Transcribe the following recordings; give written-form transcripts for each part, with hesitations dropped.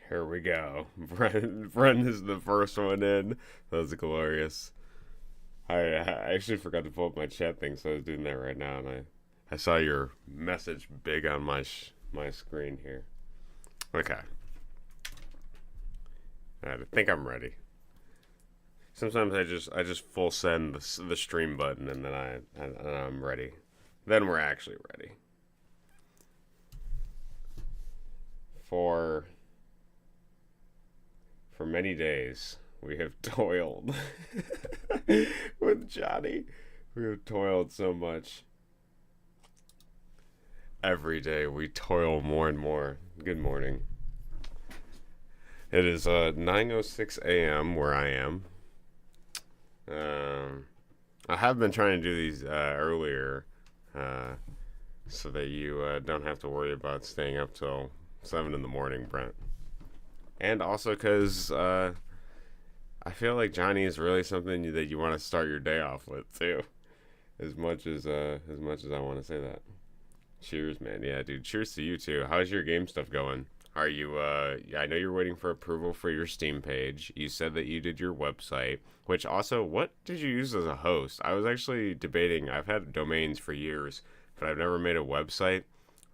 Here we go. Bren is the first one in. That was glorious. I actually forgot to pull up my chat thing, so I was doing that right now, and I saw your message big on my screen here. Okay. I think I'm ready. Sometimes I just full send the stream button, and then I'm ready. Then we're actually ready. For many days we have toiled with Johnny. We have toiled so much. Every day we toil more and more. Good morning. It is 9:06 a.m. where I am. I have been trying to do these earlier, so that you don't have to worry about staying up till 7 in the morning, Brent. And also because I feel like Johnny is really something that you want to start your day off with too. As much as I want to say that. Cheers, man. Yeah, dude. Cheers to you too. How's your game stuff going? Are you? I know you're waiting for approval for your Steam page. You said that you did your website. Which also, what did you use as a host? I was actually debating. I've had domains for years, but I've never made a website,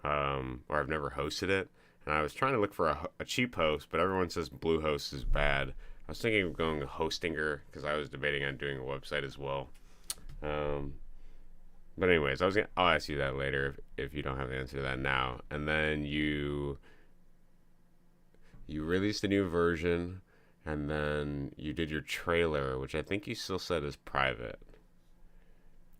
or I've never hosted it. And I was trying to look for a cheap host, but everyone says Bluehost is bad. I was thinking of going Hostinger because I was debating on doing a website as well. But anyways, I'll ask you that later if you don't have the answer to that now. And then you released a new version, and then you did your trailer, which I think you still said is private.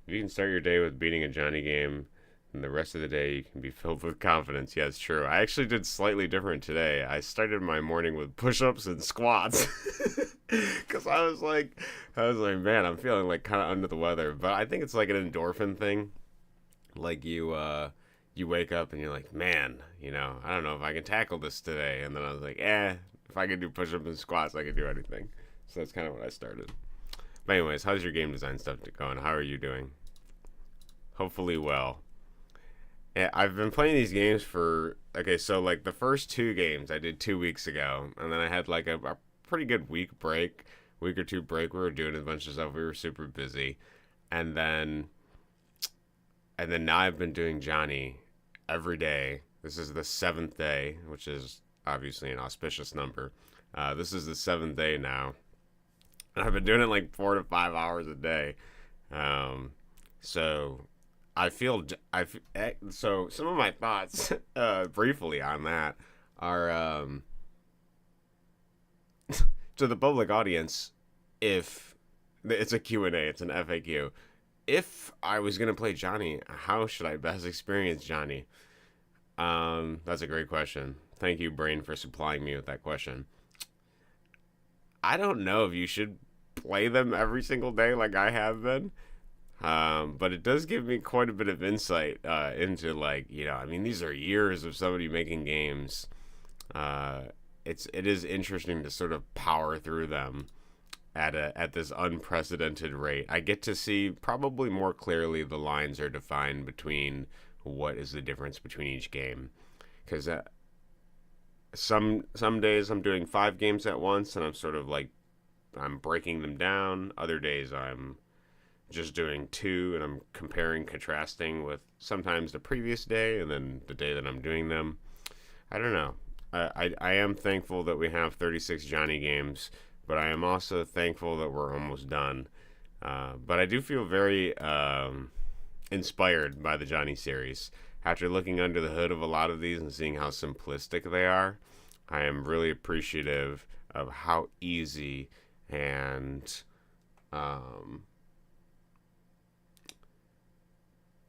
If you can start your day with beating a Johnny game, and the rest of the day you can be filled with confidence. Yeah, it's true. I actually did slightly different today. I started my morning with push-ups and squats. Because I was like, man, I'm feeling like kind of under the weather. But I think it's like an endorphin thing. Like you wake up and you're like, man, I don't know if I can tackle this today. And then I was like, if I can do push-ups and squats, I can do anything. So that's kind of what I started. But anyways, how's your game design stuff going? How are you doing? Hopefully well. Yeah, I've been playing these games so like the first two games I did 2 weeks ago, and then I had like a pretty good week or two break. We were doing a bunch of stuff. We were super busy, and then now I've been doing Johnny every day. This is the 7th day, which is obviously an auspicious number. This is the 7th day now, and I've been doing it like 4 to 5 hours a day. So so some of my thoughts, briefly on that, are to the public audience. If it's a Q&A, it's an FAQ. If I was gonna play Johnny, how should I best experience Johnny? That's a great question. Thank you, Brain, for supplying me with that question. I don't know if you should play them every single day like I have been. But it does give me quite a bit of insight into these are years of somebody making games. It is interesting to sort of power through them at this unprecedented rate. I get to see probably more clearly the lines are defined between what is the difference between each game, because some days I'm doing 5 games at once and I'm sort of like I'm breaking them down. Other days I'm just doing 2 and I'm contrasting with sometimes the previous day and then the day that I'm doing them. I don't know. I am thankful that we have 36 Johnny games, but I am also thankful that we're almost done. But I do feel very inspired by the Johnny series. After looking under the hood of a lot of these and seeing how simplistic they are, I am really appreciative of how easy and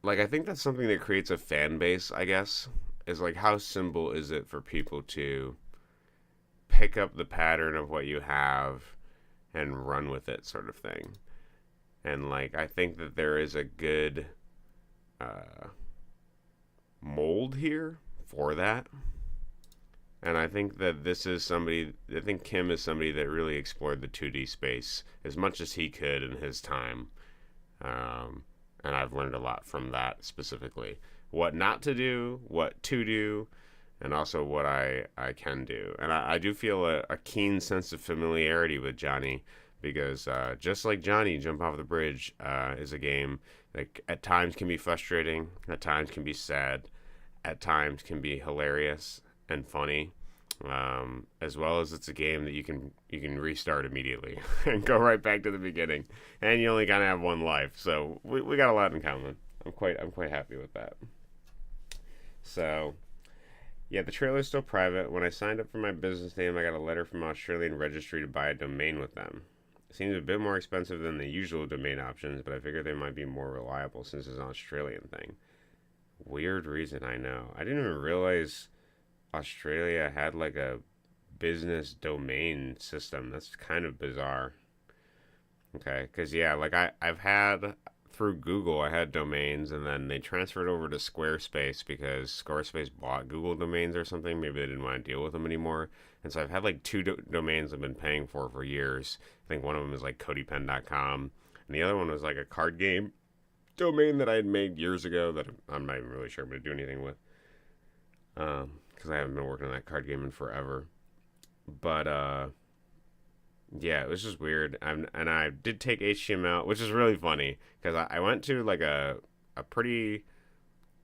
I think that's something that creates a fan base, I guess, is like how simple is it for people to pick up the pattern of what you have and run with it, sort of thing. And I think that there is a good mold here for that. And I think that I think Kim is somebody that really explored the 2D space as much as he could in his time. And I've learned a lot from that specifically. What not to do, what to do, and also what I can do. And I do feel a keen sense of familiarity with Johnny because just like Johnny, Jump Off the Bridge is a game that at times can be frustrating, at times can be sad, at times can be hilarious and funny. As well as it's a game that you can restart immediately and go right back to the beginning, and you only kind of have one life. So we got a lot in common. I'm quite happy with that. So yeah, the trailer is still private. When I signed up for my business name, I got a letter from Australian Registry to buy a domain with them. It seems a bit more expensive than the usual domain options, but I figured they might be more reliable since it's an Australian thing. Weird reason, I know. I didn't even realize Australia had like a business domain system. That's kind of bizarre. Okay, because yeah, like I've had through Google, I had domains, and then they transferred over to Squarespace because Squarespace bought Google domains or something. Maybe they didn't want to deal with them anymore, and so I've had like two domains I've been paying for years. I think one of them is like codypen.com, and the other one was like a card game domain that I had made years ago that I'm not even really sure I'm going to do anything with. Because I haven't been working on that card game in forever. But yeah, it was just weird. And I did take HTML, which is really funny because I went to like a pretty.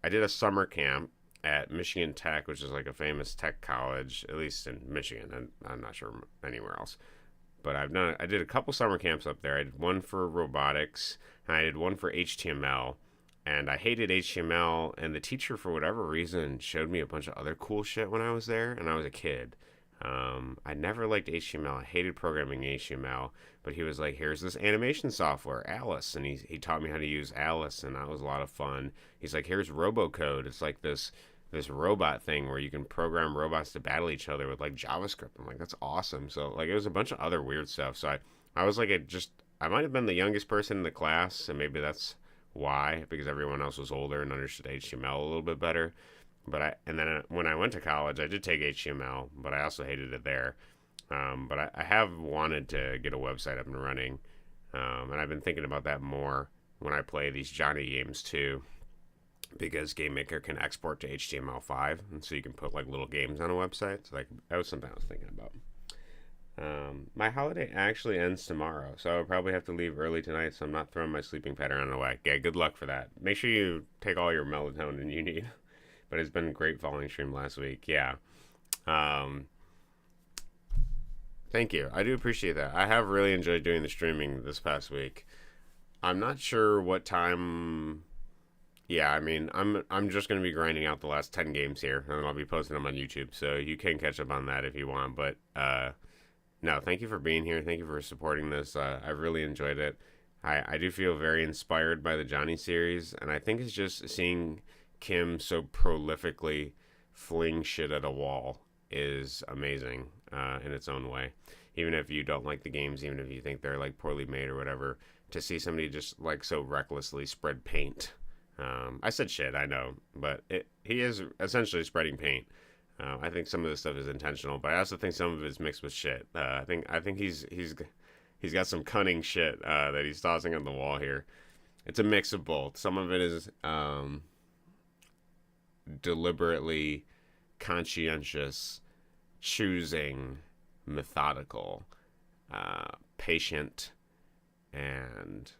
I did a summer camp at Michigan Tech, which is like a famous tech college, at least in Michigan, and I'm not sure anywhere else. But I did a couple summer camps up there. I did one for robotics, and I did one for HTML. And I hated HTML, and the teacher, for whatever reason, showed me a bunch of other cool shit when I was there, and I was a kid. I never liked HTML. I hated programming HTML, but he was like, here's this animation software, Alice, and he taught me how to use Alice, and that was a lot of fun. He's like, here's Robocode. It's like this robot thing where you can program robots to battle each other with like JavaScript. I'm like, that's awesome. So like it was a bunch of other weird stuff. So I was like, I might have been the youngest person in the class, and maybe that's why, because everyone else was older and understood HTML a little bit better. When I went to college, I did take HTML, but I also hated it there. But I have wanted to get a website up and running, and I've been thinking about that more when I play these Johnny games too, because GameMaker can export to HTML5, and so you can put like little games on a website. So like that was something I was thinking about. My holiday actually ends tomorrow, so I'll probably have to leave early tonight, so I'm not throwing my sleeping pattern away. Yeah, good luck for that. Make sure you take all your melatonin you need. But it's been great following stream last week. Yeah. Thank you. I do appreciate that. I have really enjoyed doing the streaming this past week. I'm not sure what time. Yeah, I mean, I'm just gonna be grinding out the last 10 games here, and I'll be posting them on YouTube, so you can catch up on that if you want. But no, thank you for being here. Thank you for supporting this. I really enjoyed it. I do feel very inspired by the Johnny series, and I think it's just seeing Kim so prolifically fling shit at a wall is amazing in its own way. Even if you don't like the games, even if you think they're like poorly made or whatever, to see somebody just like so recklessly spread paint. I said shit, I know, but he is essentially spreading paint. I think some of this stuff is intentional, but I also think some of it's mixed with shit. I think he's got some cunning shit that he's tossing on the wall here. It's a mix of both. Some of it is deliberately conscientious, choosing, methodical, patient, and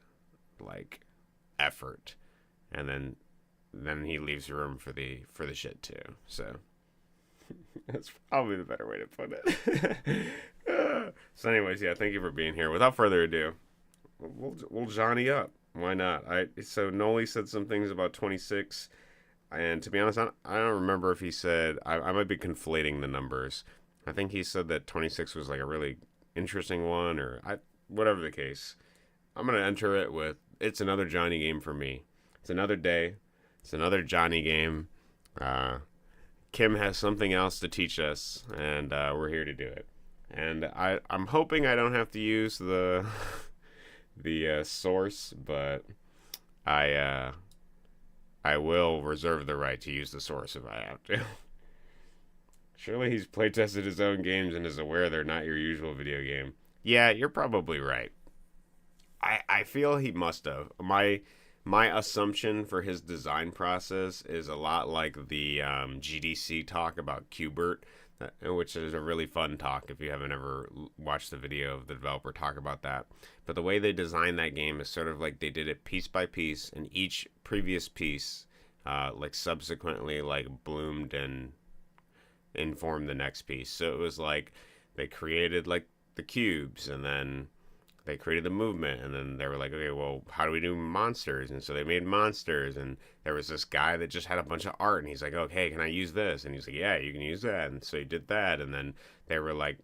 like effort, and then he leaves room for the shit too. So that's probably the better way to put it. So anyways, yeah, thank you for being here. Without further ado, we'll Johnny up. Why not? So Noli said some things about 26. And to be honest, I don't remember if he said, I might be conflating the numbers. I think he said that 26 was like a really interesting one, or whatever the case. I'm going to enter it with, it's another Johnny game for me. It's another day. It's another Johnny game. Kim has something else to teach us, and we're here to do it. And I'm hoping I don't have to use the source, but I will reserve the right to use the source if I have to. Surely he's playtested his own games and is aware they're not your usual video game. Yeah, you're probably right. I feel he must have. My assumption for his design process is a lot like the GDC talk about Qbert, which is a really fun talk if you haven't ever watched the video of the developer talk about that. But the way they designed that game is sort of like they did it piece by piece, and each previous piece, like subsequently, like bloomed and informed the next piece. So it was like they created like the cubes, and then they created the movement, and then they were like, okay, well, how do we do monsters? And so they made monsters, and there was this guy that just had a bunch of art, and he's like, okay, can I use this? And he's like, yeah, you can use that. And so he did that, and then they were like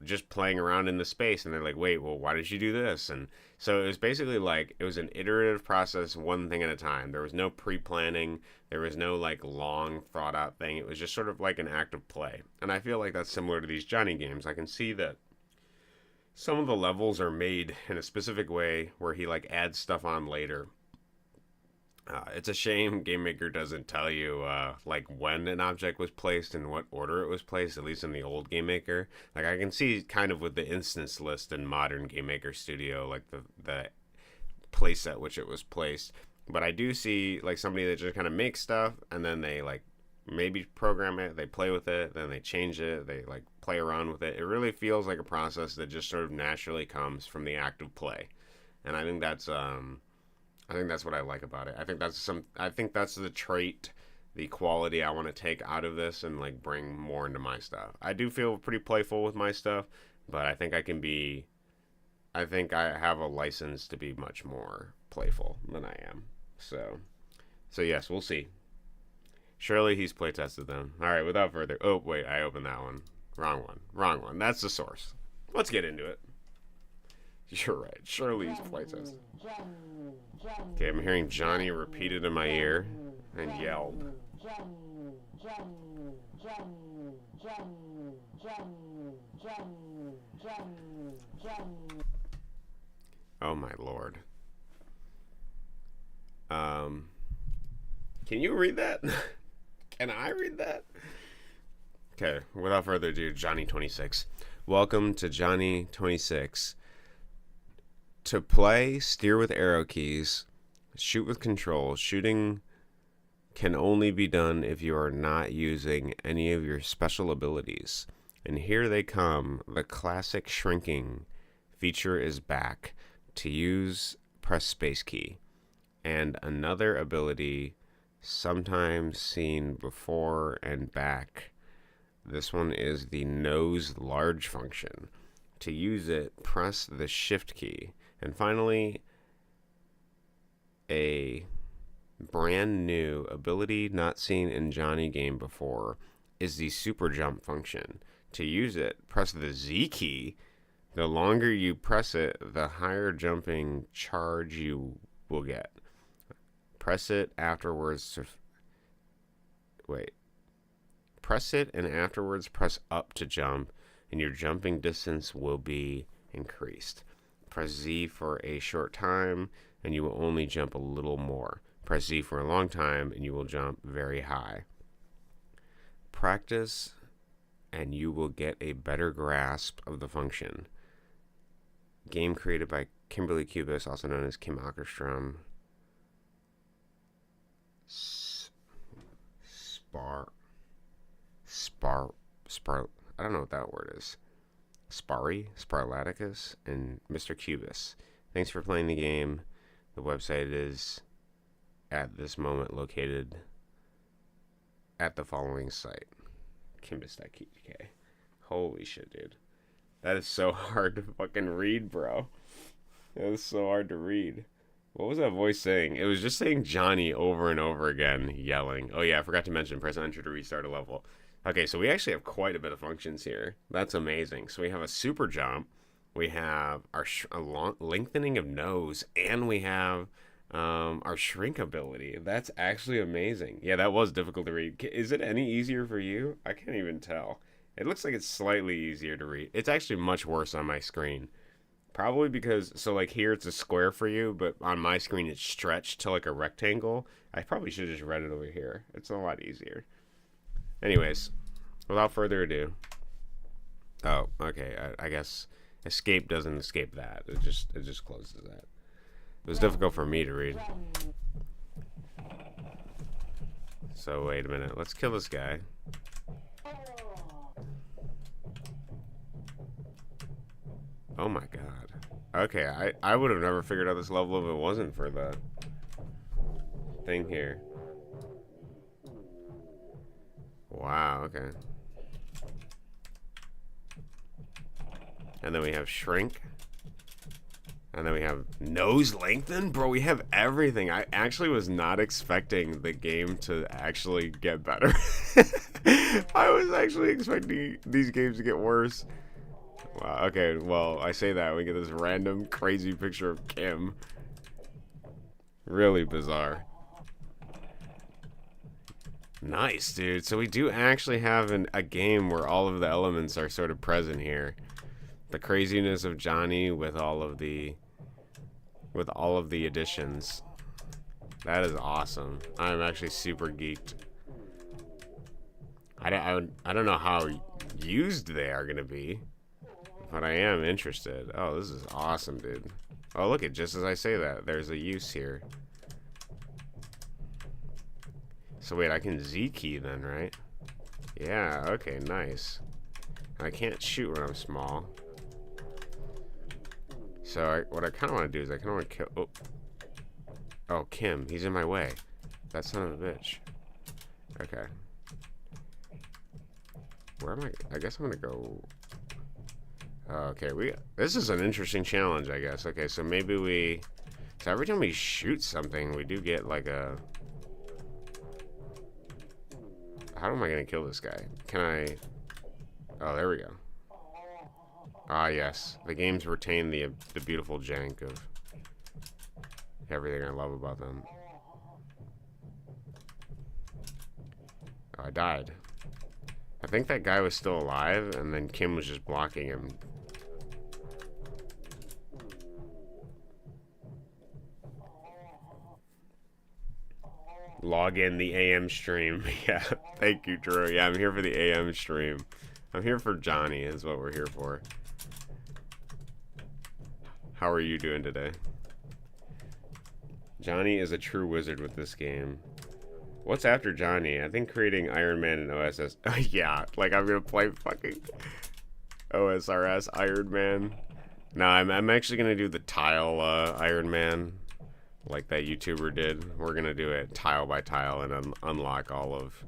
just playing around in the space, and they're like, wait, well, why did you do this? And so it was basically like it was an iterative process, one thing at a time. There was no pre-planning, there was no like long thought out thing. It was just sort of like an act of play. And I feel like that's similar to these Johnny games. I can see that some of the levels are made in a specific way where he like adds stuff on later. It's a shame Game Maker doesn't tell you like when an object was placed and what order it was placed, at least in the old Game Maker. Like I can see kind of with the instance list in modern Game Maker Studio, like the place at which it was placed. But I do see like somebody that just kind of makes stuff and then they like maybe program it, they play with it, then they change it, they like play around with it. It really feels like a process that just sort of naturally comes from the act of play. And I think that's what I like about it. I think that's the trait, the quality I want to take out of this and like bring more into my stuff. I do feel pretty playful with my stuff, but I think I have a license to be much more playful than I am. So yes, we'll see. Surely he's playtested them. All right, without further... Oh, wait, I opened that one. Wrong one. That's the source. Let's get into it. You're right. Surely he's playtested. Okay, I'm hearing Johnny repeated in my ear and yelled. Oh, my Lord. Can you read that? Can I read that? Okay, without further ado, Johnny 26. Welcome to Johnny 26. To play, steer with arrow keys, shoot with controls. Shooting can only be done if you are not using any of your special abilities. And here they come. The classic shrinking feature is back. To use, press space key. And another ability sometimes seen before and back. This one is the nose large function. To use it, press the shift key. And finally, a brand new ability not seen in Johnny game before is the super jump function. To use it, press the Z key. The longer you press it, the higher jumping charge you will get. Press it afterwards to... Press it and afterwards press up to jump, and your jumping distance will be increased. Press Z for a short time, and you will only jump a little more. Press Z for a long time, and you will jump very high. Practice, and you will get a better grasp of the function. Game created by Kimberly Kubus, also known as Kim Okkerstrom. I don't know what that word is. Sparlaticus, and Mr. Kubus. Thanks for playing the game. The website is at this moment located at the following site. Kimbus.kk. Holy shit, dude. That is so hard to fucking read, bro. That is so hard to read. What was that voice saying? It was just saying Johnny over and over again, yelling. Oh yeah, I forgot to mention press enter to restart a level. Okay, so we actually have quite a bit of functions here. That's amazing. So we have a super jump, we have our lengthening of nose, and we have our shrink ability. That's actually amazing. Yeah, that was difficult to read. Is it any easier for you? I can't even tell. It looks like it's slightly easier to read. It's actually much worse on my screen. Probably because, so like here it's a square for you, but on my screen it's stretched to like a rectangle. I probably should have just read it over here. It's a lot easier. Anyways, without further ado. Oh, okay. I guess escape doesn't escape that. It just closes that. It was difficult for me to read. So wait a minute. Let's kill this guy. Oh my god. Okay, I would have never figured out this level if it wasn't for the thing here. Wow, okay. And then we have shrink. And then we have nose lengthen. Bro, we have everything. I actually was not expecting the game to actually get better. I was actually expecting these games to get worse. Wow, okay, well, I say that. We get this random crazy picture of Kim. Really bizarre. Nice, dude. So we do actually have a game where all of the elements are sort of present here. The craziness of Johnny with all of the additions. That is awesome. I'm actually super geeked. I don't know how used they are gonna be, but I am interested. Oh, this is awesome, dude. Oh, look at, just as I say that, there's a use here. So wait, I can Z key then, right? Yeah, okay, nice. I can't shoot when I'm small. So what I kind of want to do is I kind of want to kill... Oh, Kim, he's in my way. That son of a bitch. Okay. Where am I? I guess I'm going to go... Okay, this is an interesting challenge, I guess. Okay, so maybe we... So every time we shoot something, we do get like a... How am I going to kill this guy? Can I... Oh, there we go. Ah, yes. The games retain the beautiful jank of everything I love about them. Oh, I died. I think that guy was still alive, and then Kim was just blocking him. Log in the AM stream. Yeah, thank you, Drew. Yeah, I'm here for the AM stream. I'm here for Johnny, is what we're here for. How are you doing today? Johnny is a true wizard with this game. What's after Johnny? I think creating Iron Man and OSS. Yeah, like I'm gonna play fucking OSRS Iron Man. No, I'm actually gonna do the tile Iron Man, like that YouTuber did. We're gonna do it tile by tile and unlock all of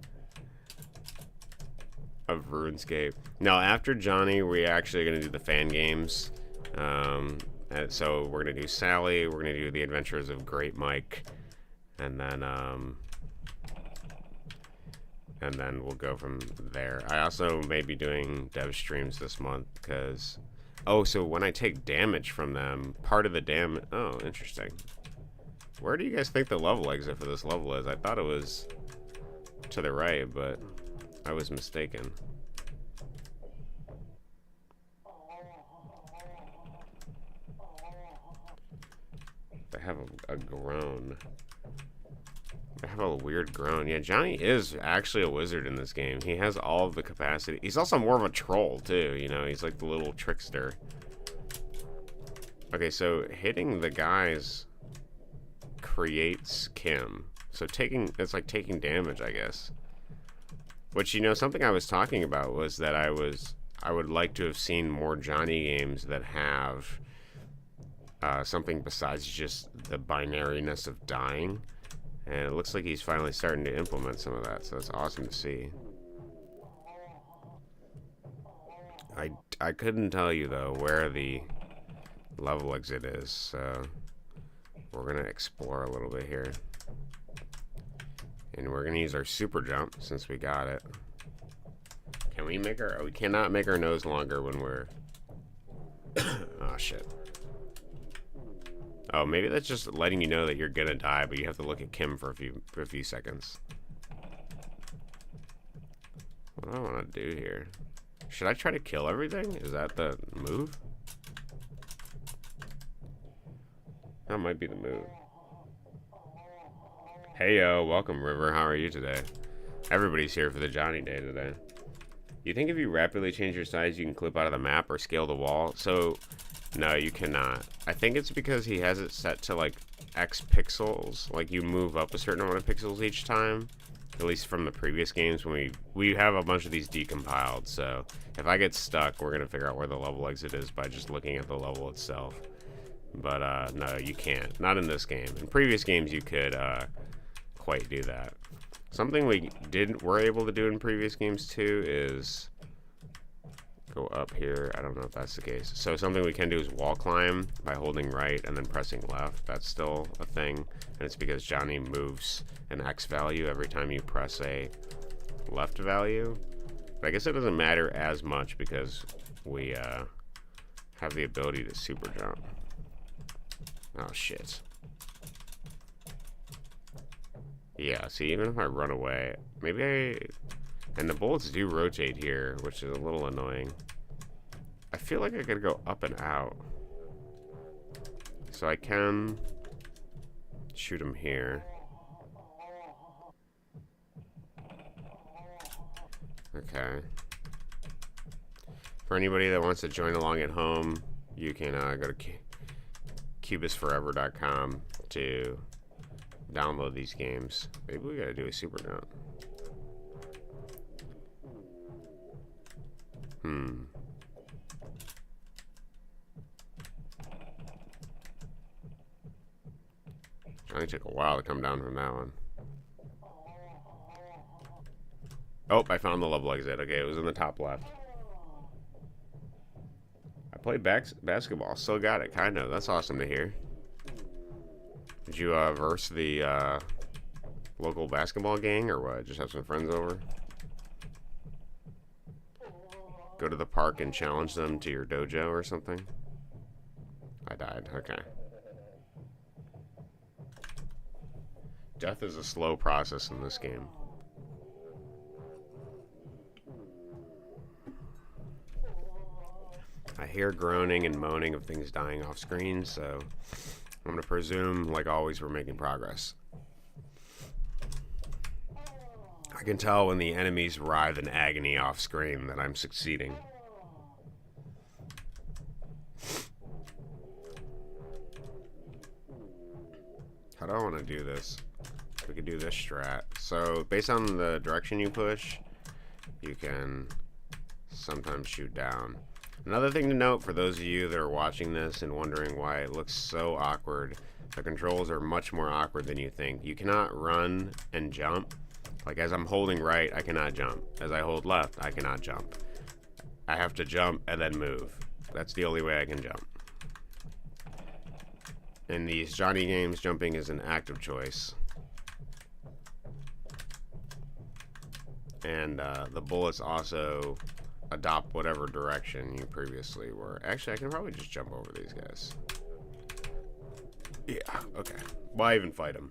RuneScape. Now, after Johnny, we're actually gonna do the fan games. So we're gonna do Sally. We're gonna do the Adventures of Great Mike, and then we'll go from there. I also may be doing dev streams this month because, so when I take damage from them, part of the damage. Oh, interesting. Where do you guys think the level exit for this level is? I thought it was to the right, but I was mistaken. They have a groan. They have a weird groan. Yeah, Johnny is actually a wizard in this game. He has all of the capacity. He's also more of a troll, too. You know, he's like the little trickster. Okay, so hitting the guys creates Kim. So it's like taking damage, I guess. Which, you know, something I was talking about was that I would like to have seen more Johnny games that have something besides just the binariness of dying. And it looks like he's finally starting to implement some of that, so it's awesome to see. I couldn't tell you, though, where the level exit is, so we're going to explore a little bit here. And we're going to use our super jump since we got it. Can we make we cannot make our nose longer when we're... Oh, shit. Oh, maybe that's just letting you know that you're gonna die, but you have to look at Kim for a few seconds. What do I want to do here? Should I try to kill everything? Is that the move? That might be the move. Hey yo, welcome River. How are you today? Everybody's here for the Johnny Day today. You think if you rapidly change your size, you can clip out of the map or scale the wall? So No, you cannot. I think it's because he has it set to like X pixels. Like you move up a certain amount of pixels each time. At least from the previous games when we have a bunch of these decompiled. So if I get stuck, we're gonna figure out where the level exit is by just looking at the level itself. But no, you can't. Not in this game. In previous games, you could quite do that. Something we were able to do in previous games too is go up here. I don't know if that's the case. So something we can do is wall climb by holding right and then pressing left. That's still a thing, and it's because Johnny moves an X value every time you press a left value. But I guess it doesn't matter as much because we have the ability to super jump. Oh shit. Yeah, see, even if I run away, and the bullets do rotate here, which is a little annoying. I feel like I gotta go up and out. So I can shoot him here. Okay. For anybody that wants to join along at home, you can go to kubusforever.com to download these games. Maybe we gotta do a super jump. Johnny took a while to come down from that one. Oh, I found the level exit. Okay, it was in the top left. I played basketball. Still got it, kind of. That's awesome to hear. Did you verse the local basketball gang or what? Just have some friends over? Go to the park and challenge them to your dojo or something? I died. Okay. Death is a slow process in this game. I hear groaning and moaning of things dying off screen, so I'm going to presume, like always, we're making progress. I can tell when the enemies writhe in agony off screen that I'm succeeding. How do I want to do this? We could do this strat. So, based on the direction you push, you can sometimes shoot down. Another thing to note for those of you that are watching this and wondering why it looks so awkward, the controls are much more awkward than you think. You cannot run and jump. Like as I'm holding right, I cannot jump. As I hold left, I cannot jump. I have to jump and then move. That's the only way I can jump. In these Johnny games, jumping is an active choice. And the bullets also adopt whatever direction you previously were. Actually, I can probably just jump over these guys. Yeah, okay. Why even fight them?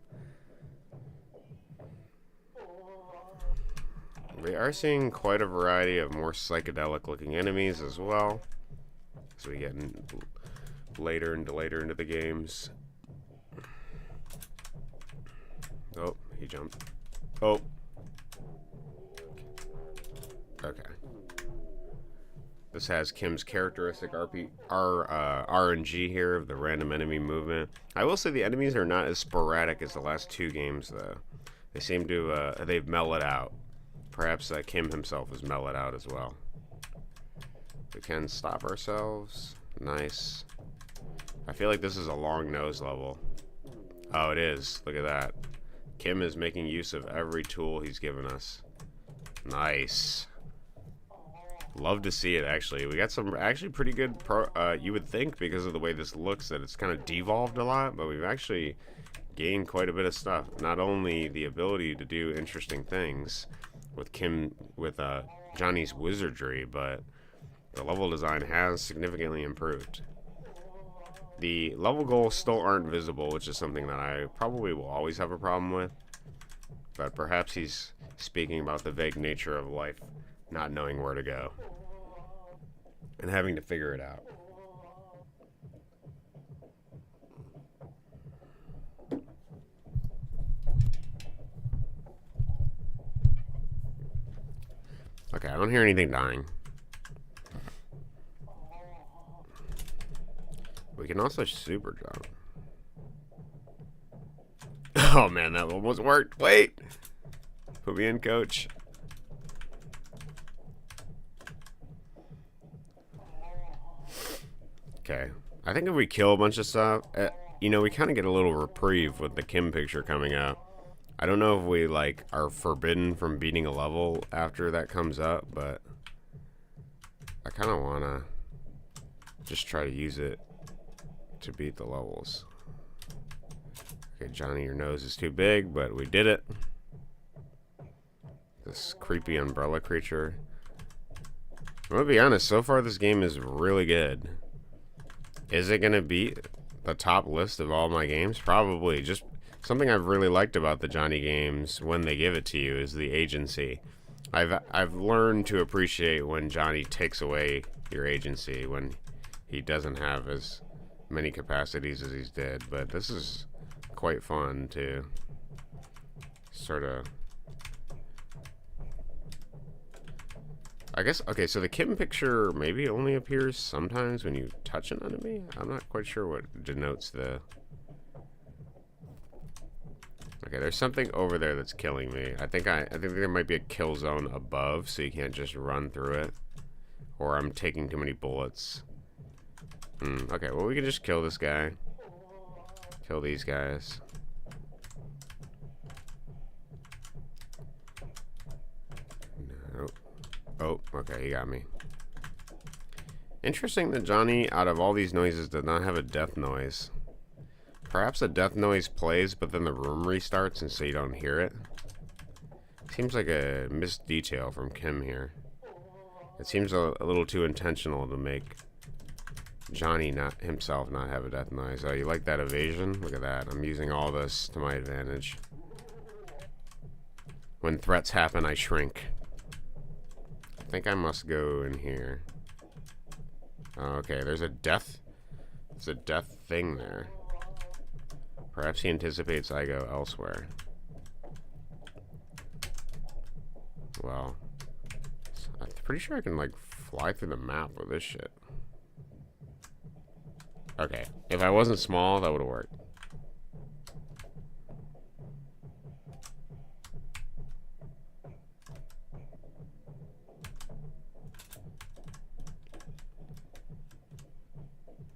We are seeing quite a variety of more psychedelic looking enemies as well. As we get later into the games. Oh, he jumped. Oh. Okay. This has Kim's characteristic RNG here of the random enemy movement. I will say the enemies are not as sporadic as the last two games, though. They seem to, they've mellowed out. Perhaps Kim himself has mellowed out as well. We can stop ourselves. Nice. I feel like this is a long nose level. Oh, it is. Look at that. Kim is making use of every tool he's given us. Nice. Love to see it, actually. We got some actually pretty good you would think because of the way this looks that it's kind of devolved a lot, but we've actually gained quite a bit of stuff. Not only the ability to do interesting things with Johnny's wizardry, but the level design has significantly improved. The level goals still aren't visible, which is something that I probably will always have a problem with. But perhaps he's speaking about the vague nature of life, not knowing where to go, and having to figure it out. Okay, I don't hear anything dying. also super jump. Oh man, that almost worked. Wait! Put me in, coach. Okay. I think if we kill a bunch of stuff, you know, we kind of get a little reprieve with the Kim picture coming up. I don't know if we, like, are forbidden from beating a level after that comes up, but I kind of want to just try to use it to beat the levels. Okay, Johnny, your nose is too big, but we did it. This creepy umbrella creature. I'm gonna be honest, so far this game is really good. Is it gonna beat the top list of all my games? Probably. Just something I've really liked about the Johnny games when they give it to you is the agency. I've learned to appreciate when Johnny takes away your agency, when he doesn't have as many capacities as he's did. But this is quite fun to sort of... I guess, okay, so the Kim picture maybe only appears sometimes when you touch an enemy? I'm not quite sure what denotes the... Okay, there's something over there that's killing me. I think there might be a kill zone above, so you can't just run through it. Or I'm taking too many bullets. Okay, well we can just kill this guy. Kill these guys. Nope. Oh, okay, he got me. Interesting that Johnny, out of all these noises, did not have a death noise. Perhaps a death noise plays, but then the room restarts and so you don't hear it. Seems like a missed detail from Kim here. It seems a little too intentional to make Johnny himself not have a death noise. Oh, you like that evasion? Look at that. I'm using all this to my advantage. When threats happen, I shrink. I think I must go in here. Oh, okay, there's a death thing there. Perhaps he anticipates I go elsewhere. Well, I'm pretty sure I can, like, fly through the map with this shit. Okay, if I wasn't small, that would have worked.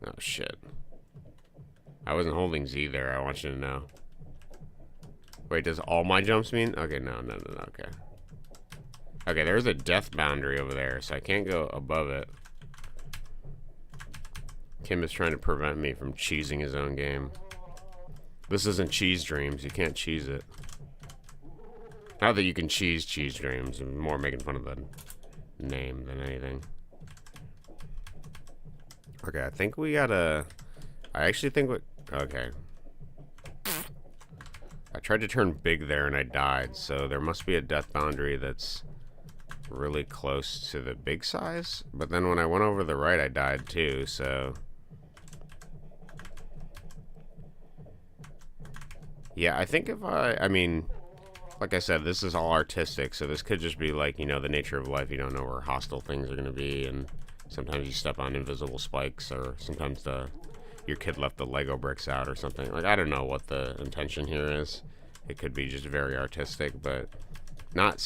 Oh, shit. I wasn't holding Z there, I want you to know. Wait, does all my jumps mean? Okay, no, okay. Okay, there's a death boundary over there, so I can't go above it. Kim is trying to prevent me from cheesing his own game. This isn't Cheese Dreams, you can't cheese it. Not that you can cheese Dreams, I'm more making fun of the name than anything. Okay, I think we gotta... I actually think what... Okay. I tried to turn big there and I died, so there must be a death boundary that's really close to the big size. But then when I went over the right, I died too, so... Yeah, I think if I mean, like I said, this is all artistic, so this could just be like, you know, the nature of life. You don't know where hostile things are going to be, and sometimes you step on invisible spikes, or sometimes your kid left the Lego bricks out or something. Like, I don't know what the intention here is. It could be just very artistic, but not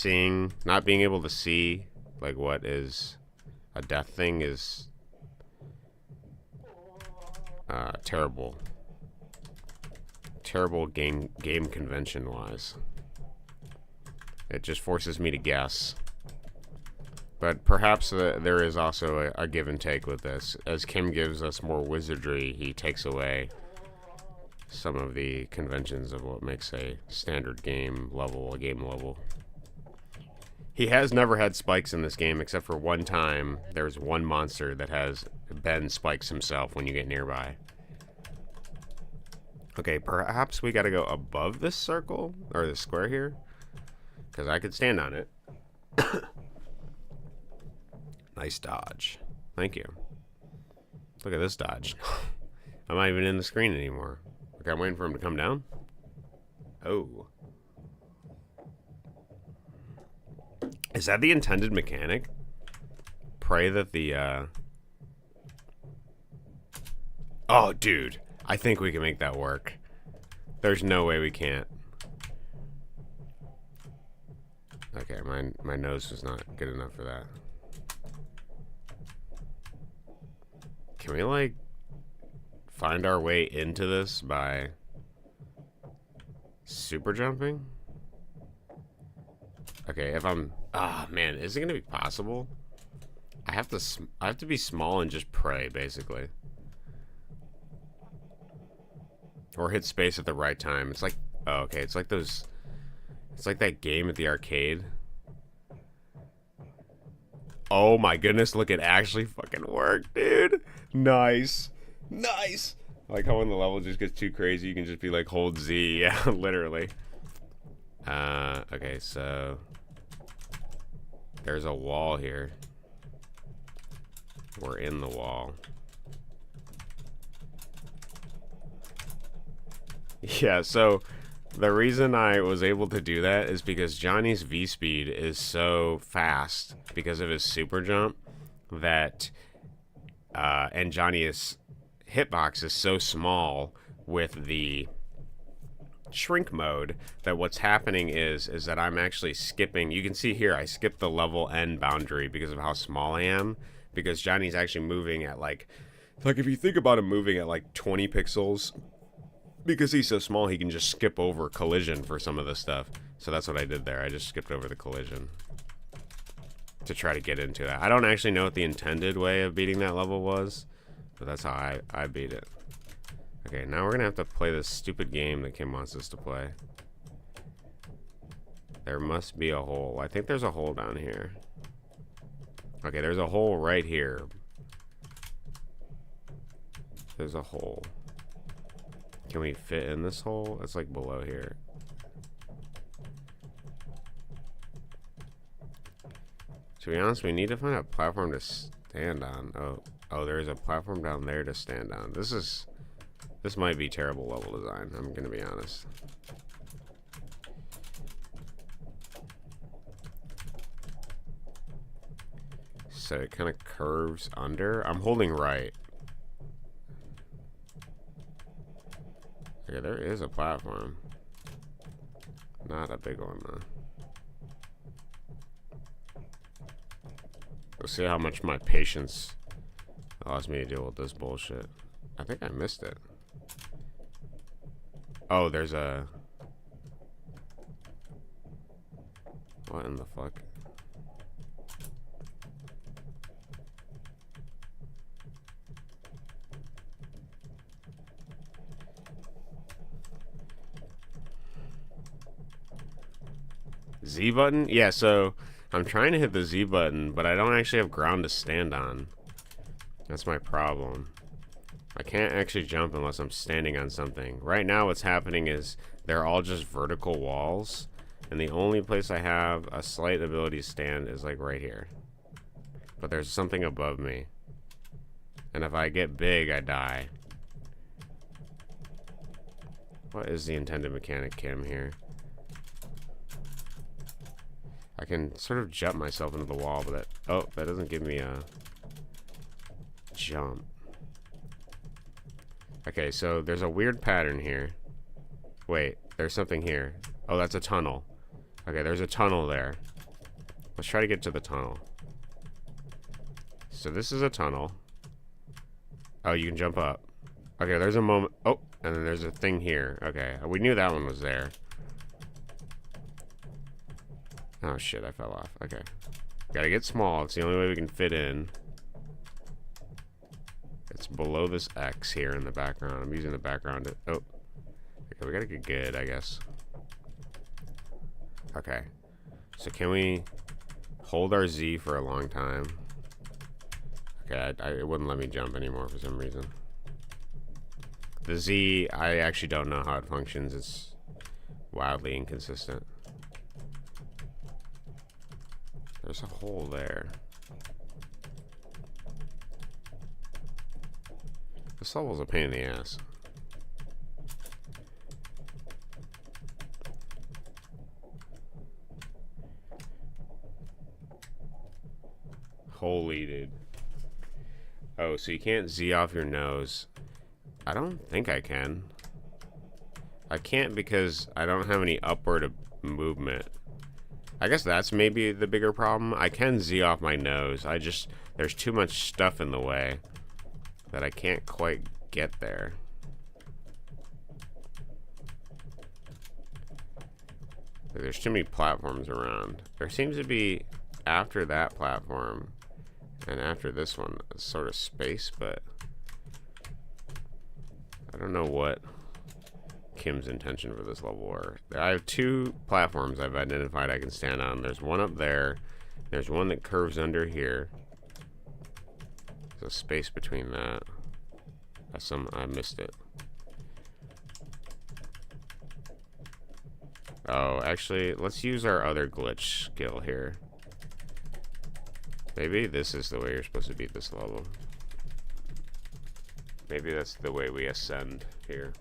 being able to see, like, what is a death thing is terrible. Terrible game convention wise. It just forces me to guess. But perhaps there is also a give and take with this. As Kim gives us more wizardry, he takes away some of the conventions of what makes a standard game level a game level. He has never had spikes in this game, except for one time. There's one monster that has Ben spikes himself when you get nearby. Okay, perhaps we gotta go above this circle, or this square here, because I could stand on it. Nice dodge. Thank you. Look at this dodge. I'm not even in the screen anymore. Okay, I'm waiting for him to come down. Oh. Is that the intended mechanic? Pray that the, Oh, dude. I think we can make that work. There's no way we can't. Okay, my nose was not good enough for that. Can we, like, find our way into this by super jumping? Okay, if I'm... Ah, man, is it gonna be possible? I have to be small and just pray, basically. Or hit space at the right time. It's like... Oh, okay, it's like those... It's like that game at the arcade. Oh my goodness, look, it actually fucking worked, dude. Nice. Nice. I like how when the level just gets too crazy, you can just be like, hold Z. Yeah, literally. Okay, so... There's a wall here. We're in the wall. Yeah, so... The reason I was able to do that is because Johnny's V-speed is so fast because of his super jump that, and Johnny's hitbox is so small with the shrink mode that what's happening is that I'm actually skipping. You can see here I skipped the level end boundary because of how small I am, because Johnny's actually moving at like if you think about him moving at like 20 pixels. Because he's so small, he can just skip over collision for some of the stuff. So that's what I did there. I just skipped over the collision to try to get into that. I don't actually know what the intended way of beating that level was, but that's how I beat it. Okay, now we're going to have to play this stupid game that Kim wants us to play. There must be a hole. I think there's a hole down here. Okay, there's a hole right here. There's a hole. Can we fit in this hole? It's like below here. To be honest, we need to find a platform to stand on. Oh, there's a platform down there to stand on. This might be terrible level design. I'm gonna be honest. So it kind of curves under. I'm holding right. Okay, there is a platform. Not a big one, though. Let's see how much my patience allows me to deal with this bullshit. I think I missed it. Oh, there's a... What in the fuck? Z button? Yeah, so I'm trying to hit the Z button, but I don't actually have ground to stand on. That's my problem. I can't actually jump unless I'm standing on something. Right now what's happening is they're all just vertical walls, and the only place I have a slight ability to stand is like right here. But there's something above me. And if I get big, I die. What is the intended mechanic, Kim, here? I can sort of jump myself into the wall, but that doesn't give me a jump. Okay, so there's a weird pattern here. Wait, there's something here. Oh, that's a tunnel. Okay, there's a tunnel there. Let's try to get to the tunnel. So this is a tunnel. Oh, you can jump up. Okay, there's a moment. Oh, and then there's a thing here. Okay, we knew that one was there. Oh shit, I fell off. Okay. Gotta get small. It's the only way we can fit in. It's below this X here in the background. I'm using the background to... Oh. Okay, we gotta get good, I guess. Okay. So can we hold our Z for a long time? Okay, it wouldn't let me jump anymore for some reason. The Z, I actually don't know how it functions. It's wildly inconsistent. There's a hole there. This level's a pain in the ass. Holy dude. Oh, so you can't Z off your nose. I don't think I can. I can't because I don't have any upward movement. I guess that's maybe the bigger problem. I can Z off my nose. There's too much stuff in the way that I can't quite get there. There's too many platforms around. There seems to be, after that platform and after this one, a sort of space, but I don't know what Kim's intention for this level were. I have 2 platforms I've identified I can stand on. There's one up there. There's one that curves under here. There's a space between that. I missed it. Oh, actually, let's use our other glitch skill here. Maybe this is the way you're supposed to beat this level. Maybe that's the way we ascend here.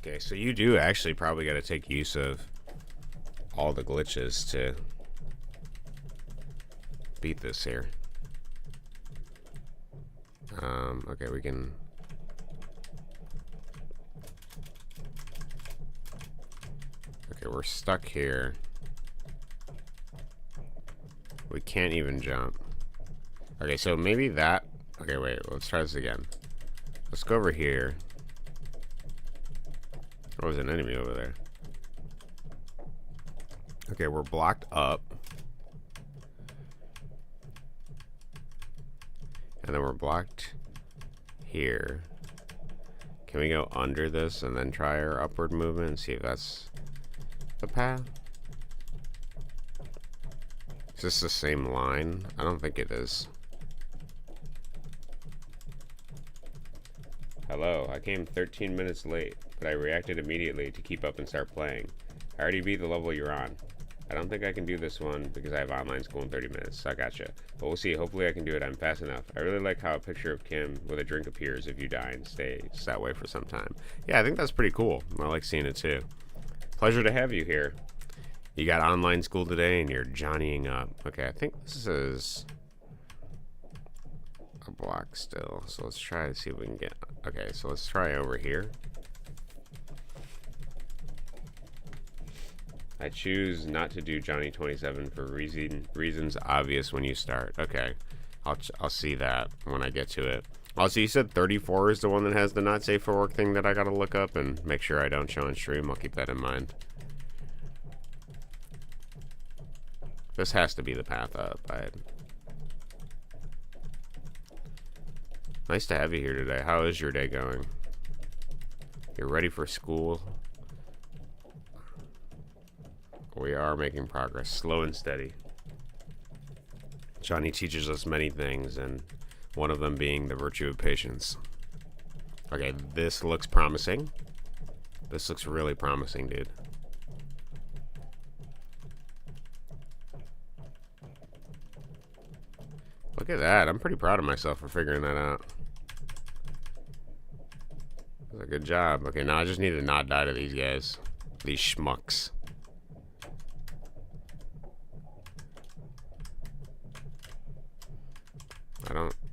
Okay, so you do actually probably got to take use of all the glitches to beat this here. Okay, we can... Okay, we're stuck here. We can't even jump. Okay, so maybe that... Okay, wait, let's try this again. Let's go over here. Oh, there's an enemy over there. Okay, we're blocked up. And then we're blocked here. Can we go under this and then try our upward movement and see if that's the path? Is this the same line? I don't think it is. Hello, I came 13 minutes late, but I reacted immediately to keep up and start playing. I already beat the level you're on. I don't think I can do this one because I have online school in 30 minutes, so I gotcha. But we'll see, hopefully I can do it, I'm fast enough. I really like how a picture of Kim with a drink appears if you die and stays that way for some time. Yeah, I think that's pretty cool. I like seeing it too. Pleasure to have you here. You got online school today and you're Johnnying up. Okay, I think this is a block still, so let's try to see if we can get... Okay, so let's try over here. I choose not to do Johnny 27 for reasons obvious when you start. Okay, I'll see that when I get to it. Also, you said 34 is the one that has the not safe for work thing that I gotta look up and make sure I don't show on stream. I'll keep that in mind. This has to be the path up. Nice to have you here today. How is your day going? You're ready for school? We are making progress, slow and steady. Johnny teaches us many things, and one of them being the virtue of patience. Okay, this looks promising. This looks really promising, dude. Look at that. I'm pretty proud of myself for figuring that out. That's a good job. Okay, now I just need to not die to these guys. These schmucks.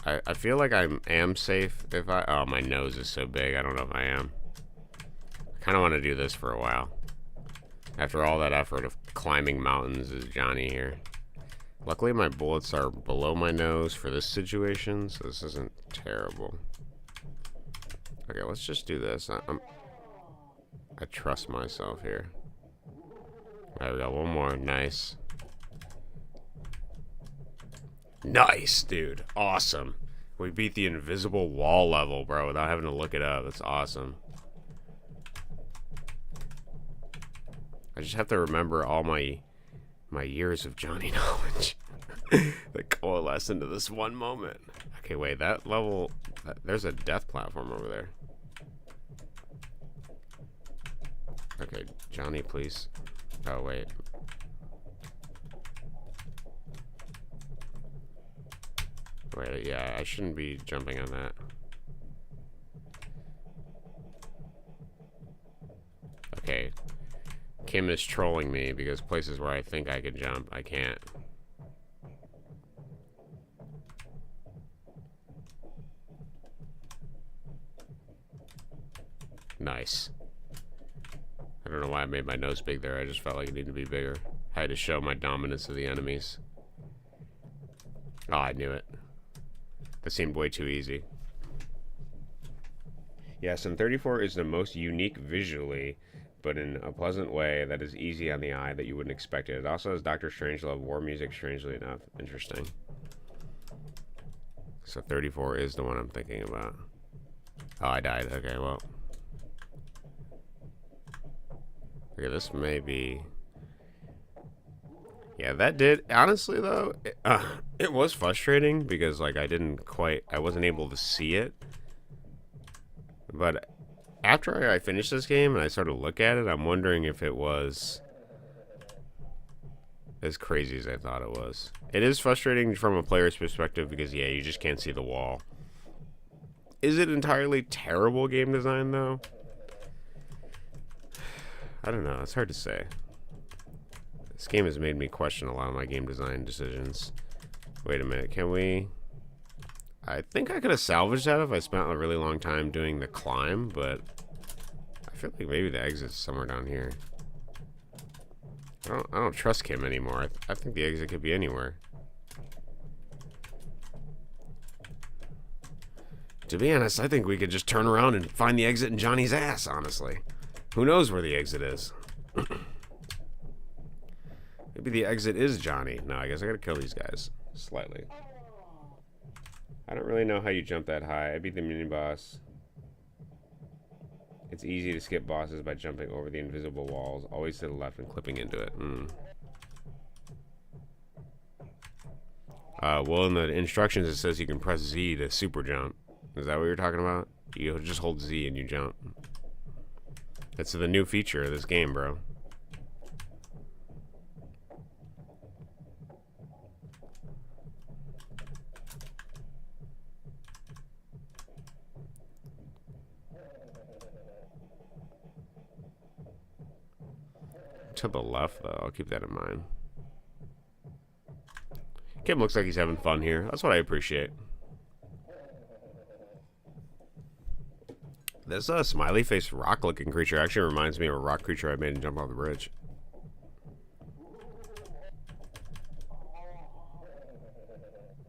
I feel like I am safe if I... Oh, my nose is so big. I don't know if I am. I kind of want to do this for a while. After all that effort of climbing mountains is Johnny here. Luckily, my bullets are below my nose for this situation, so this isn't terrible. Okay, let's just do this. I trust myself here. Alright, we got one more. Nice. Nice, dude. Awesome. We beat the invisible wall level, bro, without having to look it up. That's awesome. I just have to remember all my years of Johnny knowledge that coalesce into this one moment. Okay, wait, that level... There's a death platform over there. Okay, Johnny, please. Oh, wait. Wait, yeah, I shouldn't be jumping on that. Okay. Kim is trolling me because places where I think I could jump, I can't. Nice. I don't know why I made my nose big there. I just felt like it needed to be bigger. I had to show my dominance of the enemies. Oh, I knew it. That seemed way too easy. Yes, and 34 is the most unique visually, but in a pleasant way that is easy on the eye that you wouldn't expect it. It also has Dr. Strangelove war music, strangely enough. Interesting. So 34 is the one I'm thinking about. Oh, I died. Okay, well. Okay, this may be... Yeah, that did... Honestly, though, it was frustrating because, like, I wasn't able to see it. But after I finished this game and I started to look at it, I'm wondering if it was as crazy as I thought it was. It is frustrating from a player's perspective because, yeah, you just can't see the wall. Is it entirely terrible game design, though? I don't know. It's hard to say. This game has made me question a lot of my game design decisions. Wait a minute. Can we... I think I could have salvaged that if I spent a really long time doing the climb, but I feel like maybe the exit's somewhere down here. I don't trust Kim anymore. I think the exit could be anywhere. To be honest, I think we could just turn around and find the exit in Johnny's ass, honestly. Who knows where the exit is? Maybe the exit is Johnny. No, I guess I gotta kill these guys. Slightly. I don't really know how you jump that high. I beat the mini-boss. It's easy to skip bosses by jumping over the invisible walls, always to the left and clipping into it. Well, in the instructions it says you can press Z to super jump. Is that what you're talking about? You just hold Z and you jump. That's the new feature of this game, bro. To the left, though. I'll keep that in mind. Kim looks like he's having fun here. That's what I appreciate. This smiley face rock looking creature actually reminds me of a rock creature I made in Jump Off the Bridge.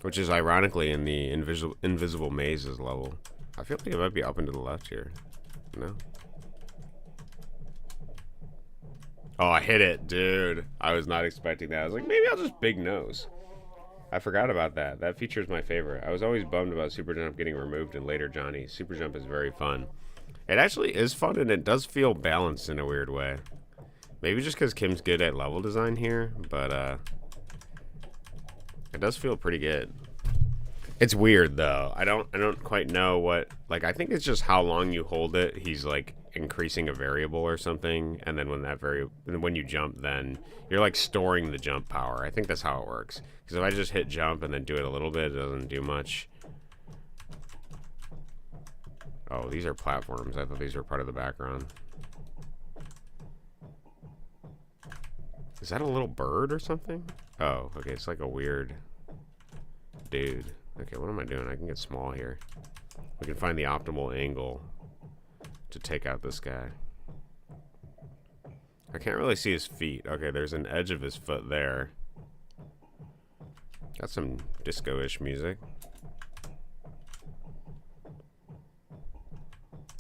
Which is ironically in the invisible mazes level. I feel like it might be up and to the left here. No? Oh, I hit it, dude. I was not expecting that. I was like, maybe I'll just big nose. I forgot about that. That feature is my favorite. I was always bummed about Super Jump getting removed in later Johnny. Super Jump is very fun. It actually is fun, and it does feel balanced in a weird way. Maybe just because Kim's good at level design here, but it does feel pretty good. It's weird though. I don't quite know what, like, I think it's just how long you hold it. He's like increasing a variable or something, and then when you jump, then you're like storing the jump power. I think that's how it works. Because if I just hit jump and then do it a little bit, it doesn't do much. Oh, these are platforms. I thought these were part of the background. Is that a little bird or something? Oh, okay, it's like a weird dude. Okay, what am I doing? I can get small here. We can find the optimal angle to take out this guy. I can't really see his feet. Okay, there's an edge of his foot there. Got some disco-ish music.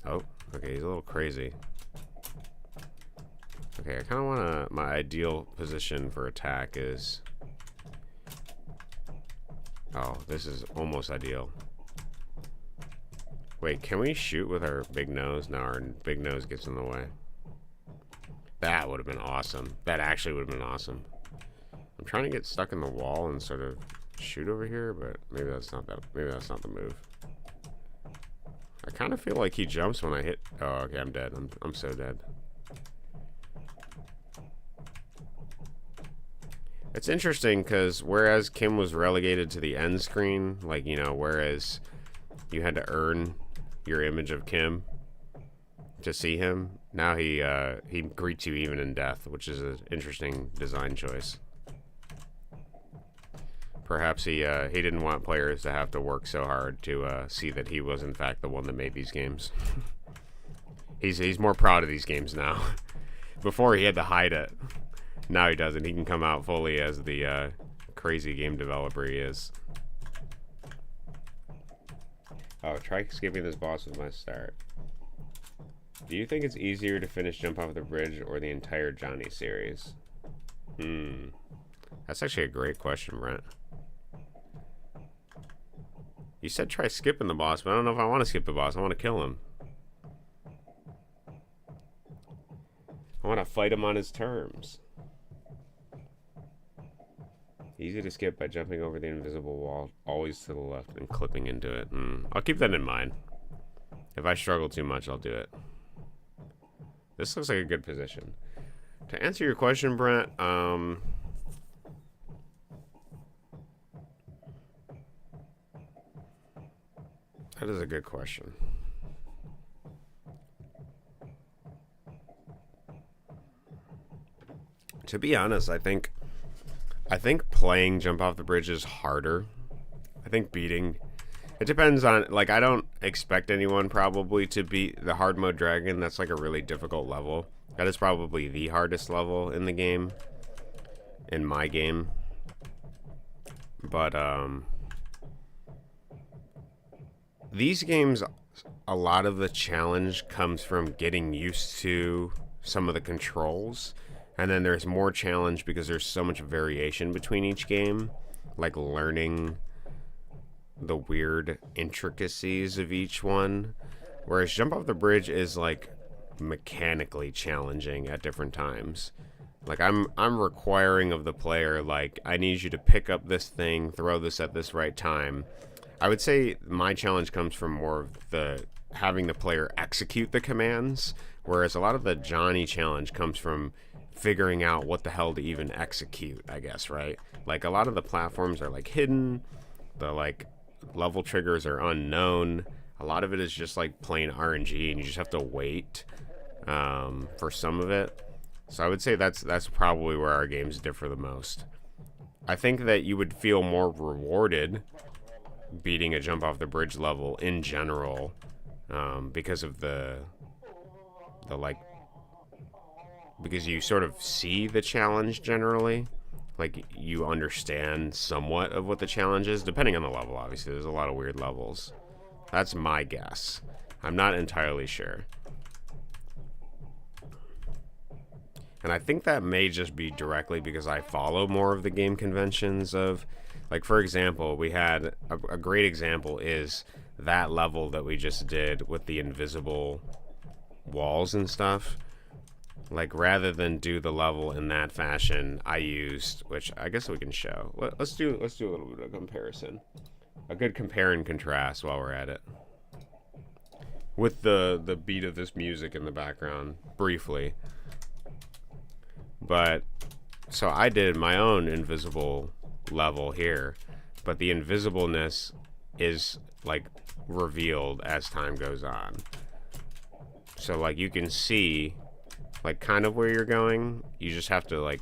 Oh, okay, he's a little crazy. Okay, I kind of want to... My ideal position for attack is... Oh, this is almost ideal. Wait, can we shoot with our big nose? No, our big nose gets in the way. That would have been awesome. That actually would have been awesome. I'm trying to get stuck in the wall and sort of shoot over here, but maybe that's not the move. I kind of feel like he jumps when I hit... Oh, okay, I'm dead. I'm so dead. It's interesting because whereas Kim was relegated to the end screen, like, whereas you had to earn your image of Kim to see him, now he greets you even in death, which is an interesting design choice. Perhaps he didn't want players to have to work so hard to see that he was in fact the one that made these games. He's more proud of these games now. Before he had to hide it. Now he doesn't. He can come out fully as the crazy game developer he is. Oh, try skipping this boss with my start. Do you think it's easier to finish Jump Off the Bridge or the entire Johnny series? That's actually a great question, Brent. You said try skipping the boss, but I don't know if I want to skip the boss. I want to kill him. I want to fight him on his terms. Easy to skip by jumping over the invisible wall, always to the left, and clipping into it. I'll keep that in mind. If I struggle too much, I'll do it. This looks like a good position. To answer your question, Brent, that is a good question. To be honest, I think playing Jump Off the Bridge is harder. I think beating... It depends on... Like, I don't expect anyone probably to beat the hard mode dragon. That's like a really difficult level. That is probably the hardest level in the game. In my game. But, these games, a lot of the challenge comes from getting used to some of the controls. And then there's more challenge because there's so much variation between each game. Like learning the weird intricacies of each one. Whereas Jump Off the Bridge is like mechanically challenging at different times. Like I'm requiring of the player, like, I need you to pick up this thing, throw this at this right time. I would say my challenge comes from more of the having the player execute the commands, whereas a lot of the Johnny challenge comes from figuring out what the hell to even execute, I guess, right? Like, a lot of the platforms are, like, hidden. The, like, level triggers are unknown. A lot of it is just, like, plain RNG, and you just have to wait for some of it. So I would say that's probably where our games differ the most. I think that you would feel more rewarded beating a Jump Off the Bridge level in general because of the like... Because you sort of see the challenge generally. Like, you understand somewhat of what the challenge is, depending on the level, obviously. There's a lot of weird levels. That's my guess. I'm not entirely sure. And I think that may just be directly because I follow more of the game conventions of... Like, for example, we had... A great example is that level that we just did with the invisible walls and stuff. Like, rather than do the level in that fashion, I used, which I guess we can show. Let's do a little bit of comparison. A good compare and contrast while we're at it. With the beat of this music in the background, briefly. But, so I did my own invisible level here, but the invisibleness is, like, revealed as time goes on. So, like, you can see... like, kind of where you're going. You just have to, like,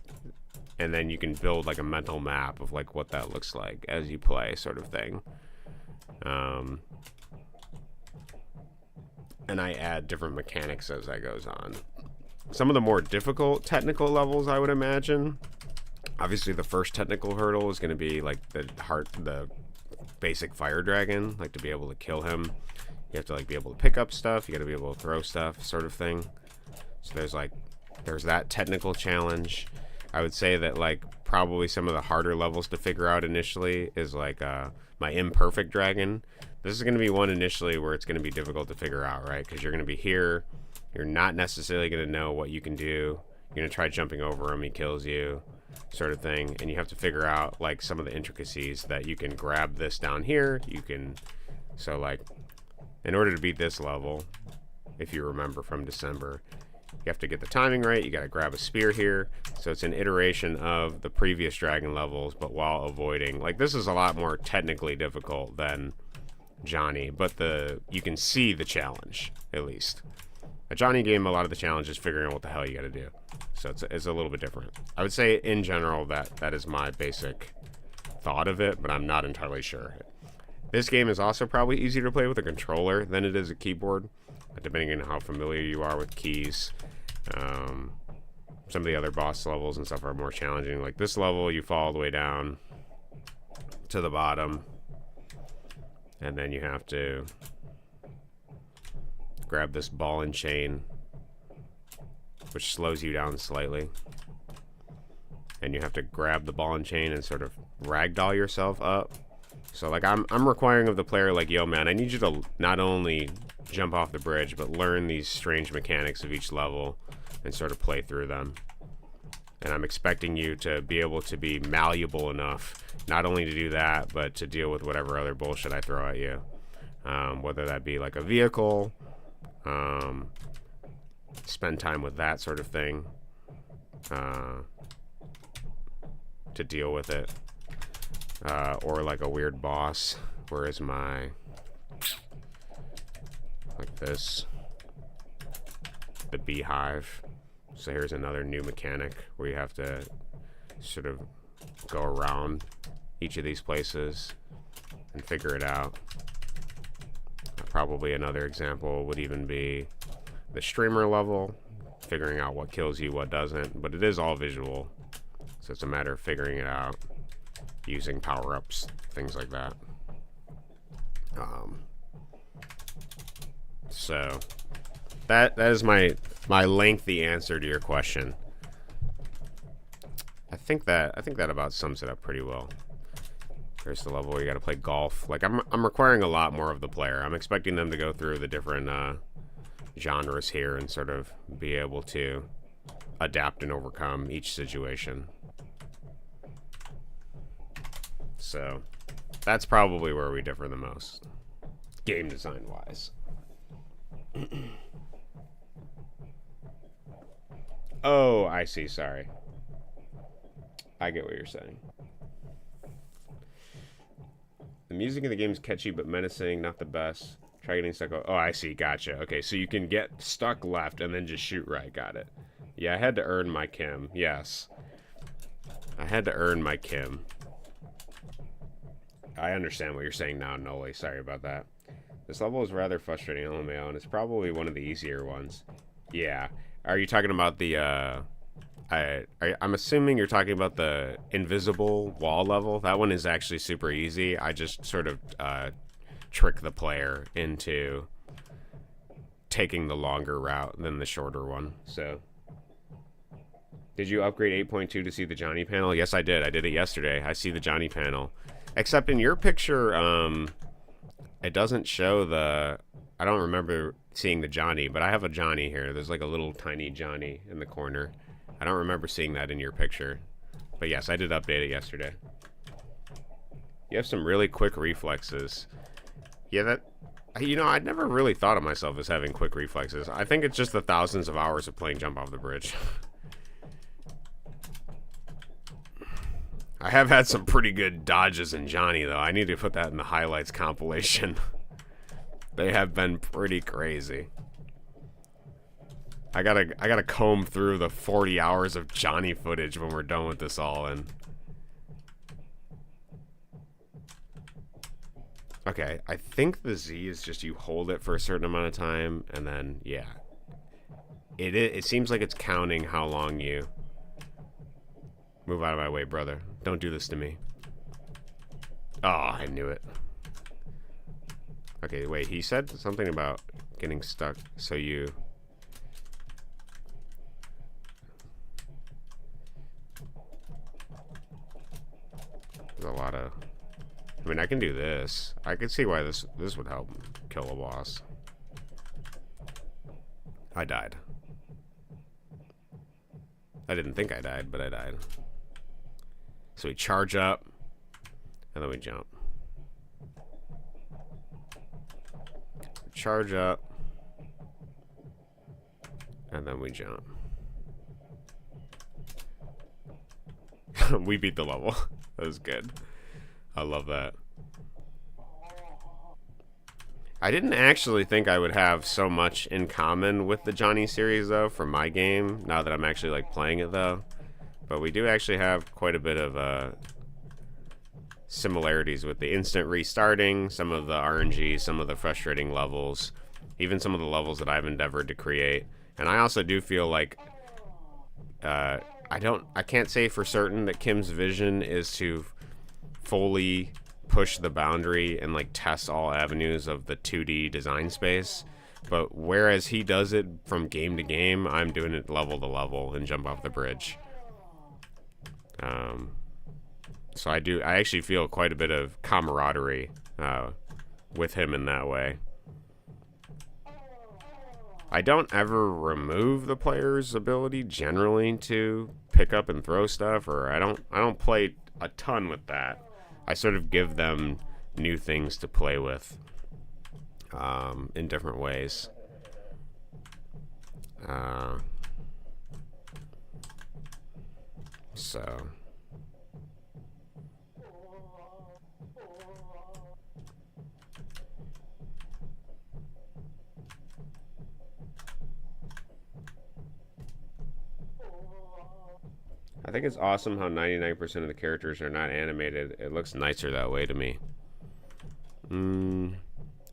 and then you can build, like, a mental map of, like, what that looks like as you play, sort of thing. And I add different mechanics as that goes on. Some of the more difficult technical levels, I would imagine. Obviously, the first technical hurdle is going to be, like, the basic fire dragon. Like, to be able to kill him, you have to, like, be able to pick up stuff. You got to be able to throw stuff, sort of thing. So there's that technical challenge. I would say that, like, probably some of the harder levels to figure out initially is, like, my imperfect dragon. This is going to be one initially where it's going to be difficult to figure out, right? Because you're going to be here. You're not necessarily going to know what you can do. You're going to try jumping over him. He kills you, sort of thing. And you have to figure out, like, some of the intricacies that you can grab this down here. You can... So, like, in order to beat this level, if you remember from December... You have to get the timing right. You got to grab a spear here. So it's an iteration of the previous dragon levels, but while avoiding. Like, this is a lot more technically difficult than Johnny, but you can see the challenge, at least. A Johnny game, a lot of the challenge is figuring out what the hell you got to do. So it's a little bit different. I would say, in general, that is my basic thought of it, but I'm not entirely sure. This game is also probably easier to play with a controller than it is a keyboard, depending on how familiar you are with keys. Some of the other boss levels and stuff are more challenging. Like this level, you fall all the way down to the bottom, and then you have to grab this ball and chain, which slows you down slightly. And you have to grab the ball and chain and sort of ragdoll yourself up. So like I'm requiring of the player, like, yo man, I need you to not only jump off the bridge, but learn these strange mechanics of each level and sort of play through them. And I'm expecting you to be able to be malleable enough, not only to do that, but to deal with whatever other bullshit I throw at you. Whether that be like a vehicle, spend time with that sort of thing, to deal with it. Or like a weird boss. Where is my... like this. The beehive. So here's another new mechanic where you have to sort of go around each of these places and figure it out. Probably another example would even be the streamer level, figuring out what kills you, what doesn't, but it is all visual. So it's a matter of figuring it out, using power-ups, things like that. So that is my lengthy answer to your question. I think that about sums it up pretty well. Here's the level where you got to play golf. Like I'm requiring a lot more of the player. I'm expecting them to go through the different genres here and sort of be able to adapt and overcome each situation. So that's probably where we differ the most, game design wise. Oh, I see. Sorry. I get what you're saying. The music in the game is catchy but menacing, not the best. Try getting stuck. Oh, I see. Gotcha. Okay, so you can get stuck left and then just shoot right. Got it. Yeah, I had to earn my Kim. Yes. I had to earn my Kim. I understand what you're saying now, Noli. Sorry about that. This level is rather frustrating, LMAO, and it's probably one of the easier ones. Yeah. Are you talking about the, I'm assuming you're talking about the invisible wall level. That one is actually super easy. I just sort of trick the player into taking the longer route than the shorter one. So, did you upgrade 8.2 to see the Johnny panel? Yes, I did. I did it yesterday. I see the Johnny panel. Except in your picture, it doesn't show the... I don't remember seeing the Johnny, but I have a Johnny here. There's like a little tiny Johnny in the corner. I don't remember seeing that in your picture. But yes, I did update it yesterday. You have some really quick reflexes. Yeah, that... You know, I'd never really thought of myself as having quick reflexes. I think it's just the thousands of hours of playing Jump Off the Bridge. I have had some pretty good dodges in Johnny, though. I need to put that in the highlights compilation. They have been pretty crazy. I gotta comb through the 40 hours of Johnny footage when we're done with this all, and... Okay, I think the Z is just you hold it for a certain amount of time, and then, yeah. It seems like it's counting how long you... Move out of my way, brother. Don't do this to me. Oh, I knew it. Okay, wait, he said something about getting stuck, so you... There's a lot of... I mean, I can do this. I can see why this would help kill a boss. I died. I didn't think I died, but I died. So we charge up, and then we jump. Charge up, And then we jump. We beat the level. That was good. I love that. I didn't actually think I would have so much in common with the Johnny series, though, for my game, now that I'm actually, like, playing it, though. But we do actually have quite a bit of similarities with the instant restarting, some of the RNG, some of the frustrating levels, even some of the levels that I've endeavored to create. And I also do feel like I can't say for certain that Kim's vision is to fully push the boundary and like test all avenues of the 2D design space, but whereas he does it from game to game, I'm doing it level to level and jump off the bridge. So I actually feel quite a bit of camaraderie with him in that way. I don't ever remove the player's ability generally to pick up and throw stuff, or I don't play a ton with that. I sort of give them new things to play with in different ways. So I think it's awesome how 99% of the characters are not animated. It looks nicer that way to me.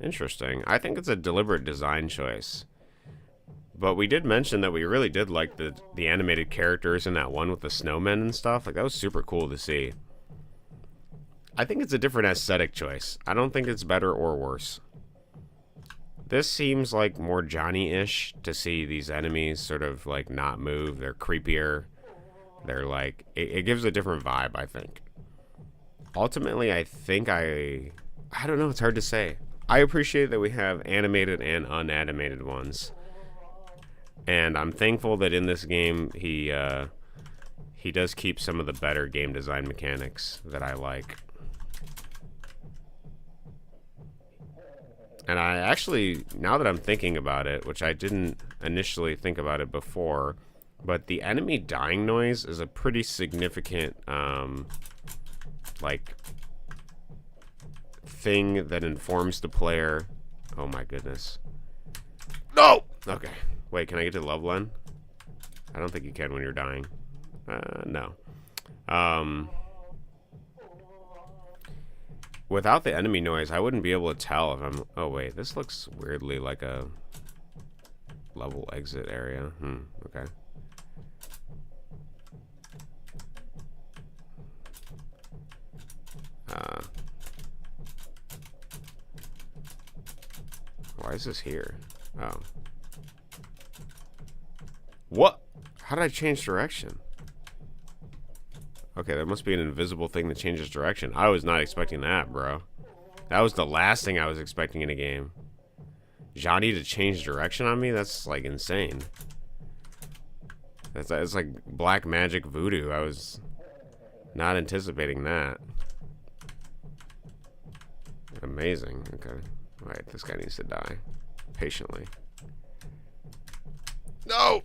Interesting. I think it's a deliberate design choice. But we did mention that we really did like the animated characters in that one with the snowmen and stuff. Like, that was super cool to see. I think it's a different aesthetic choice. I don't think it's better or worse. This seems like more Johnny-ish to see these enemies sort of like not move. They're creepier. They're like, it gives a different vibe, I think. Ultimately, I think I don't know, it's hard to say. I appreciate that we have animated and unanimated ones. And I'm thankful that in this game, he does keep some of the better game design mechanics that I like. And I actually, now that I'm thinking about it, which I didn't initially think about it before, but the enemy dying noise is a pretty significant, like, thing that informs the player. Oh my goodness. No! Okay. Wait, can I get to the level end? I don't think you can when you're dying. No. Without the enemy noise, I wouldn't be able to tell if I'm... Oh, wait. This looks weirdly like a level exit area. Okay. Why is this here? Oh. What? How did I change direction? Okay, there must be an invisible thing that changes direction. I was not expecting that, bro. That was the last thing I was expecting in a game. Johnny to change direction on me? That's, like, insane. It's like black magic voodoo. I was not anticipating that. Amazing. Okay. Alright, this guy needs to die. Patiently. No!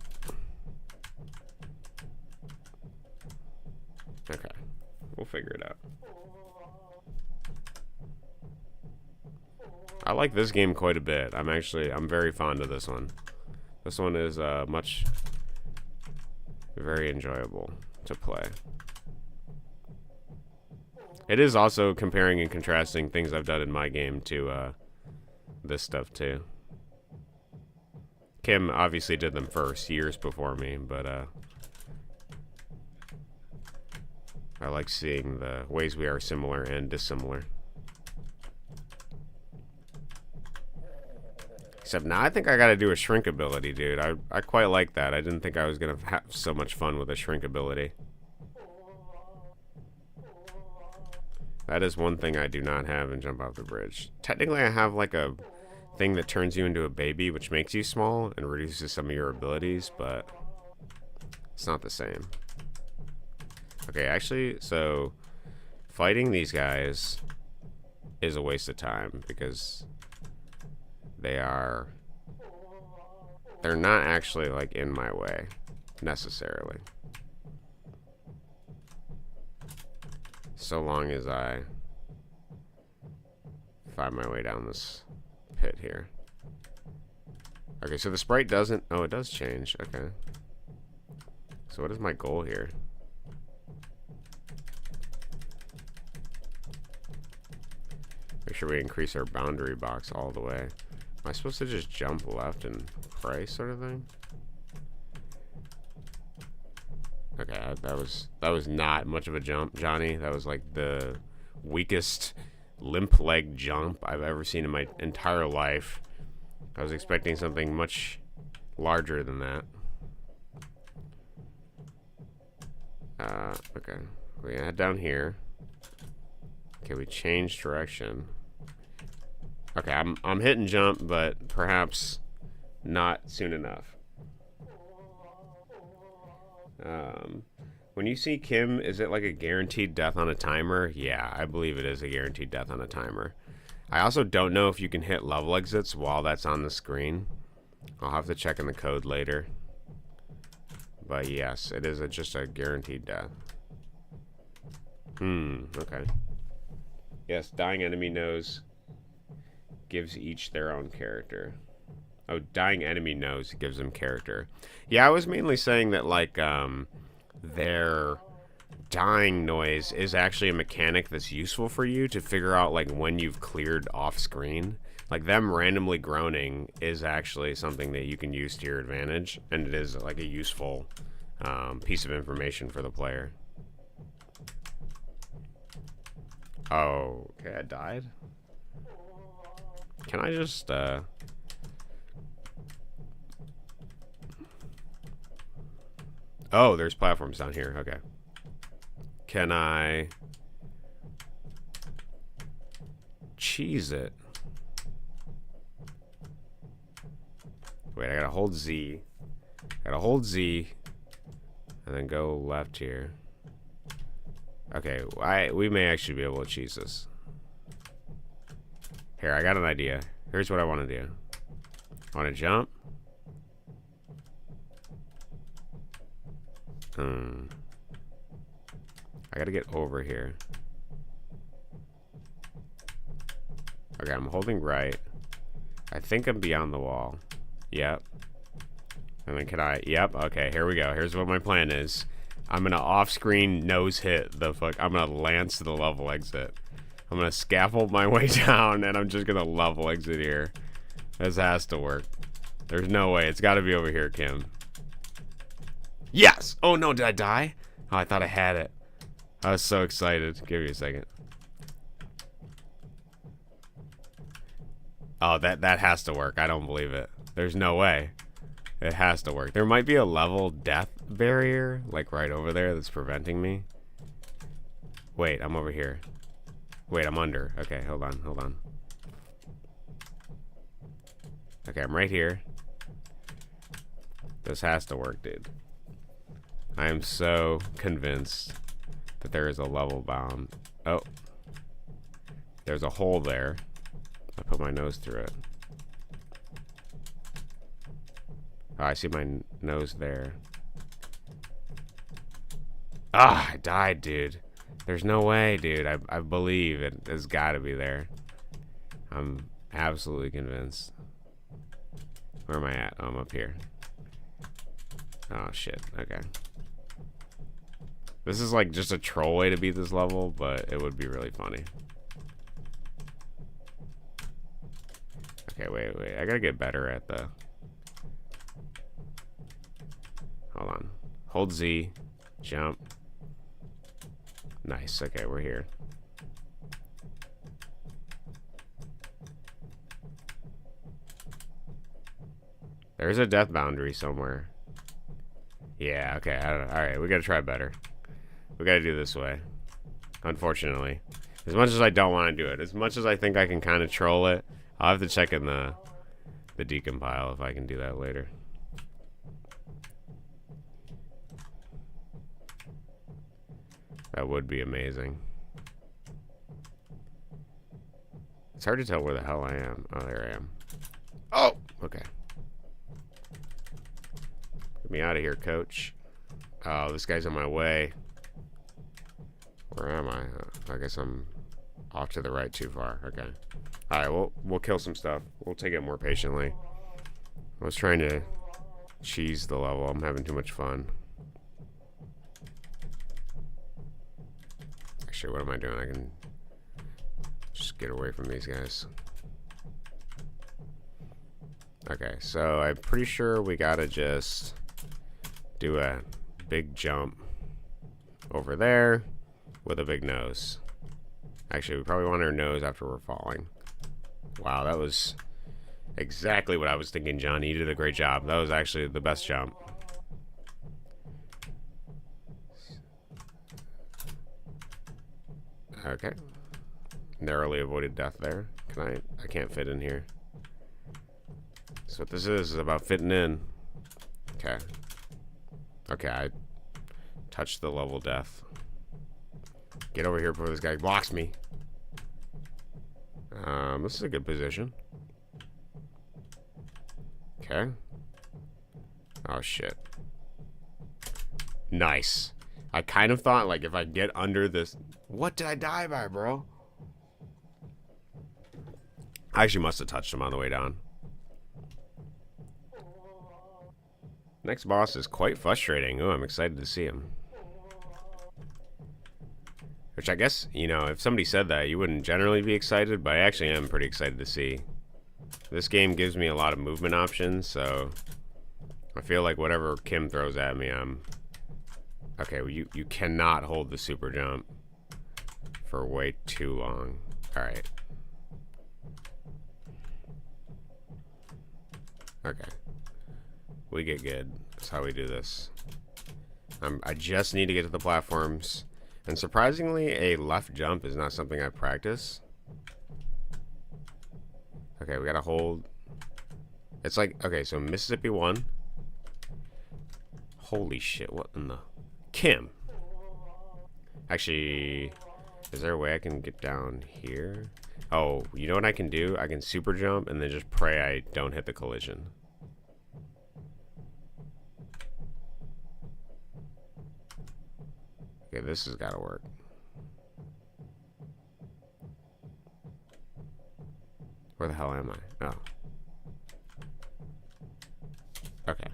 Okay. We'll figure it out. I like this game quite a bit. I'm very fond of this one. This one is very enjoyable to play. It is also comparing and contrasting things I've done in my game to this stuff too. Kim obviously did them first, years before me, but I like seeing the ways we are similar and dissimilar. Except now I think I gotta do a shrink ability, dude. I quite like that. I didn't think I was gonna have so much fun with a shrink ability. That is one thing I do not have in Jump Off the Bridge. Technically, I have like a thing that turns you into a baby, which makes you small and reduces some of your abilities, but it's not the same. Okay, actually, so fighting these guys is a waste of time because they are they're not actually, like, in my way, necessarily. So long as I find my way down this pit here. Okay, so the sprite doesn't... Oh, it does change. Okay. So what is my goal here? Make sure we increase our boundary box all the way. Am I supposed to just jump left and pray sort of thing? Okay, that was not much of a jump, Johnny. That was like the weakest limp leg jump I've ever seen in my entire life. I was expecting something much larger than that. Okay. We head down here. Okay, we change direction. Okay, I'm hitting jump, but perhaps not soon enough. When you see Kim, is it like a guaranteed death on a timer? Yeah, I believe it is a guaranteed death on a timer. I also don't know if you can hit level exits while that's on the screen. I'll have to check in the code later. But yes, it is just a guaranteed death. Okay. Yes, dying enemy knows gives each their own character. Oh, dying enemy knows gives them character. Yeah, I was mainly saying that, like, their dying noise is actually a mechanic that's useful for you to figure out, like, when you've cleared off screen. Like, them randomly groaning is actually something that you can use to your advantage, and it is, like, a useful piece of information for the player. Oh, okay, I died. Can I just, Oh, there's platforms down here. Okay. Can I cheese it? Wait, I gotta hold Z. Gotta hold Z. And then go left here. Okay, we may actually be able to cheese this. Here, I got an idea. Here's what I want to do. I want to jump. I gotta get over here. Okay, I'm holding right. I think I'm beyond the wall. Yep. And then can I... Yep, okay, here we go. Here's what my plan is. I'm gonna off-screen nose hit the fuck... I'm gonna lance the level exit. I'm gonna scaffold my way down, and I'm just gonna level exit here. This has to work. There's no way. It's gotta be over here, Kim. Yes! Oh no, did I die? Oh, I thought I had it. I was so excited. Give me a second. Oh, that has to work. I don't believe it. There's no way. It has to work. There might be a level death barrier, like right over there, that's preventing me. Wait, I'm over here. Wait, I'm under. Okay, hold on, hold on. Okay, I'm right here. This has to work, dude. I am so convinced that there is a level bound. Oh. There's a hole there. I put my nose through it. Oh, I see my nose there. Ah, I died, dude. There's no way, dude. I believe it has got to be there. I'm absolutely convinced. Where am I at? Oh, I'm up here. Oh, shit. Okay. This is like just a troll way to beat this level, but it would be really funny. Okay, wait. I gotta get better at the... Hold on. Hold Z. Jump. Nice. Okay, we're here. There's a death boundary somewhere. Yeah, okay. Alright, we gotta try better. We gotta do this way. Unfortunately. As much as I don't want to do it. As much as I think I can kind of troll it. I'll have to check in the decompile if I can do that later. That would be amazing. It's hard to tell where the hell I am. Oh, there I am. Oh! Okay. me out of here, coach. Oh, this guy's on my way. Where am I? I guess I'm off to the right too far. Okay. Alright, we'll kill some stuff. We'll take it more patiently. I was trying to cheese the level. I'm having too much fun. Actually, what am I doing? I can just get away from these guys. Okay, so I'm pretty sure we gotta just do a big jump over there with a big nose. Actually, we probably want our nose after we're falling. Wow, that was exactly what I was thinking, John. You did a great job. That was actually the best jump. Okay. Narrowly avoided death there. I can't fit in here. So what this is about fitting in. Okay. Okay, I touched the level death. Get over here before this guy blocks me. This is a good position. Okay. Oh, shit. Nice. I kind of thought, like, if I get under this... What did I die by, bro? I actually must have touched him on the way down. Next boss is quite frustrating. Oh, I'm excited to see him. Which I guess, you know, if somebody said that, you wouldn't generally be excited, but I actually am pretty excited to see. This game gives me a lot of movement options, so I feel like whatever Kim throws at me, I'm... Okay, well, you cannot hold the super jump for way too long. Alright. Okay. We get good. That's how we do this. I just need to get to the platforms. And surprisingly, a left jump is not something I practice. Okay, we gotta hold. It's like, okay, so Mississippi 1. Holy shit, what in the... Kim. Actually, is there a way I can get down here? Oh, you know what I can do? I can super jump and then just pray I don't hit the collision. Okay, this has got to work. Where the hell am I? Oh. Okay.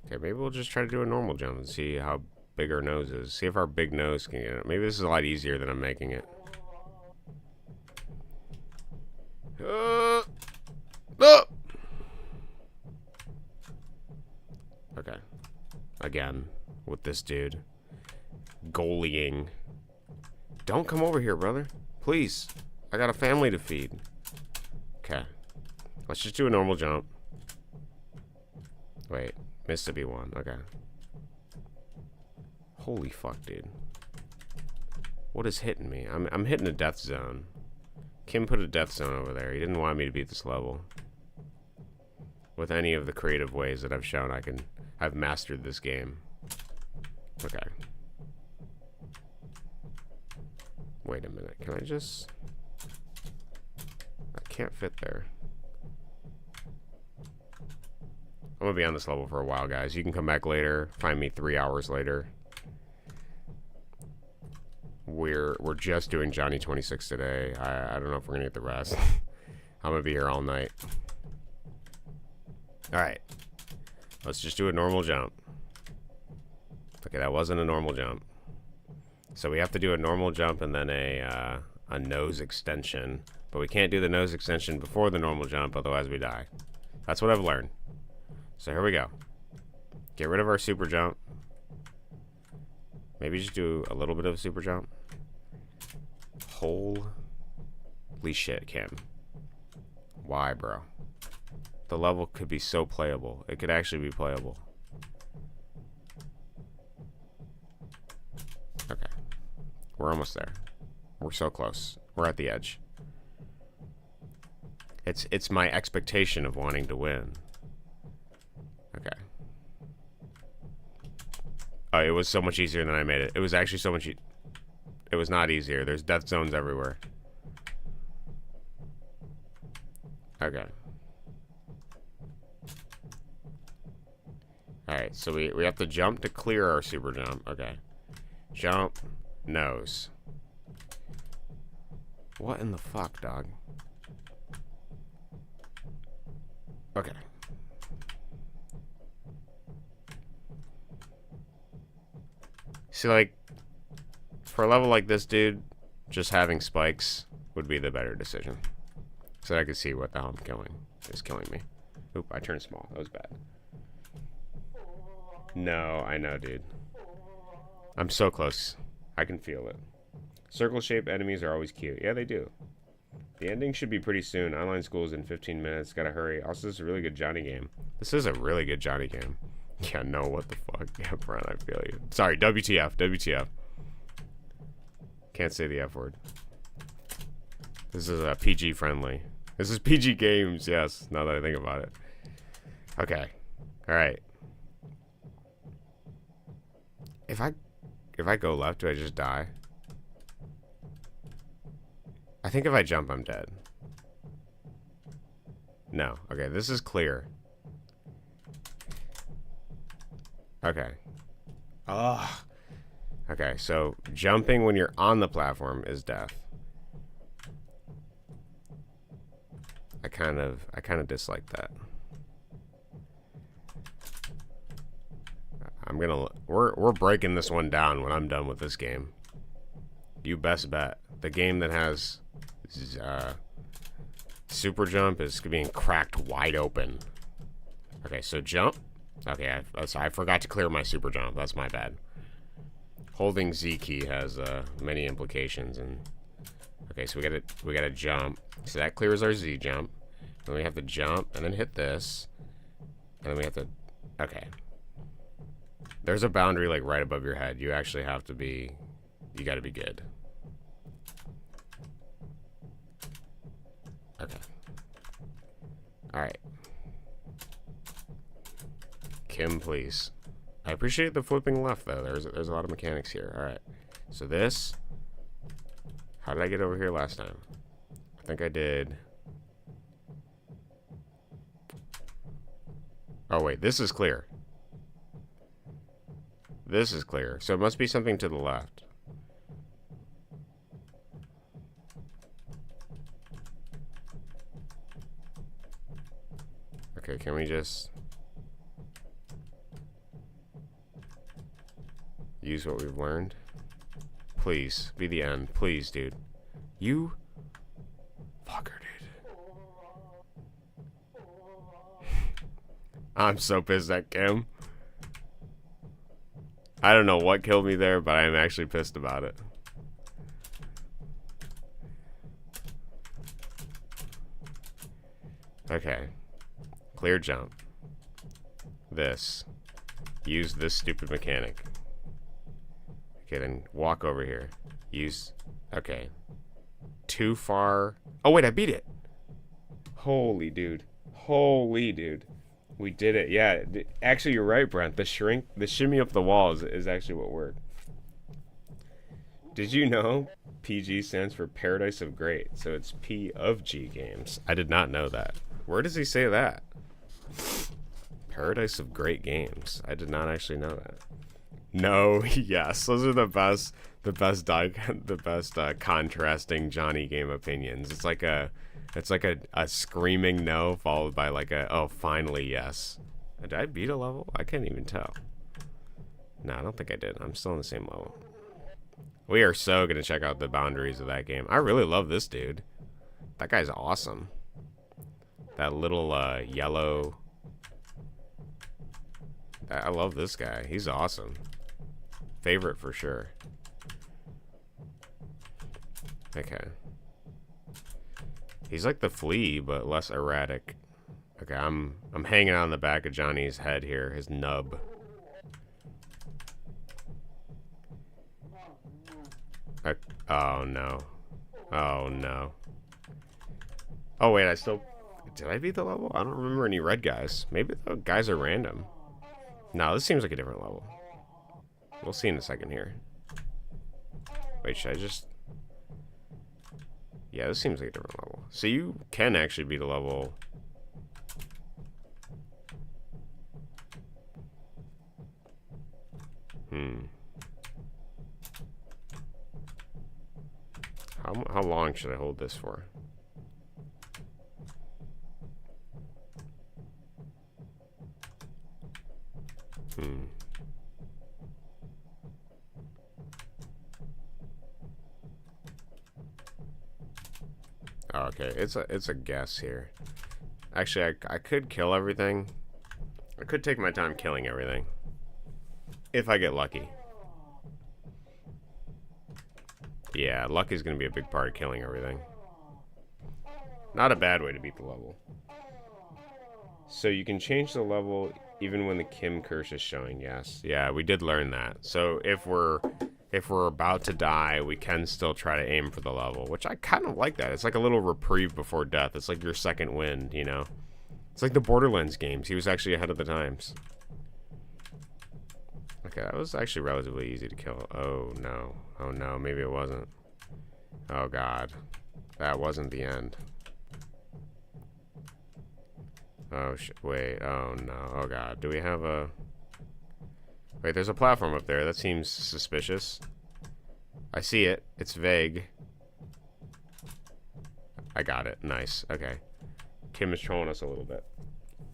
Okay, maybe we'll just try to do a normal jump and see how big our nose is. See if our big nose can get it. Maybe this is a lot easier than I'm making it. Okay. Again, with this dude. Goalieing. Don't come over here, brother. Please. I got a family to feed. Okay. Let's just do a normal jump. Wait. Mississippi 1. Okay. Holy fuck, dude. What is hitting me? I'm hitting a death zone. Kim put a death zone over there. He didn't want me to beat this level. With any of the creative ways that I've shown I've mastered this game. Okay. Wait a minute. Can I just... I can't fit there. I'm gonna be on this level for a while, guys. You can come back later. Find me 3 hours later. We're just doing Johnny 26 today. I don't know if we're gonna get the rest. I'm gonna be here all night. Alright. Let's just do a normal jump. Okay, that wasn't a normal jump. So we have to do a normal jump and then a nose extension. But we can't do the nose extension before the normal jump, otherwise we die. That's what I've learned. So here we go. Get rid of our super jump. Maybe just do a little bit of a super jump. Holy shit, Kim. Why, bro? The level could be so playable. It could actually be playable. Okay. We're almost there. We're so close. We're at the edge. It's my expectation of wanting to win. Okay. Oh, it was so much easier than I made it. It was actually so much... It was not easier. There's death zones everywhere. Okay. Alright, so we have to jump to clear our super jump. Okay. Jump. Nose. What in the fuck, dog? Okay. See, like, for a level like this, dude, just having spikes would be the better decision. So I can see what the hell is killing me. Oop, I turned small. That was bad. No, I know, dude. I'm so close. I can feel it. Circle-shaped enemies are always cute. Yeah, they do. The ending should be pretty soon. Online school is in 15 minutes. Gotta hurry. Also, this is a really good Johnny game. This is a really good Johnny game. Yeah, no, what the fuck? Yeah, Brian, I feel you. Sorry, WTF. WTF. Can't say the F word. This is PG friendly. This is PG games, yes, now that I think about it. Okay. Alright. If I go left, do I just die? I think if I jump, I'm dead. No. Okay, this is clear. Okay. Ugh. Okay, so jumping when you're on the platform is death. I kind of dislike that. We're breaking this one down when I'm done with this game. You best bet. The game that has super jump is being cracked wide open. Okay, so jump. Okay, I forgot to clear my super jump. That's my bad. Holding Z key has many implications, and okay, so we gotta jump. So that clears our Z jump. Then we have to jump and then hit this, and then we have to. Okay. There's a boundary like right above your head. You actually have to be. You got to be good. Okay. All right. Kim, please. I appreciate the flipping left, though. There's a lot of mechanics here. All right. So this. How did I get over here last time? I think I did. Oh, wait. This is clear. This is clear. So it must be something to the left. Okay, can we just use what we've learned? Please, be the end. Please, dude. You fucker, dude. I'm so pissed at Kim. I don't know what killed me there, but I'm actually pissed about it. Okay. Clear jump. This. Use this stupid mechanic. Okay, then walk over here. Use... Okay. Too far... Oh, wait, I beat it! Holy dude. Holy dude. We did it. Yeah, actually, you're right, Brent. The shimmy up the walls is actually what worked. Did you know PG stands for Paradise of Great? So it's P of G games. I did not know that. Where does he say that? Paradise of Great Games. I did not actually know that. No, yes, those are the best contrasting Johnny game opinions. It's like a screaming no followed by like a oh finally yes. Did I beat a level? I can't even tell. No, I don't think I did. I'm still on the same level. We are so gonna check out the boundaries of that game. I really love this dude. That guy's awesome. That little yellow. I love this guy. He's awesome. Favorite for sure. Okay. He's like the flea, but less erratic. Okay, I'm hanging on the back of Johnny's head here, his nub. Oh no. Oh no. Oh wait, I still... Did I beat the level? I don't remember any red guys. Maybe the guys are random. No, this seems like a different level. We'll see in a second here. Wait, should I just... Yeah, this seems like a different level. So you can actually beat a level. How long should I hold this for? Okay, it's a guess here. Actually, I could kill everything. I could take my time killing everything. If I get lucky. Yeah, luck is going to be a big part of killing everything. Not a bad way to beat the level. So you can change the level even when the Kim curse is showing, yes. Yeah, we did learn that. So if we're about to die, we can still try to aim for the level, which I kind of like that. It's like a little reprieve before death. It's like your second wind, you know? It's like the Borderlands games. He was actually ahead of the times. Okay, that was actually relatively easy to kill. Oh, no. Oh, no. Maybe it wasn't. Oh, God. That wasn't the end. Oh, wait. Oh, no. Oh, God. Do we have a... Wait, there's a platform up there. That seems suspicious. I see it. It's vague. I got it. Nice. Okay. Kim is trolling us a little bit.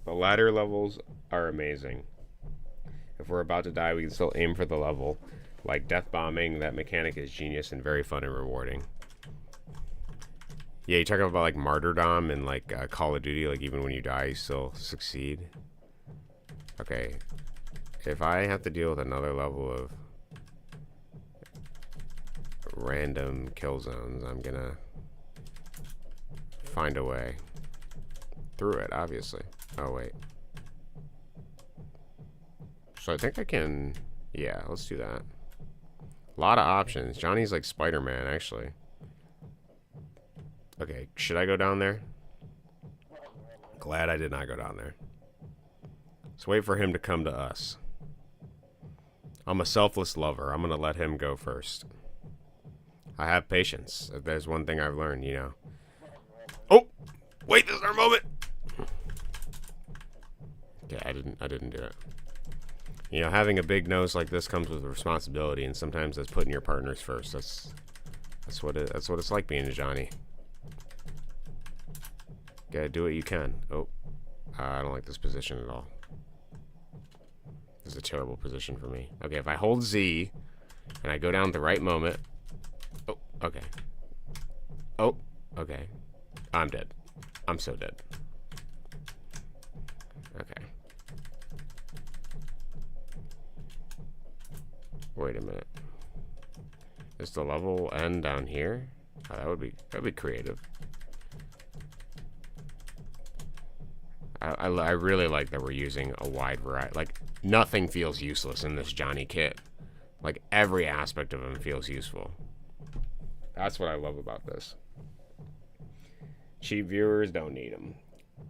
The ladder levels are amazing. If we're about to die, we can still aim for the level. Like death bombing, that mechanic is genius and very fun and rewarding. Yeah, you talk about like martyrdom and like Call of Duty, like even when you die, you still succeed. Okay. If I have to deal with another level of random kill zones, I'm gonna find a way through it, obviously. Oh, wait. So I think I can... Yeah, let's do that. A lot of options. Johnny's like Spider-Man, actually. Okay, should I go down there? Glad I did not go down there. Let's wait for him to come to us. I'm a selfless lover. I'm going to let him go first. I have patience. If there's one thing I've learned, you know. Oh! Wait, this is our moment! Yeah, I didn't do it. You know, having a big nose like this comes with responsibility, and sometimes that's putting your partners first. That's what it's like being a Johnny. Gotta do what you can. Oh, I don't like this position at all. This is a terrible position for me. Okay, if I hold Z and I go down at the right moment. Oh, okay. Oh, okay. I'm dead. I'm so dead. Okay. Wait a minute. Is the level end down here? Oh, that'd be creative. I really like that we're using a wide variety. Like, nothing feels useless in this Johnny kit. Like, every aspect of him feels useful. That's what I love about this. Cheap viewers don't need them.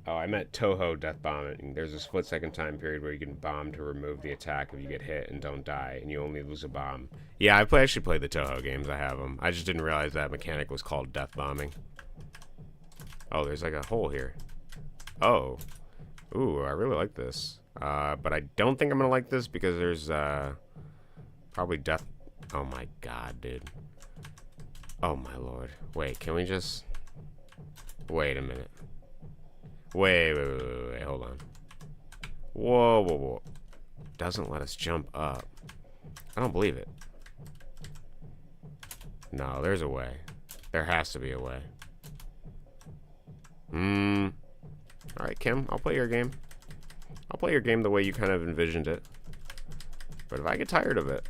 Oh, I meant Toho death bombing. There's a split-second time period where you can bomb to remove the attack if you get hit and don't die, and you only lose a bomb. Yeah, I actually played the Toho games. I have them. I just didn't realize that mechanic was called death bombing. Oh, there's like a hole here. Oh. Ooh, I really like this. But I don't think I'm gonna like this because there's probably death. Oh my god, dude. Oh my lord. Wait, can we just... Wait a minute. Wait, hold on. Whoa. Doesn't let us jump up. I don't believe it. No, there's a way. There has to be a way. Alright, Kim, I'll play your game. I'll play your game the way you kind of envisioned it. But if I get tired of it,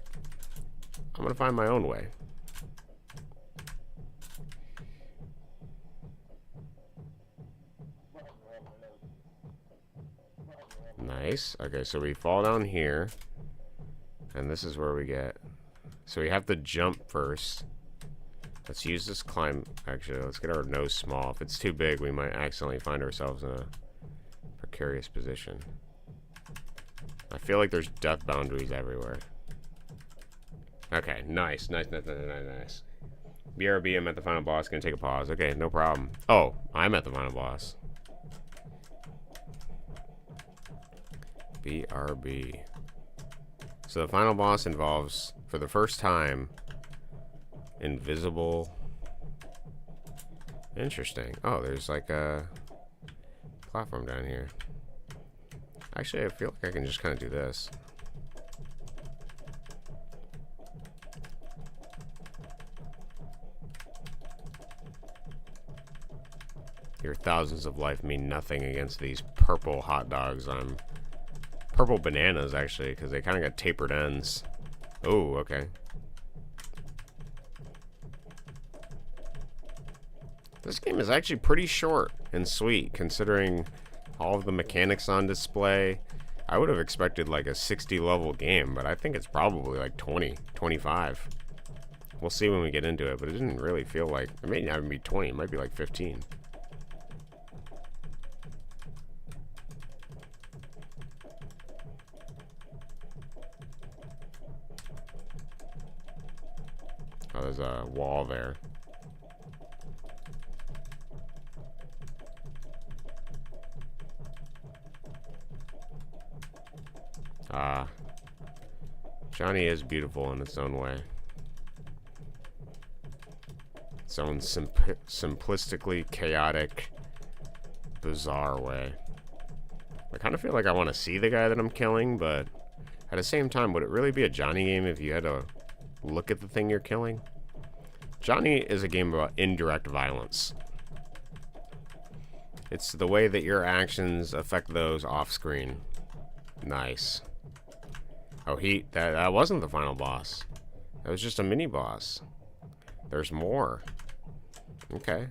I'm gonna find my own way. Nice. Okay, so we fall down here. And this is where we get... So we have to jump first. Let's use this climb. Actually, let's get our nose small. If it's too big, we might accidentally find ourselves in a precarious position. I feel like there's death boundaries everywhere. Okay, nice. BRB, I'm at the final boss. Gonna take a pause. Okay, no problem. Oh, I'm at the final boss. BRB. So the final boss involves, for the first time, invisible. Interesting. Oh, there's like a platform down here. Actually, I feel like I can just kind of do this. Your thousands of life mean nothing against these purple hot dogs. Purple bananas, actually, because they kind of got tapered ends. Oh, okay. This game is actually pretty short and sweet, considering all of the mechanics on display. I would have expected like a 60 level game, but I think it's probably like 20, 25. We'll see when we get into it, but it didn't really feel like, it may not even be 20, it might be like 15. Oh, there's a wall there. Johnny is beautiful in its own way. Its own simplistically chaotic, bizarre way. I kind of feel like I want to see the guy that I'm killing, but at the same time, would it really be a Johnny game if you had to look at the thing you're killing? Johnny is a game about indirect violence. It's the way that your actions affect those off screen. Nice. Oh, that wasn't the final boss. That was just a mini boss. There's more. Okay.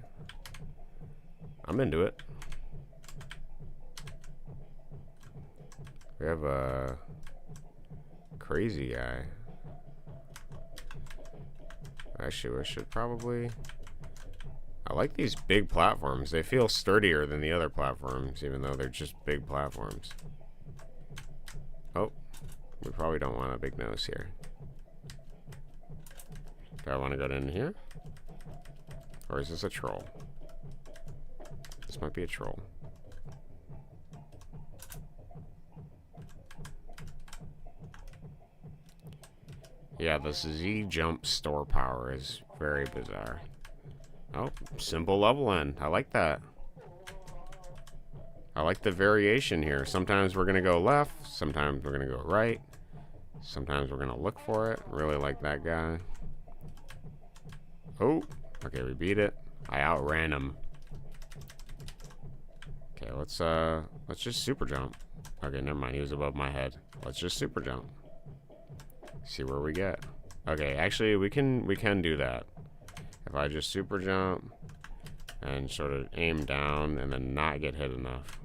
I'm into it. We have a crazy guy. Actually, we should probably... I like these big platforms. They feel sturdier than the other platforms, even though they're just big platforms. Oh, we probably don't want a big nose here. Do I want to go in here? Or is this a troll? This might be a troll. Yeah, the Z jump store power is very bizarre. Oh, simple level end. I like that. I like the variation here. Sometimes we're going to go left. Sometimes we're going to go right. Sometimes we're going to look for it. Really like that guy. Oh, okay, we beat it. I outran him. Okay, let's just super jump. Okay, never mind. He was above my head. Let's just super jump. See where we get. Okay, actually, we can do that. If I just super jump and sort of aim down and then not get hit enough.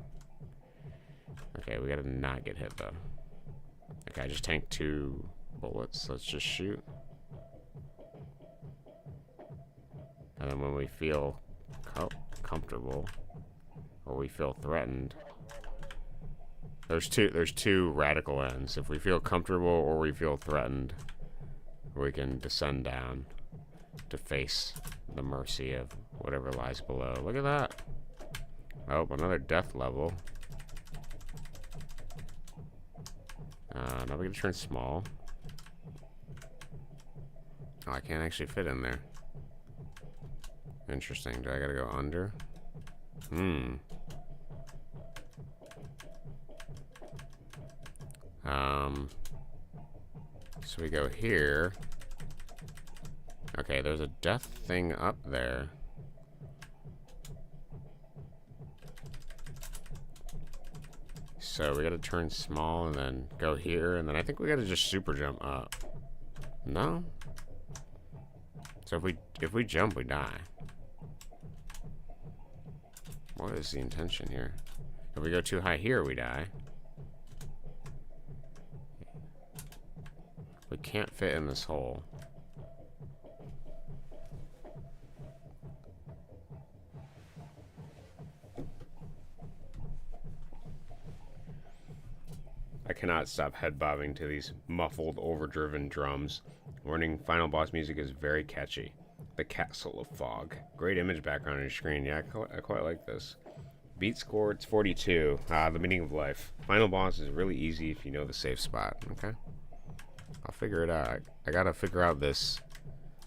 Okay, we gotta not get hit though. Okay, I just tanked 2 bullets. Let's just shoot. And then when we feel comfortable or we feel threatened, there's two radical ends. If we feel comfortable or we feel threatened, we can descend down to face the mercy of whatever lies below. Look at that. Oh, another death level. Now we gotta turn small. Oh, I can't actually fit in there. Interesting. Do I gotta go under? So we go here. Okay, there's a death thing up there. So we gotta turn small and then go here, and then I think we gotta just super jump up. No? So if we jump, we die. What is the intention here? If we go too high here, we die. We can't fit in this hole. I cannot stop head bobbing to these muffled, overdriven drums. Warning, final boss music is very catchy. The Castle of Fog. Great image background on your screen. Yeah, I quite like this. Beat score, it's 42. The meaning of life. Final boss is really easy if you know the safe spot, okay? I'll figure it out. I gotta figure out this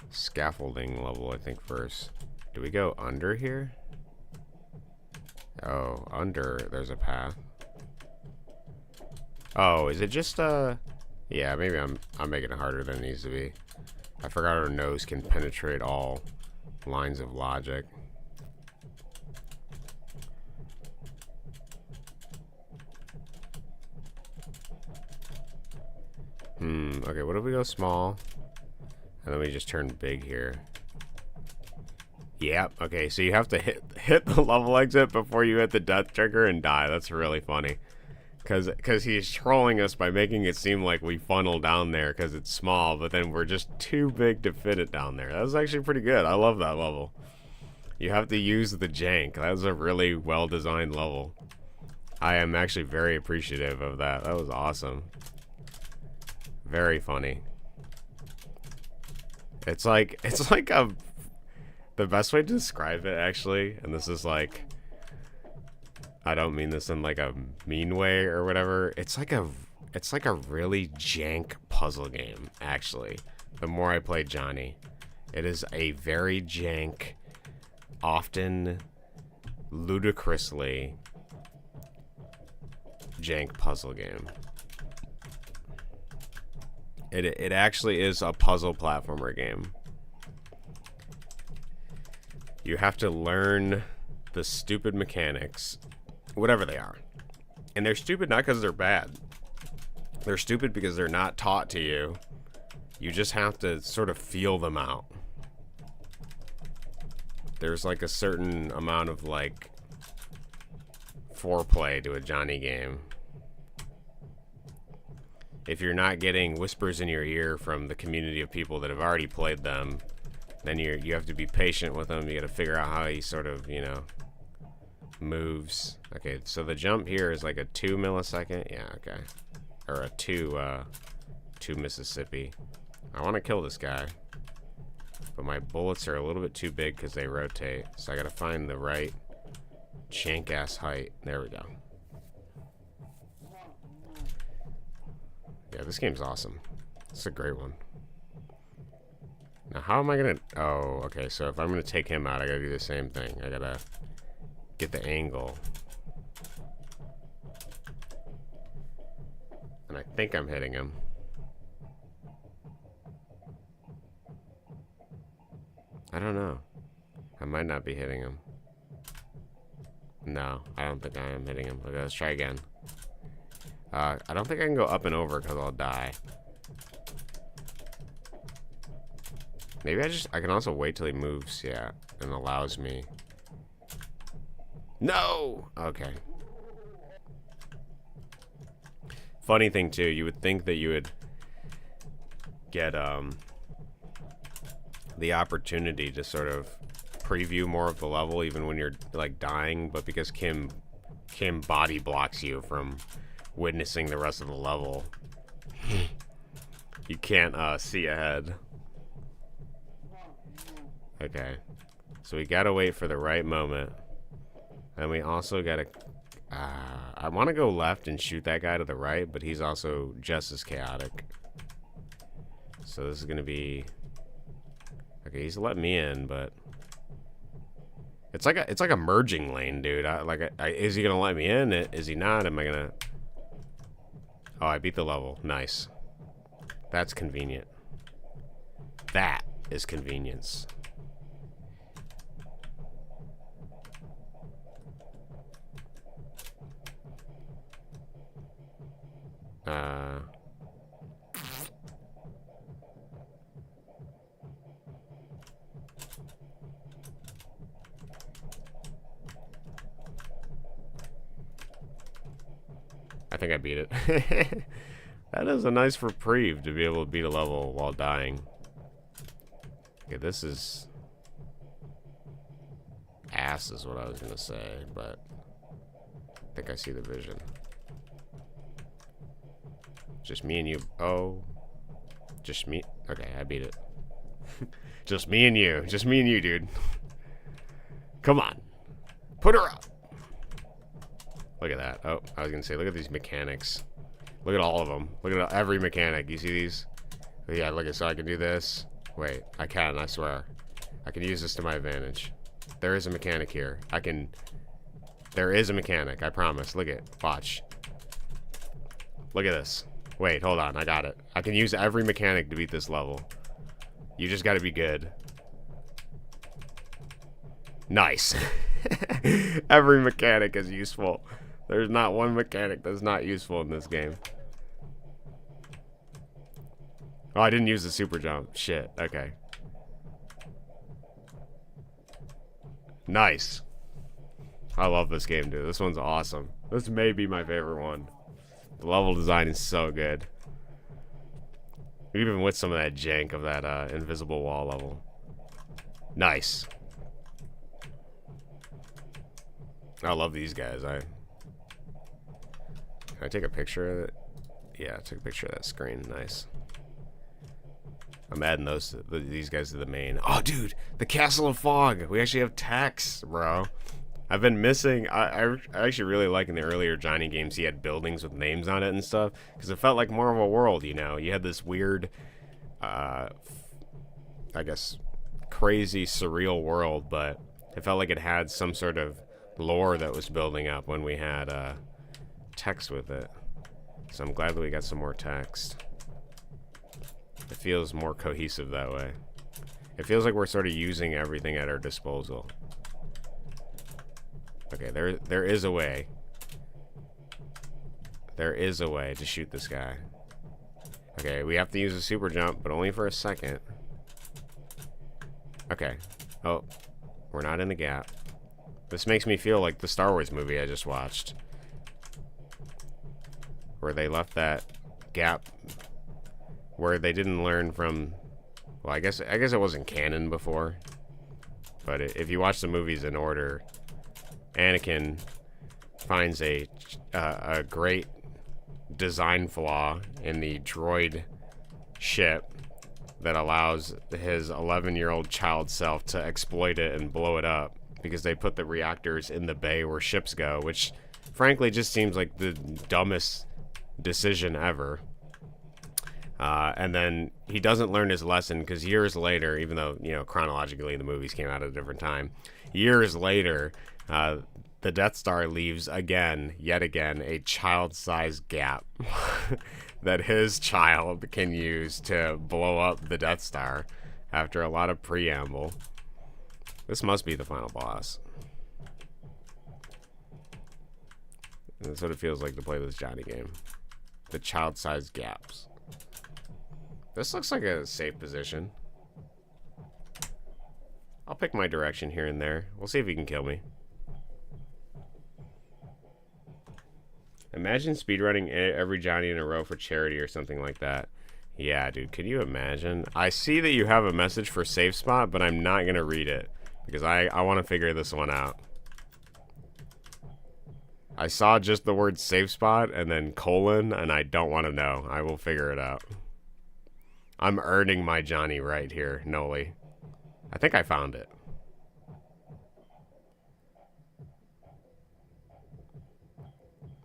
scaffolding level, I think, first. Do we go under here? Oh, under, there's a path. Oh, is it just, yeah, maybe I'm making it harder than it needs to be. I forgot our nose can penetrate all lines of logic. Okay, what if we go small? And then we just turn big here. Yep, okay, so you have to hit the level exit before you hit the death trigger and die. That's really funny. Because he's trolling us by making it seem like we funnel down there because it's small, but then we're just too big to fit it down there. That was actually pretty good. I love that level. You have to use the jank. That was a really well-designed level. I am actually very appreciative of that. That was awesome. Very funny. It's like the best way to describe it, actually, and this is like, I don't mean this in like a mean way or whatever. It's like a really jank puzzle game, actually. The more I play Johnny, it is a very jank, often ludicrously jank puzzle game. It actually is a puzzle platformer game. You have to learn the stupid mechanics, whatever they are. And they're stupid not because they're bad. They're stupid because they're not taught to you. You just have to sort of feel them out. There's like a certain amount of like foreplay to a Johnny game. If you're not getting whispers in your ear from the community of people that have already played them, then you have to be patient with them. You got to figure out how he sort of, you know, moves. Okay, so the jump here is like a 2 millisecond. Yeah, okay. Or a 2 Mississippi. I want to kill this guy, but my bullets are a little bit too big because they rotate. So I got to find the right jank-ass height. There we go. Yeah, this game's awesome. It's a great one. Now, how am I gonna... Oh, okay, so if I'm gonna take him out, I gotta do the same thing. I gotta get the angle. And I think I'm hitting him. I don't know. I might not be hitting him. No, I don't think I am hitting him. Okay, let's try again. I don't think I can go up and over because I'll die. Maybe I can also wait till he moves, yeah, and allows me. No! Okay. Funny thing too, you would think that you would get the opportunity to sort of preview more of the level even when you're like dying, but because Kim body blocks you from witnessing the rest of the level, you can't see ahead. Okay, so we gotta wait for the right moment, and we also gotta I want to go left and shoot that guy to the right, but he's also just as chaotic. So this is gonna be okay. He's letting me in, but it's like a merging lane, dude. Is he gonna let me in? Is he not? Am I gonna? Oh, I beat the level. Nice. That's convenient. That is convenience. I think I beat it. That is a nice reprieve to be able to beat a level while dying. Okay, this is ass is what I was gonna say, but I think I see the vision. Just me and you. Oh, just me. Okay, I beat it. Just me and you. Just me and you, dude. Come on, put her up. Look at that. Oh, I was gonna say, look at these mechanics. Look at all of them. Look at every mechanic. You see these? Yeah, look, so I can do this. Wait, I can, I swear. I can use this to my advantage. There is a mechanic here. There is a mechanic, I promise. Look at, watch. Look at this. Wait, hold on, I got it. I can use every mechanic to beat this level. You just gotta be good. Nice. Every mechanic is useful. There's not one mechanic that's not useful in this game. Oh, I didn't use the super jump. Shit, okay. Nice. I love this game, dude. This one's awesome. This may be my favorite one. The level design is so good. Even with some of that jank of that invisible wall level. Nice. I love these guys. Can I take a picture of it? Yeah, I took a picture of that screen. Nice. I'm adding these guys to the main. Oh, dude, the Castle of Fog. We actually have text, bro. I've been missing. I actually really like in the earlier Johnny games he had buildings with names on it and stuff because it felt like more of a world. You know, you had this weird, I guess, crazy surreal world, but it felt like it had some sort of lore that was building up when we had text with it. So I'm glad that we got some more text. It feels more cohesive that way. It feels like we're sort of using everything at our disposal. Okay, there is a way. There is a way to shoot this guy. Okay, we have to use a super jump, but only for a second. Okay. Oh, we're not in the gap. This makes me feel like the Star Wars movie I just watched, where they left that gap where they didn't learn from. Well, I guess it wasn't canon before, but if you watch the movies in order, Anakin finds a great design flaw in the droid ship that allows his 11-year-old child self to exploit it and blow it up because they put the reactors in the bay where ships go, which frankly just seems like the dumbest decision ever. And then he doesn't learn his lesson because years later, even though, you know, chronologically the movies came out at a different time, years later, the Death Star leaves yet again, a child-sized gap that his child can use to blow up the Death Star after a lot of preamble. This must be the final boss. That's what it feels like to play this Johnny game. The child-sized gaps. This looks like a safe position. I'll pick my direction here and there. We'll see if he can kill me. Imagine speedrunning every Johnny in a row for charity or something like that. Yeah, dude, can you imagine? I see that you have a message for safe spot, but I'm not going to read it because I want to figure this one out. I saw just the word safe spot and then colon, and I don't want to know. I will figure it out. I'm earning my Johnny right here, Noli. I think I found it.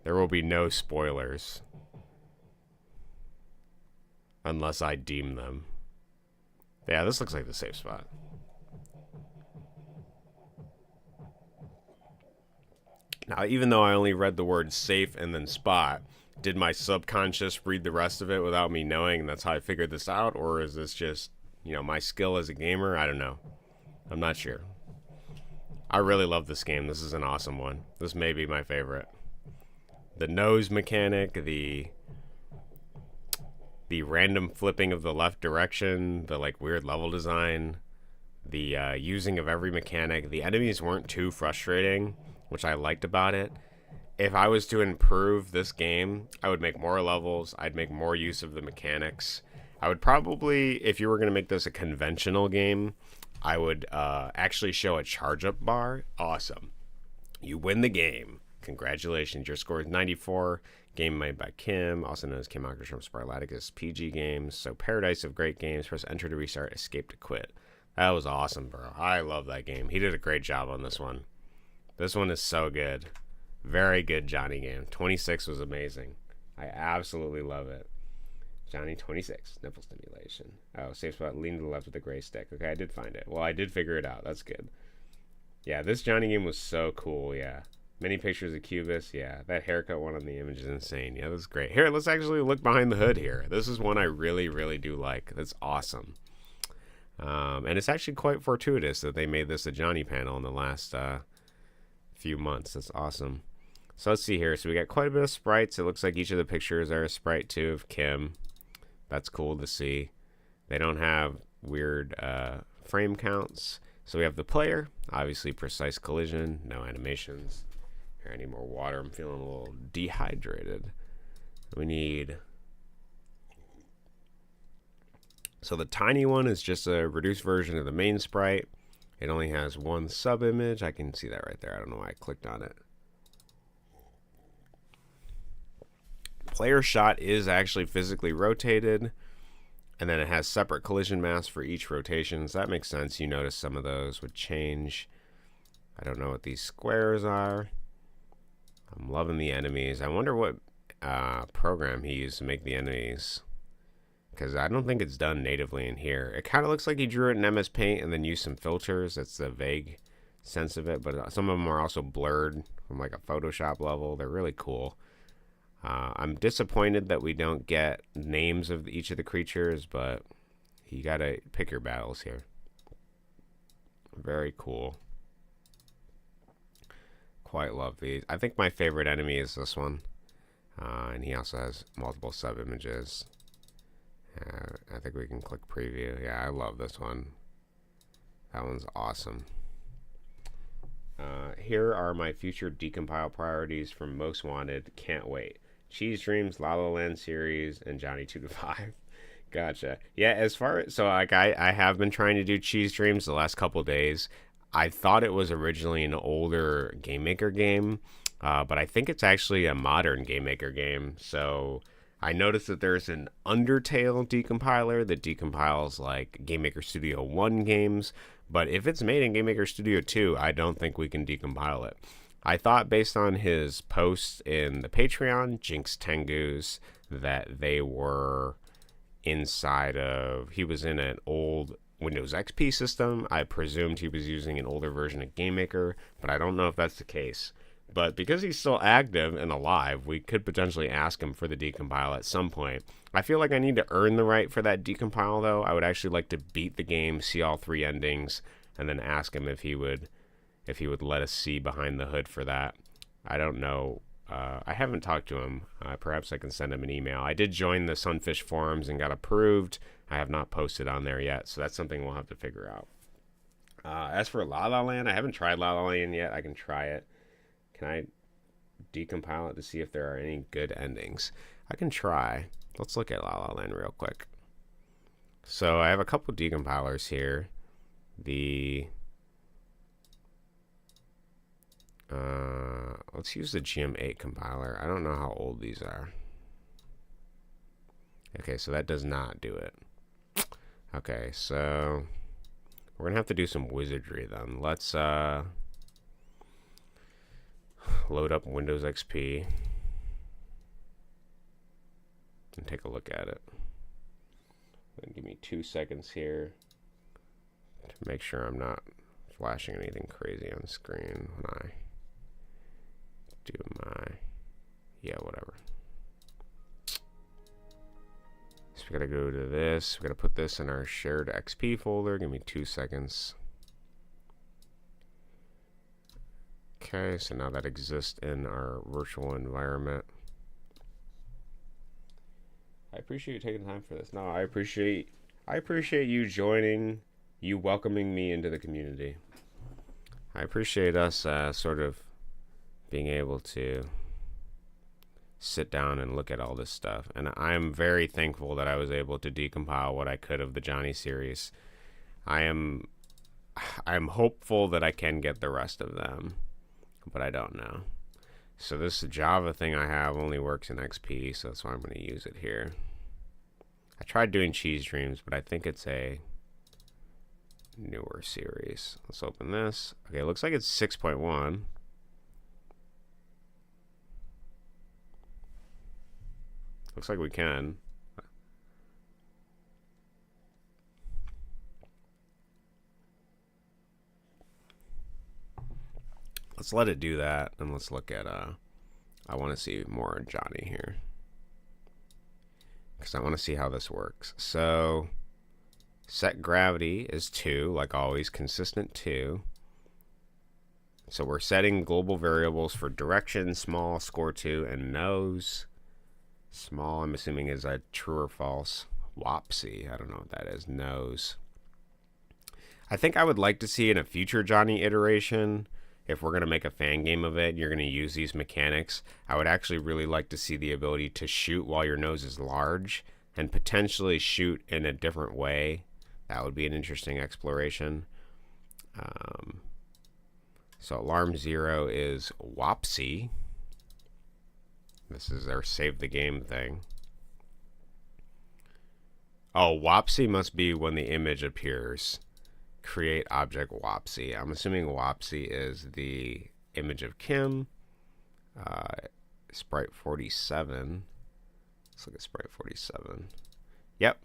There will be no spoilers. Unless I deem them. Yeah, this looks like the safe spot. Now, even though I only read the word safe and then spot, did my subconscious read the rest of it without me knowing, and that's how I figured this out? Or is this just, you know, my skill as a gamer? I don't know. I'm not sure. I really love this game. This is an awesome one. This may be my favorite. The nose mechanic, the random flipping of the left direction, the like weird level design, the using of every mechanic. The enemies weren't too frustrating, which I liked about it. If I was to improve this game, I would make more levels. I'd make more use of the mechanics. I would probably, if you were going to make this a conventional game, I would actually show a charge up bar. Awesome. You win the game. Congratulations, your score is 94. Game made by Kim, also known as Kim Okkerstrom, Sparlaticus PG Games. So Paradise of Great Games. Press enter to restart, escape to quit. That was awesome, bro. I love that game. He did a great job on this one. This one is so good. Very good Johnny game. 26 was amazing. I absolutely love it. Johnny 26, nipple stimulation. Oh, safe spot, lean to the left with the gray stick. Okay, I did find it. Well, I did figure it out. That's good. Yeah, this Johnny game was so cool, yeah. Many pictures of Kubus, yeah. That haircut one on the image is insane. Yeah, this is great. Here, let's actually look behind the hood here. This is one I really, really do like. That's awesome. And it's actually quite fortuitous that they made this a Johnny panel in the last few months. That's awesome. So let's see here. So we got quite a bit of sprites. It looks like each of the pictures are a sprite too of Kim. That's cool to see. They don't have weird frame counts. So we have the player, obviously precise collision, no animations. Here, I need more water. I'm feeling a little dehydrated. We need... So the tiny one is just a reduced version of the main sprite. It only has one sub image. I can see that right there. I don't know why I clicked on it. Player shot is actually physically rotated, and then it has separate collision masks for each rotation, so that makes sense. You notice some of those would change. I don't know what these squares are. I'm loving the enemies. I wonder what program he used to make the enemies, because I don't think it's done natively in here. It kind of looks like he drew it in MS Paint and then used some filters. That's the vague sense of it, but some of them are also blurred from like a Photoshop level. They're really cool. I'm disappointed that we don't get names of each of the creatures, but you gotta pick your battles here. Very cool. Quite love these. I think my favorite enemy is this one. And he also has multiple sub images. I think we can click preview. Yeah, I love this one. That one's awesome. Here are my future decompile priorities from Most Wanted. Can't wait. Cheese Dreams, La La Land series, and Johnny 2 to 5. Gotcha. Yeah, as far as... So, like, I have been trying to do Cheese Dreams the last couple days. I thought it was originally an older Game Maker game, but I think it's actually a modern Game Maker game. So, I noticed that there's an Undertale decompiler that decompiles, like, Game Maker Studio 1 games. But if it's made in Game Maker Studio 2, I don't think we can decompile it. I thought based on his posts in the Patreon, Jinx Tengus, that they were inside of... He was in an old Windows XP system. I presumed he was using an older version of Game Maker, but I don't know if that's the case. But because he's still active and alive, we could potentially ask him for the decompile at some point. I feel like I need to earn the right for that decompile, though. I would actually like to beat the game, see all 3 endings, and then ask him if he would let us see behind the hood for that. I don't know. I haven't talked to him. Perhaps I can send him an email. I did join the Sunfish forums and got approved. I have not posted on there yet, so that's something we'll have to figure out. As for La La Land, I haven't tried La La Land yet. I can try it. Can I decompile it to see if there are any good endings? I can try. Let's look at La La Land real quick. So I have a couple decompilers here. Let's use the GM8 compiler. I don't know how old these are. Okay, so that does not do it. Okay, so we're gonna have to do some wizardry then. Let's load up Windows XP and take a look at it. And give me 2 seconds here to make sure I'm not flashing anything crazy on the screen when I do my... Yeah, whatever. So we gotta go to this. We gotta put this in our shared XP folder. Give me 2 seconds. Okay, so now that exists in our virtual environment. I appreciate you taking time for this. No, I appreciate you joining, you welcoming me into the community. I appreciate us sort of being able to sit down and look at all this stuff. And I'm very thankful that I was able to decompile what I could of the Johnny series. I'm hopeful that I can get the rest of them, but I don't know. So this Java thing I have only works in XP, so that's why I'm going to use it here. I tried doing Cheese Dreams, but I think it's a newer series. Let's open this. Okay, it looks like it's 6.1. Looks like we can. let's let it do that, and let's look at, I want to see more on Johnny here, because I want to see how this works. So, set gravity is 2, like always, consistent 2. So we're setting global variables for direction, small, score 2, and nose. Small, I'm assuming, is a true or false. Wopsy, I don't know what that is. Nose. I think I would like to see in a future Johnny iteration, if we're going to make a fan game of it, you're going to use these mechanics. I would actually really like to see the ability to shoot while your nose is large and potentially shoot in a different way. That would be an interesting exploration. So alarm 0 is Wopsy. This is their save the game thing. Oh, Wopsy must be when the image appears. Create object Wopsy. I'm assuming Wopsy is the image of Kim. Sprite 47. Let's look at Sprite 47. Yep.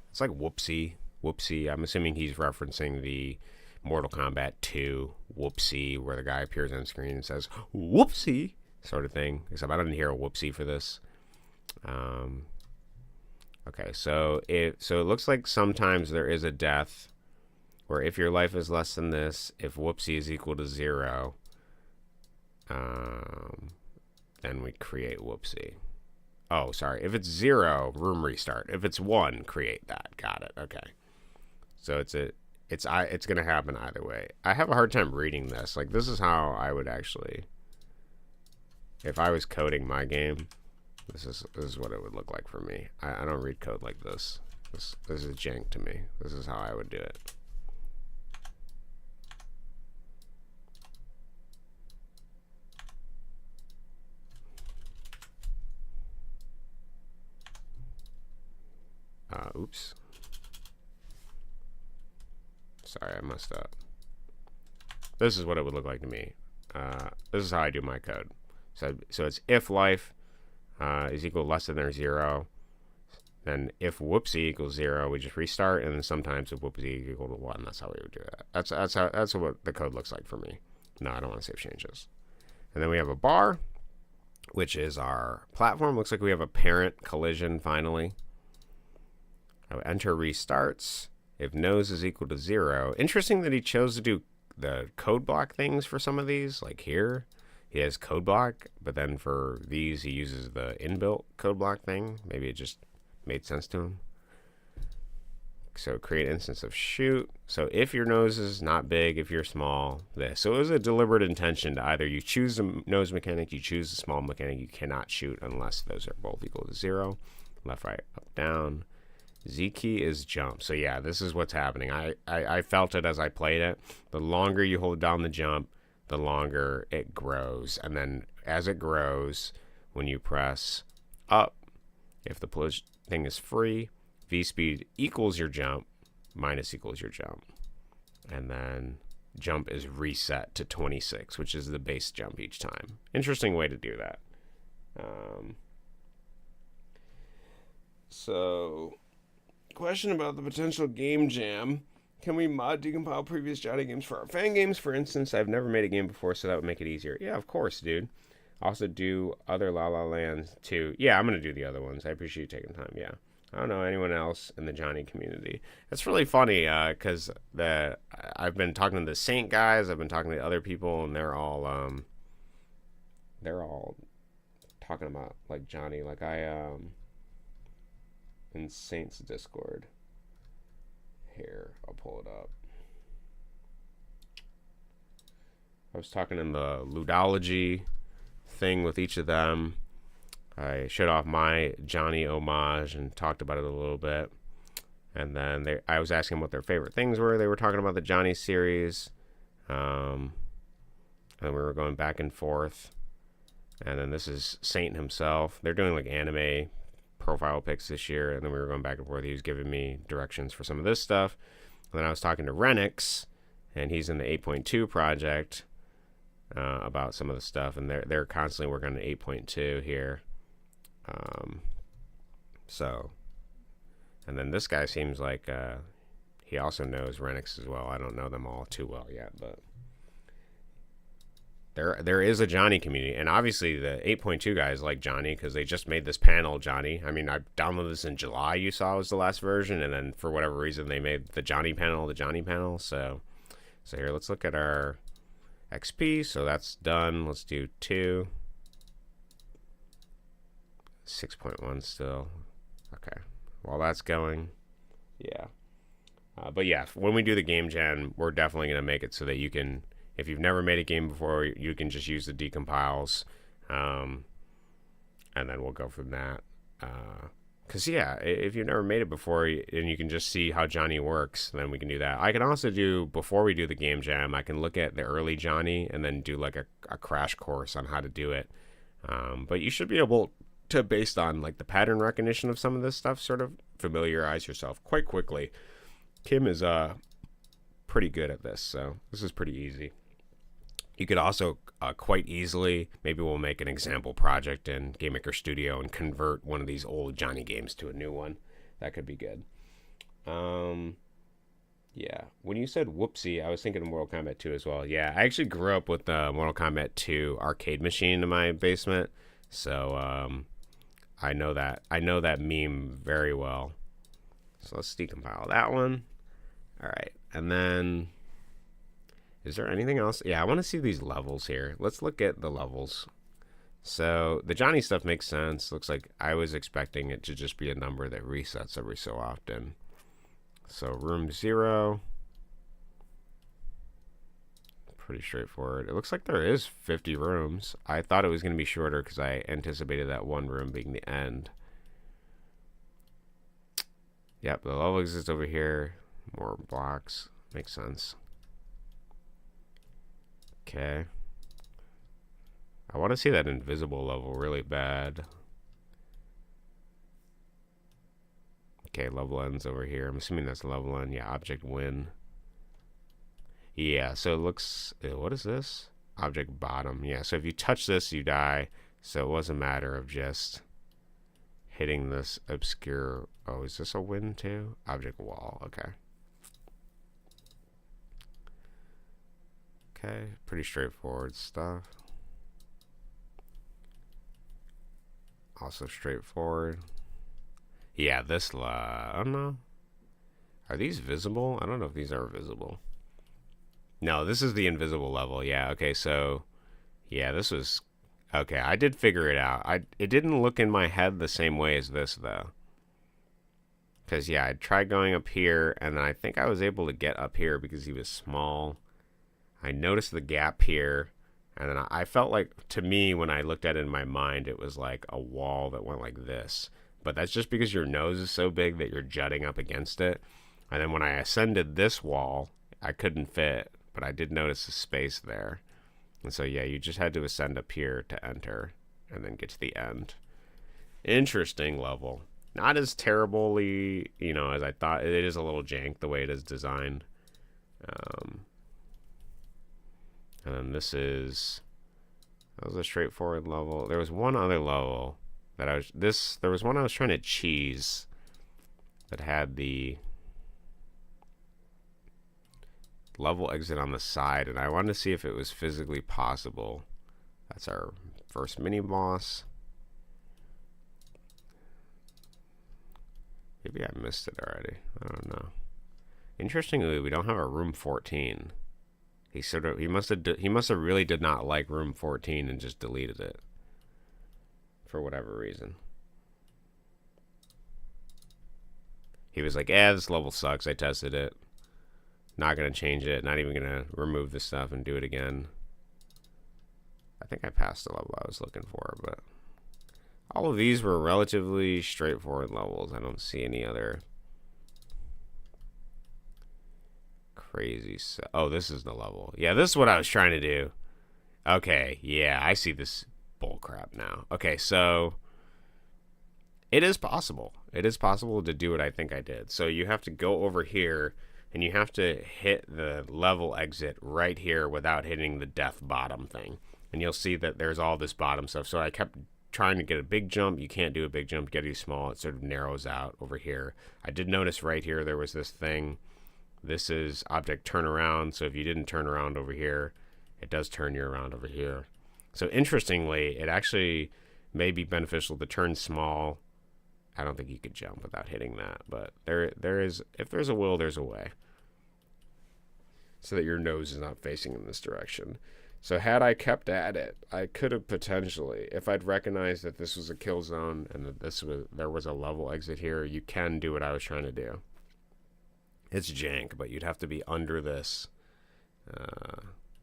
It's like Whoopsie. Whoopsie. I'm assuming he's referencing the Mortal Kombat 2 Whoopsie, where the guy appears on screen and says Whoopsie, sort of thing. Except I didn't hear a Whoopsie for this. Okay, so it looks like sometimes there is a death where if your life is less than this, if Whoopsie is equal to 0, then we create Whoopsie. Oh, sorry. If it's 0, room restart. If it's 1, create that. Got it. Okay. So it's going to happen either way. I have a hard time reading this. Like, this is how I would actually, if I was coding my game, this is what it would look like for me. I don't read code like this. This is jank to me. This is how I would do it. Oops. Sorry, I messed up. This is what it would look like to me. This is how I do my code. So it's if life is equal less than or 0, then if Whoopsie equals 0, we just restart, and then sometimes if Whoopsie equal to 1, that's how we would do that. That's what the code looks like for me. No, I don't want to save changes. And then we have a bar, which is our platform. Looks like we have a parent collision finally. Enter restarts. If nose is equal to 0. Interesting that he chose to do the code block things for some of these. Like here, he has code block, but then for these, he uses the inbuilt code block thing. Maybe it just made sense to him. So create instance of shoot. So if your nose is not big, if you're small, this. So it was a deliberate intention to either you choose the nose mechanic, you choose the small mechanic. You cannot shoot unless those are both equal to 0. Left, right, up, down. Z key is jump. So yeah, this is what's happening. I felt it as I played it. The longer you hold down the jump, the longer it grows. And then as it grows, when you press up, if the thing is free, V speed equals your jump, minus equals your jump. And then jump is reset to 26, which is the base jump each time. Interesting way to do that. So... question about the potential game jam. Can we mod decompile previous Johnny games for our fan games? For instance, I've never made a game before, so that would make it easier. Yeah, of course, dude. Also do other La La Lands too. Yeah, I'm going to do the other ones. I appreciate you taking time. Yeah. I don't know anyone else in the Johnny community. It's really funny because I've been talking to the Saint guys. I've been talking to other people, and they're all talking about like Johnny. Like in Saints Discord. Here, I'll pull it up. I was talking in the Ludology thing with each of them. I showed off my Johnny homage and talked about it a little bit. And then I was asking what their favorite things were. They were talking about the Johnny series. And we were going back and forth. And then this is Saint himself. They're doing like anime profile pics this year, and then we were going back and forth. He was giving me directions for some of this stuff, and then I was talking to Renix, and he's in the 8.2 project about some of the stuff, and they're constantly working on 8.2 here. So, and then this guy seems like he also knows Renix as well. I don't know them all too well yet, but There is a Johnny community, and obviously the 8.2 guys like Johnny because they just made this panel Johnny. I mean, I downloaded this in July. You saw was the last version, and then for whatever reason they made the Johnny panel the Johnny panel. So here, let's look at our XP. So that's done. Let's do 2. 6.1 still. Okay. While that's going, yeah. But yeah, when we do the game gen, we're definitely going to make it so that you can, if you've never made a game before, you can just use the decompiles, and then we'll go from that. Because, yeah, if you've never made it before and you can just see how Johnny works, then we can do that. I can also do, before we do the game jam, I can look at the early Johnny and then do like a crash course on how to do it. But you should be able to, based on like the pattern recognition of some of this stuff, sort of familiarize yourself quite quickly. Kim is pretty good at this, so this is pretty easy. You could also quite easily, maybe we'll make an example project in Game Maker Studio and convert one of these old Johnny games to a new one. That could be good. Yeah, when you said whoopsie, I was thinking of Mortal Kombat 2 as well. Yeah, I actually grew up with the Mortal Kombat 2 arcade machine in my basement, so I know that meme very well. So let's decompile that one. All right, and then is there anything else? Yeah, I want to see these levels here. Let's look at the levels. So the Johnny stuff makes sense. Looks like I was expecting it to just be a number that resets every so often. So room 0. Pretty straightforward. It looks like there is 50 rooms. I thought it was going to be shorter because I anticipated that one room being the end. Yep, the level exists over here. More blocks. Makes sense. Okay. I want to see that invisible level really bad. Okay, level ends over here. I'm assuming that's level end. Yeah, object win. Yeah, so it looks... what is this? Object bottom. Yeah, so if you touch this, you die. So it was a matter of just hitting this obscure... Oh, is this a win too? Object wall. Okay. Okay, pretty straightforward stuff. Also straightforward. Yeah, this... I don't know. Are these visible? I don't know if these are visible. No, this is the invisible level. Yeah, okay, so... Yeah, this was... Okay, I did figure it out. It didn't look in my head the same way as this, though. Because, yeah, I tried going up here, and then I think I was able to get up here because he was small. I noticed the gap here, and then I felt like, to me, when I looked at it in my mind, it was like a wall that went like this. But that's just because your nose is so big that you're jutting up against it. And then when I ascended this wall, I couldn't fit, but I did notice the space there. And so, yeah, you just had to ascend up here to enter and then get to the end. Interesting level. Not as terribly, as I thought. It is a little jank the way it is designed. And then this is... That was a straightforward level. There was one other level that there was one I was trying to cheese that had the level exit on the side, and I wanted to see if it was physically possible. That's our first mini boss. Maybe I missed it already. I don't know. Interestingly, we don't have a room 14. He must have really did not like room 14 and just deleted it for whatever reason. He was like, this level sucks. I tested it. Not going to change it. Not even going to remove this stuff and do it again. I think I passed the level I was looking for, but all of these were relatively straightforward levels. I don't see any other crazy stuff. Oh, this is the level. Yeah, this is what I was trying to do. Okay, yeah, I see this bullcrap now. Okay, so it is possible. It is possible to do what I think I did. So you have to go over here, and you have to hit the level exit right here without hitting the death bottom thing. And you'll see that there's all this bottom stuff. So I kept trying to get a big jump. You can't do a big jump. Get too small. It sort of narrows out over here. I did notice right here there was this thing. This is object turnaround. So if you didn't turn around over here it does turn you around over here. So interestingly, it actually may be beneficial to turn small. I don't think you could jump without hitting that, but there is, if there's a will, there's a way. So that your nose is not facing in this direction. So had I kept at it, I could have potentially, if I'd recognized that this was a kill zone and that there was a level exit here, you can do what I was trying to do. It's jank, but you'd have to be under this.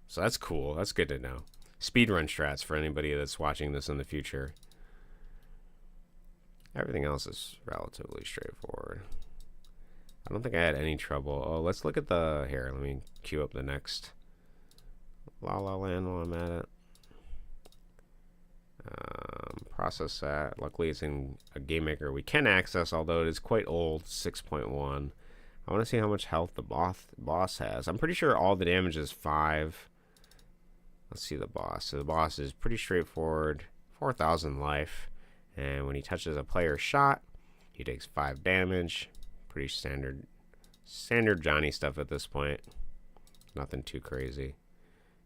So that's cool. That's good to know. Speedrun strats for anybody that's watching this in the future. Everything else is relatively straightforward. I don't think I had any trouble. Oh, let's look at the... Here, let me queue up the next La La Land while I'm at it. Process that. Luckily, it's in a game maker we can access, although it is quite old, 6.1. I want to see how much health the boss has. I'm pretty sure all the damage is 5. Let's see the boss. So the boss is pretty straightforward. 4,000 life. And when he touches a player shot, he takes 5 damage. Pretty standard Johnny stuff at this point. Nothing too crazy.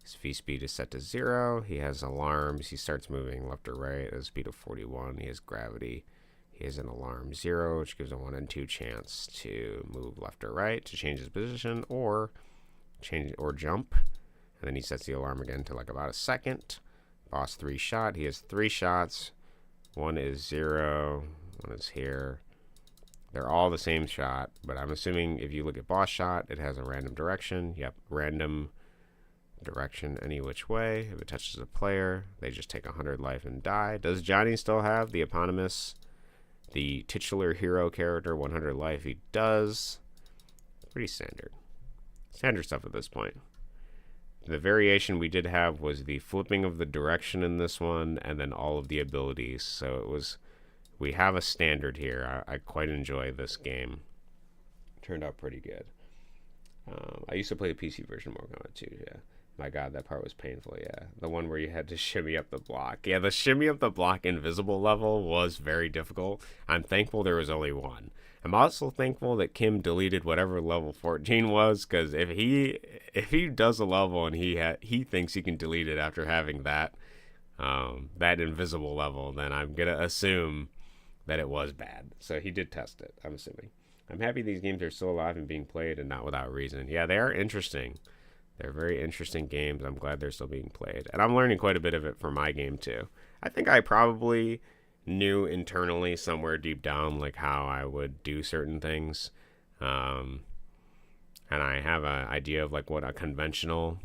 His V speed is set to 0. He has alarms. He starts moving left or right at a speed of 41. He has gravity. He has an alarm 0, which gives a 1 in 2 chance to move left or right to change his position or jump. And then he sets the alarm again to like about a second. Boss 3 shot. He has 3 shots. 1 is 0. 1 is here. They're all the same shot, but I'm assuming if you look at boss shot, it has a random direction. Yep, random direction any which way. If it touches a player, they just take 100 life and die. Does Johnny still have the eponymous, the titular hero character, 100 life? He does. Pretty standard. Standard stuff at this point. The variation we did have was the flipping of the direction in this one, and then all of the abilities. So it was, we have a standard here. I quite enjoy this game. Turned out pretty good. I used to play the PC version more Kombat 2, yeah. My God, that part was painful, yeah. The one where you had to shimmy up the block. Yeah, the shimmy up the block invisible level was very difficult. I'm thankful there was only one. I'm also thankful that Kim deleted whatever level 14 was, because if he does a level and he thinks he can delete it after having that invisible level, then I'm gonna assume that it was bad. So he did test it, I'm assuming. I'm happy these games are still alive and being played and not without reason. Yeah, they are interesting. They're very interesting games. I'm glad they're still being played. And I'm learning quite a bit of it for my game, too. I think I probably knew internally somewhere deep down, like, how I would do certain things. And I have an idea of, like, what a conventional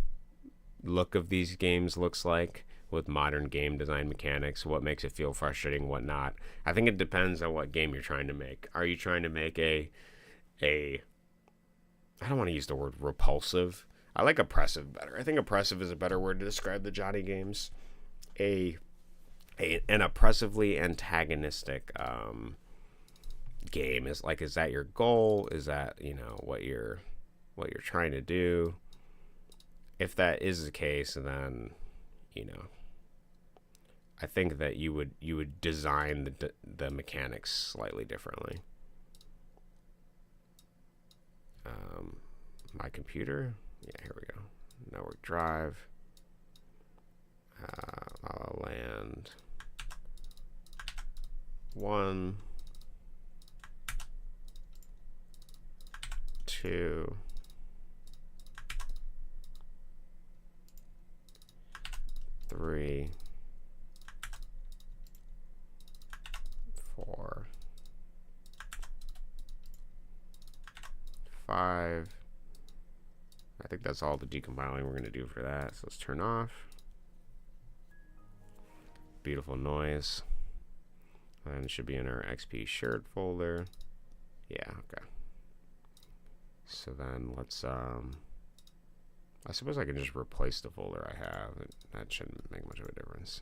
look of these games looks like with modern game design mechanics, what makes it feel frustrating, what not. I think it depends on what game you're trying to make. Are you trying to make a I don't want to use the word repulsive. I like oppressive better. I think oppressive is a better word to describe the Johnny games. An oppressively antagonistic game is that your goal? Is that, what you're trying to do? If that is the case, then I think that you would design the mechanics slightly differently. My computer. Yeah, here we go. Network drive. La La Land 1, 2, 3, 4, 5. I think that's all the decompiling we're going to do for that. So let's turn off. Beautiful noise. And it should be in our XP shared folder. Yeah, okay. So then let's, I suppose I can just replace the folder I have. That shouldn't make much of a difference.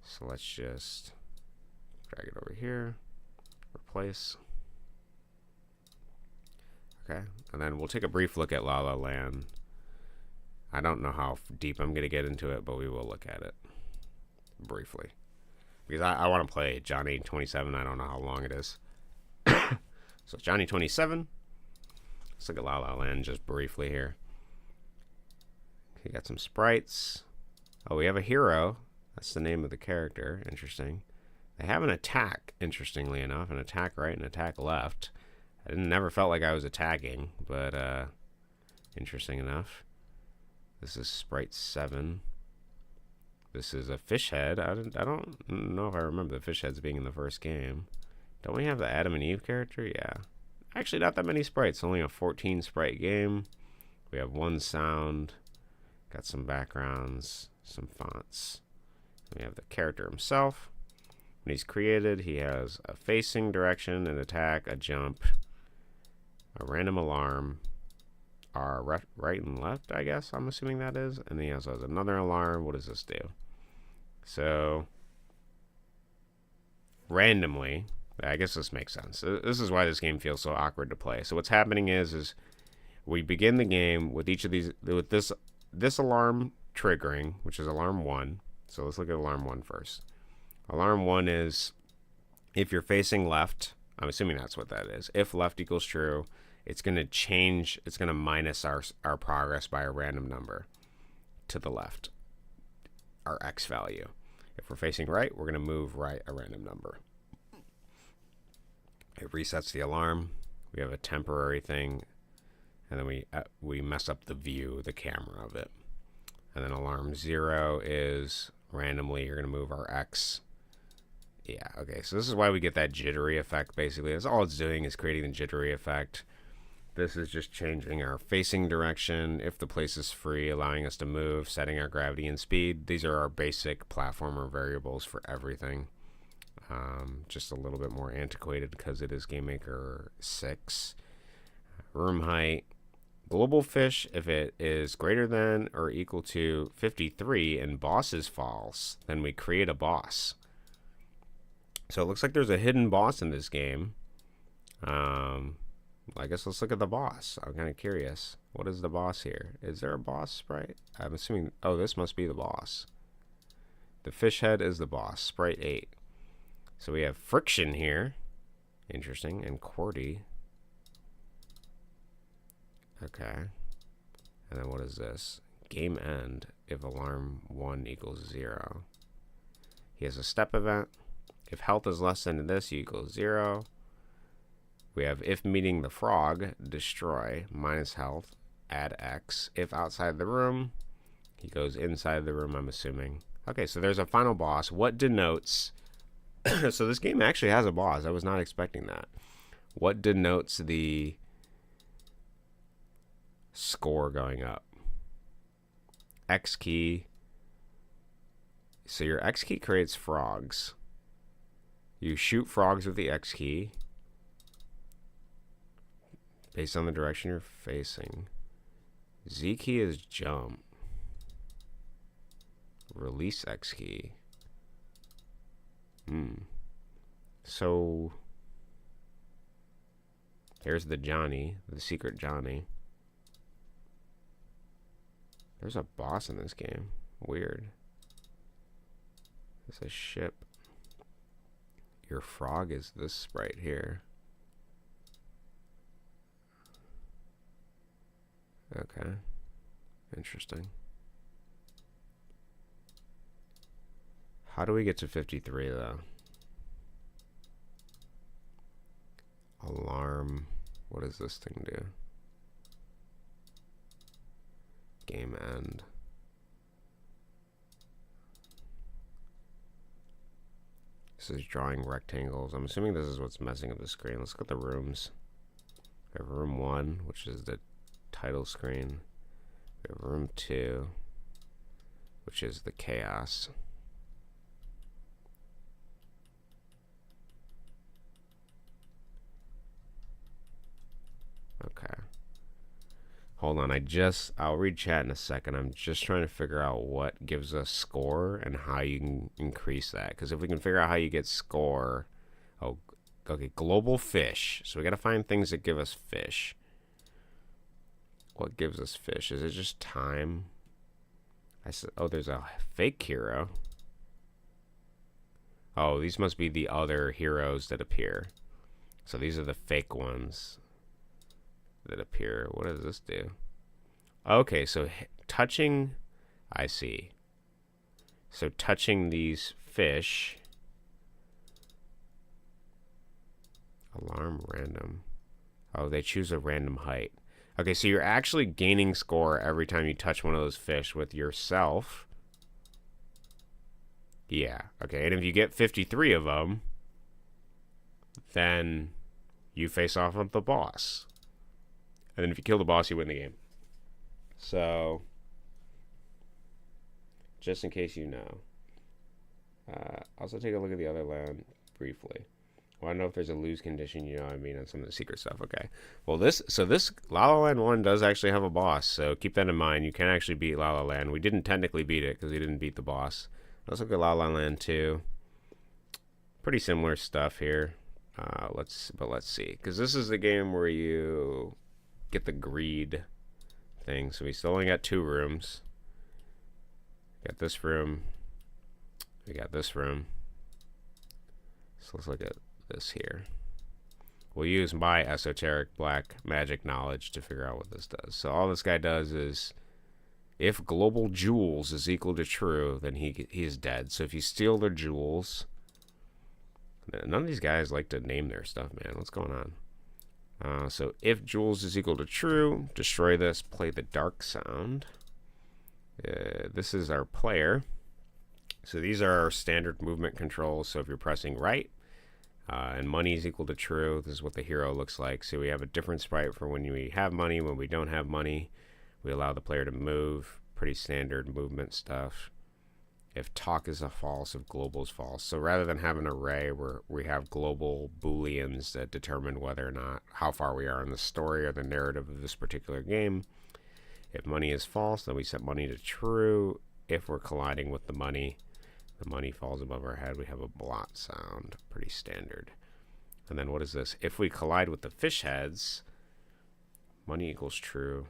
So let's just drag it over here. Replace. Okay, and then we'll take a brief look at La La Land. I don't know how deep I'm going to get into it, but we will look at it briefly. Because I want to play Johnny 27. I don't know how long it is. So Johnny 27. Let's look at La La Land just briefly here. You got some sprites. Oh, we have a hero. That's the name of the character. Interesting. They have an attack, interestingly enough. An attack right and attack left. I never felt like I was attacking, but interesting enough. This is Sprite 7. This is a fish head. I don't know if I remember the fish heads being in the first game. Don't we have the Adam and Eve character? Yeah. Actually, not that many sprites. Only a 14 sprite game. We have one sound. Got some backgrounds, some fonts. We have the character himself. When he's created, he has a facing direction, an attack, a jump, a random alarm, our right and left, I guess, I'm assuming that is. And then he also has another alarm. What does this do? So, randomly, I guess this makes sense. This is why this game feels so awkward to play. So what's happening is we begin the game with each of these, with this alarm triggering, which is alarm 1. So let's look at alarm 1 first. Alarm 1 is if you're facing left. I'm assuming that's what that is. If left equals true, it's going to change. It's going to minus our progress by a random number to the left, our X value. If we're facing right, we're going to move right a random number. It resets the alarm. We have a temporary thing, and then we mess up the view, the camera of it. And then alarm 0 is randomly you're going to move our X. Yeah, okay, so this is why we get that jittery effect, basically. That's all it's doing is creating the jittery effect. This is just changing our facing direction, if the place is free, allowing us to move, setting our gravity and speed. These are our basic platformer variables for everything. Just a little bit more antiquated because it is GameMaker 6. Room height. Global fish, if it is greater than or equal to 53 and boss is false, then we create a boss. So it looks like there's a hidden boss in this game. I guess let's look at the boss. I'm kind of curious. What is the boss here? Is there a boss sprite? I'm assuming, oh, this must be the boss. The fish head is the boss, sprite 8. So we have friction here. Interesting. And QWERTY. Okay. And then what is this? Game end if alarm 1 equals 0. He has a step event. If health is less than this, equals 0. We have if meeting the frog, destroy, minus health, add X. If outside the room, he goes inside the room, I'm assuming. Okay, so there's a final boss. What denotes... So this game actually has a boss. I was not expecting that. What denotes the score going up? X key. So your X key creates frogs. You shoot frogs with the X key based on the direction you're facing. Z key is jump. Release X key. So here's the Johnny, the secret Johnny. There's a boss in this game. Weird. It's a ship. Your frog is this sprite here. Okay. Interesting. How do we get to 53 though? Alarm. What does this thing do? Game end. This is drawing rectangles. I'm assuming this is what's messing up the screen. Let's look at the rooms. We have room 1, which is the title screen. We have room 2, which is the chaos. Okay. Hold on, I'll read chat in a second. I'm just trying to figure out what gives us score and how you can increase that. Because if we can figure out how you get score... Oh, okay, global fish. So we got to find things that give us fish. What gives us fish? Is it just time? Oh, there's a fake hero. Oh, these must be the other heroes that appear. So these are the fake ones that appear. What does this do? Okay, so touching, I see. So touching these fish. Alarm random. Oh, they choose a random height. Okay, so you're actually gaining score every time you touch one of those fish with yourself. Yeah, okay, and if you get 53 of them, then you face off with the boss. And then if you kill the boss, you win the game. So, just in case you know. Also take a look at the other land briefly. Well, I don't know if there's a lose condition, you know what I mean, on some of the secret stuff. Okay. Well, this La La Land 1 does actually have a boss, so keep that in mind. You can actually beat La La Land. We didn't technically beat it because we didn't beat the boss. Let's look at La La Land 2. Pretty similar stuff here. Let's see, because this is the game where you get the greed thing. So we still only got 2 rooms. We got this room. We got this room. So let's look at this here. We'll use my esoteric black magic knowledge to figure out what this does. So all this guy does is, if global jewels is equal to true, then he is dead. So if you steal their jewels, none of these guys like to name their stuff, man. What's going on? So if jewels is equal to true, destroy this, play the dark sound. This is our player. So these are our standard movement controls. So if you're pressing right, and money is equal to true, this is what the hero looks like. So we have a different sprite for when we have money. When we don't have money, we allow the player to move. Pretty standard movement stuff. If talk is a false, if global is false. So rather than have an array where we have global booleans that determine whether or not how far we are in the story or the narrative of this particular game, if money is false, then we set money to true. If we're colliding with the money falls above our head, we have a blot sound. Pretty standard. And then what is this? If we collide with the fish heads, money equals true,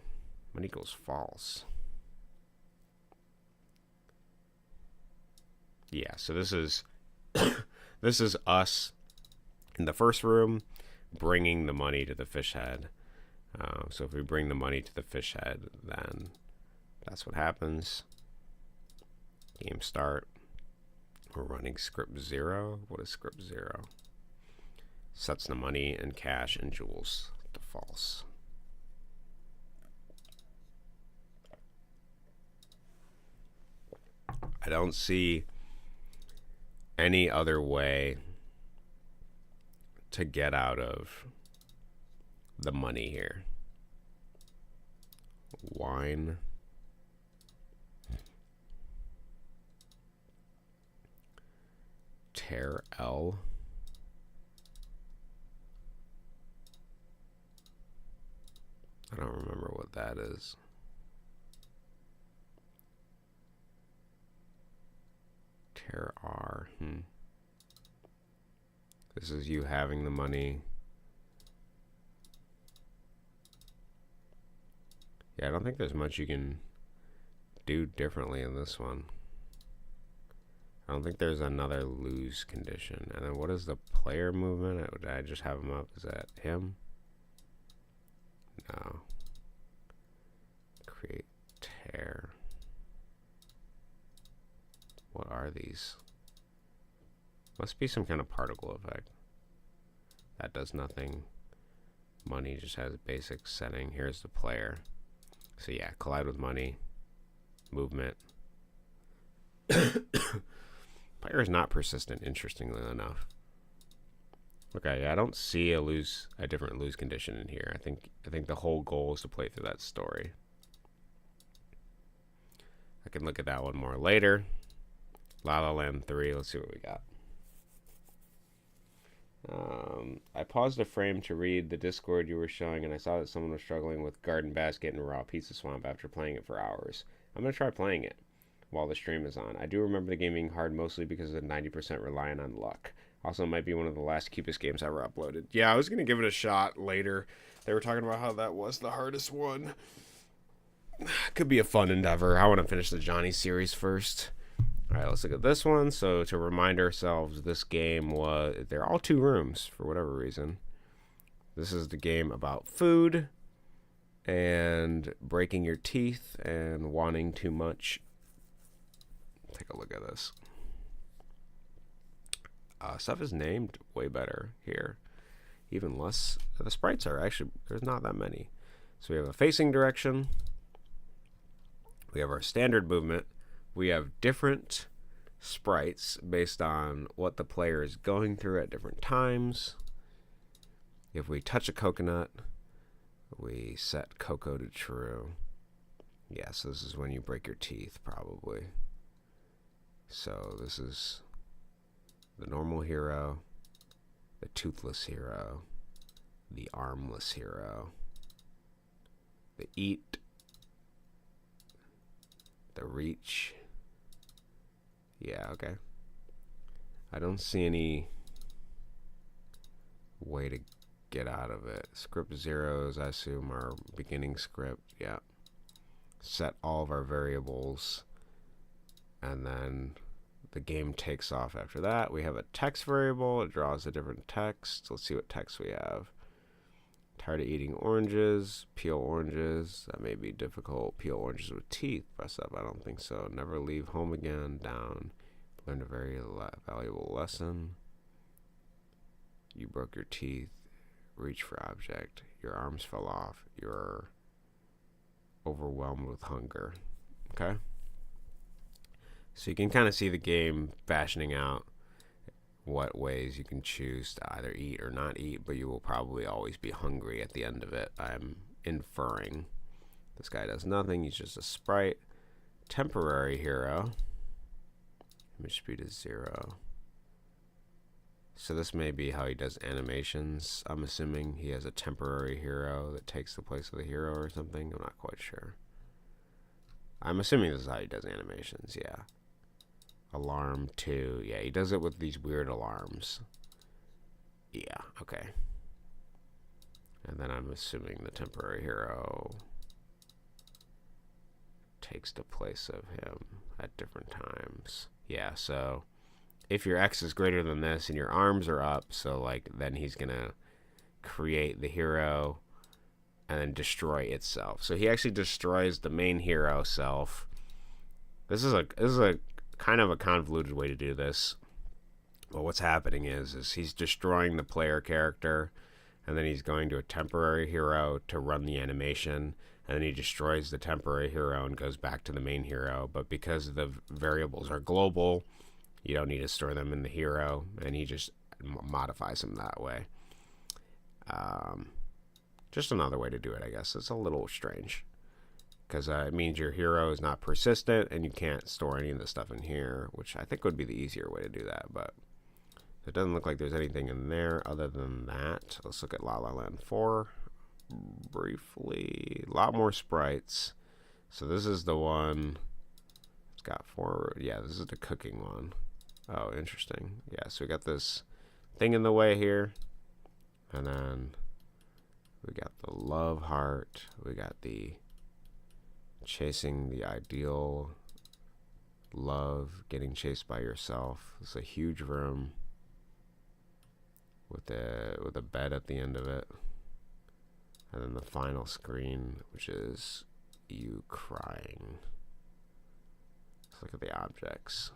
money equals false. Yeah, so this is this is us in the first room bringing the money to the fish head. So if we bring the money to the fish head, then that's what happens. Game start. We're running script 0. What is script 0? Sets the money and cash and jewels to false. I don't see any other way to get out of the money here. Wine. Tear L. I don't remember what that is. Tear R. This is you having the money. Yeah, I don't think there's much you can do differently in this one. I don't think there's another lose condition. And then what is the player movement? Did I just have him up? Is that him? No. Create tear. What are these? Must be some kind of particle effect. That does nothing. Money just has a basic setting. Here's the player. So yeah, collide with money. Movement. Player is not persistent, interestingly enough. Okay, yeah, I don't see a different lose condition in here. I think the whole goal is to play through that story. I can look at that one more later. La La Land 3, let's see what we got. I paused a frame to read the Discord you were showing, and I saw that someone was struggling with Garden Basket and Raw Pizza Swamp after playing it for hours. I'm going to try playing it while the stream is on. I do remember the game being hard mostly because of the 90% reliant on luck. Also, it might be one of the last Kubus games I ever uploaded. Yeah, I was going to give it a shot later. They were talking about how that was the hardest one. Could be a fun endeavor. I want to finish the Johnny series first. Alright, let's look at this one. So, to remind ourselves, this game they're all 2 rooms, for whatever reason. This is the game about food. and breaking your teeth and wanting too much. Take a look at this. Stuff is named way better here. Even less. The sprites are actually, there's not that many. So we have a facing direction. We have our standard movement. We have different sprites based on what the player is going through at different times. If we touch a coconut, we set Coco to true. Yeah, so this is when you break your teeth, probably. So this is the normal hero, the toothless hero, the armless hero, the eat, the reach. Yeah, okay. I don't see any way to get out of it. Script zeros, I assume, are beginning script. Yeah. Set all of our variables, and then the game takes off after that. We have a text variable. It draws a different text. Let's see what text we have. Tired of eating oranges. Peel oranges. That may be difficult. Peel oranges with teeth. Press up. I don't think so. Never leave home again. Down. Learned a very valuable lesson. You broke your teeth. Reach for object. Your arms fell off. You're overwhelmed with hunger. Okay? So you can kind of see the game fashioning out what ways you can choose to either eat or not eat, but you will probably always be hungry at the end of it. I'm inferring. This guy does nothing. He's just a sprite. Temporary hero. Image speed is 0. So this may be how he does animations. I'm assuming he has a temporary hero that takes the place of the hero or something. I'm not quite sure. I'm assuming this is how he does animations, yeah. Alarm 2. Yeah, he does it with these weird alarms. Yeah, okay. And then I'm assuming the temporary hero takes the place of him at different times. Yeah, so if your X is greater than this and your arms are up, so like then he's gonna create the hero and then destroy itself. So he actually destroys the main hero self. This is a kind of a convoluted way to do this. But what's happening is he's destroying the player character, and then he's going to a temporary hero to run the animation, and then he destroys the temporary hero and goes back to the main hero. But because the variables are global, you don't need to store them in the hero, and he just modifies them that way. Just another way to do it, I guess. It's a little strange, because it means your hero is not persistent, and you can't store any of the stuff in here, which I think would be the easier way to do that, but it doesn't look like there's anything in there other than that. Let's look at La La Land 4 briefly. A lot more sprites. So this is the one. It's got 4. Yeah, this is the cooking one. Oh, interesting. Yeah, so we got this thing in the way here, and then we got the love heart. We got the chasing the ideal love, getting chased by yourself. It's a huge room with a bed at the end of it, and then the final screen, which is you crying. Let's look at the objects.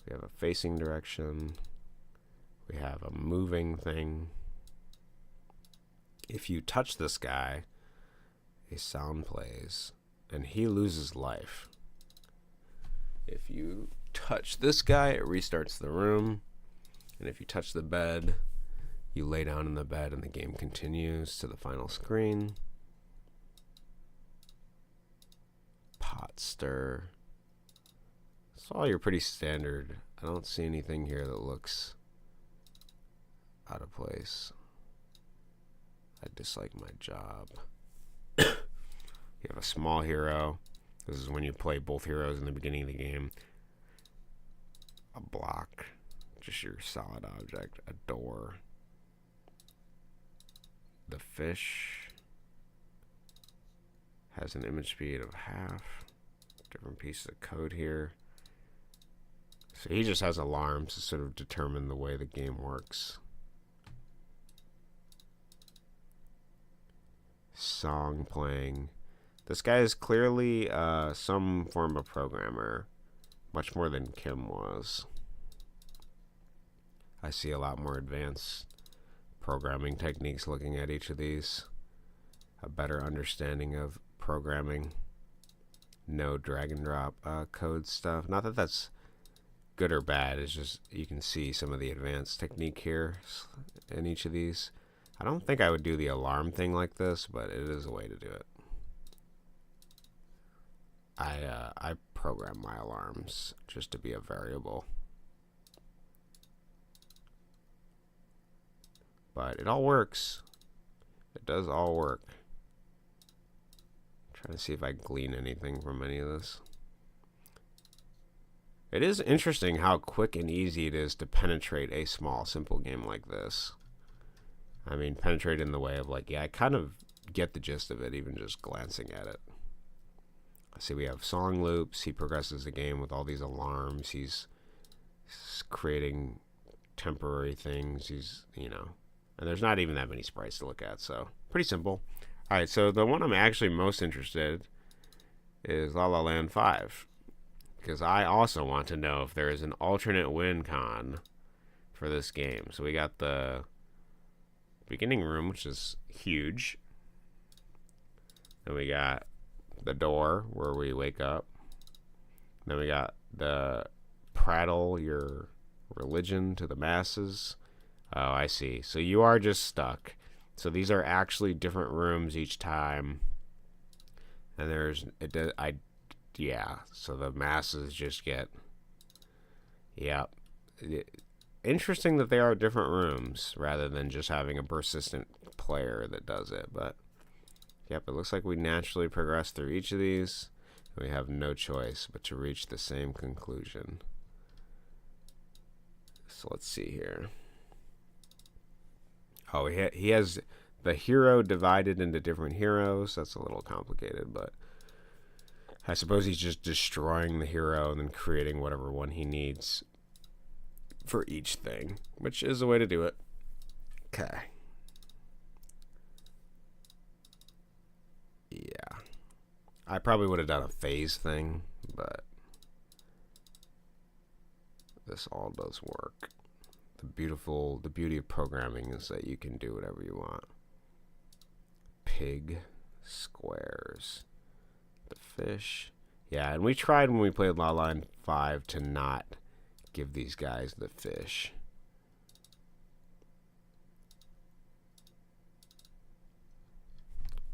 We have a facing direction. We have a moving thing. If you touch this guy, a sound plays, and he loses life. If you touch this guy, it restarts the room. And if you touch the bed, you lay down in the bed and the game continues to the final screen. Pot stir. It's all your pretty standard. I don't see anything here that looks out of place. I dislike my job. You have a small hero. This is when you play both heroes in the beginning of the game. A block. Just your solid object. A door. The fish has an image speed of half. Different pieces of code here. So he just has alarms to sort of determine the way the game works. Song playing. This guy is clearly some form of programmer, much more than Kim was. I see a lot more advanced programming techniques looking at each of these. A better understanding of programming. No drag and drop code stuff. Not that that's good or bad. It's just you can see some of the advanced technique here in each of these. I don't think I would do the alarm thing like this, but it is a way to do it. I program my alarms just to be a variable. But it all works. It does all work. Trying to see if I glean anything from any of this. It is interesting how quick and easy it is to penetrate a small, simple game like this. I mean, penetrate in the way of like, yeah, I kind of get the gist of it, even just glancing at it. See, we have song loops. He progresses the game with all these alarms. He's creating temporary things. He's, you know, and there's not even that many sprites to look at, so pretty simple. All right, so the one I'm actually most interested is La La Land 5, because I also want to know if there is an alternate win con for this game. So we got the beginning room, which is huge. Then we got the door where we wake up. Then we got the prattle your religion to the masses. Oh, I see. So you are just stuck. So these are actually different rooms each time. And there's yeah. So the masses just get, yeah. Interesting that they are different rooms rather than just having a persistent player that does it. But yep, it looks like we naturally progress through each of these. We have no choice but to reach the same conclusion. So let's see here. Oh, he has the hero divided into different heroes. That's a little complicated, but I suppose he's just destroying the hero and then creating whatever one he needs for each thing, which is a way to do it. Okay. Yeah. I probably would have done a phase thing, but this all does work. The beauty of programming is that you can do whatever you want. Pig squares. The fish. Yeah, and we tried when we played La La Land 5 to not give these guys the fish.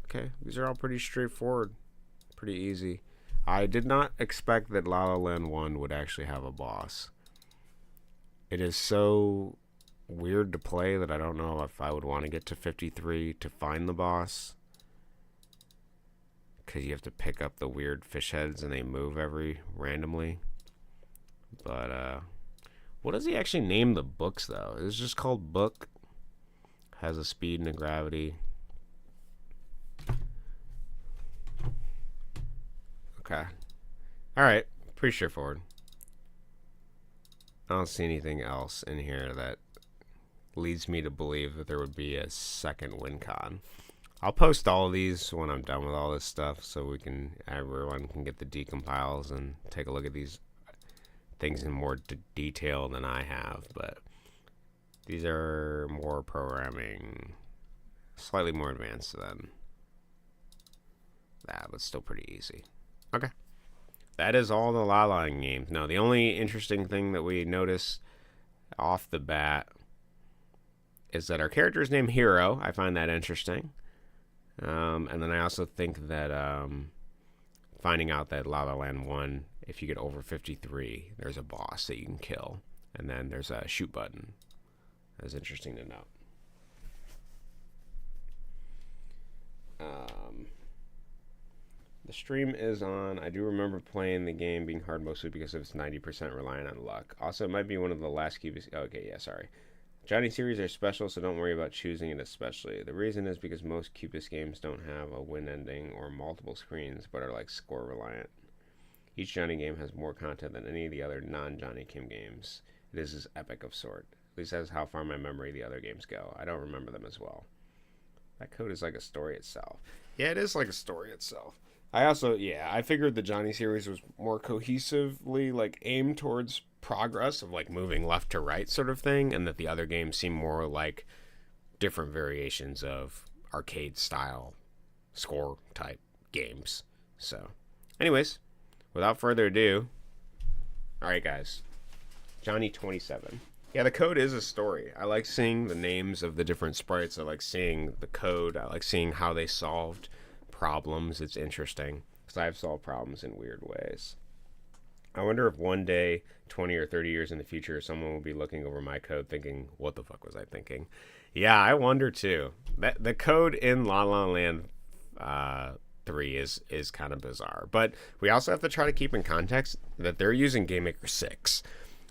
Okay, these are all pretty straightforward. Pretty easy. I did not expect that La La Land 1 would actually have a boss. It is so weird to play that I don't know if I would want to get to 53 to find the boss. Because you have to pick up the weird fish heads and they move randomly. But, what does he actually name the books, though? It's just called Book. Has a speed and a gravity. Okay. Alright. Pretty straightforward. I don't see anything else in here that leads me to believe that there would be a second win con. I'll post all of these when I'm done with all this stuff so everyone can get the decompiles and take a look at these things in more detail than I have, but these are more programming, slightly more advanced than that, but still pretty easy. Okay. That is all the La La Land games. Now, the only interesting thing that we noticed off the bat is that our character is named Hero. I find that interesting. And then I also think that finding out that La La Land 1, if you get over 53, there's a boss that you can kill. And then there's a shoot button. That's interesting to note. The stream is on. I do remember playing the game being hard mostly because it's 90% reliant on luck. Also, it might be one of the last Kubus. Okay, yeah, sorry. Johnny series are special, so don't worry about choosing it especially. The reason is because most Kubus games don't have a win ending or multiple screens, but are like score reliant. Each Johnny game has more content than any of the other non-Johnny Kim games. It is this epic of sort. At least that's how far my memory the other games go. I don't remember them as well. That code is like a story itself. Yeah, it is like a story itself. I figured the Johnny series was more cohesively like aimed towards progress of like moving left to right sort of thing, and that the other games seem more like different variations of arcade style score type games. So, anyways, without further ado, all right, guys, Johnny 27. Yeah, the code is a story. I like seeing the names of the different sprites. I like seeing the code. I like seeing how they solved problems. It's interesting because I've solved problems in weird ways. I wonder if one day, 20 or 30 years in the future, someone will be looking over my code thinking, what the fuck was I thinking? Yeah, I wonder too. The code in La La Land 3 is kind of bizarre. But we also have to try to keep in context that they're using GameMaker 6.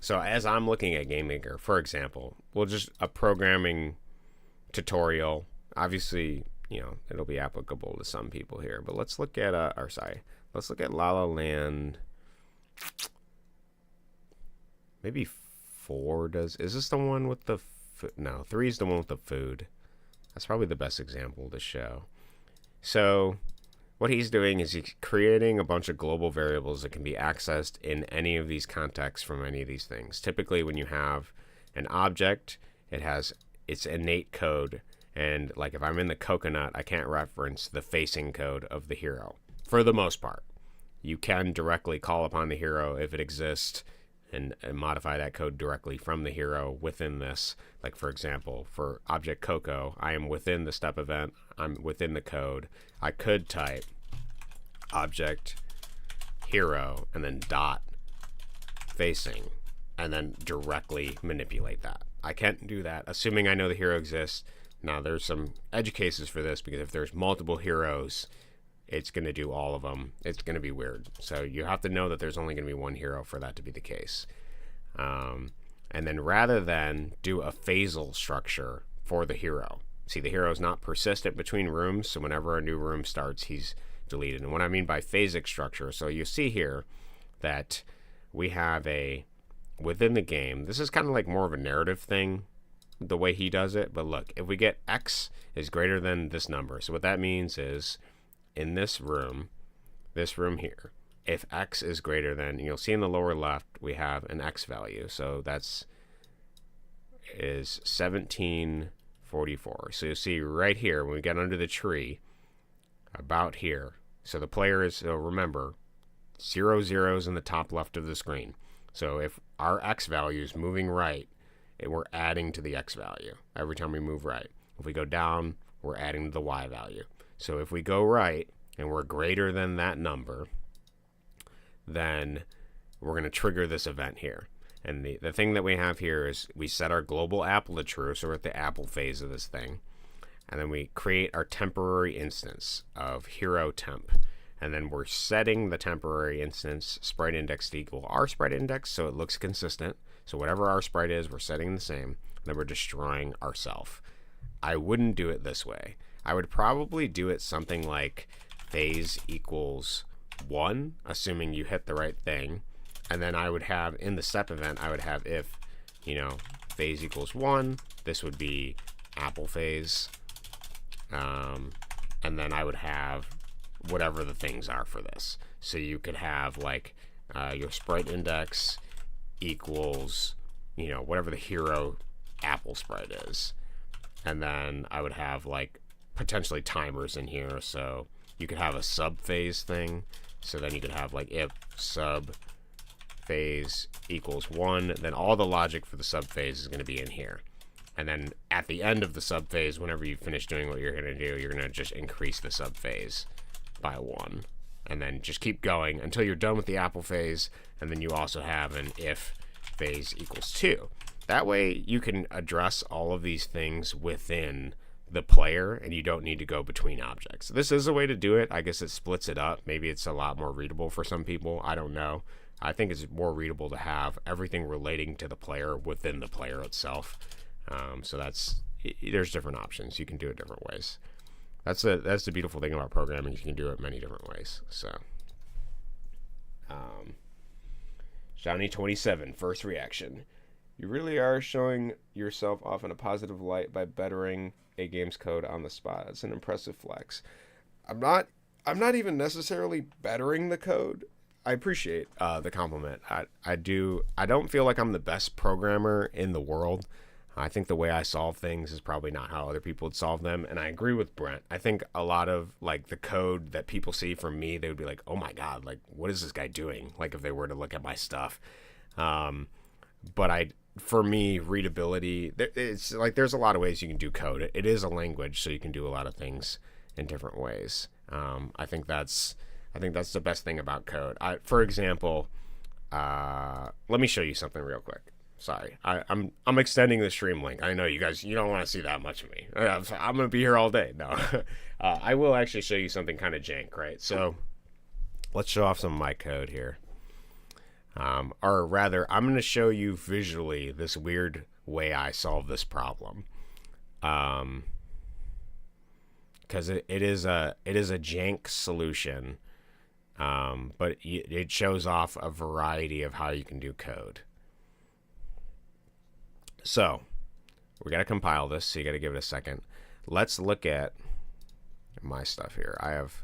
So as I'm looking at GameMaker, for example, we'll just a programming tutorial. Obviously, it'll be applicable to some people here. But let's look at let's look at La La Land. Maybe 4 does. Is this the one with the no, 3 is the one with the food. That's probably the best example to show. So what he's doing is he's creating a bunch of global variables that can be accessed in any of these contexts from any of these things. Typically, when you have an object, it has its innate code. And like if I'm in the coconut, I can't reference the facing code of the hero for the most part. You can directly call upon the hero if it exists and modify that code directly from the hero within this. Like, for example, for object Coco, I am within the step event. I'm within the code. I could type object hero and then dot facing and then directly manipulate that. I can't do that, assuming I know the hero exists. Now, there's some edge cases for this because if there's multiple heroes, it's going to do all of them. It's going to be weird. So you have to know that there's only going to be one hero for that to be the case. And then rather than do a phasal structure for the hero, see, the hero is not persistent between rooms, so whenever a new room starts, he's deleted. And what I mean by phasic structure, so you see here that we have within the game, this is kind of like more of a narrative thing, the way he does it. But look, if we get X is greater than this number, so what that means is in this room here, if X is greater than, you'll see in the lower left, we have an X value. So is 1744. So you'll see right here, when we get under the tree, about here. So the player is, so remember, 0 zeros in the top left of the screen. So if our X value is moving right, we're adding to the X value every time we move right. If we go down, we're adding to the Y value. So if we go right and we're greater than that number, then we're going to trigger this event here. And the thing that we have here is we set our global apple to true, so we're at the apple phase of this thing. And then we create our temporary instance of hero temp. And then we're setting the temporary instance sprite index to equal our sprite index so it looks consistent. So whatever our sprite is, we're setting the same. And then we're destroying ourself. I wouldn't do it this way. I would probably do it something like phase equals 1, assuming you hit the right thing. And then I would have, in the step event, I would have if, phase equals 1, this would be apple phase. And then I would have whatever the things are for this. So you could have like your sprite index equals, whatever the hero apple sprite is. And then I would have like potentially timers in here. So you could have a sub phase thing. So then you could have like if sub phase equals 1, then all the logic for the sub phase is going to be in here. And then at the end of the sub phase, whenever you finish doing what you're going to do, you're going to just increase the sub phase by 1. And then just keep going until you're done with the apple phase. And then you also have an if phase equals 2. That way you can address all of these things within the player and you don't need to go between objects. This is a way to do it. I guess it splits it up. Maybe it's a lot more readable for some people. I don't know. I think it's more readable to have everything relating to the player within the player itself. So there's different options. You can do it different ways. That's the beautiful thing about programming. You can do it many different ways. So, Johnny 27, first reaction. You really are showing yourself off in a positive light by bettering a game's code on the spot. It's an impressive flex. I'm not I'm not even necessarily bettering the code. I appreciate the compliment. I don't feel like I'm the best programmer in the world. I think the way I solve things is probably not how other people would solve them. And I agree with Brent. I think a lot of like the code that people see from me, they would be like, oh my God, like what is this guy doing? Like if they were to look at my stuff. But for me, readability, it's like there's a lot of ways you can do code. It is a language, so you can do a lot of things in different ways. I think that's the best thing about code. For example, let me show you something real quick. Sorry, I'm extending the stream link. I know you guys, you don't want to see that much of me. I'm gonna be here all day. No, I will actually show you something kind of jank, right? So let's show off some of my code here. Or rather, I'm gonna show you visually this weird way I solve this problem. Because it is a jank solution, but it shows off a variety of how you can do code. So we got to compile this, so you got to give it a second. Let's look at my stuff here. I have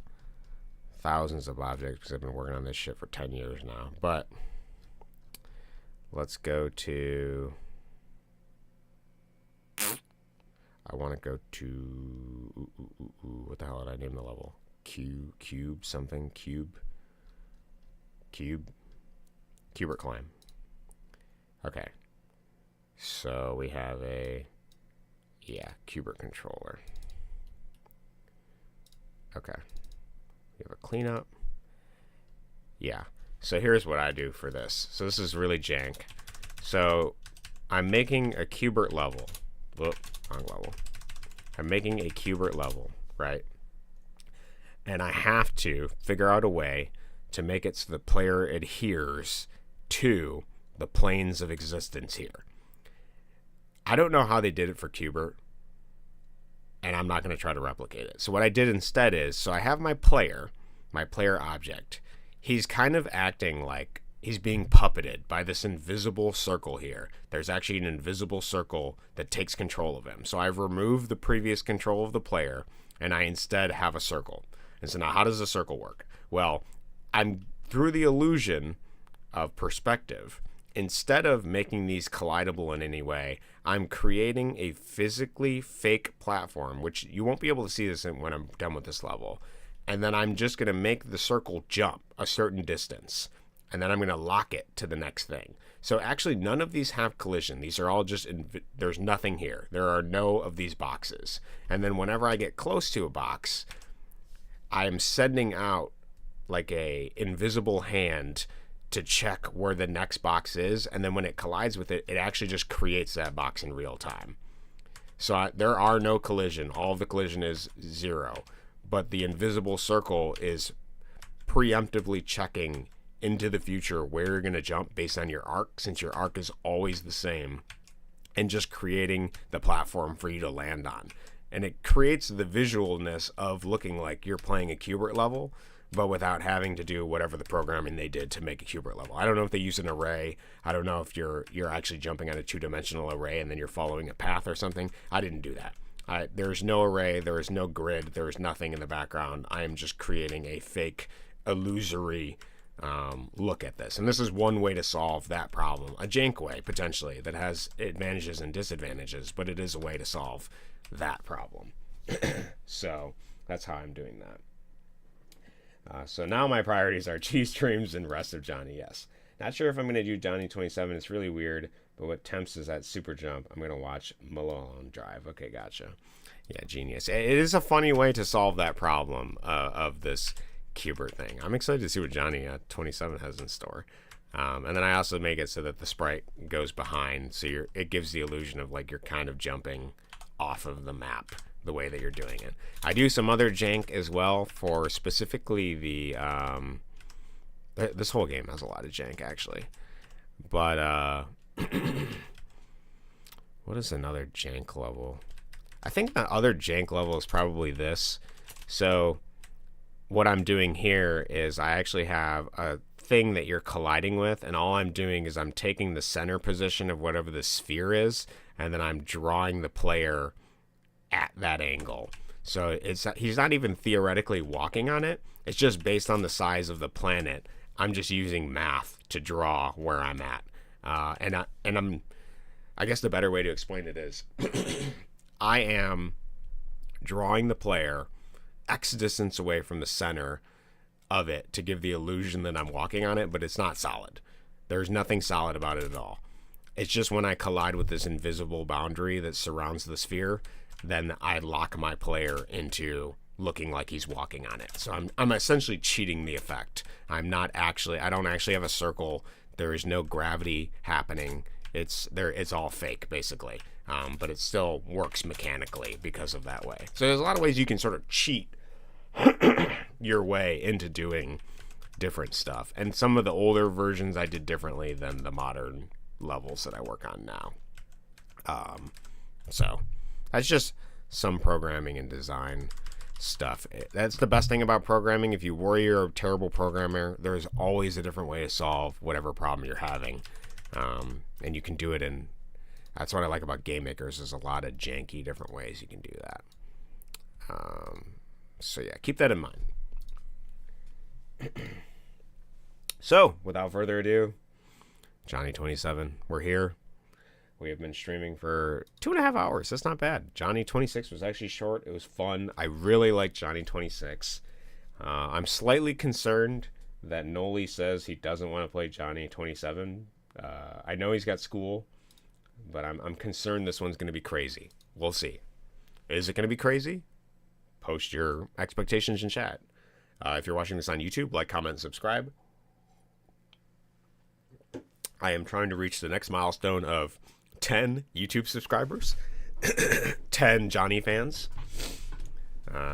thousands of objects because I've been working on this shit for 10 years now. But let's go to... I want to go to... what the hell did I name the level? Cube something? Kubert climb. Okay. So we have Kubert controller. Okay. We have a cleanup. Yeah. So here's what I do for this. So this is really jank. So I'm making a Kubert level. Whoop, wrong level. I'm making a Kubert level, right? And I have to figure out a way to make it so the player adheres to the planes of existence here. I don't know how they did it for Kubert, and I'm not going to try to replicate it. So what I did instead is, so I have my player object. He's kind of acting like he's being puppeted by this invisible circle here. There's actually an invisible circle that takes control of him. So I've removed the previous control of the player, and I instead have a circle. And so now how does the circle work? Well, I'm through the illusion of perspective. Instead of making these collidable in any way, I'm creating a physically fake platform, which you won't be able to see this when I'm done with this level. And then I'm just going to make the circle jump a certain distance. And then I'm going to lock it to the next thing. So actually none of these have collision. These are all just, there's nothing here. There are no of these boxes. And then whenever I get close to a box, I am sending out like a invisible hand to check where the next box is, and then when it collides with it, it actually just creates that box in real time. So there are no collision. All of the collision is 0, but the invisible circle is preemptively checking into the future where you're going to jump based on your arc, since your arc is always the same, and just creating the platform for you to land on. And it creates the visualness of looking like you're playing a Kubert level, but without having to do whatever the programming they did to make a Kubert level. I don't know if they use an array. I don't know if you're actually jumping on a 2-dimensional array and then you're following a path or something. I didn't do that. There's no array. There is no grid. There is nothing in the background. I am just creating a fake, illusory look at this. And this is one way to solve that problem. A jank way, potentially, that has advantages and disadvantages, but it is a way to solve that problem. So that's how I'm doing that. So now my priorities are cheese streams and rest of Johnny. Yes. Not sure if I'm going to do Johnny 27. It's really weird. But what tempts is that super jump. I'm going to watch Malone drive. Okay, gotcha. Yeah, genius. It is a funny way to solve that problem of this Kubert thing. I'm excited to see what Johnny 27 has in store. And then I also make it so that the sprite goes behind. So it gives the illusion of like you're kind of jumping off of the map the way that you're doing it. I do some other jank as well for specifically the this whole game has a lot of jank actually, but what is another jank level? I think the other jank level is probably this. So what I'm doing here is I actually have a thing that you're colliding with, and all I'm doing is I'm taking the center position of whatever the sphere is, and then I'm drawing the player at that angle. So he's not even theoretically walking on it. It's just based on the size of the planet. I'm just using math to draw where I'm at. I guess the better way to explain it is I am drawing the player X distance away from the center of it to give the illusion that I'm walking on it, but it's not solid. There's nothing solid about it at all. It's just when I collide with this invisible boundary that surrounds the sphere, then I lock my player into looking like he's walking on it. So I'm essentially cheating the effect. I don't actually have a circle. There is no gravity happening. It's all fake, basically. But it still works mechanically because of that way. So there's a lot of ways you can sort of cheat your way into doing different stuff. And some of the older versions I did differently than the modern levels that I work on now. So that's just some programming and design stuff. That's the best thing about programming. If you worry you're a terrible programmer, there's always a different way to solve whatever problem you're having. And you can do it in... That's what I like about game makers. There's a lot of janky different ways you can do that. So yeah, keep that in mind. So, without further ado, Johnny 27, we're here. We have been streaming for 2.5 hours. That's not bad. Johnny 26 was actually short. It was fun. I really like Johnny 26. I'm slightly concerned that Noli says he doesn't want to play Johnny 27. I know he's got school, but I'm concerned this one's going to be crazy. We'll see. Is it going to be crazy? Post your expectations in chat. If you're watching this on YouTube, like, comment, and subscribe. I am trying to reach the next milestone of 10 YouTube subscribers. 10 Johnny fans.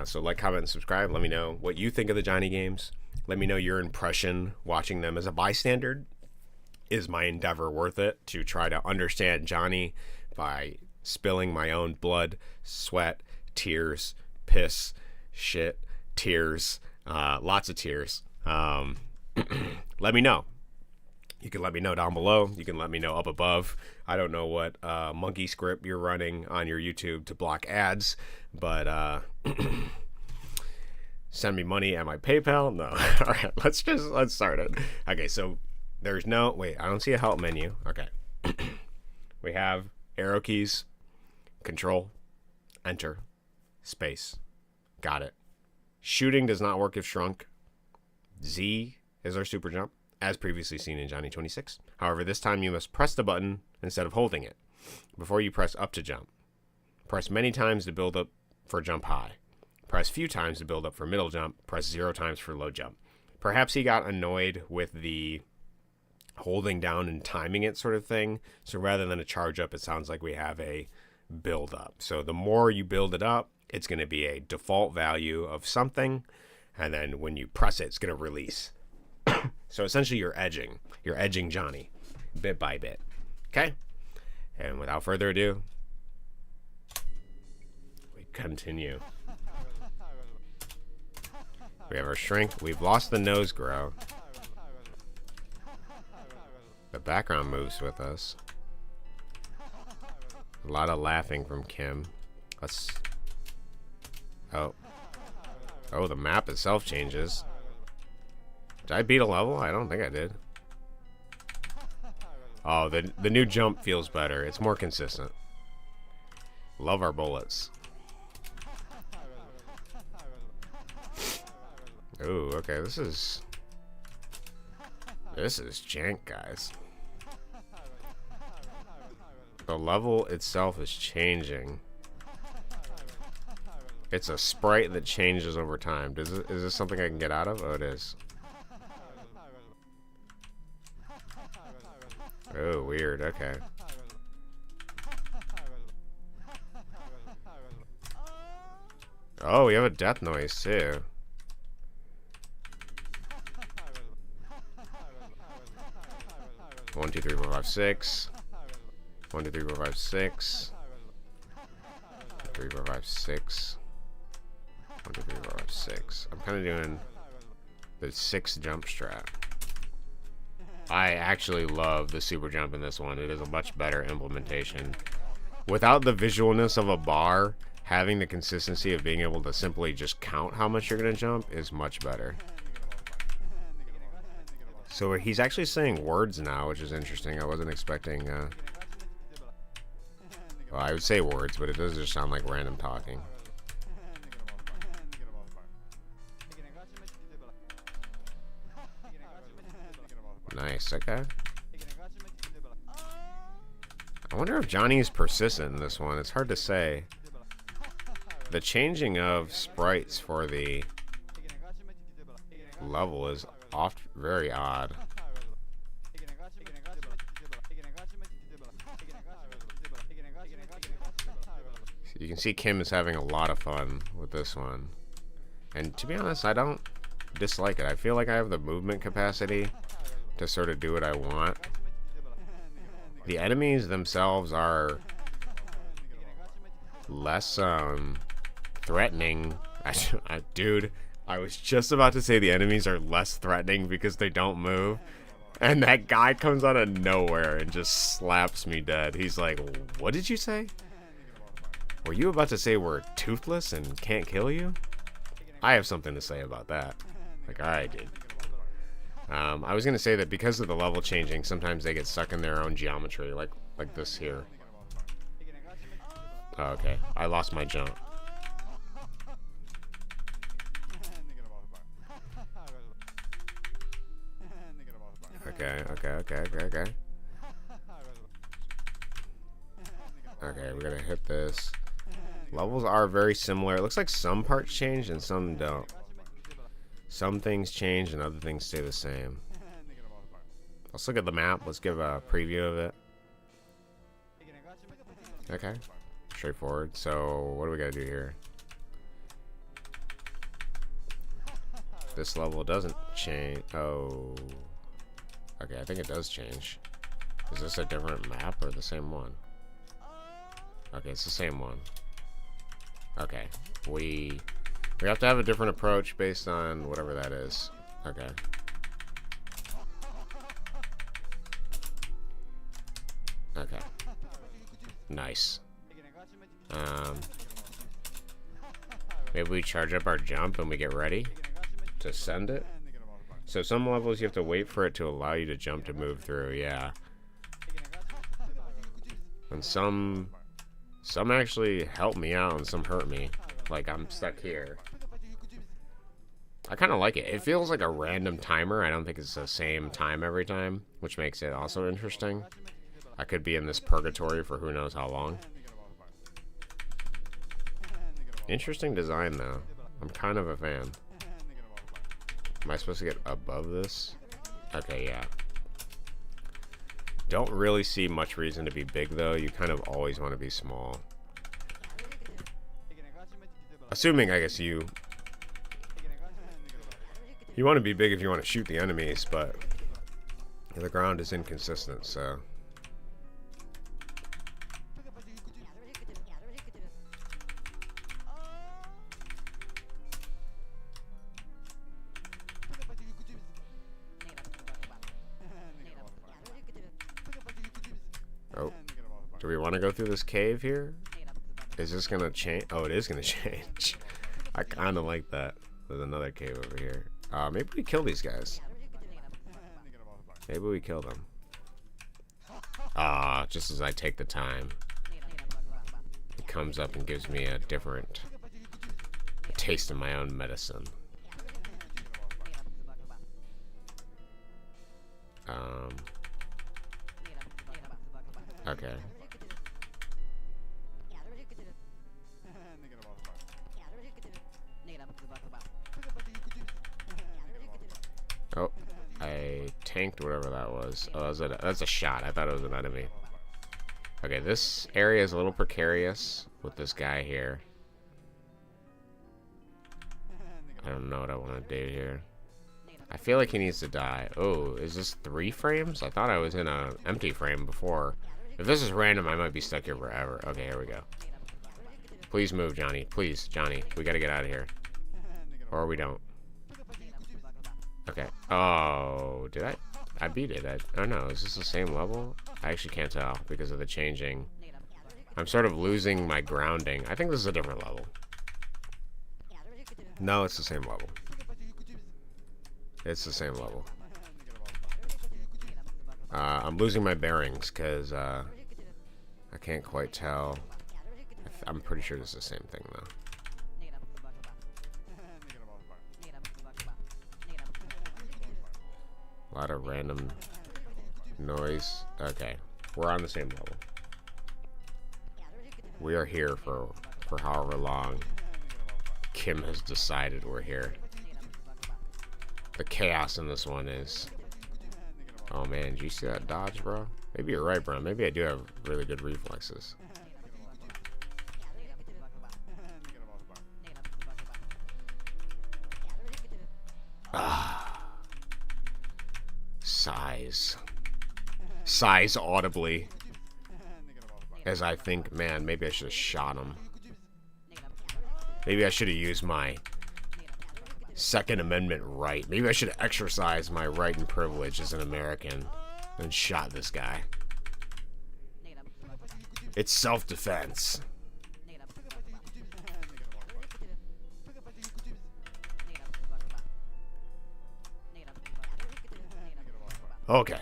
So like, comment, and subscribe. Let me know what you think of the Johnny games. Let me know your impression watching them as a bystander. Is my endeavor worth it to try to understand Johnny by spilling my own blood, sweat, tears, piss, shit, tears, lots of tears? Let me know. You can let me know down below. You can let me know up above. I don't know what monkey script you're running on your YouTube to block ads, but send me money at my PayPal. No. All right, let's start it. Okay, so there's no... Wait, I don't see a help menu. Okay. We have arrow keys, control, enter, space. Got it. Shooting does not work if shrunk. Z is our super jump, as previously seen in Johnny 26. However, this time you must press the button instead of holding it before you press up to jump. Press many times to build up for jump high. Press few times to build up for middle jump. Press 0 times for low jump. Perhaps he got annoyed with the holding down and timing it sort of thing. So rather than a charge up, it sounds like we have a build up. So the more you build it up, it's going to be a default value of something. And then when you press it, it's going to release. So essentially you're edging. You're edging Johnny bit by bit. Okay? And without further ado, we continue. We have our shrink. We've lost the nose grow. The background moves with us. A lot of laughing from Kim. Let's... Oh, the map itself changes. Did I beat a level? I don't think I did. Oh, the new jump feels better. It's more consistent. Love our bullets. Ooh, okay, this is jank, guys. The level itself is changing. It's a sprite that changes over time. Is this something I can get out of? Oh, it is. Oh, weird. Okay. Oh, we have a death noise, too. One, two, three, four, five, six. 1, 2, 3, 4, 5, 6. 3, 4, 5, 6. 1, 2, 3, 4, 5, 6. I'm kind of doing the 6 jump strat. I actually love the super jump in this one. It is a much better implementation. Without the visualness of a bar, having the consistency of being able to simply just count how much you're going to jump is much better. So he's actually saying words now, which is interesting. I wasn't expecting... well, I would say words, but it does just sound like random talking. Nice, okay. I wonder if Johnny is persistent in this one. It's hard to say. The changing of sprites for the level is oft very odd. You can see Kim is having a lot of fun with this one. And to be honest, I don't dislike it. I feel like I have the movement capacity to sort of do what I want. The enemies themselves are less threatening. Dude, I was just about to say the enemies are less threatening because they don't move. And that guy comes out of nowhere and just slaps me dead. He's like, what did you say? Were you about to say we're toothless and can't kill you? I have something to say about that. Like, alright, dude. I was going to say that because of the level changing, sometimes they get stuck in their own geometry, like this here. Oh, okay, I lost my jump. Okay. Okay, we gotta hit this. Levels are very similar. It looks like some parts change and some don't. Some things change and other things stay the same. Let's look at the map. Let's give a preview of it. Okay. Straightforward. So, what do we gotta do here? This level doesn't change. Oh. Okay, I think it does change. Is this a different map or the same one? Okay, it's the same one. Okay. We have to have a different approach based on whatever that is. Okay. Okay. Nice. Maybe we charge up our jump and we get ready to send it. So some levels you have to wait for it to allow you to jump to move through, yeah. And some actually help me out and some hurt me. Like I'm stuck here. I kind of like it. It feels like a random timer. I don't think it's the same time every time, which makes it also interesting. I could be in this purgatory for who knows how long. Interesting design though. I'm kind of a fan. Am I supposed to get above this? Okay, yeah. Don't really see much reason to be big though. You kind of always want to be small. Assuming, I guess, you want to be big if you want to shoot the enemies, but the ground is inconsistent, so. Oh, do we want to go through this cave here? Is this gonna change? Oh, it is gonna change. I kind of like that. There's another cave over here. Maybe we kill these guys. Maybe we kill them. Just as I take the time, it comes up and gives me a taste of my own medicine. Okay. Oh, I tanked whatever that was. Oh, that's a shot. I thought it was an enemy. Okay, this area is a little precarious with this guy here. I don't know what I want to do here. I feel like he needs to die. Oh, is this 3 frames? I thought I was in an empty frame before. If this is random, I might be stuck here forever. Okay, here we go. Please move, Johnny. Please, Johnny. We gotta get out of here. Or we don't. Okay. Oh, did I I beat it. I don't know. Is this the same level? I actually can't tell because of the changing. I'm sort of losing my grounding. I think this is a different level. No, it's the same level. It's the same level. I'm losing my bearings because I can't quite tell. I'm pretty sure it's the same thing though. A lot of random noise. Okay, we're on the same level. We are here for however long Kim has decided we're here. The chaos in this one is... Oh man, did you see that dodge, bro? Maybe you're right, bro. Maybe I do have really good reflexes. Ah. Sighs. Sighs audibly. As I think, man, maybe I should have shot him. Maybe I should have used my Second Amendment right. Maybe I should have exercised my right and privilege as an American and shot this guy. It's self-defense. Okay,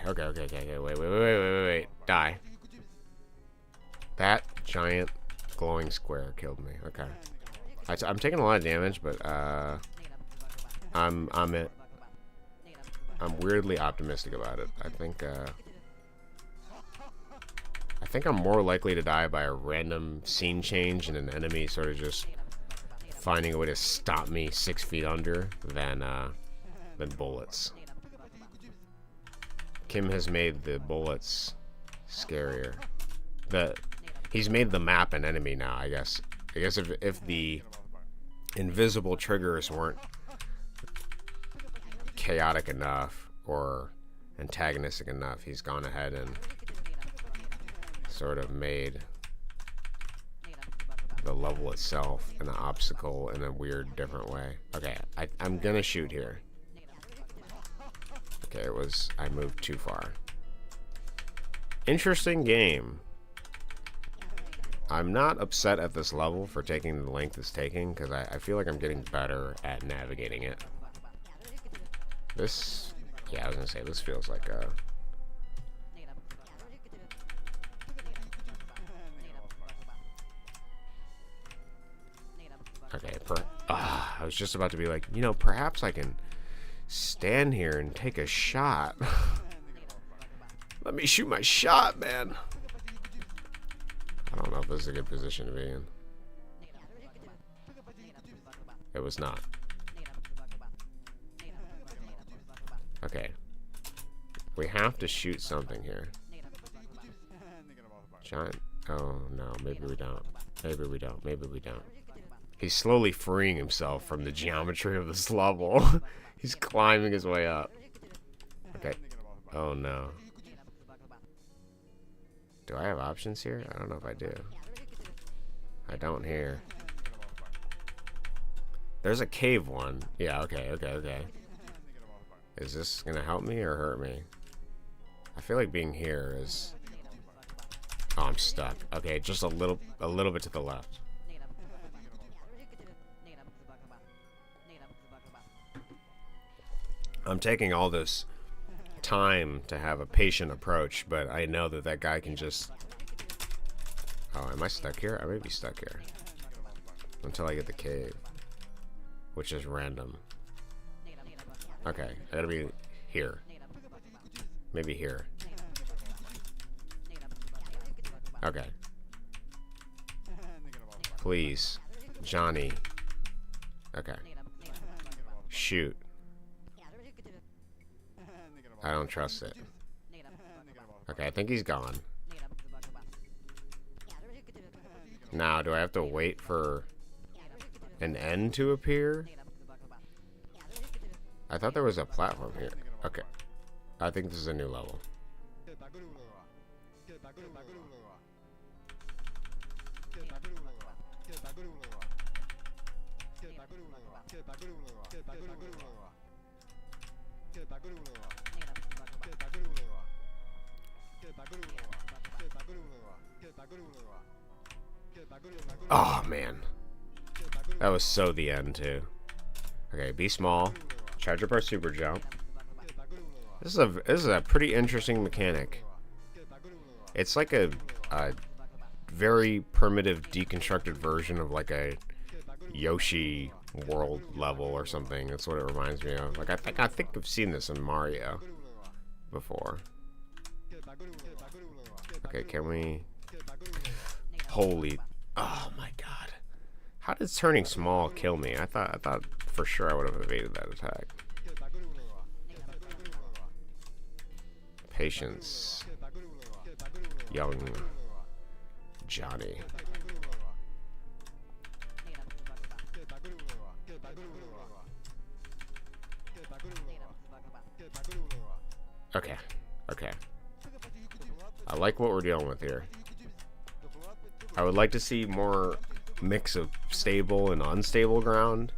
wait. Die. That giant glowing square killed me. Okay. I'm taking a lot of damage, but I'm weirdly optimistic about it. I think I'm more likely to die by a random scene change and an enemy sort of just finding a way to stop me 6 feet under than bullets. Kim has made the bullets scarier. He's made the map an enemy now, I guess. I guess if the invisible triggers weren't chaotic enough or antagonistic enough, he's gone ahead and sort of made the level itself an obstacle in a weird, different way. Okay, I'm gonna shoot here. Okay, I moved too far. Interesting game. I'm not upset at this level for taking the length it's taking, because I feel like I'm getting better at navigating it. This, yeah, I was gonna say, this feels like a... Okay, I was just about to be like, you know, perhaps I can stand here and take a shot. Let me shoot my shot, man. I don't know if this is a good position to be in. It was not. Okay. We have to shoot something here. Giant. Oh, no. Maybe we don't. Maybe we don't. Maybe we don't. He's slowly freeing himself from the geometry of this level. He's climbing his way up. Okay. Oh, no. Do I have options here? I don't know if I do. I don't here. There's a cave one. Yeah, okay. Is this gonna help me or hurt me? I feel like being here is... Oh, I'm stuck. Okay, just a little bit to the left. I'm taking all this time to have a patient approach, but I know that guy can just... Oh, am I stuck here? I may be stuck here until I get the cave, which is random. Okay, I gotta be here. Maybe here. Okay. Please, Johnny. Okay. Shoot. I don't trust it. Okay, I think he's gone. Now, do I have to wait for an end to appear? I thought there was a platform here. Okay. I think this is a new level. Oh, man. That was so the end, too. Okay, be small. Charge up our super jump. This is a pretty interesting mechanic. It's like a very primitive, deconstructed version of like a Yoshi world level or something. That's what it reminds me of. Like I think I've seen this in Mario before. Okay, can we? Holy! Oh my God! How did turning small kill me? I thought for sure I would have evaded that attack. Patience, young Johnny. Okay, okay. I like what we're dealing with here. I would like to see more mix of stable and unstable ground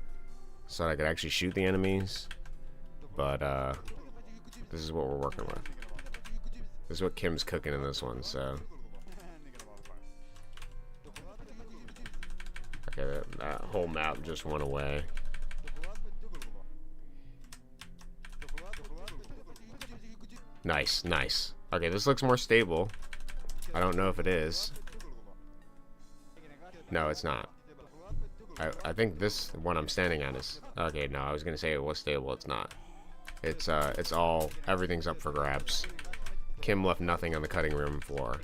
so I could actually shoot the enemies. But this is what we're working with. This is what Kim's cooking in this one, so. Okay, that whole map just went away. Nice, nice. Okay, this looks more stable. I don't know if it is. No, it's not. I think this one I'm standing on is... Okay, no, I was gonna say it was stable. It's not. It's all... Everything's up for grabs. Kim left nothing on the cutting room floor.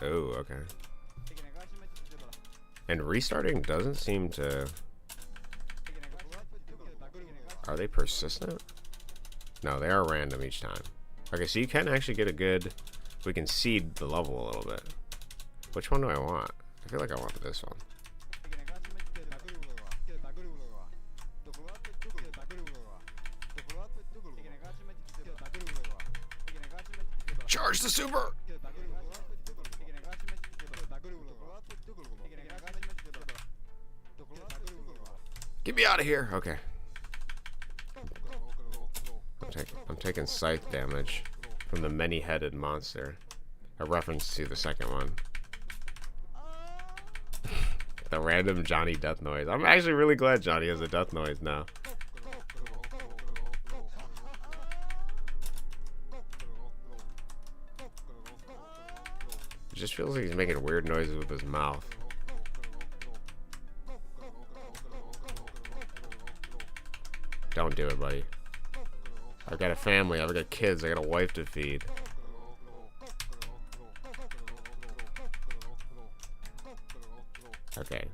Oh, okay. And restarting doesn't seem to... Are they persistent? No, they are random each time. Okay, so you can actually get a good... We can seed the level a little bit. Which one do I want? I feel like I want this one. Charge the super! Get me out of here! Okay. I'm taking scythe damage from the many-headed monster. A reference to the second one. The random Johnny death noise. I'm actually really glad Johnny has a death noise now. It just feels like he's making weird noises with his mouth. Don't do it, buddy. I've got a family, I've got kids, I got a wife to feed. Okay.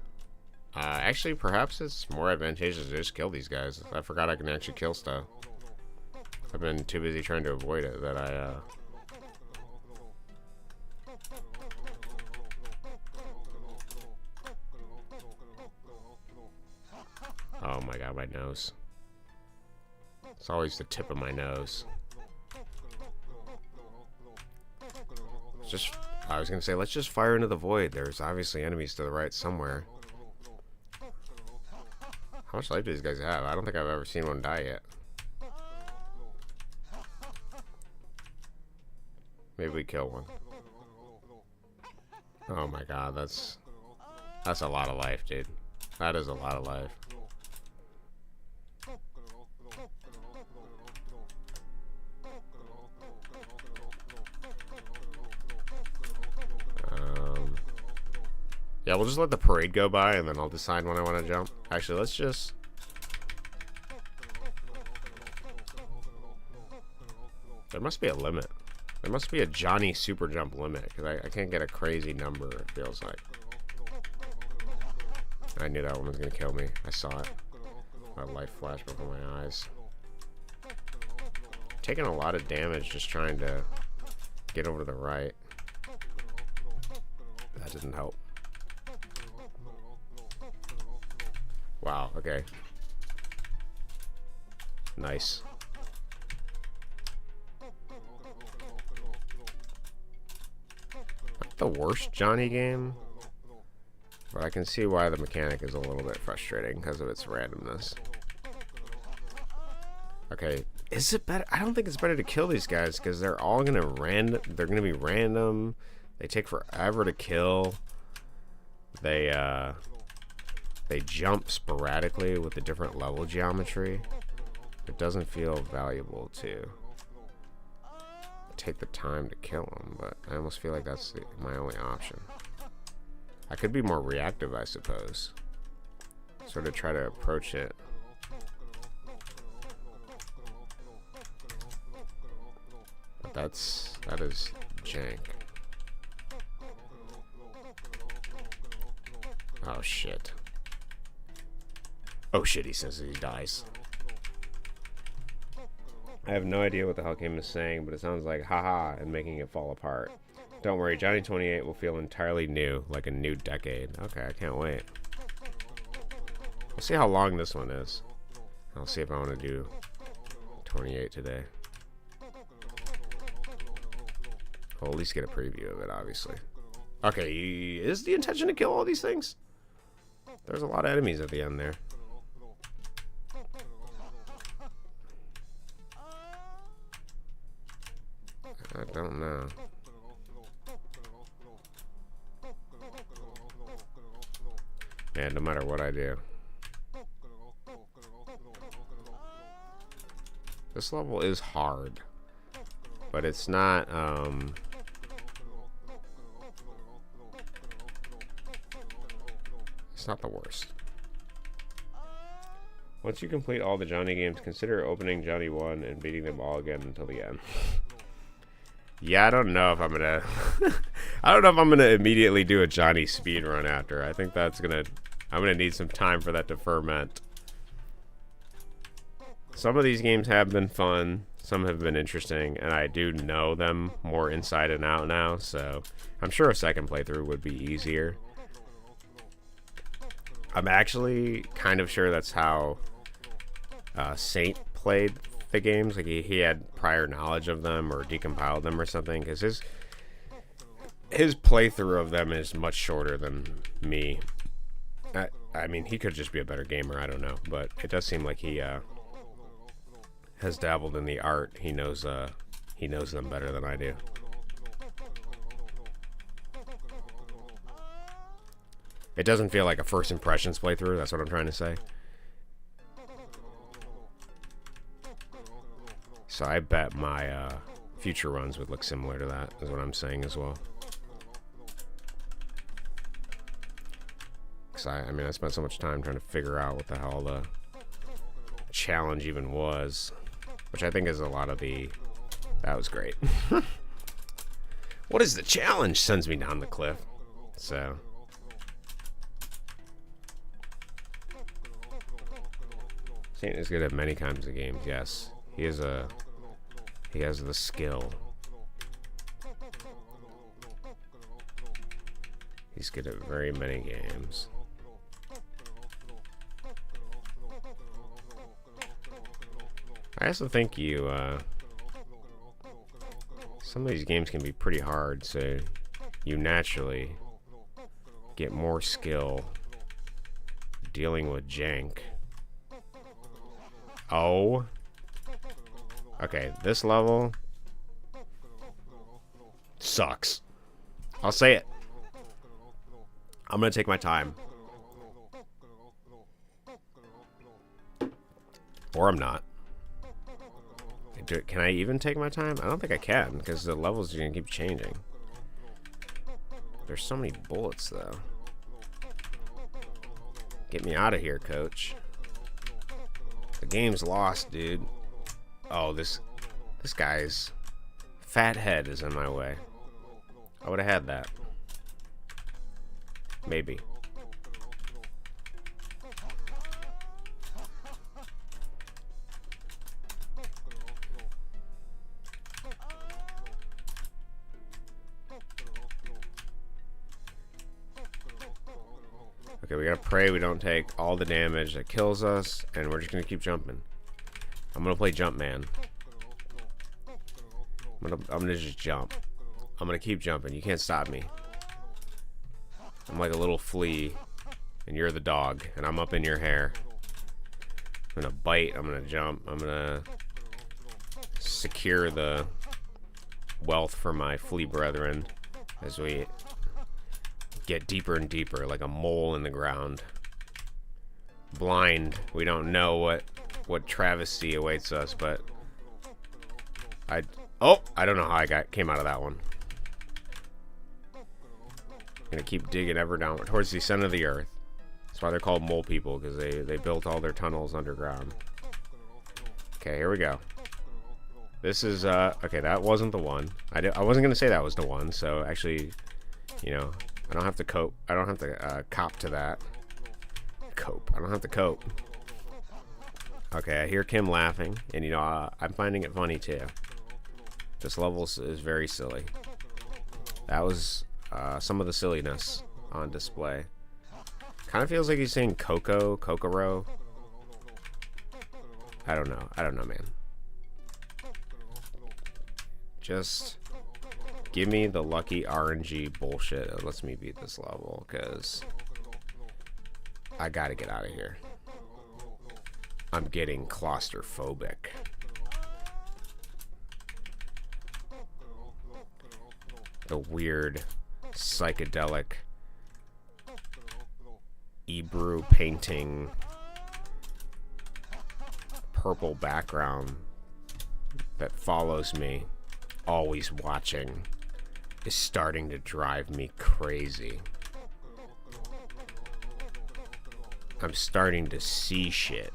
Actually, perhaps it's more advantageous to just kill these guys. I forgot I can actually kill stuff. I've been too busy trying to avoid it that I, Oh my God, my nose. It's always the tip of my nose. I was gonna say, let's just fire into the void. There's obviously enemies to the right somewhere. How much life do these guys have? I don't think I've ever seen one die yet. Maybe we kill one. Oh my God, that's a lot of life, dude. That is a lot of life. Yeah, we'll just let the parade go by, and then I'll decide when I want to jump. Actually, let's just... There must be a limit. There must be a Johnny super jump limit, because I can't get a crazy number, it feels like. I knew that one was going to kill me. I saw it. My life flashed before my eyes. Taking a lot of damage just trying to get over to the right. That didn't help. Wow, okay. Nice. Not the worst Johnny game, but I can see why the mechanic is a little bit frustrating because of its randomness. Okay, is it better? I don't think it's better to kill these guys because they're all gonna They're gonna be random. They take forever to kill. They jump sporadically with the different level geometry. It doesn't feel valuable to take the time to kill them, but I almost feel like that's my only option. I could be more reactive, I suppose. Sort of try to approach it. But that is jank. Oh shit. Oh shit, he says he dies. I have no idea what the hell Kim is saying, but it sounds like haha and making it fall apart. Don't worry, Johnny 28 will feel entirely new, like a new decade. Okay, I can't wait. We'll see how long this one is. I'll see if I want to do 28 today. I'll at least get a preview of it, obviously. Okay, is the intention to kill all these things? There's a lot of enemies at the end there. I don't know. Man, no matter what I do. This level is hard. But it's not, it's not the worst. Once you complete all the Johnny games, consider opening Johnny 1 and beating them all again until the end. Yeah, I don't know if I'm gonna I don't know if I'm gonna immediately do a Johnny speed run after. I think I'm gonna need some time for that to ferment. Some of these games have been fun, some have been interesting, and I do know them more inside and out now, so I'm sure a second playthrough would be easier. I'm actually kind of sure that's how Saint played the games. Like he had prior knowledge of them or decompiled them or something, because his playthrough of them is much shorter than me. I mean, he could just be a better gamer, I don't know, but it does seem like he has dabbled in the art. He knows them better than I do. It doesn't feel like a first impressions playthrough, that's what I'm trying to say. So I bet my future runs would look similar to that, is what I'm saying as well. Because I mean, I spent so much time trying to figure out what the hell the challenge even was, which I think is a lot of the... That was great. What is the challenge? Sends me down the cliff. So... Saint is good at many kinds of games, yes. He has the skill. He's good at very many games. I also think some of these games can be pretty hard, so you naturally get more skill dealing with jank. Oh. Okay, this level sucks. I'll say it. I'm gonna take my time. Or I'm not. Can I even take my time? I don't think I can, because the levels are gonna keep changing. There's so many bullets, though. Get me out of here, coach. The game's lost, dude. Oh, this guy's fat head is in my way. I would have had that. Maybe. Okay, we gotta pray we don't take all the damage that kills us, and we're just gonna keep jumping. I'm gonna play Jumpman. I'm gonna just jump. I'm gonna keep jumping. You can't stop me. I'm like a little flea, and you're the dog, and I'm up in your hair. I'm gonna bite. I'm gonna jump. I'm gonna secure the wealth for my flea brethren as we get deeper and deeper, like a mole in the ground. Blind. We don't know what travesty awaits us, but I don't know how I came out of that one. Gonna keep digging ever downward towards the center of the earth. That's why they're called mole people, because they built all their tunnels underground. Okay, here we go. This is okay, that wasn't the one. I wasn't gonna say that was the one, so actually, you know, I don't have to cope. I don't have to cop to that. Cope. I don't have to cope. Okay, I hear Kim laughing, and you know, I'm finding it funny too. This level is very silly. That was some of the silliness on display. Kind of feels like he's saying Kokoro. I don't know, man. Just give me the lucky RNG bullshit that lets me beat this level, because I gotta get out of here. I'm getting claustrophobic. The weird, psychedelic, Hebrew painting, purple background that follows me, always watching, is starting to drive me crazy. I'm starting to see shit.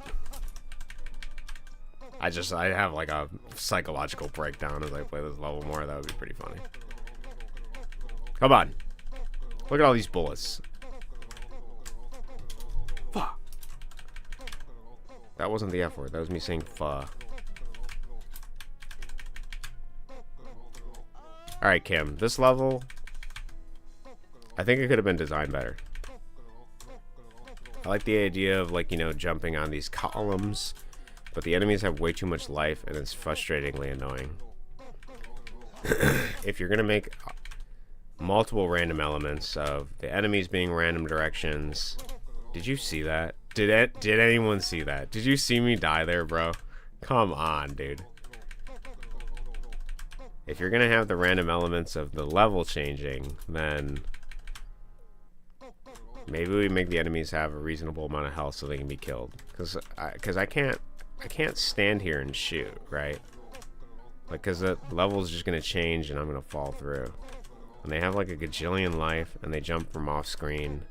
I have like a psychological breakdown as I play this level more. That would be pretty funny. Come on. Look at all these bullets. Fuck. That wasn't the F word. That was me saying fuh. Alright, Kim. This level, I think it could have been designed better. I like the idea of, like, you know, jumping on these columns, but the enemies have way too much life, and it's frustratingly annoying. If you're gonna make multiple random elements of the enemies being random directions, did you see that? Did anyone see that? Did you see me die there, bro? Come on, dude. If you're gonna have the random elements of the level changing, then maybe we make the enemies have a reasonable amount of health so they can be killed. Because I can't stand here and shoot, right? Like, because the level's just gonna change and I'm gonna fall through. And they have like a gajillion life and they jump from off screen.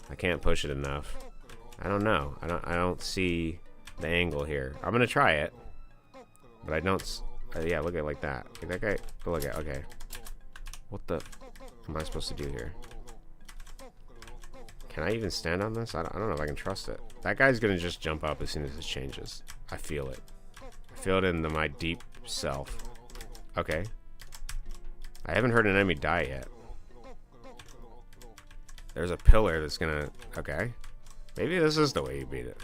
I can't push it enough. I don't know. I don't see the angle here. I'm gonna try it, but I don't. Yeah, look at it like that. Like that guy. Look at. Okay. What the am I supposed to do here? Can I even stand on this? I don't know if I can trust it. That guy's gonna just jump up as soon as this changes. I feel it. I feel it into my deep self. Okay. I haven't heard an enemy die yet. There's a pillar that's gonna... Okay. Maybe this is the way you beat it.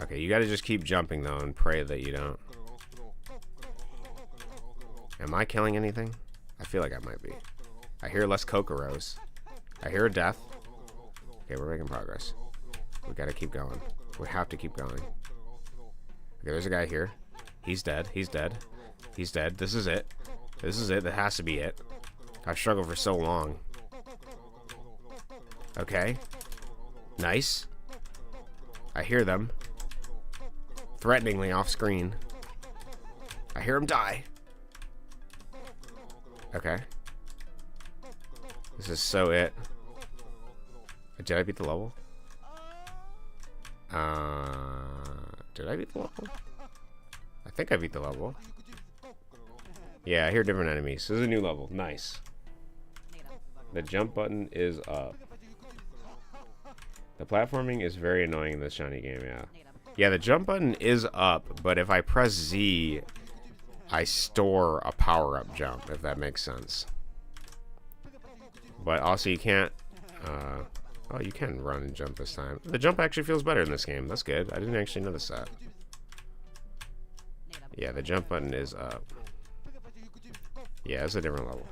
Okay, you gotta just keep jumping, though, and pray that you don't. Am I killing anything? I feel like I might be. I hear less Kokoros. I hear a death. Okay, we're making progress. We gotta keep going. We have to keep going. Okay, there's a guy here. He's dead. He's dead. He's dead. This is it. This is it. That has to be it. I've struggled for so long. Okay. Nice. I hear them. Threateningly off screen. I hear him die. Okay. This is so it. Did I beat the level? Did I beat the level? I think I beat the level. Yeah, I hear different enemies. This is a new level. Nice. The jump button is up. The platforming is very annoying in this shiny game, yeah. Yeah, the jump button is up, but if I press Z, I store a power-up jump, if that makes sense. But also you can't... oh, you can run and jump this time. The jump actually feels better in this game. That's good. I didn't actually notice that. Yeah, the jump button is up. Yeah, it's a different level.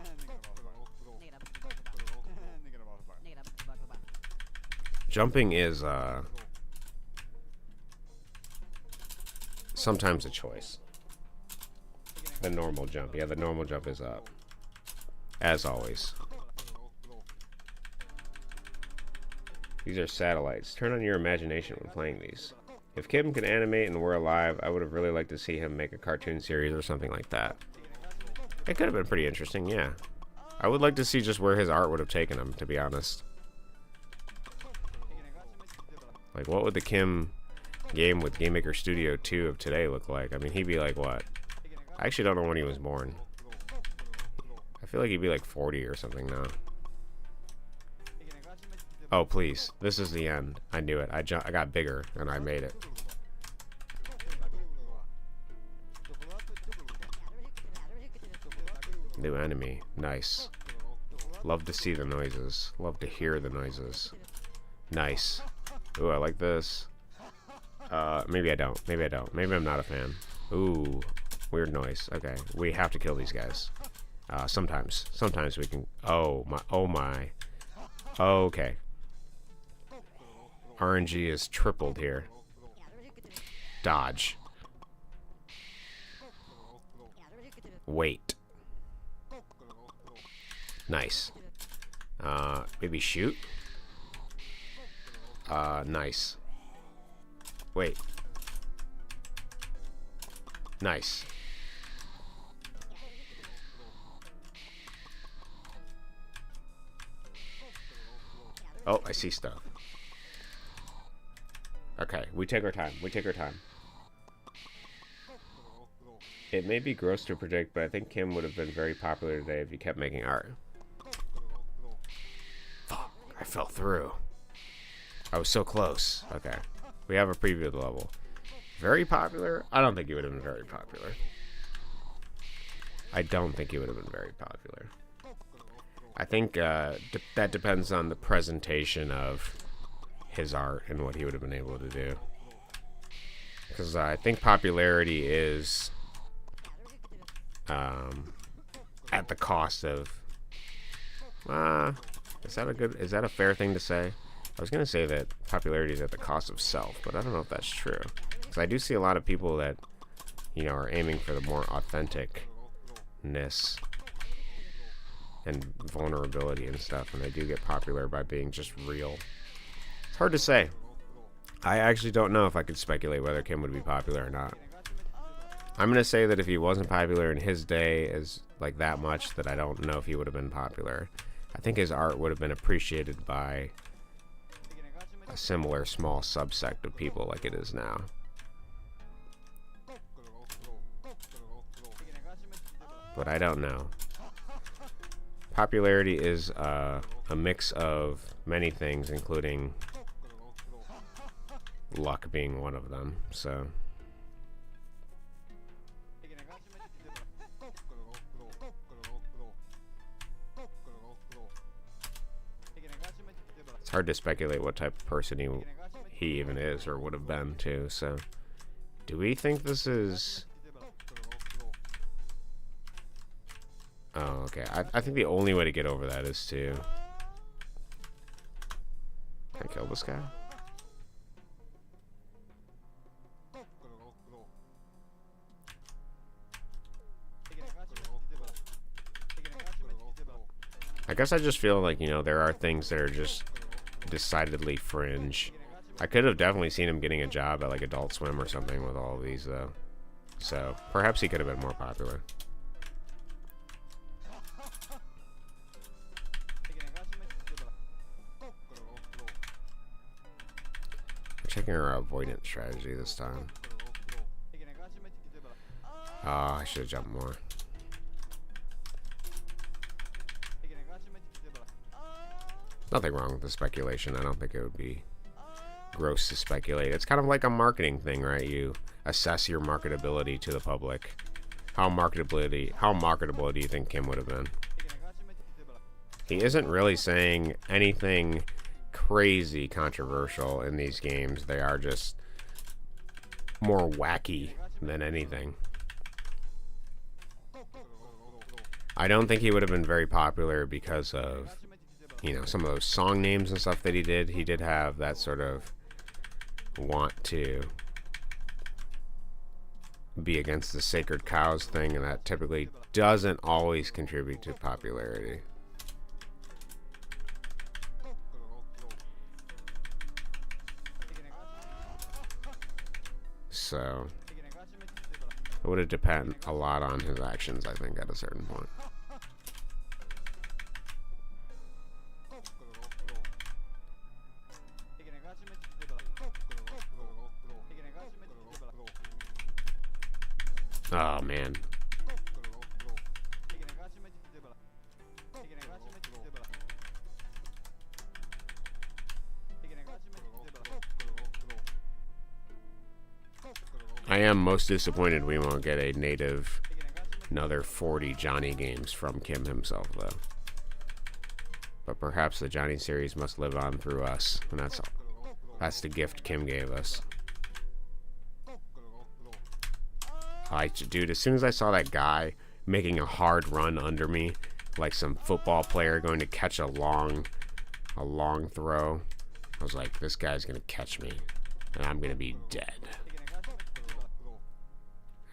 Jumping is, sometimes a choice. The normal jump. Yeah, the normal jump is up. As always. These are satellites. Turn on your imagination when playing these. If Kim could animate and were alive, I would have really liked to see him make a cartoon series or something like that. It could have been pretty interesting, yeah. I would like to see just where his art would have taken him, to be honest. Like, what would the Kim game with Game Maker Studio 2 of today look like? I mean, he'd be like, what? I actually don't know when he was born. I feel like he'd be like 40 or something now. Oh, please. This is the end. I knew it. I got bigger, and I made it. New enemy. Nice. Love to see the noises. Love to hear the noises. Nice. Ooh, I like this. Maybe I don't. Maybe I don't. Maybe I'm not a fan. Ooh. Weird noise. Okay. We have to kill these guys. Sometimes. Sometimes we can... Oh, my. Oh, my. Okay. RNG is tripled here. Dodge. Wait. Nice. Maybe shoot. Nice. Wait. Nice. Oh, I see stuff. Okay, we take our time. We take our time. It may be gross to predict, but I think Kim would have been very popular today if he kept making art. Fuck, I fell through. I was so close. Okay. We have a preview of the level. Very popular? I don't think he would have been very popular. I don't think he would have been very popular. I think that depends on the presentation of his art and what he would have been able to do. Because I think popularity is at the cost of... is that a fair thing to say? I was going to say that popularity is at the cost of self, but I don't know if that's true. Because I do see a lot of people that, you know, are aiming for the more authenticness and vulnerability and stuff, and they do get popular by being just real. It's hard to say. I actually don't know if I could speculate whether Kim would be popular or not. I'm going to say that if he wasn't popular in his day as like that much, that I don't know if he would have been popular. I think his art would have been appreciated by a similar small subsect of people like it is now. But I don't know. Popularity is a mix of many things, including luck being one of them, so... It's hard to speculate what type of person he even is or would have been, too, so... Do we think this is... Oh, okay. I think the only way to get over that is to... Can I kill this guy? I guess I just feel like, you know, there are things that are just decidedly fringe. I could have definitely seen him getting a job at like Adult Swim or something with all of these, though. So, perhaps he could have been more popular. Checking our avoidance strategy this time. I should have jumped more. Nothing wrong with the speculation. I don't think it would be gross to speculate. It's kind of like a marketing thing, right? You assess your marketability to the public. How marketable do you think Kim would have been? He isn't really saying anything crazy controversial in these games. They are just more wacky than anything. I don't think he would have been very popular because of, you know, some of those song names and stuff that he did. He did have that sort of want to be against the sacred cows thing, and that typically doesn't always contribute to popularity. So it would have depended a lot on his actions, I think, at a certain point. Oh, man. I am most disappointed we won't get a native another 40 Johnny games from Kim himself, though. But perhaps the Johnny series must live on through us, and that's the gift Kim gave us. Dude, as soon as I saw that guy making a hard run under me, like some football player going to catch a long throw, I was like, this guy's gonna catch me, and I'm gonna be dead.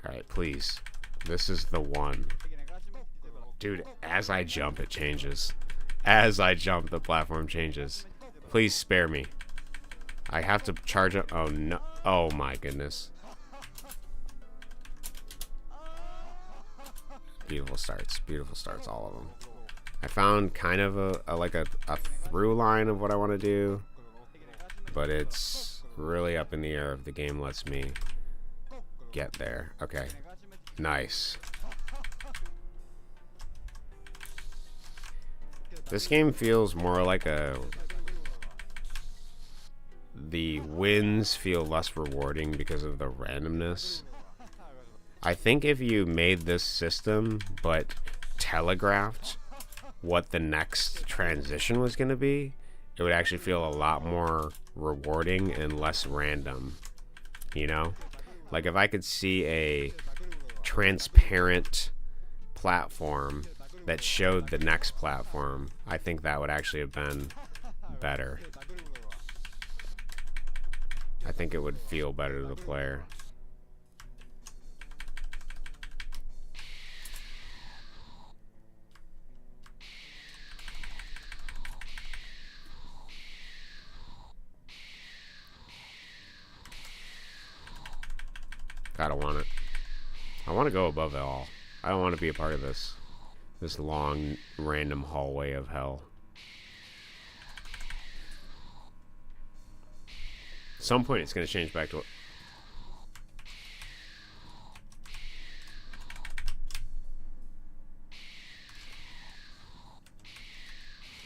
Alright, please. This is the one. Dude, as I jump, it changes. As I jump, the platform changes. Please spare me. I have to charge up. Oh, no. Oh, my goodness. Beautiful starts. Beautiful starts, all of them. I found kind of a through line of what I want to do, but it's really up in the air if the game lets me get there. Okay. Nice. This game feels more like the wins feel less rewarding because of the randomness. I think if you made this system but telegraphed what the next transition was going to be, it would actually feel a lot more rewarding and less random. You know? Like if I could see a transparent platform that showed the next platform, I think that would actually have been better. I think it would feel better to the player. I don't want it. I want to go above it all. I don't want to be a part of this long, random hallway of hell. At some point, it's going to change back to...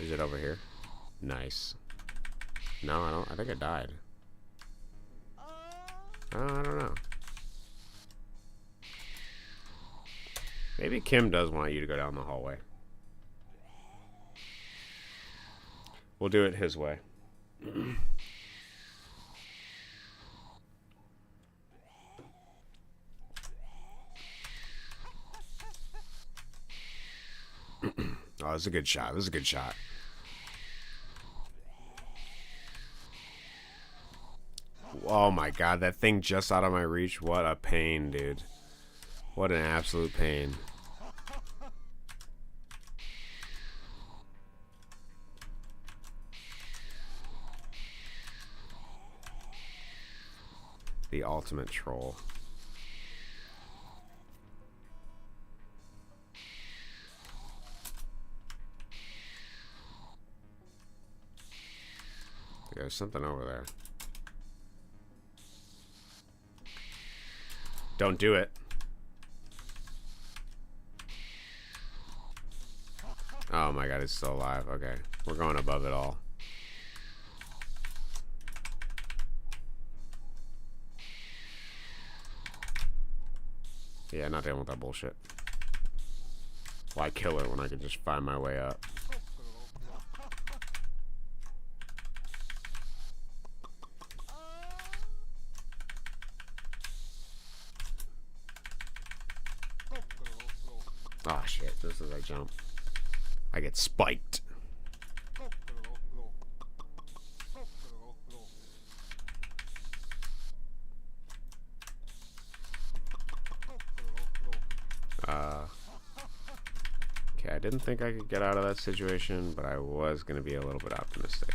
Is it over here? Nice. No, I don't. I think I died. I don't know. Maybe Kim does want you to go down the hallway. We'll do it his way. Oh, this is a good shot. This is a good shot. Oh my god, that thing just out of my reach. What a pain, dude. What an absolute pain. The ultimate troll. There's something over there. Don't do it. Oh my god, it's still alive. Okay. We're going above it all. Yeah, not dealing with that bullshit. Why kill it when I can just find my way up? Oh shit, just as I jump, I get spiked. didn't think I could get out of that situation, but I was going to be a little bit optimistic.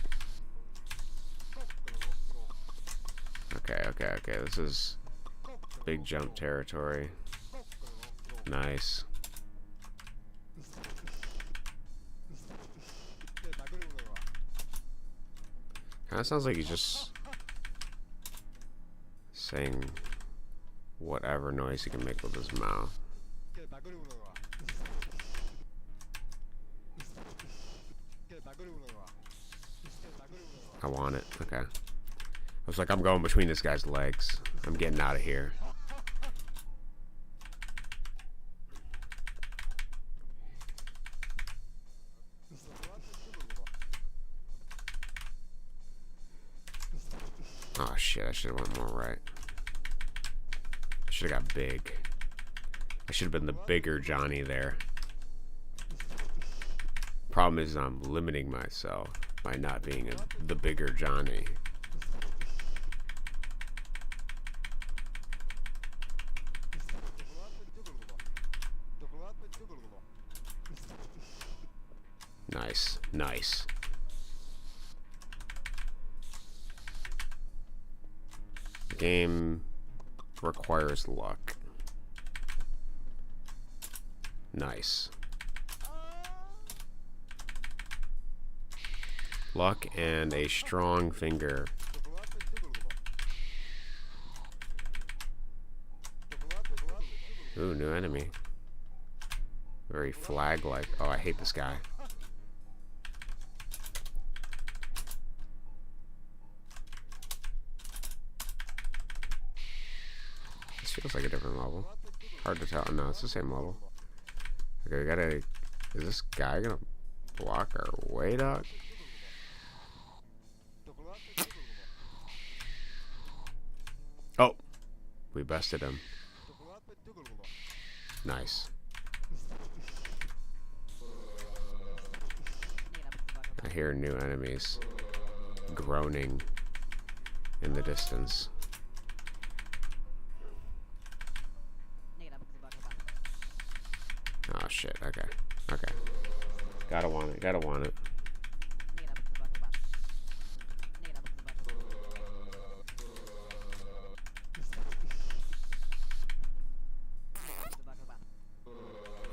Okay. This is big jump territory. Nice. Kind of sounds like he's just saying whatever noise he can make with his mouth. I want it. Okay. I was like, I'm going between this guy's legs. I'm getting out of here. Oh shit, I should have went more right. I should have got big. I should have been the bigger Johnny there. Problem is I'm limiting myself by not being the bigger Johnny. Nice, nice. The game requires luck. Nice. Luck and a strong finger. Ooh, new enemy. Very flag-like. Oh, I hate this guy. This feels like a different level. Hard to tell. No, it's the same level. Okay, we gotta... Is this guy gonna block our way, dog? Oh! We bested him. Nice. I hear new enemies groaning in the distance. Oh shit, okay. Okay. Gotta want it, gotta want it.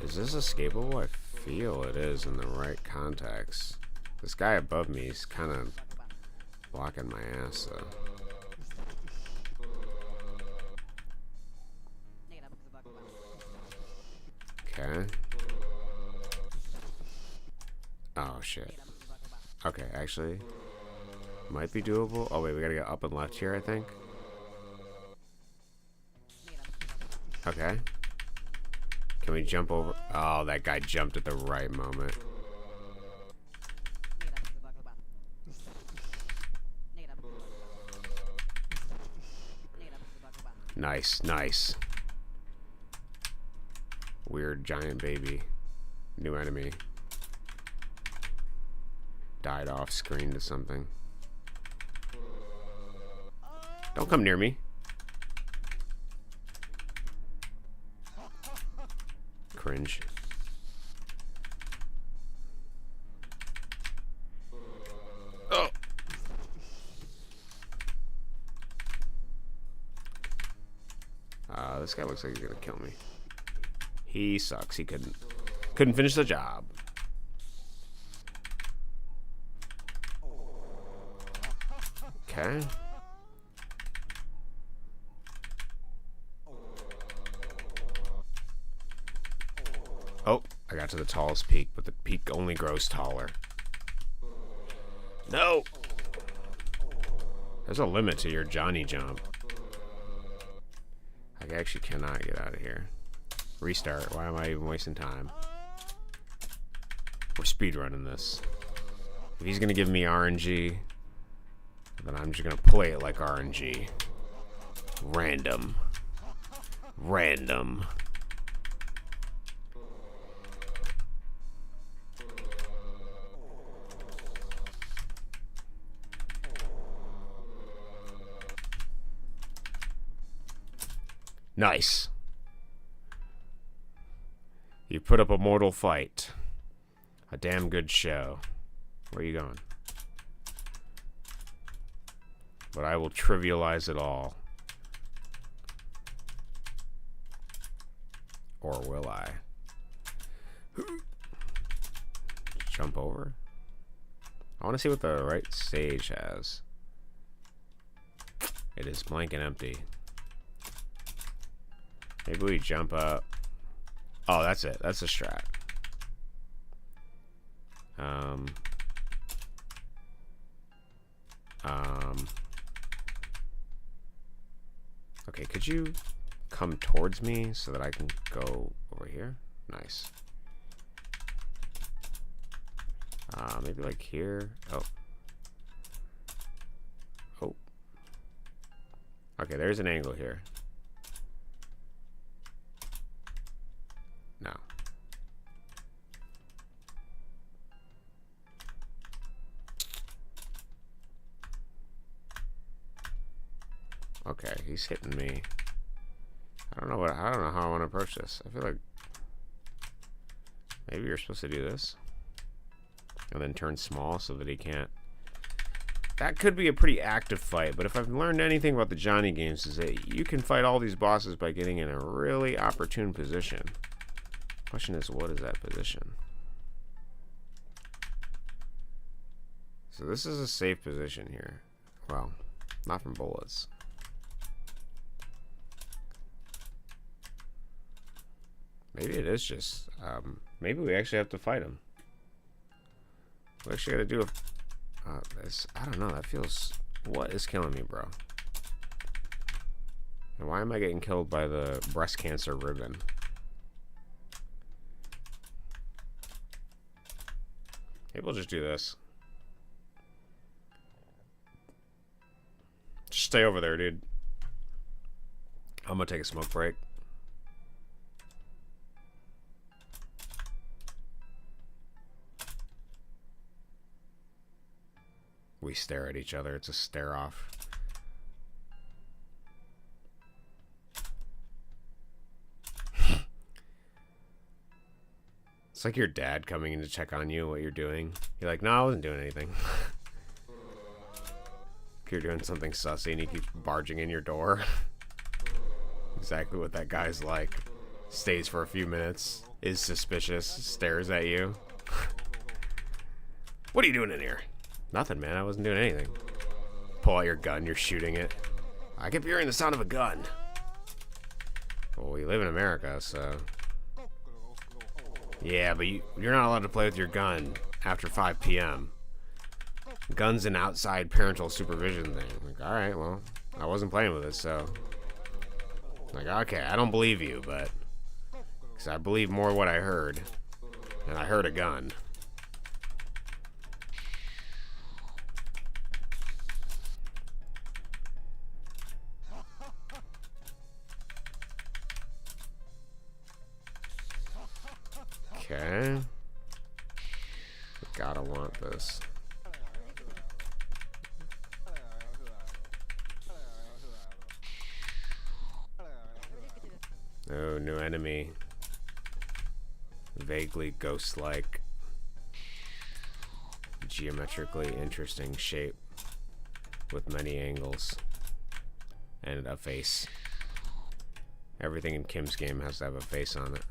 Is this escapable? I feel it is in the right context. This guy above me is kind of blocking my ass though. Okay. Oh shit. Okay, actually, might be doable. Oh wait, we gotta get up and left here, I think. Okay. Can we jump over? Oh, that guy jumped at the right moment. Nice, nice. Weird giant baby. New enemy. Died off screen to something. Don't come near me. Cringe. Oh. This guy looks like he's gonna kill me. He sucks. He couldn't finish the job. Okay. Oh, I got to the tallest peak, but the peak only grows taller. No! There's a limit to your Johnny jump. I actually cannot get out of here. Restart. Why am I even wasting time? We're speedrunning this. If he's gonna give me RNG, then I'm just gonna play it like RNG. Random. Random. Nice. You put up a mortal fight. A damn good show. Where are you going? But I will trivialize it all. Or will I? Jump over? I want to see what the right stage has. It is blank and empty. Maybe we jump up. Oh, that's it. That's a strat. Okay, could you come towards me so that I can go over here? Nice. Maybe like here. Oh. Oh. Okay, there's an angle here. No. Okay, he's hitting me. I don't know how I want to approach this. I feel like maybe you're supposed to do this and then turn small so that he can't. That could be a pretty active fight, but if I've learned anything about the Johnny games is that you can fight all these bosses by getting in a really opportune position. Question is, what is that position? So this is a safe position here. Well, not from bullets. Maybe it is just, maybe we actually have to fight him. We actually gotta do a, this, I don't know, that feels, what is killing me, bro? And why am I getting killed by the breast cancer ribbon? Maybe we'll just do this. Just stay over there, dude. I'm gonna take a smoke break. We stare at each other. It's a stare off. It's like your dad coming in to check on you, what you're doing. You're like, no, I wasn't doing anything. You're doing something sussy and he keeps barging in your door. Exactly what that guy's like. Stays for a few minutes, is suspicious, stares at you. What are you doing in here? Nothing, man. I wasn't doing anything. Pull out your gun. You're shooting it. I keep hearing the sound of a gun. Well, we live in America, so... Yeah, but you're not allowed to play with your gun after 5 p.m. Gun's an outside parental supervision thing. Like, alright, well, I wasn't playing with it, so... Like, okay, I don't believe you, but... Because I believe more what I heard. And I heard a gun. Okay. We gotta want this. Oh, new enemy. Vaguely ghost-like. Geometrically interesting shape. With many angles. And a face. Everything in Kim's game has to have a face on it.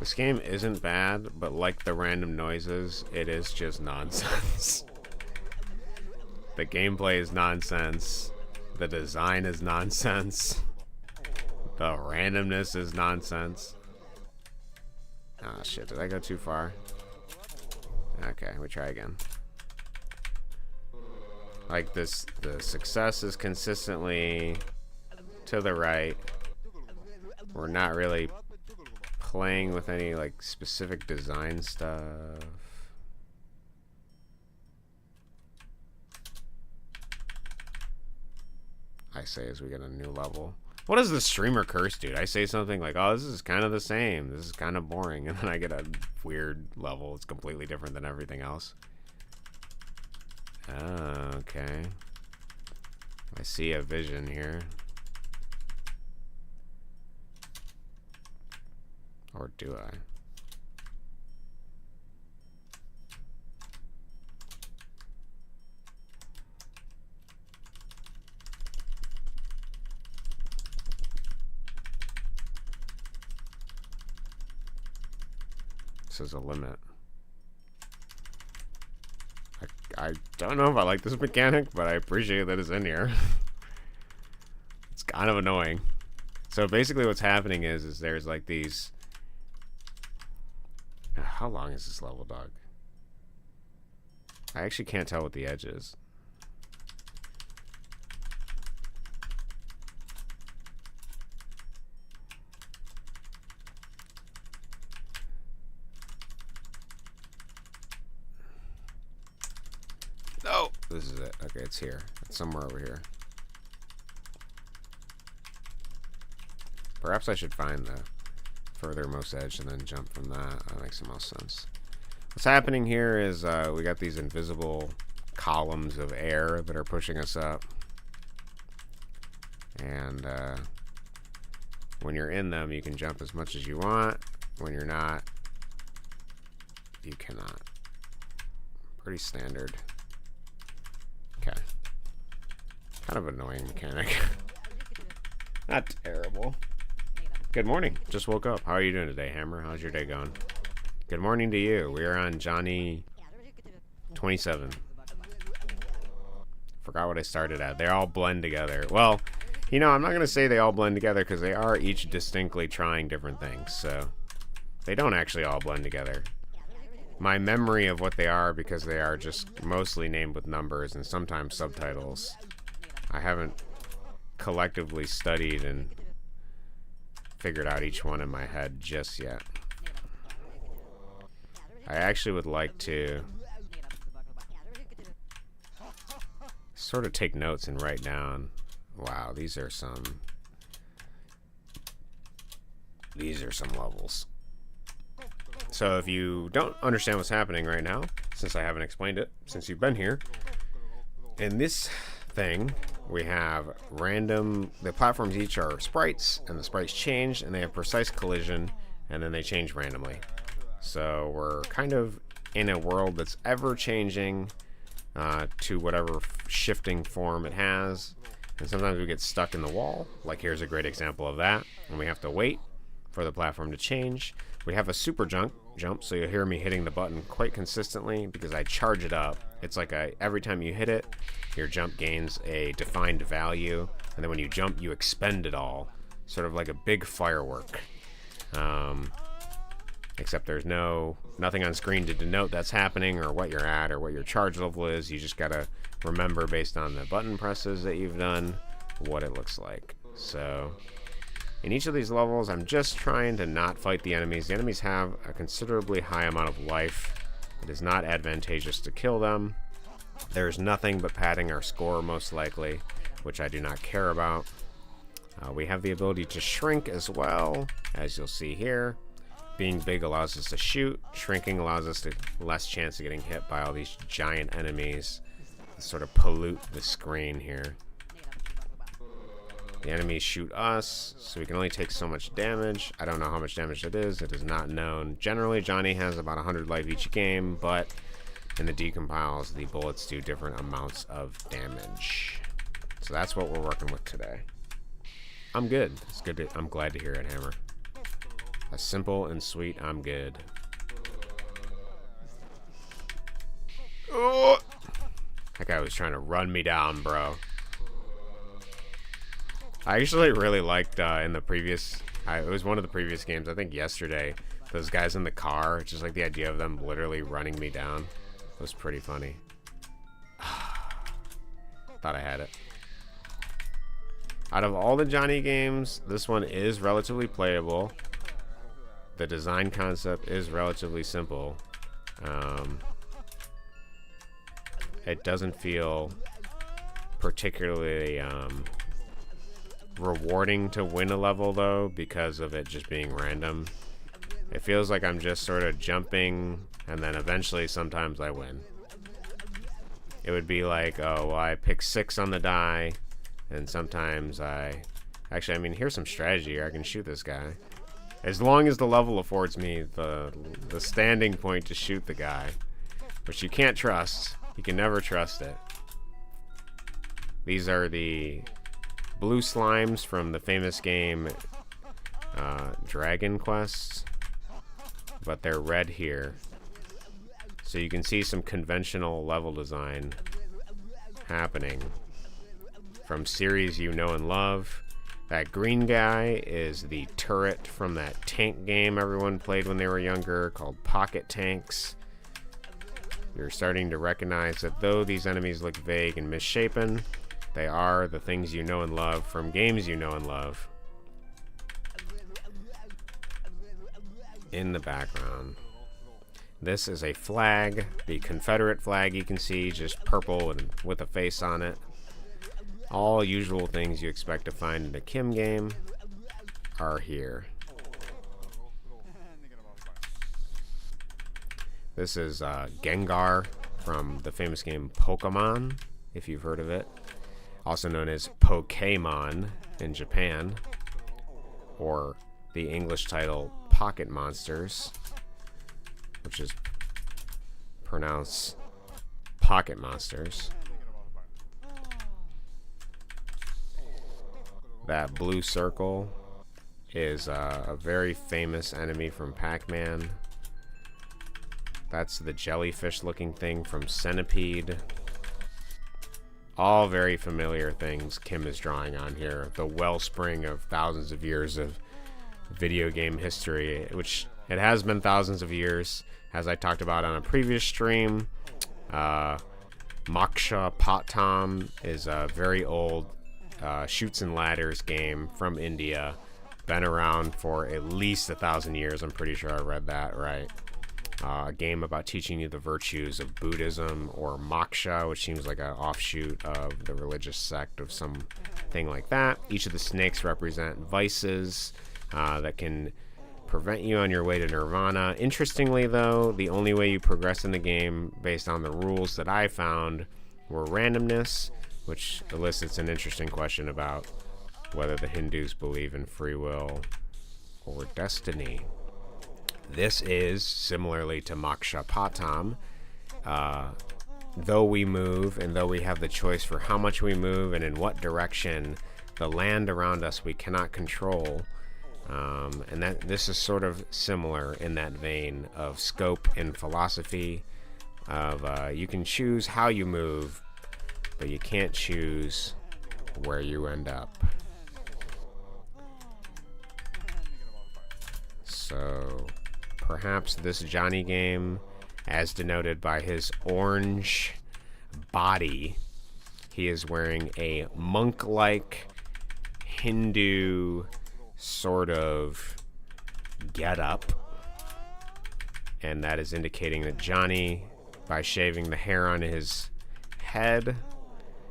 This game isn't bad, but like the random noises, it is just nonsense. The gameplay is nonsense. The design is nonsense. The randomness is nonsense. Ah, shit, did I go too far? Okay, we try again. Like this, the success is consistently to the right. We're not really playing with any like specific design stuff. I say as we get a new level. What does the streamer curse, dude? I say something like, oh, this is kind of the same. This is kind of boring. And then I get a weird level. It's completely different than everything else. Oh, okay. I see a vision here. Or do I? This is a limit. I don't know if I like this mechanic, but I appreciate that it's in here. It's kind of annoying. So basically what's happening is there's like these... How long is this level, dog? I actually can't tell what the edge is. No! This is it. Okay, it's here. It's somewhere over here. Perhaps I should find the furthermost edge and then jump from that. That makes the most sense. What's happening here is we got these invisible columns of air that are pushing us up. And when you're in them, you can jump as much as you want. When you're not, you cannot. Pretty standard. Okay. Kind of annoying mechanic. Not terrible. Good morning. Just woke up. How are you doing today, Hammer? How's your day going? Good morning to you. We are on Johnny 27. Forgot what I started at. They all blend together. Well, you know, I'm not going to say they all blend together because they are each distinctly trying different things. So they don't actually all blend together. My memory of what they are, because they are just mostly named with numbers and sometimes subtitles. I haven't collectively studied and figured out each one in my head just yet. I actually would like to sort of take notes and write down. Wow, these are some levels. So if you don't understand what's happening right now, since I haven't explained it, since you've been here, in this thing, we have random, the platforms each are sprites, and the sprites change, and they have precise collision, and then they change randomly. So we're kind of in a world that's ever-changing to whatever shifting form it has, and sometimes we get stuck in the wall, like here's a great example of that, and we have to wait for the platform to change. We have a super jump, so you'll hear me hitting the button quite consistently because I charge it up. It's like every time you hit it, your jump gains a defined value, and then when you jump, you expend it all, sort of like a big firework. Except there's nothing on screen to denote that's happening or what you're at or what your charge level is. You just gotta remember based on the button presses that you've done what it looks like. So in each of these levels, I'm just trying to not fight the enemies. The enemies have a considerably high amount of life. It is not advantageous to kill them. There's nothing but padding our score, most likely, which I do not care about. We have the ability to shrink as well, as you'll see here. Being big allows us to shoot. Shrinking allows us to less chance of getting hit by all these giant enemies that sort of pollute the screen here. The enemies shoot us, so we can only take so much damage. I don't know how much damage it is. It is not known. Generally, Johnny has about 100 life each game, but in the decompiles, the bullets do different amounts of damage. So that's what we're working with today. I'm good. It's good. I'm glad to hear it, Hammer. A simple and sweet, I'm good. Oh! That guy was trying to run me down, bro. I actually really liked in the previous, it was one of the previous games, I think yesterday, those guys in the car, just like the idea of them literally running me down was pretty funny. Thought I had it. Out of all the Johnny games, this one is relatively playable. The design concept is relatively simple. It doesn't feel particularly rewarding to win a level, though, because of it just being random. It feels like I'm just sort of jumping, and then eventually sometimes I win. It would be like, oh, well, I pick 6 on the die, and sometimes I... Actually, I mean, here's some strategy here. I can shoot this guy. As long as the level affords me the standing point to shoot the guy, which you can't trust. You can never trust it. These are the blue slimes from the famous game Dragon Quest, but they're red here. So you can see some conventional level design happening from series you know and love. That green guy is the turret from that tank game everyone played when they were younger called Pocket Tanks. You're starting to recognize that though these enemies look vague and misshapen, they are the things you know and love from games you know and love. In the background, this is a flag, the Confederate flag you can see, just purple and with a face on it. All usual things you expect to find in a Kim game are here. This is Gengar from the famous game Pokemon, if you've heard of it. Also known as Pokemon in Japan, or the English title Pocket Monsters, which is pronounced Pocket Monsters. That blue circle is a very famous enemy from Pac-Man. That's the jellyfish-looking thing from Centipede. All very familiar things Kim is drawing on here. The wellspring of thousands of years of video game history, which it has been thousands of years, as I talked about on a previous stream. Moksha Patam is a very old shoots and ladders game from India. Been around for at least 1,000 years. I'm pretty sure I read that right. A game about teaching you the virtues of Buddhism, or Moksha, which seems like an offshoot of the religious sect of something like that. Each of the snakes represent vices that can prevent you on your way to nirvana. Interestingly, though, the only way you progress in the game, based on the rules that I found, were randomness, which elicits an interesting question about whether the Hindus believe in free will or destiny. This is, similarly to Moksha Patam, though we move and though we have the choice for how much we move and in what direction, the land around us we cannot control. And that this is sort of similar in that vein of scope and philosophy of you can choose how you move, but you can't choose where you end up. So perhaps this Johnny game, as denoted by his orange body, he is wearing a monk-like Hindu sort of get-up, and that is indicating that Johnny, by shaving the hair on his head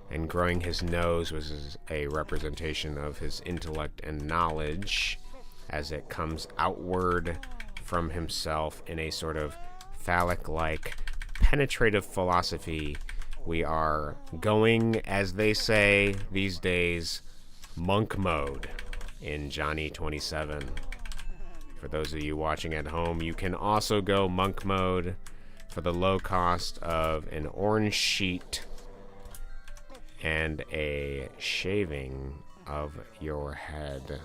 and growing his nose, was a representation of his intellect and knowledge as it comes outward from himself in a sort of phallic-like penetrative philosophy. We are going, as they say these days, monk mode in Johnny 27. For those of you watching at home, you can also go monk mode for the low cost of an orange sheet and a shaving of your head.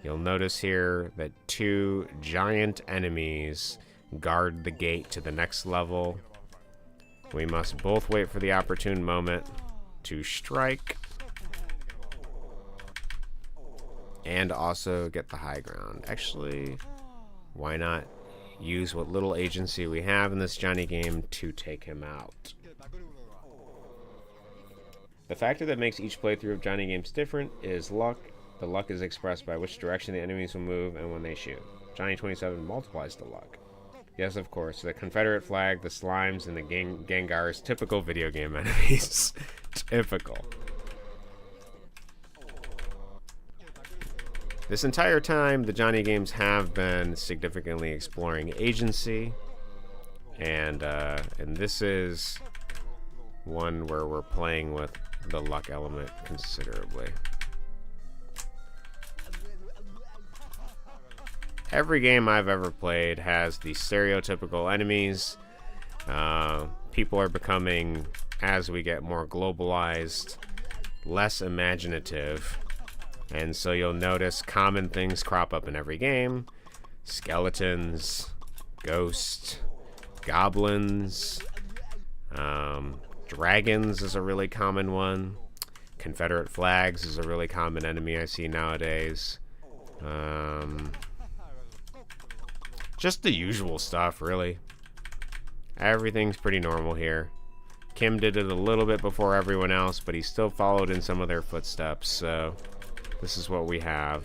You'll notice here that 2 giant enemies guard the gate to the next level. We must both wait for the opportune moment to strike and also get the high ground. Actually, why not use what little agency we have in this Johnny game to take him out? The factor that makes each playthrough of Johnny games different is luck. The luck is expressed by which direction the enemies will move and when they shoot. Johnny 27 multiplies the luck. Yes, of course, the Confederate flag, the slimes, and the Gengars, typical video game enemies. Typical. This entire time, the Johnny games have been significantly exploring agency, and this is one where we're playing with the luck element considerably. Every game I've ever played has the stereotypical enemies. People are becoming, as we get more globalized, less imaginative. And so you'll notice common things crop up in every game. Skeletons, ghosts, goblins, dragons is a really common one. Confederate flags is a really common enemy I see nowadays. Just the usual stuff, really. Everything's pretty normal here. Kim did it a little bit before everyone else, but he still followed in some of their footsteps, so this is what we have.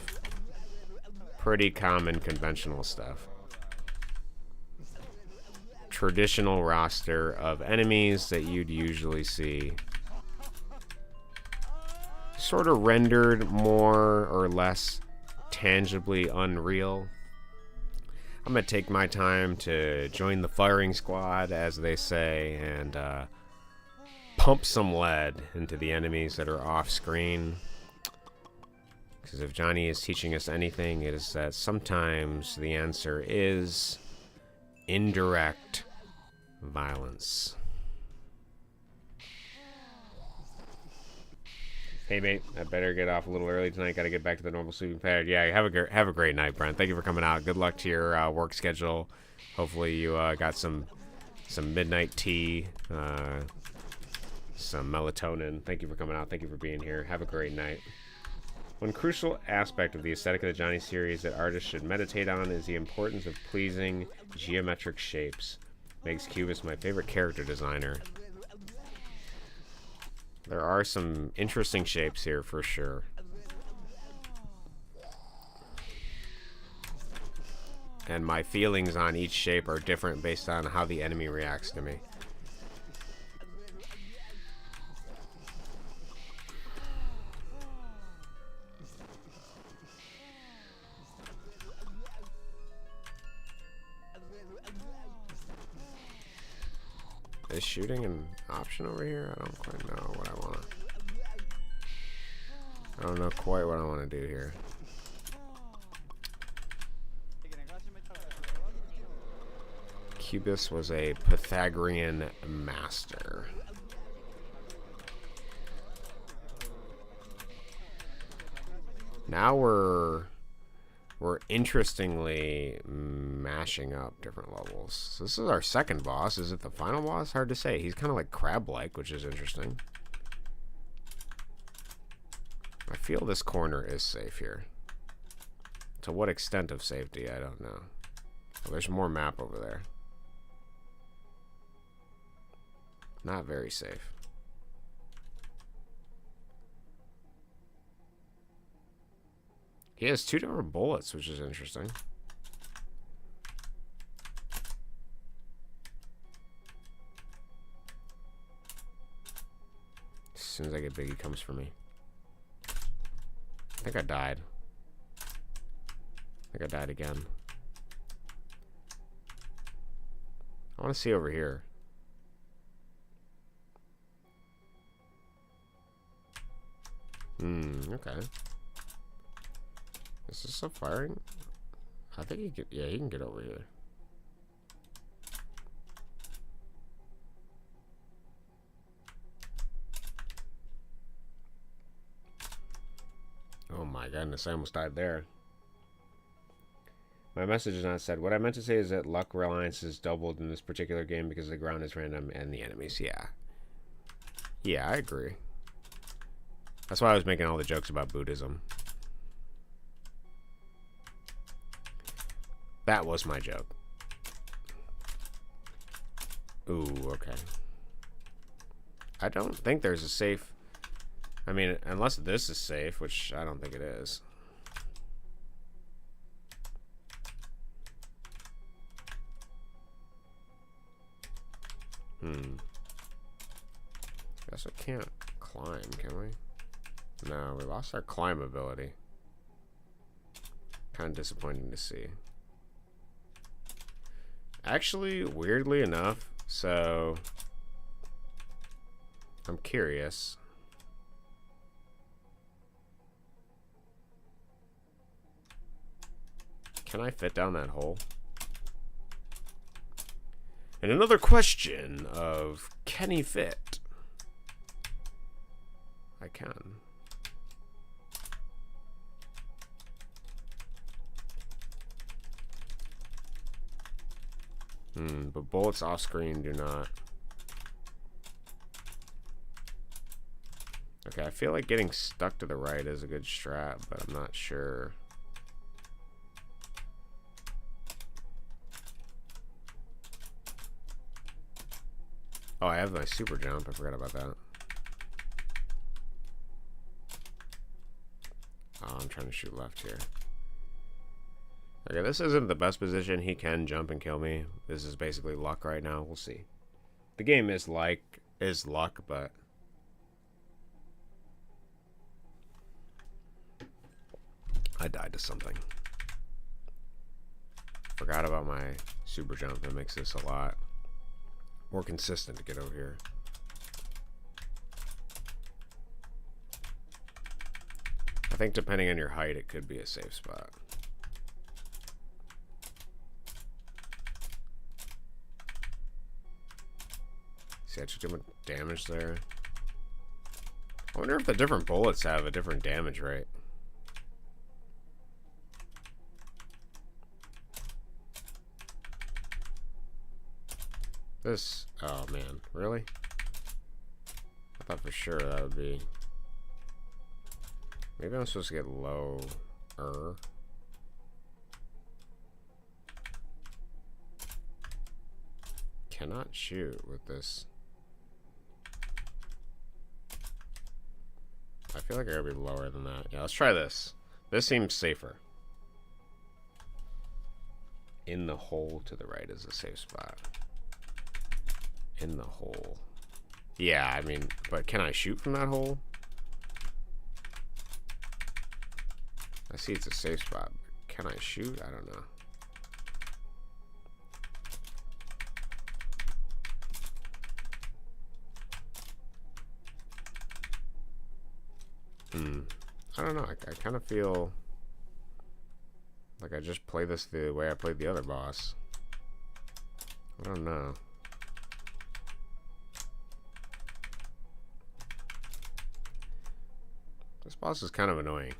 Pretty common, conventional stuff. Traditional roster of enemies that you'd usually see. Sort of rendered more or less tangibly unreal. I'm going to take my time to join the firing squad, as they say, and pump some lead into the enemies that are off screen. Because if Johnny is teaching us anything, it is that sometimes the answer is indirect violence. Hey mate, I better get off a little early tonight. Got to get back to the normal sleeping pattern. Yeah, have a great night, Brent. Thank you for coming out. Good luck to your work schedule. Hopefully you got some midnight tea, some melatonin. Thank you for coming out. Thank you for being here. Have a great night. One crucial aspect of the aesthetic of the Johnny series that artists should meditate on is the importance of pleasing geometric shapes. Makes Kubus my favorite character designer. There are some interesting shapes here for sure. And my feelings on each shape are different based on how the enemy reacts to me. Is shooting an option over here? I don't quite know what I want. I don't know quite what I want to do here. Kubus was a Pythagorean master. Now we're interestingly mashing up different levels. So this is our second boss. Is it the final boss? Hard to say. He's kind of like crab-like, which is interesting. I feel this corner is safe here. To what extent of safety, I don't know. Oh, there's more map over there. Not very safe. He has 2 different bullets, which is interesting. As soon as I get big, he comes for me. I think I died. I think I died again. I want to see over here. Okay. Is this a firing? I think he could, yeah, he can get over here. Oh my goodness, I almost died there. My message is not said. What I meant to say is that luck reliance is doubled in this particular game because the ground is random and the enemies, yeah. Yeah, I agree. That's why I was making all the jokes about Buddhism. That was my joke. Ooh, okay. I don't think there's a safe... I mean, unless this is safe, which I don't think it is. Guess I can't climb, can we? No, we lost our climb ability. Kind of disappointing to see. Actually, weirdly enough, so I'm curious. Can I fit down that hole? And another question of, can he fit? I can. But bullets off screen do not. Okay, I feel like getting stuck to the right is a good strat, but I'm not sure. Oh, I have my super jump. I forgot about that. Oh, I'm trying to shoot left here. Okay, this isn't the best position. He can jump and kill me. This is basically luck right now. We'll see. The game is luck, but I died to something. Forgot about my super jump. That makes this a lot more consistent to get over here. I think depending on your height, it could be a safe spot. See, I took too much damage there. I wonder if the different bullets have a different damage rate. This, oh man, really? I thought for sure that would be. Maybe I'm supposed to get lower. Cannot shoot with this. I feel like I gotta be lower than that. Yeah, let's try this. This seems safer. In the hole to the right is a safe spot. In the hole. Yeah, I mean, but can I shoot from that hole? I see it's a safe spot, but can I shoot? I don't know. I don't know. I kind of feel like I just play this the way I played the other boss. I don't know. This boss is kind of annoying.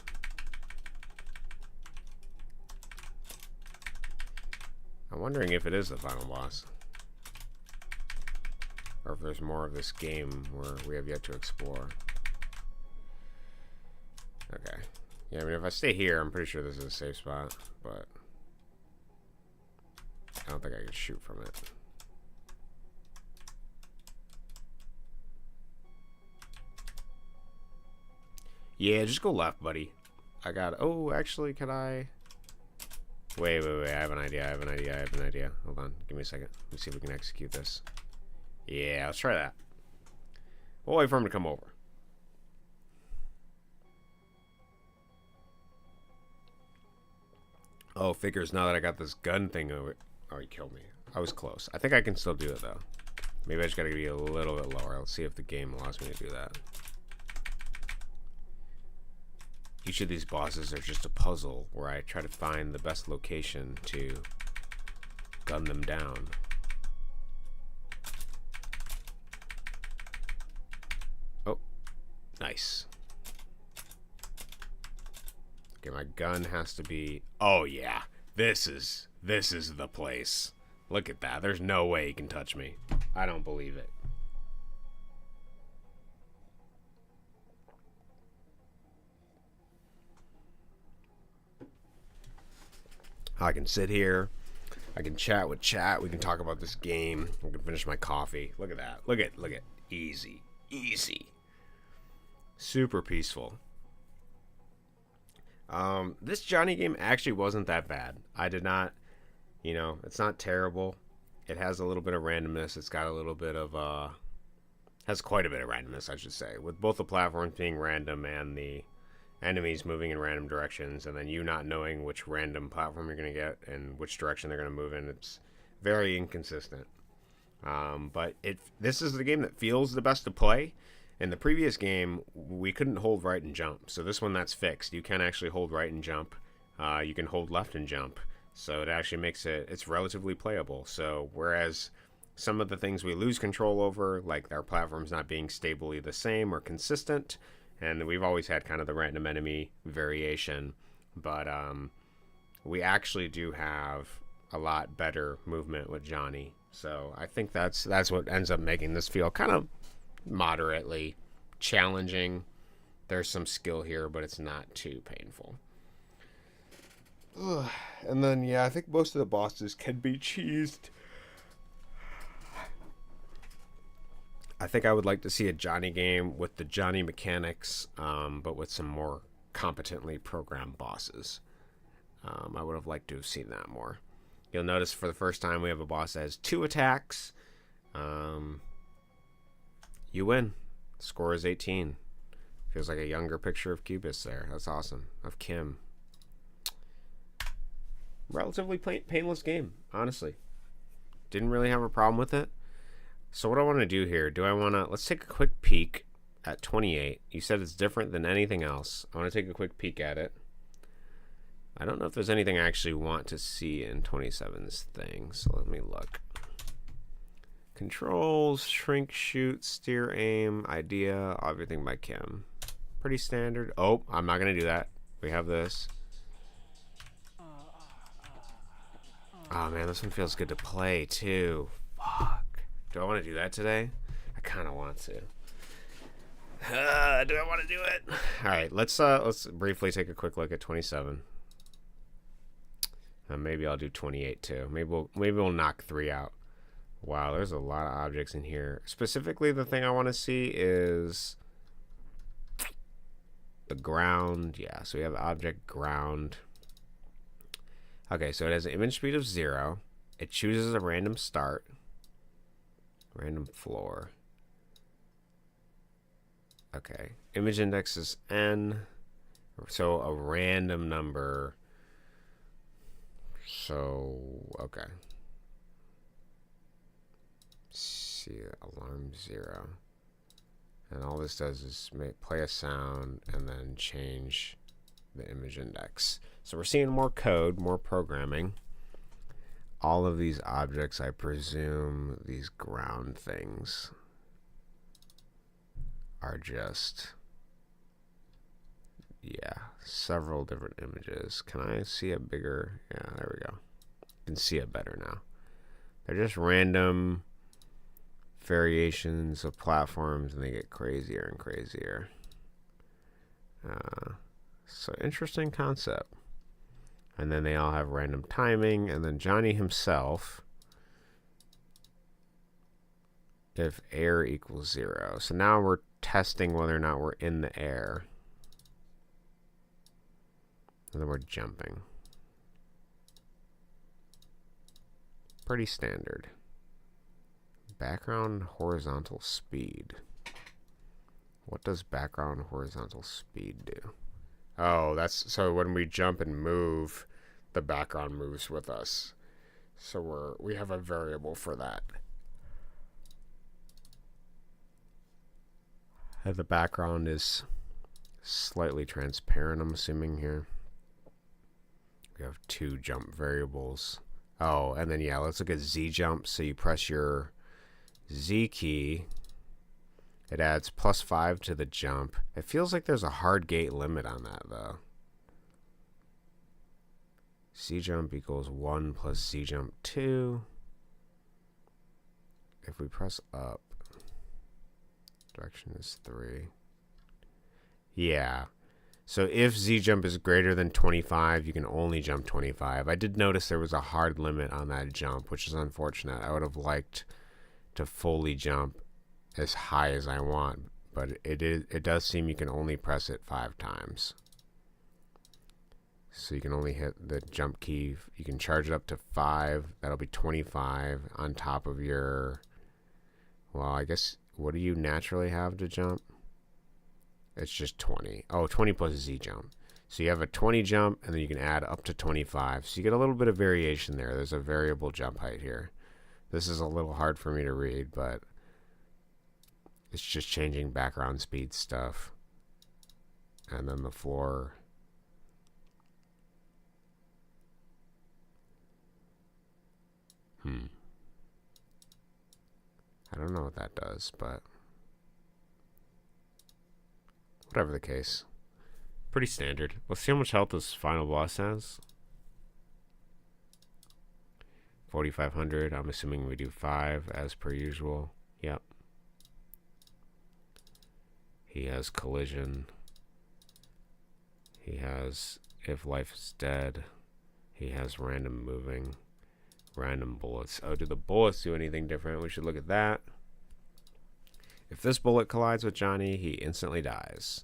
I'm wondering if it is the final boss. Or if there's more of this game where we have yet to explore. Okay. Yeah, I mean, if I stay here, I'm pretty sure this is a safe spot, but I don't think I can shoot from it. Yeah, just go left, buddy. I got... Oh, actually, can I... Wait. I have an idea. Hold on. Give me a second. Let me see if we can execute this. Yeah, let's try that. We'll wait for him to come over. Oh, figures now that I got this gun thing over... Oh, he killed me. I was close. I think I can still do it, though. Maybe I just gotta be a little bit lower. Let's see if the game allows me to do that. Each of these bosses are just a puzzle where I try to find the best location to gun them down. Oh, nice. Okay, my gun has to be... Oh, yeah. This is the place. Look at that. There's no way he can touch me. I don't believe it. I can sit here. I can chat with chat. We can talk about this game. I can finish my coffee. Look at that. Look at. Easy. Super peaceful. This Johnny game actually wasn't that bad. I did not, it's not terrible. It has a little bit of randomness. It's got a little bit of, has quite a bit of randomness, I should say, with both the platforms being random and enemies moving in random directions, and then you not knowing which random platform you're going to get and which direction they're going to move in. It's very inconsistent. But this is the game that feels the best to play. In the previous game, we couldn't hold right and jump. So this one, that's fixed. You can actually hold right and jump. You can hold left and jump. So it actually makes it's relatively playable. So whereas some of the things we lose control over, like our platforms not being stably the same or consistent, and we've always had kind of the random enemy variation, but we actually do have a lot better movement with Johnny. So I think that's what ends up making this feel kind of moderately challenging. There's some skill here, but it's not too painful. Ugh. And then, yeah, I think most of the bosses can be cheesed. I think I would like to see a Johnny game with the Johnny mechanics, but with some more competently programmed bosses. I would have liked to have seen that more. You'll notice for the first time we have a boss that has 2 attacks. You win. Score is 18. Feels like a younger picture of Kubus there. That's awesome. Of Kim. Relatively painless game, honestly. Didn't really have a problem with it. So what I want to do here, let's take a quick peek at 28. You said it's different than anything else. I want to take a quick peek at it. I don't know if there's anything I actually want to see in 27's thing, so let me look. Controls, shrink, shoot, steer, aim, idea, everything by Kim. Pretty standard. Oh, I'm not going to do that. We have this. Oh man, this one feels good to play too. Fuck. Do I want to do that today? I kind of want to. Do I want to do it? All right, let's briefly take a quick look at 27. Maybe I'll do 28 too. Maybe we'll knock 3 out. Wow, there's a lot of objects in here. Specifically, the thing I want to see is the ground. Yeah, so we have object ground. Okay, so it has an image speed of 0. It chooses a random start. Random floor. Okay. Image index is n. So a random number. So, okay. See, alarm 0. And all this does is play a sound and then change the image index. So we're seeing more code, more programming. All of these objects, I presume, these ground things are just, yeah, several different images. Can I see it bigger? Yeah, there we go. You can see it better now. They're just random variations of platforms, and they get crazier and crazier. So interesting concept. And then they all have random timing, and then Johnny himself, if air equals 0. So now we're testing whether or not we're in the air. And then we're jumping. Pretty standard. Background horizontal speed. What does background horizontal speed do? Oh, that's so when we jump and move, the background moves with us. So we have a variable for that. And the background is slightly transparent, I'm assuming here. We have 2 jump variables. Oh, and then yeah, let's look at Z jump. So you press your Z key. It adds +5 to the jump. It feels like there's a hard gate limit on that, though. Z jump equals 1 plus Z jump 2. If we press up, direction is 3. Yeah. So if Z jump is greater than 25, you can only jump 25. I did notice there was a hard limit on that jump, which is unfortunate. I would have liked to fully jump as high as I want, but it does seem you can only press it 5 times. So you can only hit the jump key. You can charge it up to 5. That'll be 25 on top of your, well, I guess, what do you naturally have to jump? It's just 20. Oh, 20 plus a Z jump. So you have a 20 jump, and then you can add up to 25. So you get a little bit of variation there. There's a variable jump height here. This is a little hard for me to read, but it's just changing background speed stuff. And then the floor. I don't know what that does, but whatever the case. Pretty standard. Let's see how much health this final boss has. 4,500. I'm assuming we do 5 as per usual. Yep. He has collision. He has if life is dead. He has random moving. Random bullets. Oh, do the bullets do anything different? We should look at that. If this bullet collides with Johnny, he instantly dies.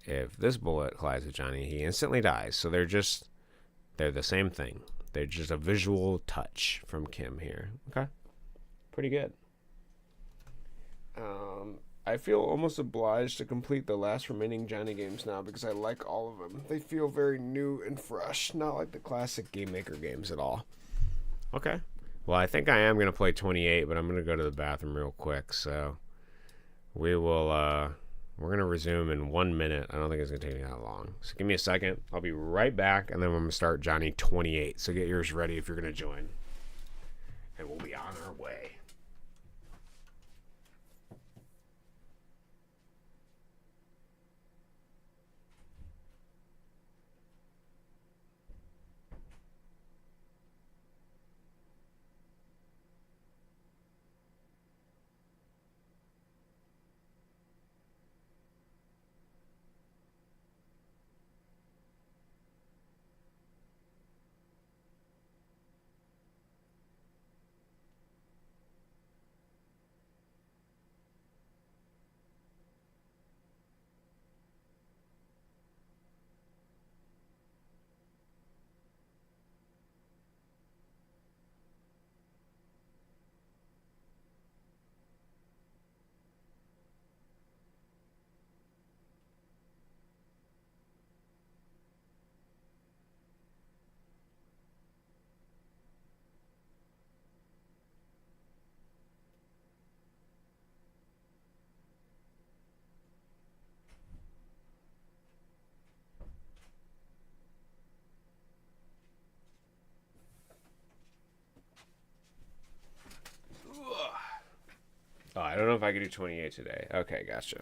If this bullet collides with Johnny, he instantly dies. So they're the same thing. They're just a visual touch from Kim here. Okay. Pretty good. I feel almost obliged to complete the last remaining Johnny games now because I like all of them. They feel very new and fresh, not like the classic Game Maker games at all. Okay. Well, I think I am going to play 28, but I'm going to go to the bathroom real quick. So we will, we're going to resume in 1 minute. I don't think it's going to take me that long. So give me a second. I'll be right back, and then we're going to start Johnny 28. So get yours ready if you're going to join. And we'll be on our way. Oh, I don't know if I can do 28 today. Okay, gotcha.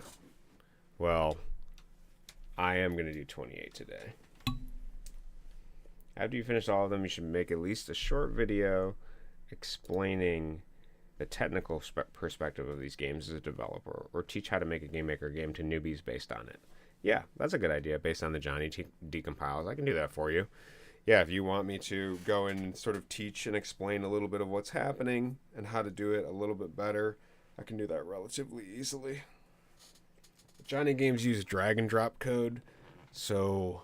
Well, I am going to do 28 today. After you finish all of them, you should make at least a short video explaining the technical perspective of these games as a developer, or teach how to make a Game Maker game to newbies based on it. Yeah, that's a good idea based on the Johnny decompiles. I can do that for you. Yeah, if you want me to go in and sort of teach and explain a little bit of what's happening and how to do it a little bit better, I can do that relatively easily. Johnny games use drag and drop code, so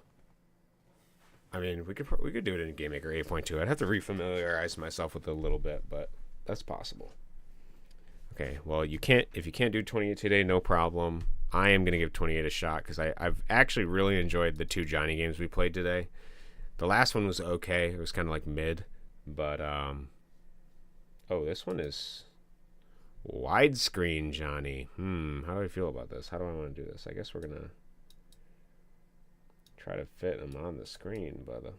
I mean we could do it in Game Maker 8.2. I'd have to refamiliarize myself with it a little bit, but that's possible. Okay, well if you can't do 28 today, no problem. I am gonna give 28 a shot because I've actually really enjoyed the 2 Johnny games we played today. The last one was okay. It was kind of like mid, but oh, this one is widescreen Johnny. How do I feel about this? How do I want to do this? I guess we're gonna try to fit him on the screen, but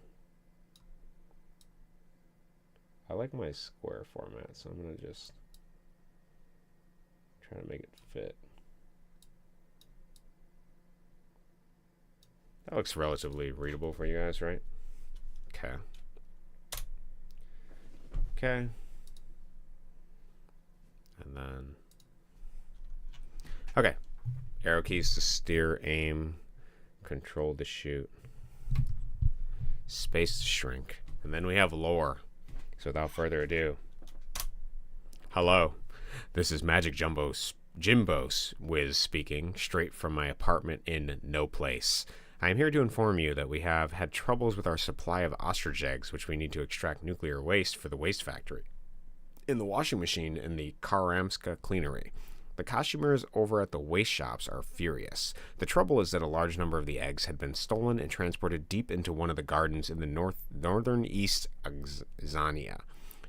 I like my square format, so I'm gonna just try to make it fit. That looks relatively readable for you guys, right? Okay. Okay. And then, okay, arrow keys to steer, aim, control to shoot, space to shrink, and then we have lore. So without further ado, hello, this is Magic Jimbo's Wiz speaking, straight from my apartment in No Place. I am here to inform you that we have had troubles with our supply of ostrich eggs, which we need to extract nuclear waste for the waste factory in the washing machine in the Karamska cleanery. The costumers over at the waste shops are furious. The trouble is that a large number of the eggs had been stolen and transported deep into one of the gardens in the northern East Axania.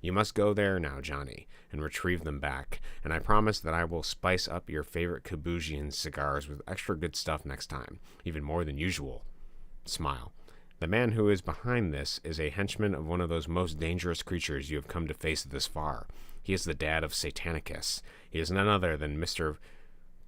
You must go there now, Johnny, and retrieve them back, and I promise that I will spice up your favorite Kabusian cigars with extra good stuff next time, even more than usual. Smile. The man who is behind this is a henchman of one of those most dangerous creatures you have come to face this far. He is the dad of Satanicus. He is none other than Mr.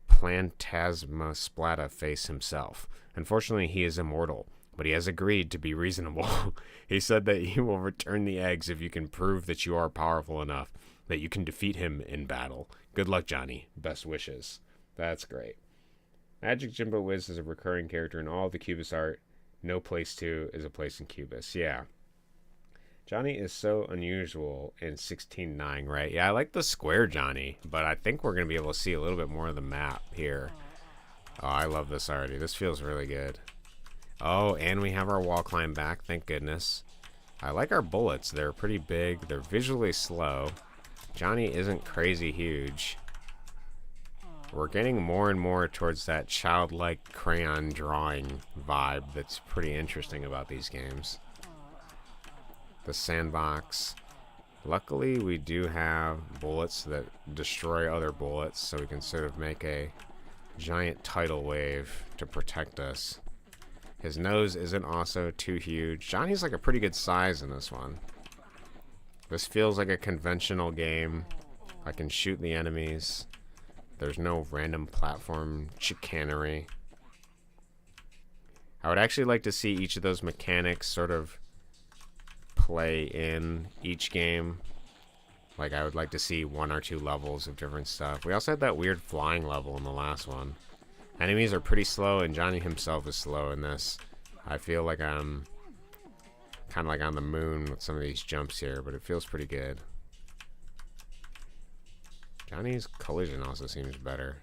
Plantasma Splatterface himself. Unfortunately, he is immortal, but he has agreed to be reasonable. He said that he will return the eggs if you can prove that you are powerful enough that you can defeat him in battle. Good luck, Johnny. Best wishes. That's great. Magic Jimbo Wiz is a recurring character in all of the Kubus art. No Place 2 is a place in Kubus. Yeah. Johnny is so unusual in 16.9, right? Yeah, I like the square Johnny, but I think we're going to be able to see a little bit more of the map here. Oh, I love this already. This feels really good. Oh, and we have our wall climb back. Thank goodness. I like our bullets. They're pretty big. They're visually slow. Johnny isn't crazy huge. We're getting more and more towards that childlike crayon drawing vibe that's pretty interesting about these games. The sandbox. Luckily, we do have bullets that destroy other bullets, so we can sort of make a giant tidal wave to protect us. His nose isn't also too huge. Johnny's like a pretty good size in this one. This feels like a conventional game. I can shoot the enemies. There's no random platform chicanery. I would actually like to see each of those mechanics sort of play in each game. Like, I would like to see 1 or 2 levels of different stuff. We also had that weird flying level in the last one. Enemies are pretty slow, and Johnny himself is slow in this. I feel like I'm kind of like on the moon with some of these jumps here, but it feels pretty good. Johnny's collision also seems better.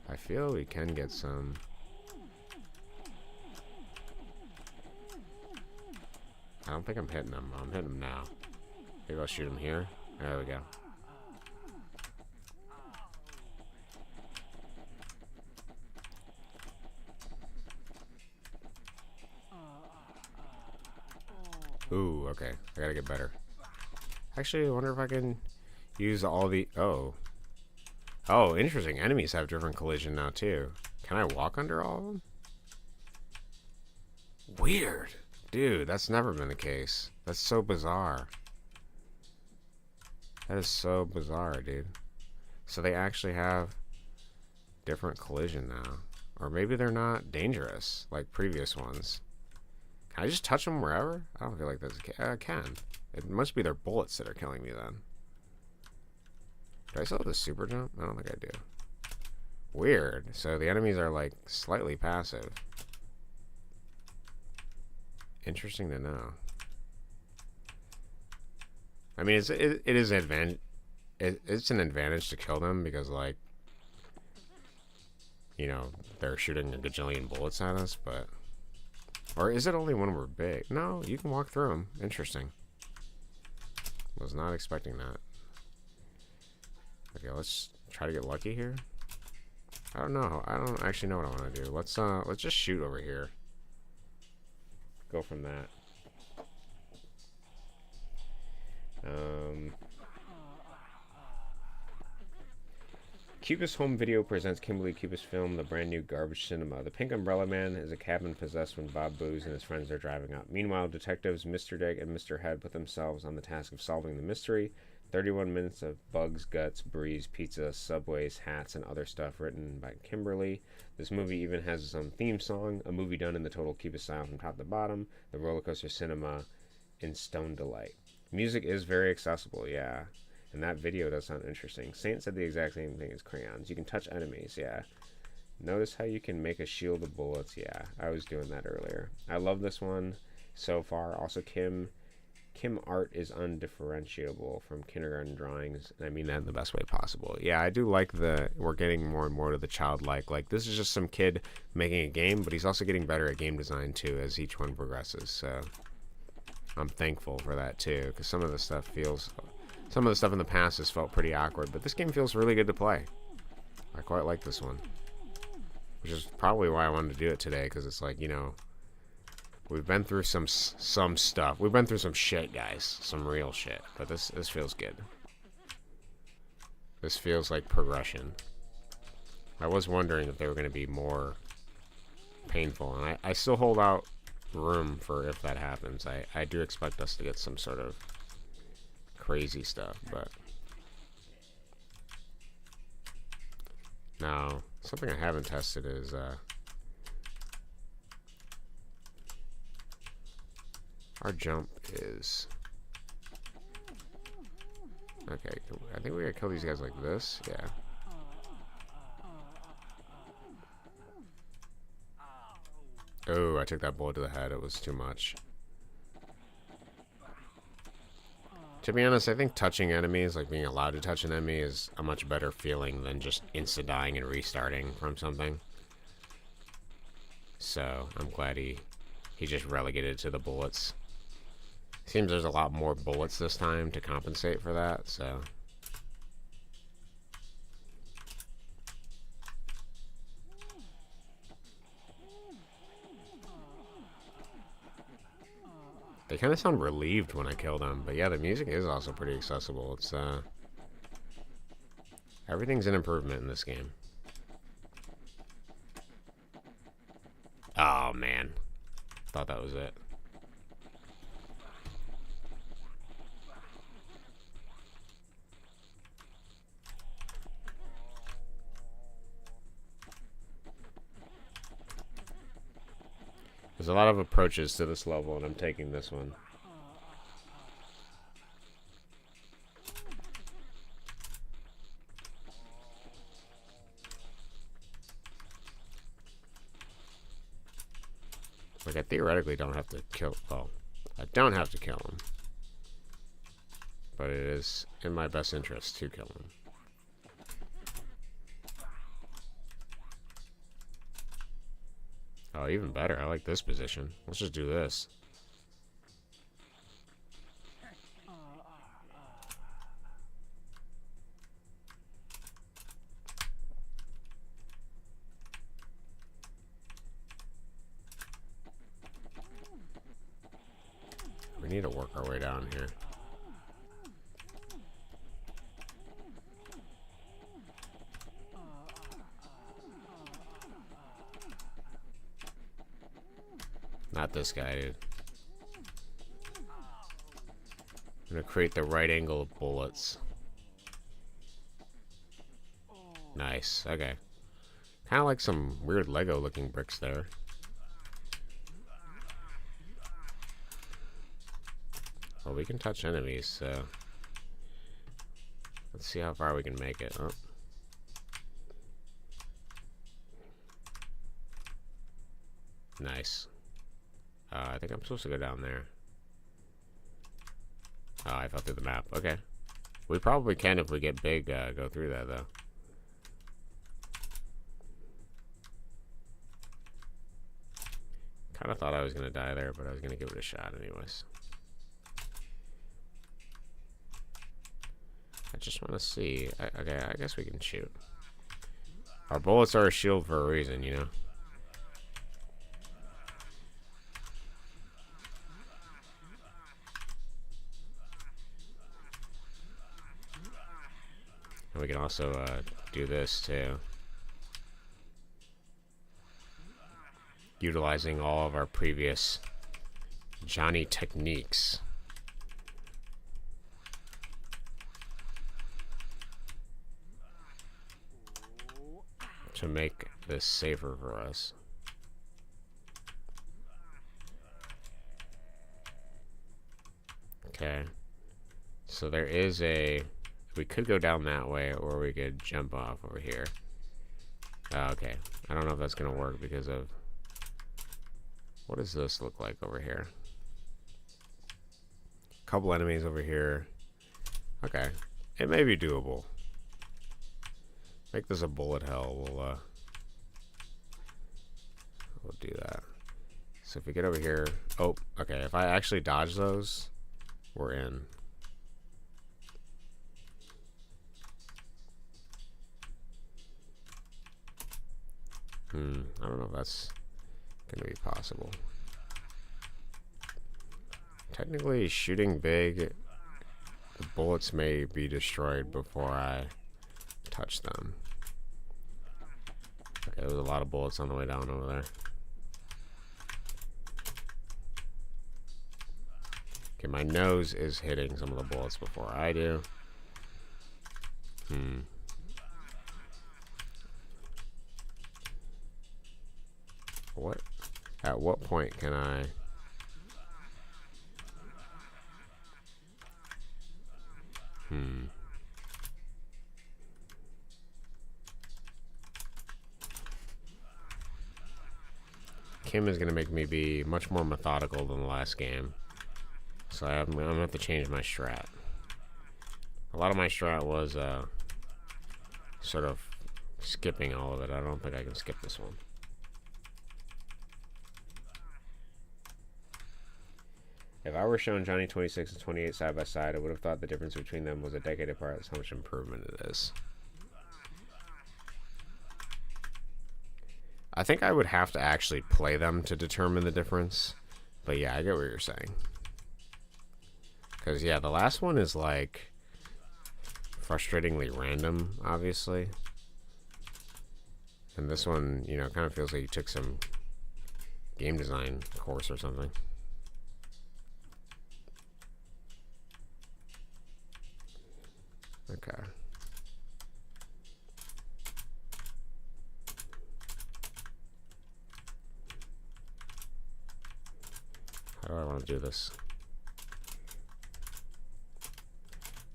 I feel we can get some. I don't think I'm hitting him. I'm hitting him now. Maybe I'll shoot him here. There we go. Ooh, okay. I gotta get better. Actually, I wonder if I can use all the... Oh. Oh, interesting. Enemies have different collision now, too. Can I walk under all of them? Weird. Dude, that's never been the case. That's so bizarre. That is so bizarre, dude. So they actually have different collision now. Or maybe they're not dangerous like previous ones. Can I just touch them wherever? I don't feel like that's the case. I can. It must be their bullets that are killing me then. Do I still have the super jump? I don't think I do. Weird. So the enemies are like slightly passive. Interesting to know. I mean, it's an advantage to kill them because, like, you know, they're shooting a gajillion bullets at us, but... Or is it only when we're big? No, you can walk through them. Interesting. Was not expecting that. Okay, let's try to get lucky here. I don't know. I don't actually know what I want to do. Let's just shoot over here. Go from that. Kubus Home Video presents Kimberly Kubus film, The Brand New Garbage Cinema. The Pink Umbrella Man is a cabin possessed when Bob Booze and his friends are driving up. Meanwhile, detectives Mr. Dick and Mr. Head put themselves on the task of solving the mystery. 31 minutes of bugs, guts, breeze, pizza, subways, hats, and other stuff written by Kimberly. This movie even has its own theme song, a movie done in the total Kubus style from top to bottom, the roller coaster cinema in Stone Delight. Music is very accessible, yeah. And that video does sound interesting. Saint said the exact same thing as crayons. You can touch enemies, yeah. Notice how you can make a shield of bullets, yeah. I was doing that earlier. I love this one so far. Also, Kim art is undifferentiable from kindergarten drawings, and I mean that in the best way possible. Yeah, I do like we're getting more and more to the childlike. Like, this is just some kid making a game, but he's also getting better at game design, too, as each one progresses, so... I'm thankful for that too, because some of the stuff in the past has felt pretty awkward, but this game feels really good to play. I quite like this one, which is probably why I wanted to do it today, because it's like, you know, we've been through some stuff. We've been through some shit, guys, some real shit, but this feels good. This feels like progression. I was wondering if they were going to be more painful, and I still hold out room for if that happens. I do expect us to get some sort of crazy stuff, but now something I haven't tested is our jump is okay. I think we gotta kill these guys like this. Yeah. Oh, I took that bullet to the head. It was too much. To be honest, I think touching enemies, like being allowed to touch an enemy, is a much better feeling than just insta-dying and restarting from something. So, I'm glad he just relegated it to the bullets. Seems there's a lot more bullets this time to compensate for that, so... They kind of sound relieved when I kill them, but yeah, the music is also pretty accessible. It's, everything's an improvement in this game. Oh, man. Thought that was it. There's a lot of approaches to this level, and I'm taking this one. Like, I theoretically don't have to kill... Well, I don't have to kill him. But it is in my best interest to kill him. Oh, even better. I like this position. Let's just do this. We need to work our way down here. Not this guy, dude. I'm gonna create the right angle of bullets. Nice, okay. Kind of like some weird Lego looking bricks there. Well, we can touch enemies, so... Let's see how far we can make it. Oh. Nice. I think I'm supposed to go down there. Oh, I fell through the map. Okay. We probably can if we get big, go through that, though. Kind of thought I was going to die there, but I was going to give it a shot anyways. I just want to see. Okay, I guess we can shoot. Our bullets are a shield for a reason, you know? And we can also do this too. Utilizing all of our previous Johnny techniques. To make this safer for us. Okay. So there is a... We could go down that way, or we could jump off over here. Okay. I don't know if that's going to work because of... What does this look like over here? Couple enemies over here. Okay. It may be doable. Make this a bullet hell. We'll do that. So if we get over here... Oh, okay. If I actually dodge those, we're in. I don't know if that's going to be possible. Technically, shooting big, the bullets may be destroyed before I touch them. Okay, there was a lot of bullets on the way down over there. Okay, my nose is hitting some of the bullets before I do. What? At what point can I... Kim is going to make me be much more methodical than the last game. So I'm going to have to change my strat. A lot of my strat was sort of skipping all of it. I don't think I can skip this one. If I were shown Johnny 26 and 28 side by side, I would have thought the difference between them was a decade apart. That's how much improvement it is. I think I would have to actually play them to determine the difference. But yeah, I get what you're saying. Because, yeah, the last one is, like, frustratingly random, obviously. And this one, you know, kind of feels like you took some game design course or something. Okay. How do I want to do this?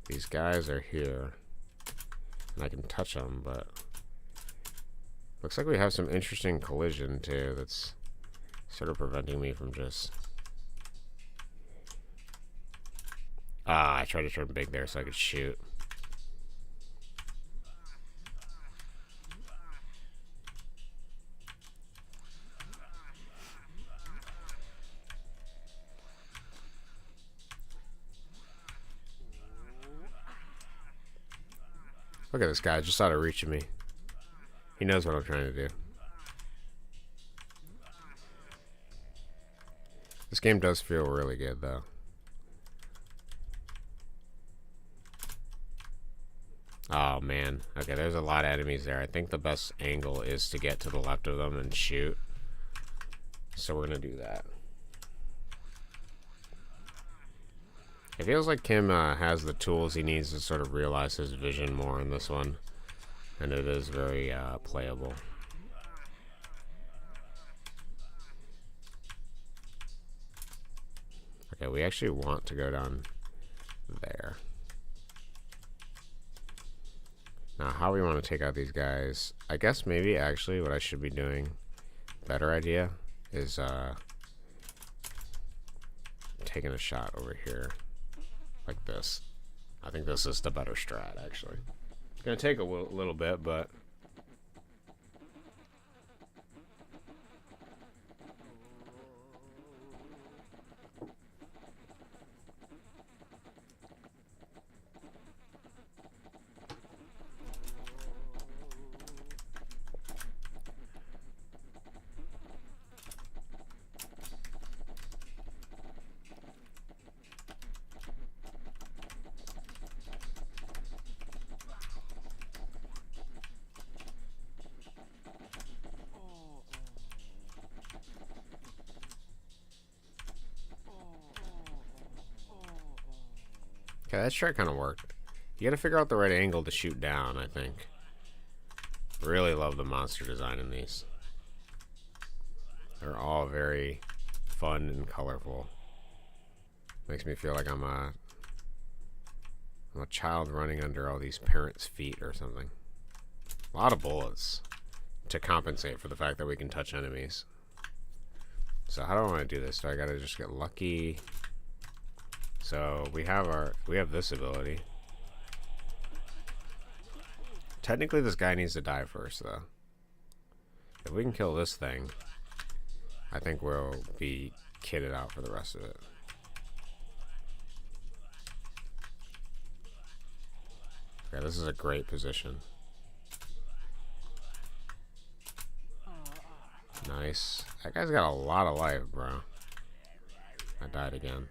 These guys are here. And I can touch them, but... Looks like we have some interesting collision, too, that's sort of preventing me from just... Ah, I tried to turn big there so I could shoot. Look at this guy, just out of reach of me. He knows what I'm trying to do. This game does feel really good, though. Oh, man. Okay, there's a lot of enemies there. I think the best angle is to get to the left of them and shoot. So we're going to do that. It feels like Kim has the tools he needs to sort of realize his vision more in this one. And it is very playable. Okay, we actually want to go down there. Now, how we want to take out these guys, I guess maybe actually what I should be doing, better idea, is taking a shot over here. Like this. I think this is the better strat, actually. It's going to take a little bit, but... Okay, that strat kind of worked. You gotta figure out the right angle to shoot down, I think. Really love the monster design in these. They're all very fun and colorful. Makes me feel like I'm a child running under all these parents' feet or something. A lot of bullets to compensate for the fact that we can touch enemies. So how do I want to do this? Do I gotta just get lucky? So we have this ability. Technically this guy needs to die first though. If we can kill this thing, I think we'll be kitted out for the rest of it. Okay, this is a great position. Nice. That guy's got a lot of life, bro. I died again.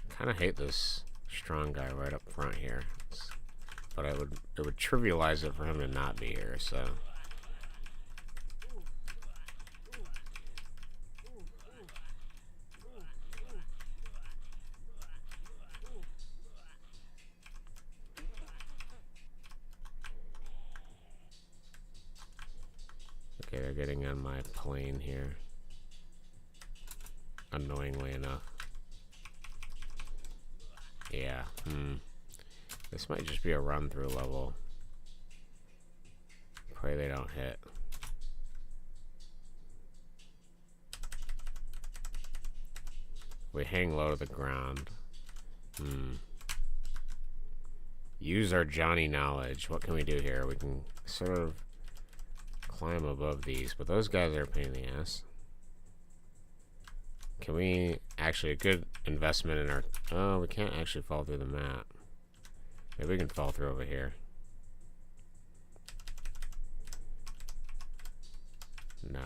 Kind of hate this strong guy right up front here, but it would trivialize it for him to not be here. So. Okay, they're getting on my plane here. Annoyingly enough. Yeah, this might just be a run-through level. Pray they don't hit. We hang low to the ground. Use our Johnny knowledge. What can we do here? We can sort of climb above these, but those guys are a pain in the ass. Can we actually, a good investment in our, oh, we can't actually fall through the map. Maybe we can fall through over here. No.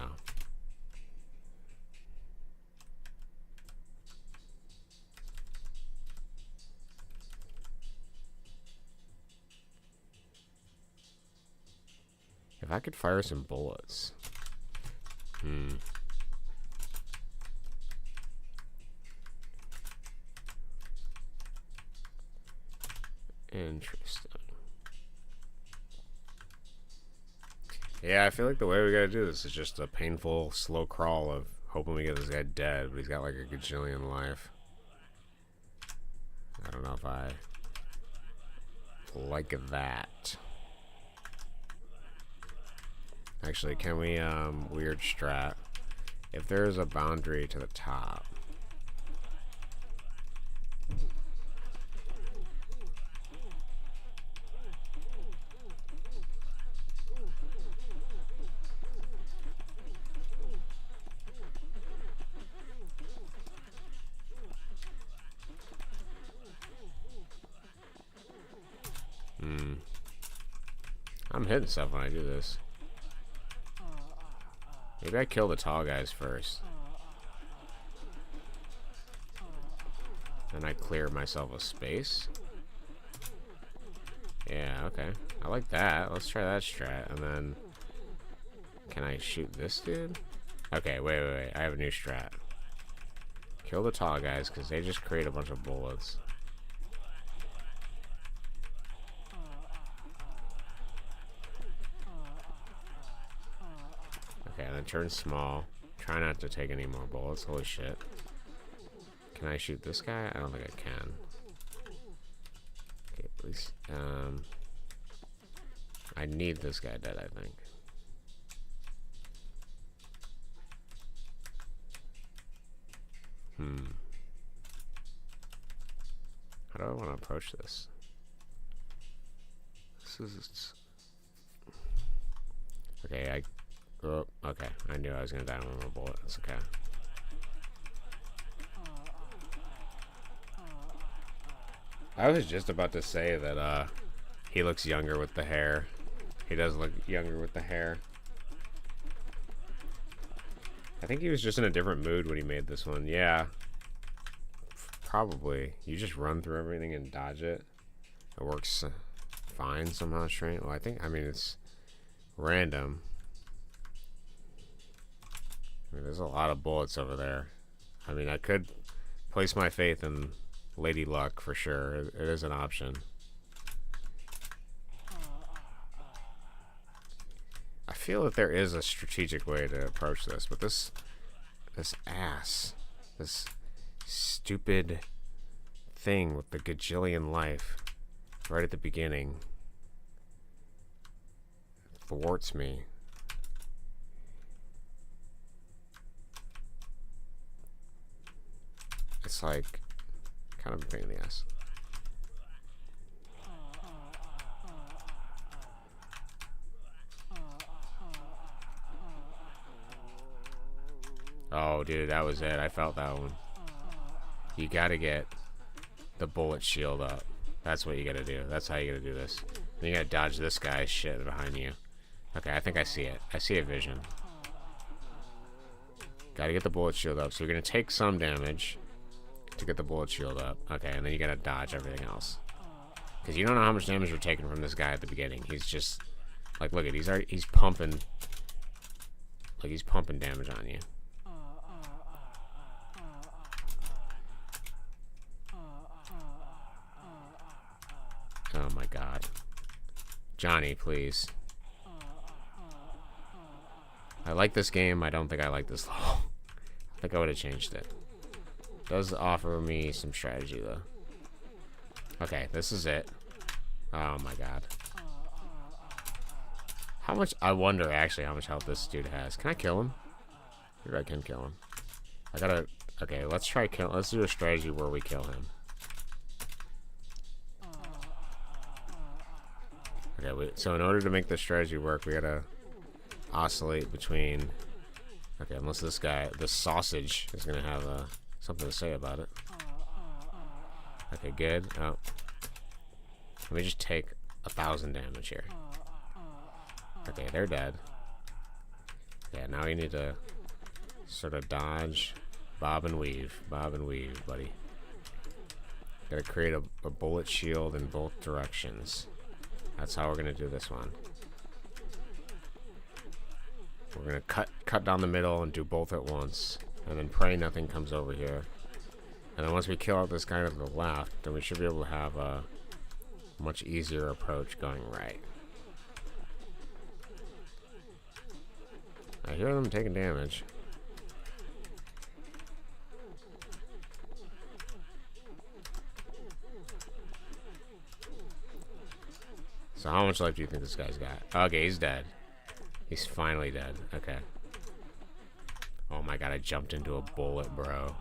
If I could fire some bullets. Interesting. Yeah, I feel like the way we gotta do this is just a painful, slow crawl of hoping we get this guy dead, but he's got like a gajillion life. I don't know if I like that. Actually, can we, weird strat. If there's a boundary to the top. I'm hitting stuff when I do this. Maybe I kill the tall guys first. Then I clear myself a space. Yeah, okay. I like that. Let's try that strat. And then... Can I shoot this dude? Okay, wait. I have a new strat. Kill the tall guys, because they just create a bunch of bullets. Okay, and then turn small. Try not to take any more bullets. Holy shit. Can I shoot this guy? I don't think I can. Okay, please. I need this guy dead, I think. How do I want to approach this? This is... Okay, oh, okay. I knew I was gonna die on one more bullet. It's okay. I was just about to say that he looks younger with the hair. He does look younger with the hair. I think he was just in a different mood when he made this one. Yeah. Probably. You just run through everything and dodge it. It works fine somehow, straight. Well, I mean, it's random. I mean, there's a lot of bullets over there. I mean, I could place my faith in Lady Luck for sure. It is an option. I feel that there is a strategic way to approach this, but this ass, this stupid thing with the gajillion life right at the beginning thwarts me. It's like kind of a pain in the ass. Oh, dude, that was it. I felt that one. You gotta get the bullet shield up. That's what you gotta do. That's how you gotta do this. Then you gotta dodge this guy's shit behind you. Okay, I think I see it. I see a vision. Gotta get the bullet shield up. So you're gonna take some damage to get the bullet shield up. Okay, and then you gotta dodge everything else. Because you don't know how much damage you're taking from this guy at the beginning. He's just... Like, look at it. He's pumping... Like, he's pumping damage on you. Oh my god. Johnny, please. I like this game. I don't think I like this level. I think I would have changed it. Does offer me some strategy, though. Okay, this is it. Oh my god. How much... I wonder, actually, how much health this dude has. Can I kill him? Maybe I can kill him. I gotta... Okay, let's try kill... Let's do a strategy where we kill him. Okay, so in order to make this strategy work, we gotta oscillate between... Okay, unless this guy, this sausage, is gonna have something to say about it. Okay, good. Oh. Let me just take 1,000 damage here. Okay, they're dead. Yeah, now we need to sort of dodge, bob and weave, buddy. Gotta create a bullet shield in both directions. That's how we're gonna do this one. We're gonna cut down the middle and do both at once, and then pray nothing comes over here. And then once we kill out this guy to the left, then we should be able to have a much easier approach going right. I hear them taking damage. So how much life do you think this guy's got? Okay, he's dead. He's finally dead. Okay. Oh my god, I jumped into a bullet, bro.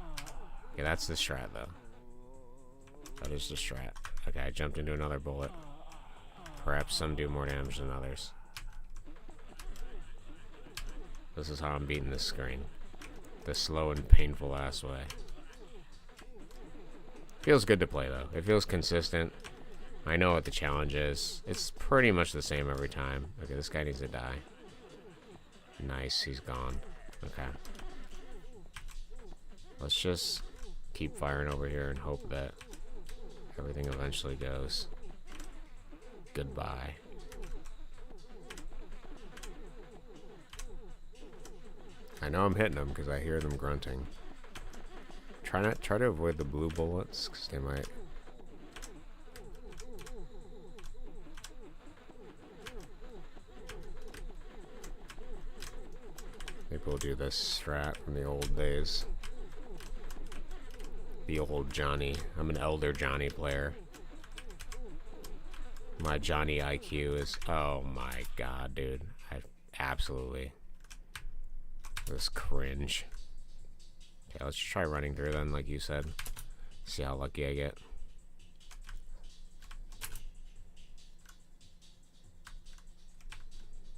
Yeah, that's the strat, though. That is the strat. Okay, I jumped into another bullet. Perhaps some do more damage than others. This is how I'm beating this screen. The slow and painful ass way. Feels good to play, though. It feels consistent. I know what the challenge is. It's pretty much the same every time. Okay, this guy needs to die. Nice, he's gone. Okay. Let's just keep firing over here and hope that everything eventually goes. Goodbye. I know I'm hitting them because I hear them grunting. Try to avoid the blue bullets because they might... Maybe we'll do this strat from the old days. The old Johnny. I'm an elder Johnny player. My Johnny IQ is... Oh my god, dude. I absolutely... This cringe. Okay, let's try running through then, like you said. See how lucky I get.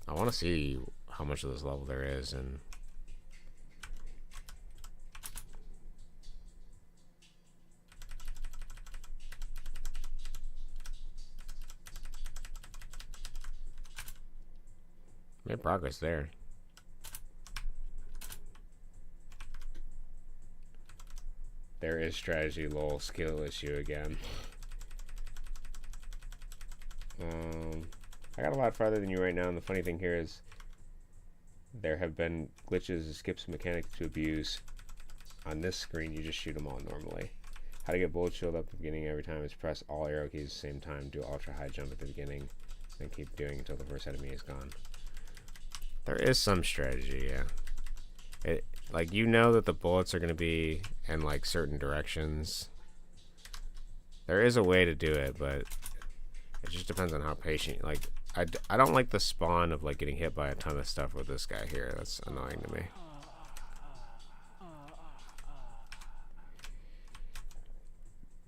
I want to see how much of this level there is, and made progress there. There is strategy, lol, skill issue again. I got a lot farther than you right now, and the funny thing here is there have been glitches, skips, mechanics to abuse. On this screen, you just shoot them all normally. How to get bullet shield up at the beginning every time is press all arrow keys at the same time, do ultra high jump at the beginning, then keep doing until the first enemy is gone. There is some strategy, yeah. Like, you know that the bullets are going to be in, like, certain directions. There is a way to do it, but it just depends on how patient, like, I don't like the spawn of, like, getting hit by a ton of stuff with this guy here. That's annoying to me.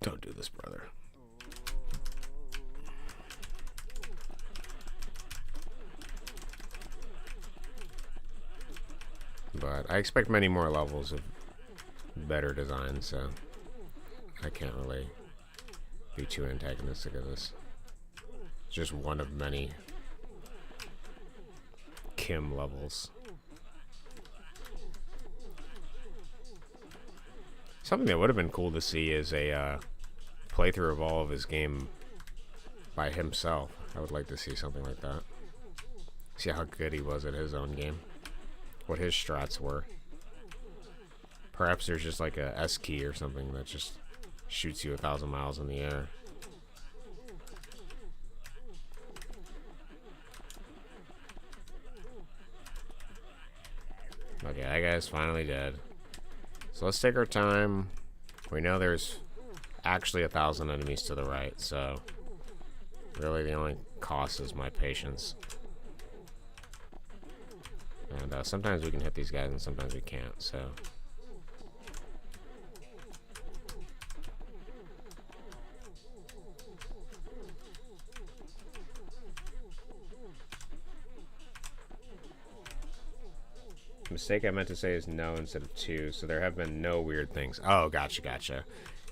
Don't do this, brother. But I expect many more levels of better design, so I can't really be too antagonistic of this. It's just one of many Kim levels. Something that would have been cool to see is a playthrough of all of his game by himself. I would like to see something like that. See how good he was at his own game. What his strats were. Perhaps there's just like a S key or something that just shoots you 1,000 miles in the air. Okay, that guy's finally dead. So let's take our time. We know there's actually 1,000 enemies to the right, so really the only cost is my patience. And sometimes we can hit these guys and sometimes we can't, so. Mistake I meant to say is no instead of 2, so there have been no weird things. Oh, gotcha.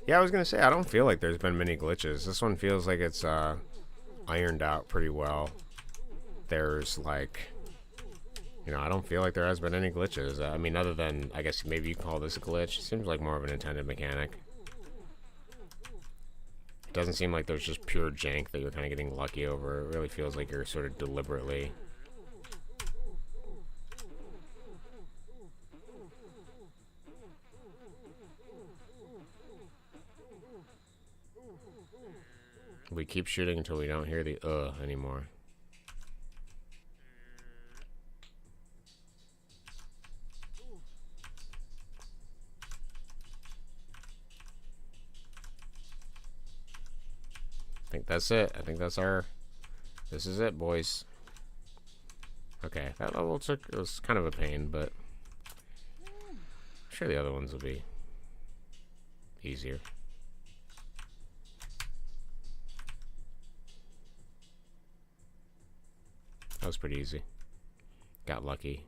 Yeah, I was gonna say, I don't feel like there's been many glitches. This one feels like it's ironed out pretty well. There's like, you know, I don't feel like there has been any glitches. I mean, other than, I guess maybe you call this a glitch. It seems like more of an intended mechanic. It doesn't seem like there's just pure jank that you're kind of getting lucky over. It really feels like you're sort of deliberately. We keep shooting until we don't hear the anymore. I think that's it. I think that's our... This is it, boys. Okay, that level it was kind of a pain, but I'm sure the other ones will be easier. That was pretty easy. Got lucky.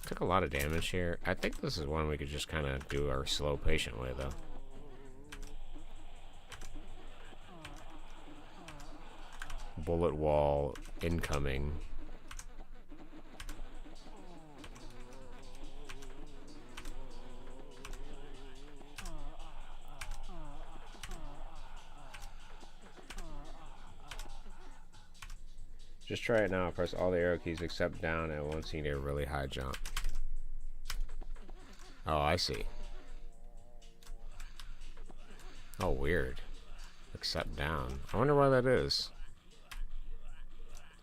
Took a lot of damage here. I think this is one we could just kind of do our slow, patient way, though. Bullet wall incoming. Just try it now. Press all the arrow keys except down and once you need a really high jump. Oh, I see. Oh, weird. Except down. I wonder why that is.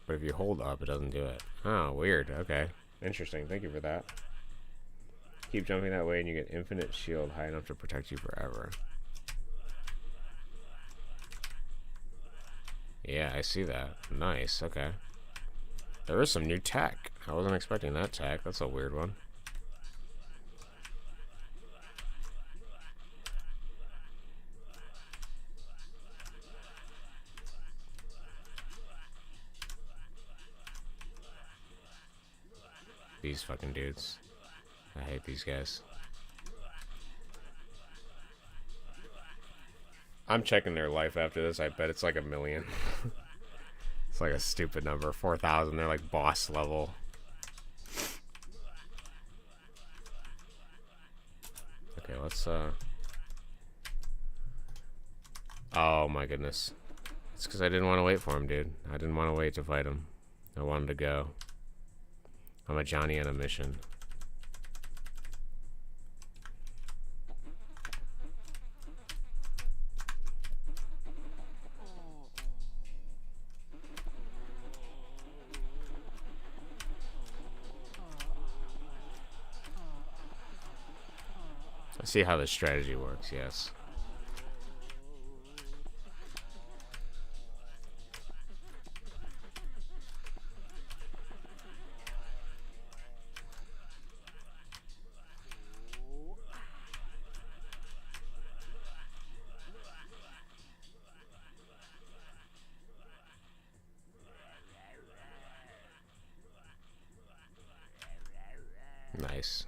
But if you hold up, it doesn't do it. Oh, weird. Okay. Interesting. Thank you for that. Keep jumping that way and you get infinite shield high enough to protect you forever. Yeah, I see that. Nice, okay. There is some new tech. I wasn't expecting that tech. That's a weird one. These fucking dudes. I hate these guys. I'm checking their life after this. I bet it's like 1 million. It's like a stupid number. 4,000. They're like boss level. Okay, let's oh my goodness. It's because I didn't want to wait for him, dude. I didn't want to wait to fight him. I wanted to go. I'm a Johnny on a mission. I see how the strategy works, yes. Nice.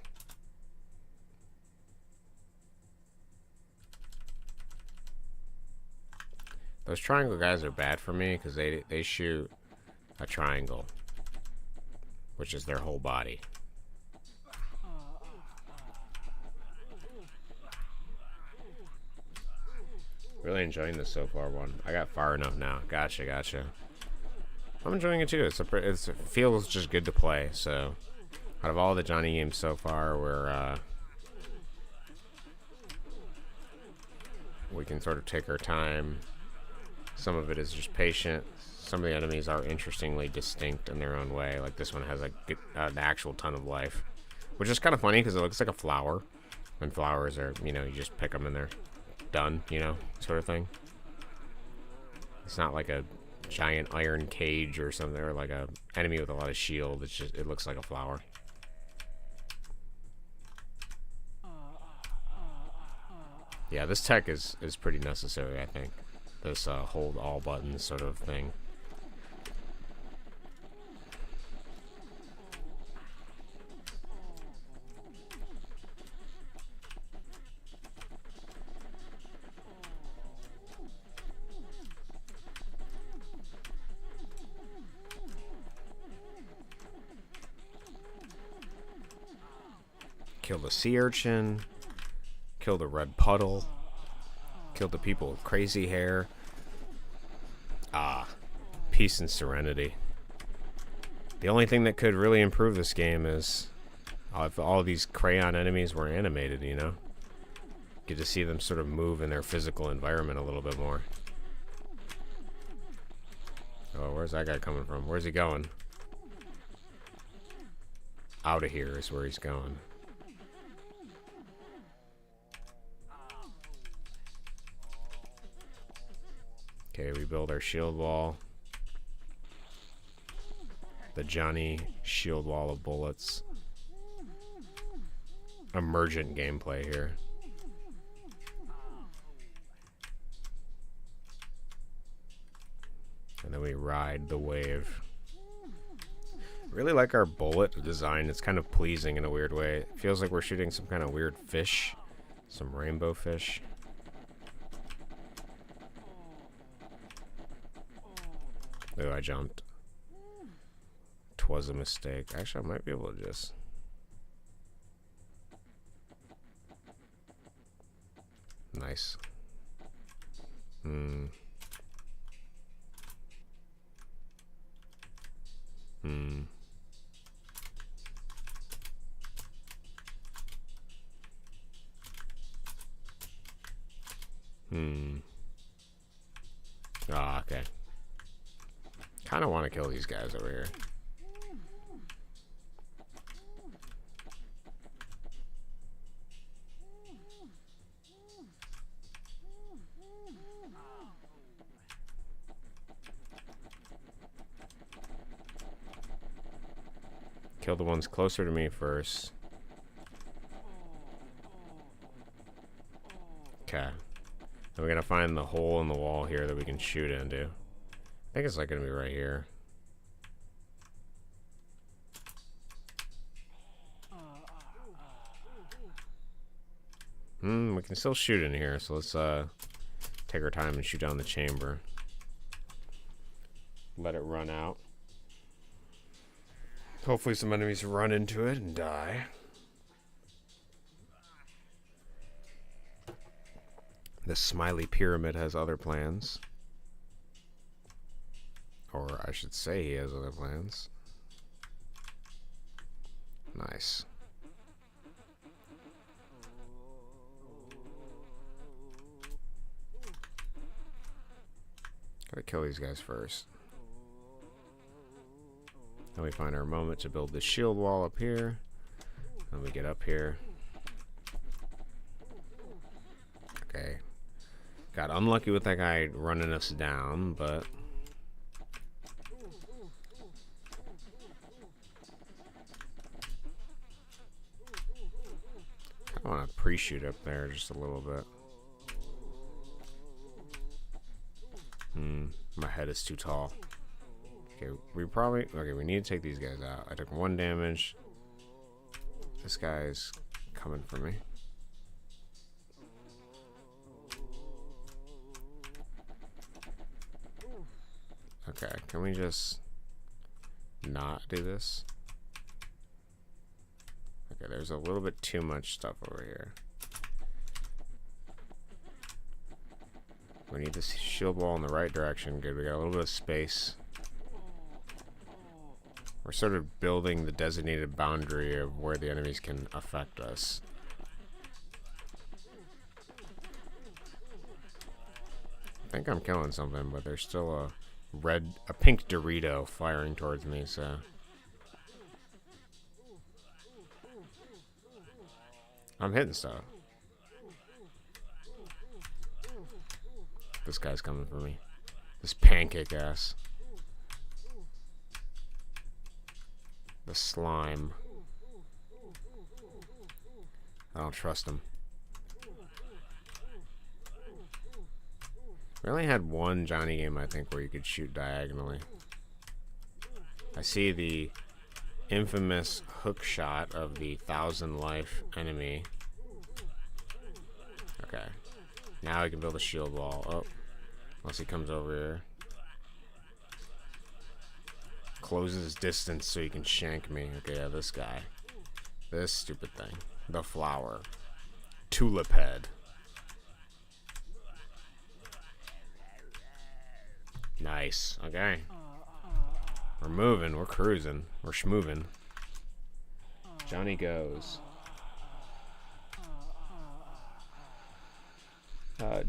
Those triangle guys are bad for me because they shoot a triangle, which is their whole body. Really enjoying this so far one. I got far enough now. Gotcha. I'm enjoying it too. It feels just good to play. So, out of all the Johnny games so far, we can sort of take our time. Some of it is just patient. Some of the enemies are interestingly distinct in their own way. Like this one has an actual ton of life, which is kind of funny because it looks like a flower. And flowers are, you just pick them and they're done, sort of thing. It's not like a giant iron cage or something, or like a enemy with a lot of shield. It looks like a flower. Yeah, this tech is pretty necessary, I think. This hold all buttons sort of thing. Kill the sea urchin. Kill the red puddle. Kill the people with crazy hair. Peace and serenity. The only thing that could really improve this game is if all these crayon enemies were animated, Get to see them sort of move in their physical environment a little bit more. Oh, where's that guy coming from? Where's he going? Out of here is where he's going. Okay, we build our shield wall. The Johnny shield wall of bullets. Emergent gameplay here. And then we ride the wave. Really like our bullet design. It's kind of pleasing in a weird way. It feels like we're shooting some kind of weird fish. Some rainbow fish. Oh, I jumped. 'Twas a mistake. Actually, I might be able to just... Nice. Hmm. Ah, okay. Kind of want to kill these guys over here. Kill the ones closer to me first. Okay. Then we're gonna find the hole in the wall here that we can shoot into. I think it's like gonna be right here. We can still shoot in here, so let's take our time and shoot down the chamber. Let it run out. Hopefully some enemies run into it and die. The smiley pyramid has other plans. Or I should say he has other plans. Nice. Gotta kill these guys first. Then we find our moment to build the shield wall up here. Then we get up here. Okay. Got unlucky with that guy running us down, but... I want to pre-shoot up there just a little bit. My head is too tall. Okay, we need to take these guys out. I took 1 damage. This guy's coming for me. Okay, can we just not do this? Okay, there's a little bit too much stuff over here. We need this shield wall in the right direction. Good, we got a little bit of space. We're sort of building the designated boundary of where the enemies can affect us. I think I'm killing something, but there's still a pink Dorito firing towards me, so. I'm hitting stuff. This guy's coming for me. This pancake ass. The slime. I don't trust him. We only had one Johnny game, I think, where you could shoot diagonally. I see the infamous hook shot of the 1,000 life enemy. Okay. Now I can build a shield wall. Oh. Unless he comes over here. Closes distance so he can shank me. Okay, yeah, this guy. This stupid thing. The flower. Tulip head. Nice. Okay. We're moving. We're cruising. We're schmoving. Johnny goes.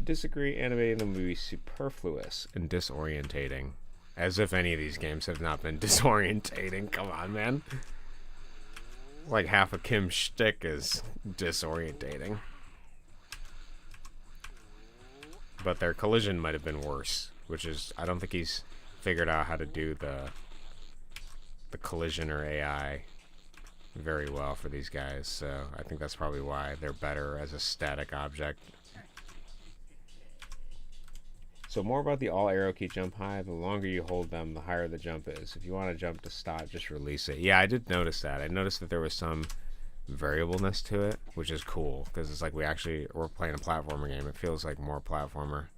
Disagree, animating the movie superfluous and disorientating. As if any of these games have not been disorientating. Come on, man. Like half of Kim's shtick is disorientating. But their collision might have been worse. Which is, I don't think he's figured out how to do the collision or AI very well for these guys. So I think that's probably why they're better as a static object. So more about the all arrow key jump high. The longer you hold them, the higher the jump is. If you want to jump to stop, just release it. Yeah, I did notice that. I noticed that there was some variableness to it, which is cool because it's like we're playing a platformer game. It feels like more platformer.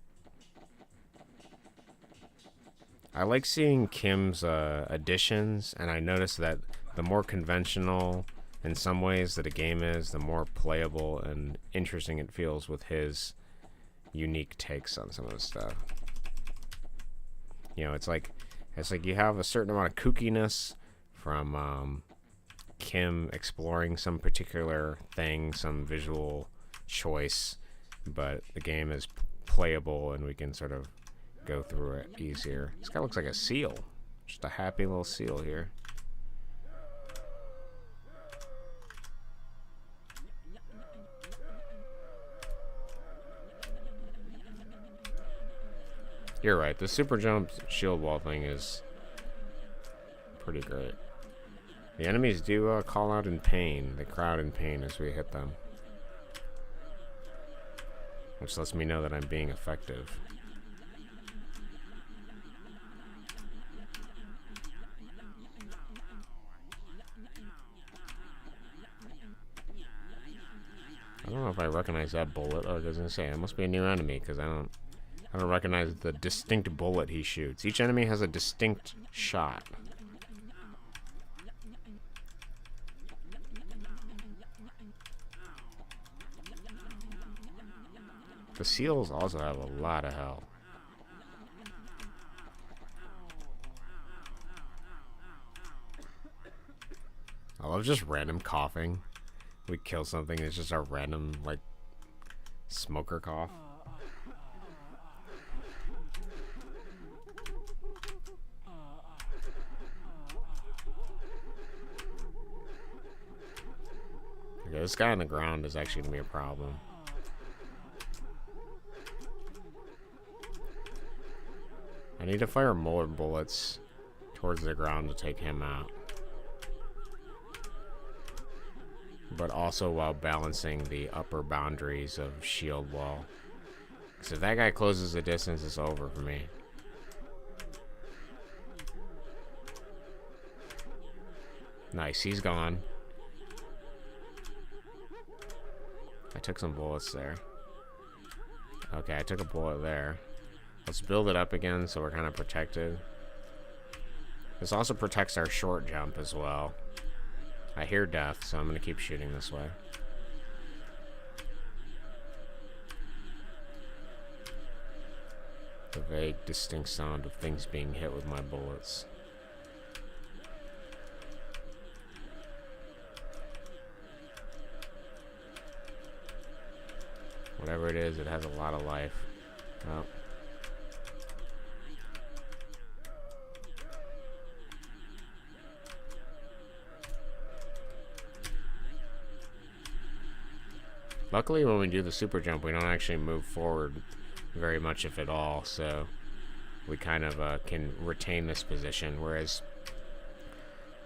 I like seeing Kim's additions, and I noticed that the more conventional in some ways that a game is, the more playable and interesting it feels with his unique takes on some of the stuff. You know, it's like you have a certain amount of kookiness from Kim exploring some particular thing, some visual choice, but the game is playable and we can sort of go through it easier. This guy looks like a seal. Just a happy little seal here. You're right. The super jump shield wall thing is pretty great. The enemies do call out in pain. They cry out in pain as we hit them. Which lets me know that I'm being effective. I don't know if I recognize that bullet. Oh, it doesn't say. It must be a new enemy because I don't recognize the distinct bullet he shoots. Each enemy has a distinct shot. The seals also have a lot of health. I love just random coughing. We kill something, it's just a random, like, smoker cough. Okay, this guy on the ground is actually going to be a problem. I need to fire more bullets towards the ground to take him out. But also while balancing the upper boundaries of shield wall. Because if that guy closes the distance, it's over for me. Nice, he's gone. I took some bullets there. Okay, I took a bullet there. Let's build it up again so we're kind of protected. This also protects our short jump as well. I hear death, so I'm going to keep shooting this way. The vague, distinct sound of things being hit with my bullets. Whatever it is, it has a lot of life. Oh. Luckily, when we do the super jump, we don't actually move forward very much, if at all, so we kind of can retain this position, whereas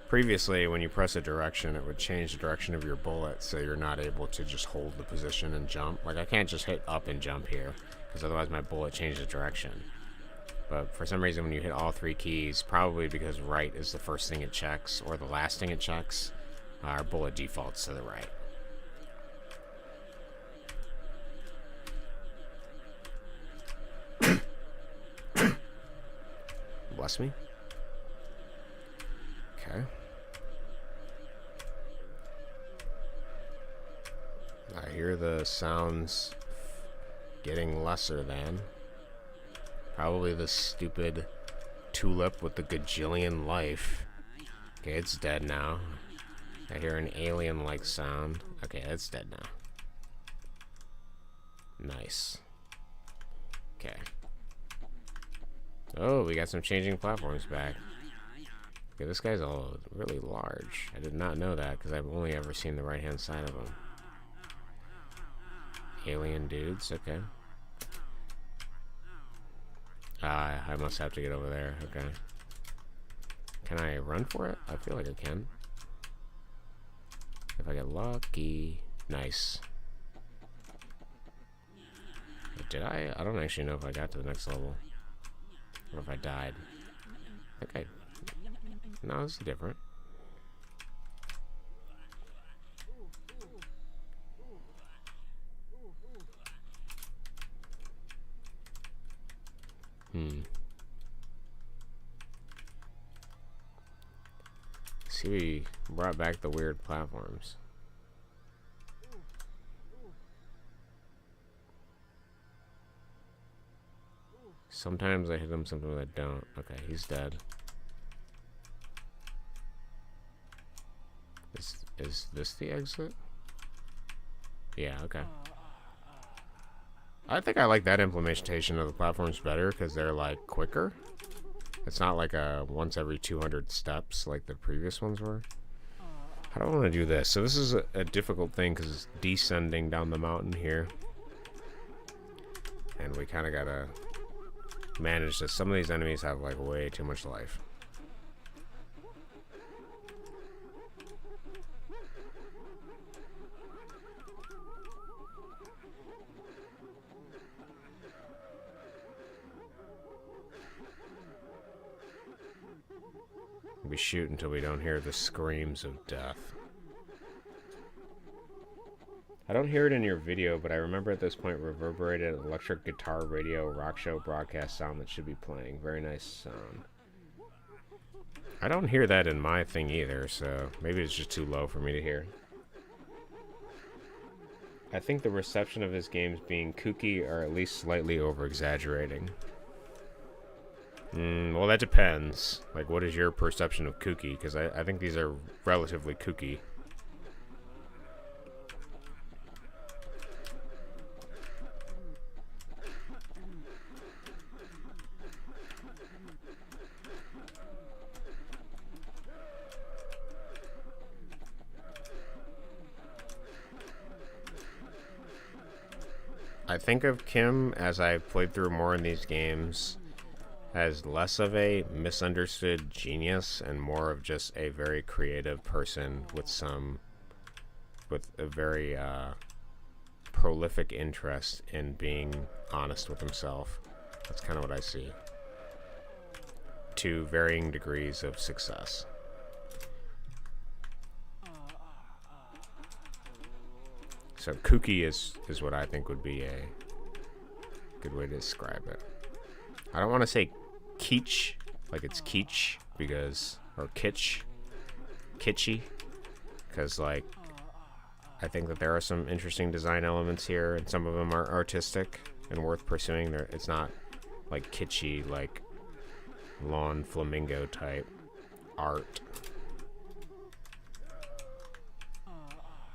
previously, when you press a direction, it would change the direction of your bullet, so you're not able to just hold the position and jump. Like, I can't just hit up and jump here, because otherwise my bullet changes direction. But for some reason, when you hit all three keys, probably because right is the first thing it checks, or the last thing it checks, our bullet defaults to the right. Bless me. Okay. I hear the sounds getting lesser than. Probably the stupid tulip with the gajillion life. Okay, it's dead now. I hear an alien-like sound. Okay, it's dead now. Nice. Okay. Oh, we got some changing platforms back. Okay, this guy's all really large. I did not know that because I've only ever seen the right-hand side of him. Alien dudes, okay. I must have to get over there, okay. Can I run for it? I feel like I can. If I get lucky. Nice. Did I? I don't actually know if I got to the next level. Or if I died. I think I... No, this is different. See, we brought back the weird platforms. Sometimes I hit him, sometimes I don't. Okay, he's dead. Is this the exit? Yeah, okay. I think I like that implementation of the platforms better because they're like quicker. It's not like a once every 200 steps like the previous ones were. I don't want to do this. So this is a difficult thing because it's descending down the mountain here. And we kind of gotta manage this. Some of these enemies have like way too much life. We shoot until we don't hear the screams of death. I don't hear it in your video, but I remember at this point reverberated electric guitar radio rock show broadcast sound that should be playing. Very nice sound. I don't hear that in my thing either, so maybe it's just too low for me to hear. I think the reception of his games being kooky or at least slightly over-exaggerating. Well, that depends. Like, what is your perception of kooky? Because I think these are relatively kooky. I think of Kim, as I've played through more in these games, as less of a misunderstood genius and more of just a very creative person with a very prolific interest in being honest with himself. That's kind of what I see. To varying degrees of success. So kooky is what I think would be a good way to describe it. I don't want to say kitsch, like it's kitsch, because, or kitschy, because like, I think that there are some interesting design elements here, and some of them are artistic and worth pursuing. It's not like kitschy, like lawn flamingo type art.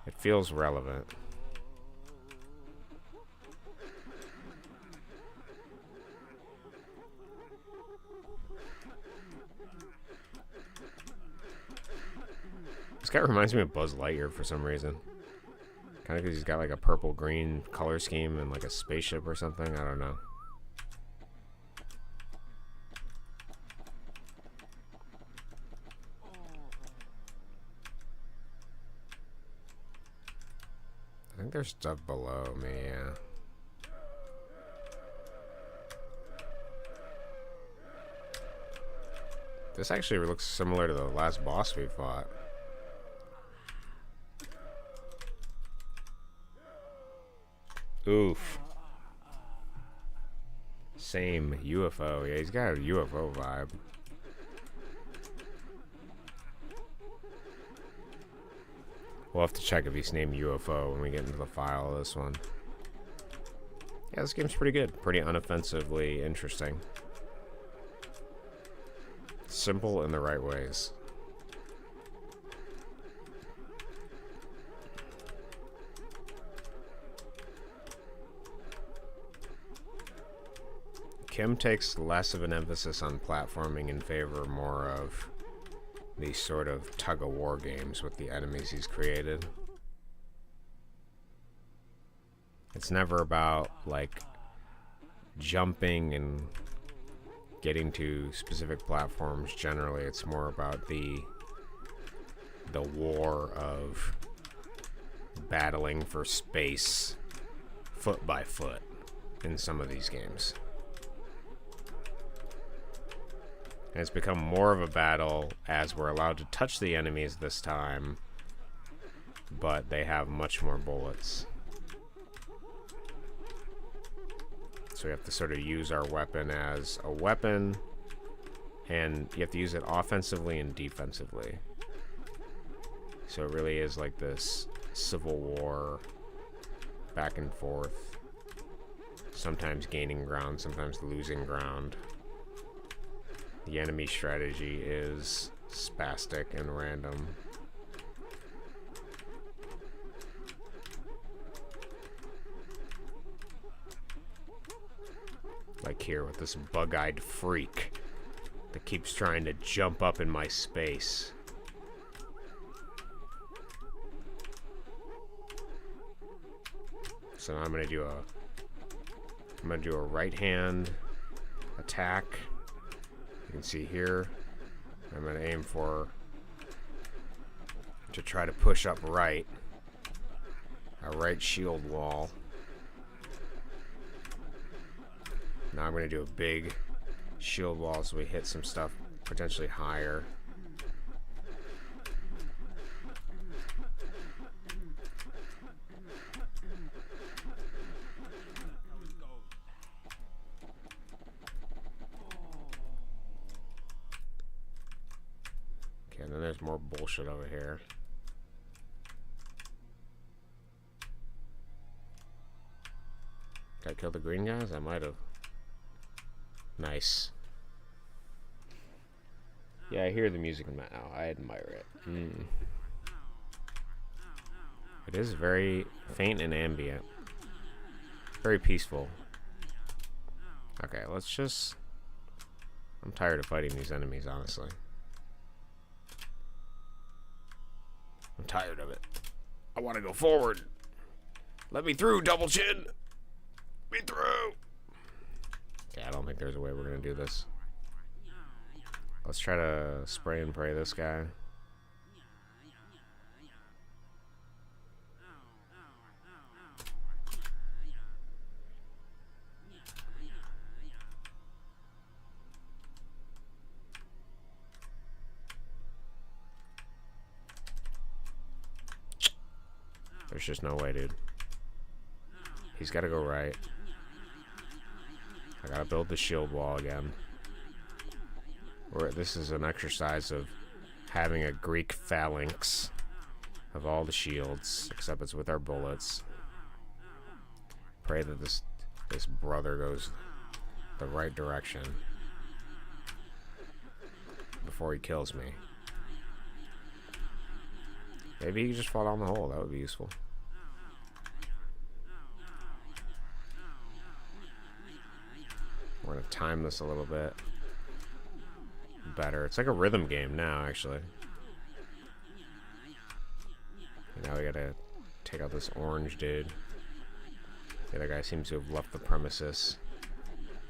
It feels relevant. This guy reminds me of Buzz Lightyear for some reason. Kind of because he's got like a purple-green color scheme and like a spaceship or something. I don't know. I think there's stuff below me, yeah. This actually looks similar to the last boss we fought. Oof. Same UFO. Yeah, he's got a UFO vibe. We'll have to check if he's named UFO when we get into the file of this one. Yeah, this game's pretty good. Pretty unoffensively interesting. Simple in the right ways. Kim takes less of an emphasis on platforming in favor more of these sort of tug-of-war games with the enemies he's created. It's never about, like, jumping and getting to specific platforms. Generally, it's more about the war of battling for space foot by foot in some of these games. And it's become more of a battle as we're allowed to touch the enemies this time, but they have much more bullets. So we have to sort of use our weapon as a weapon, and you have to use it offensively and defensively. So it really is like this civil war, back and forth, sometimes gaining ground, sometimes losing ground. The enemy strategy is spastic and random. Like here with this bug-eyed freak that keeps trying to jump up in my space. So now I'm gonna do a right hand attack. You can see here, I'm going to aim to try to push up right, a right shield wall. Now I'm going to do a big shield wall so we hit some stuff potentially higher. And then there's more bullshit over here. Did I kill the green guys? I might have. Nice. Yeah, I hear the music now. I admire it. It is very faint and ambient. Very peaceful. Okay, let's just... I'm tired of fighting these enemies, honestly. I'm tired of it. I want to go forward. Let me through, double chin. Let me through. Yeah, I don't think there's a way we're going to do this. Let's try to spray and pray this guy. There's just no way, dude. He's got to go right. I gotta build the shield wall again. This is an exercise of having a Greek phalanx of all the shields, except it's with our bullets. Pray that this brother goes the right direction before he kills me. Maybe he can just fall down the hole. That would be useful. We're gonna time this a little bit better. It's like a rhythm game now, actually. Now we gotta take out this orange dude. The other guy seems to have left the premises.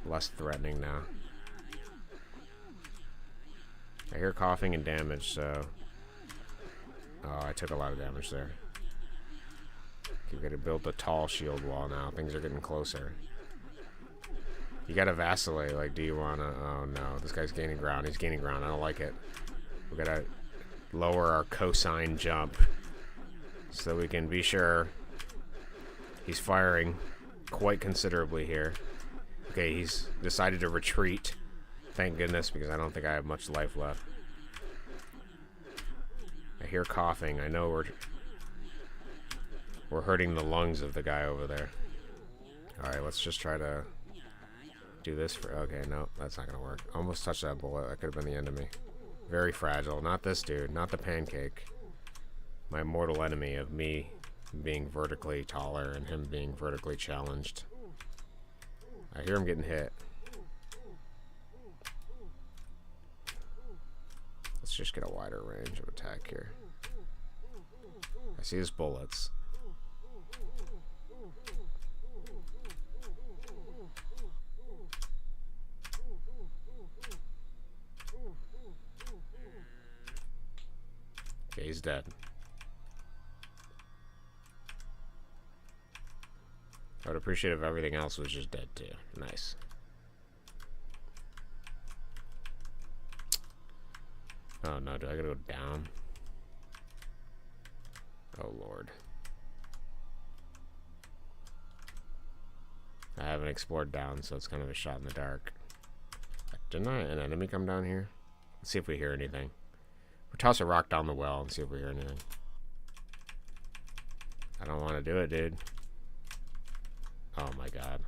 Less threatening now. I hear coughing and damage, so... Oh, I took a lot of damage there. You gotta build the tall shield wall now. Things are getting closer. You gotta vacillate. Like, do you wanna... Oh, no. This guy's gaining ground. He's gaining ground. I don't like it. We gotta lower our cosine jump so we can be sure he's firing quite considerably here. Okay, he's decided to retreat. Thank goodness, because I don't think I have much life left. I hear coughing. I know we're hurting the lungs of the guy over there. Alright, let's just try to do this for... Okay, no, that's not going to work. Almost touched that bullet. That could have been the end of me. Very fragile. Not this dude. Not the pancake. My mortal enemy of me being vertically taller and him being vertically challenged. I hear him getting hit. Let's just get a wider range of attack here. I see his bullets. Okay, he's dead. I would appreciate if everything else was just dead too. Nice. Oh no, do I gotta go down? Oh lord. I haven't explored down, so it's kind of a shot in the dark. Didn't an enemy come down here? Let's see if we hear anything. We'll toss a rock down the well and see if we hear anything. I don't want to do it, dude. Oh my god.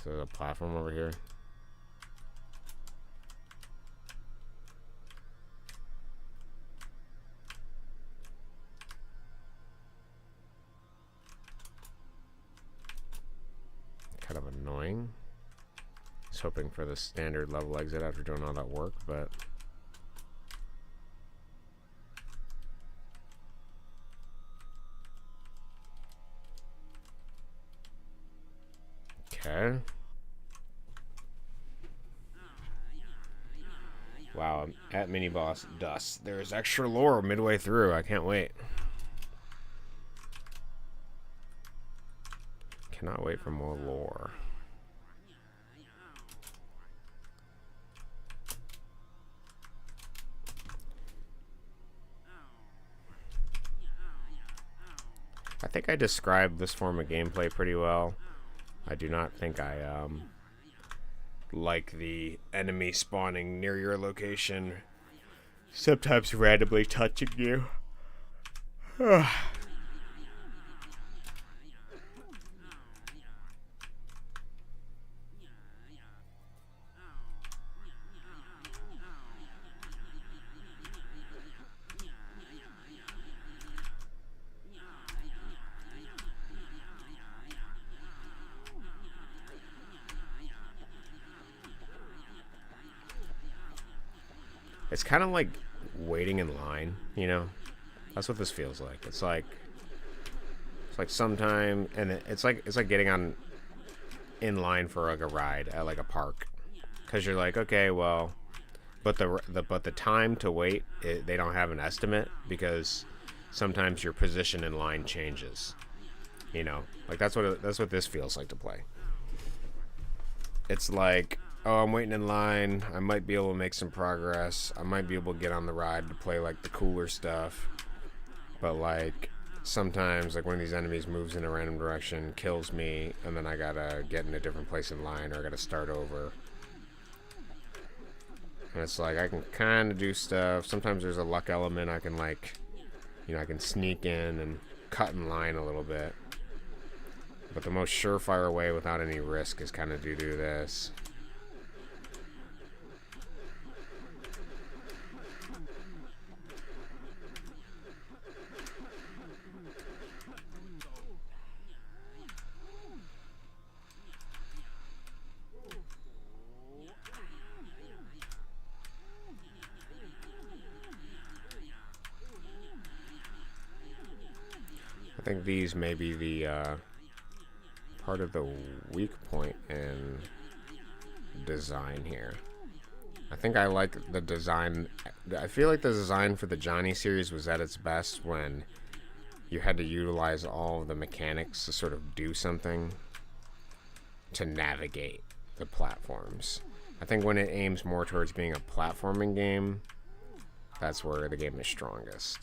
So there's a platform over here. Kind of annoying. I was hoping for the standard level exit after doing all that work, but... Okay. Wow, I'm at mini boss dust. There's extra lore midway through. I can't wait. Cannot wait for more lore. I think I described this form of gameplay pretty well. I do not think I like the enemy spawning near your location, sometimes randomly touching you. It's kind of like waiting in line, you know? That's what this feels like. It's like sometime, and it's like getting on in line for like a ride at like a park, because you're like, okay, well, but the time to wait, they don't have an estimate, because sometimes your position in line changes, you know? Like that's what this feels like to play. It's like, oh, I'm waiting in line. I might be able to make some progress. I might be able to get on the ride to play like the cooler stuff. But like sometimes, like, one of these enemies moves in a random direction, kills me, and then I gotta get in a different place in line, or I gotta start over. And it's like, I can kind of do stuff. Sometimes there's a luck element. I can, like, you know, I can sneak in and cut in line a little bit. But the most surefire way without any risk is kind of to do this. I think these may be the part of the weak point in design here. I think I like the design. I feel like the design for the Johnny series was at its best when you had to utilize all of the mechanics to sort of do something to navigate the platforms. I think when it aims more towards being a platforming game, that's where the game is strongest.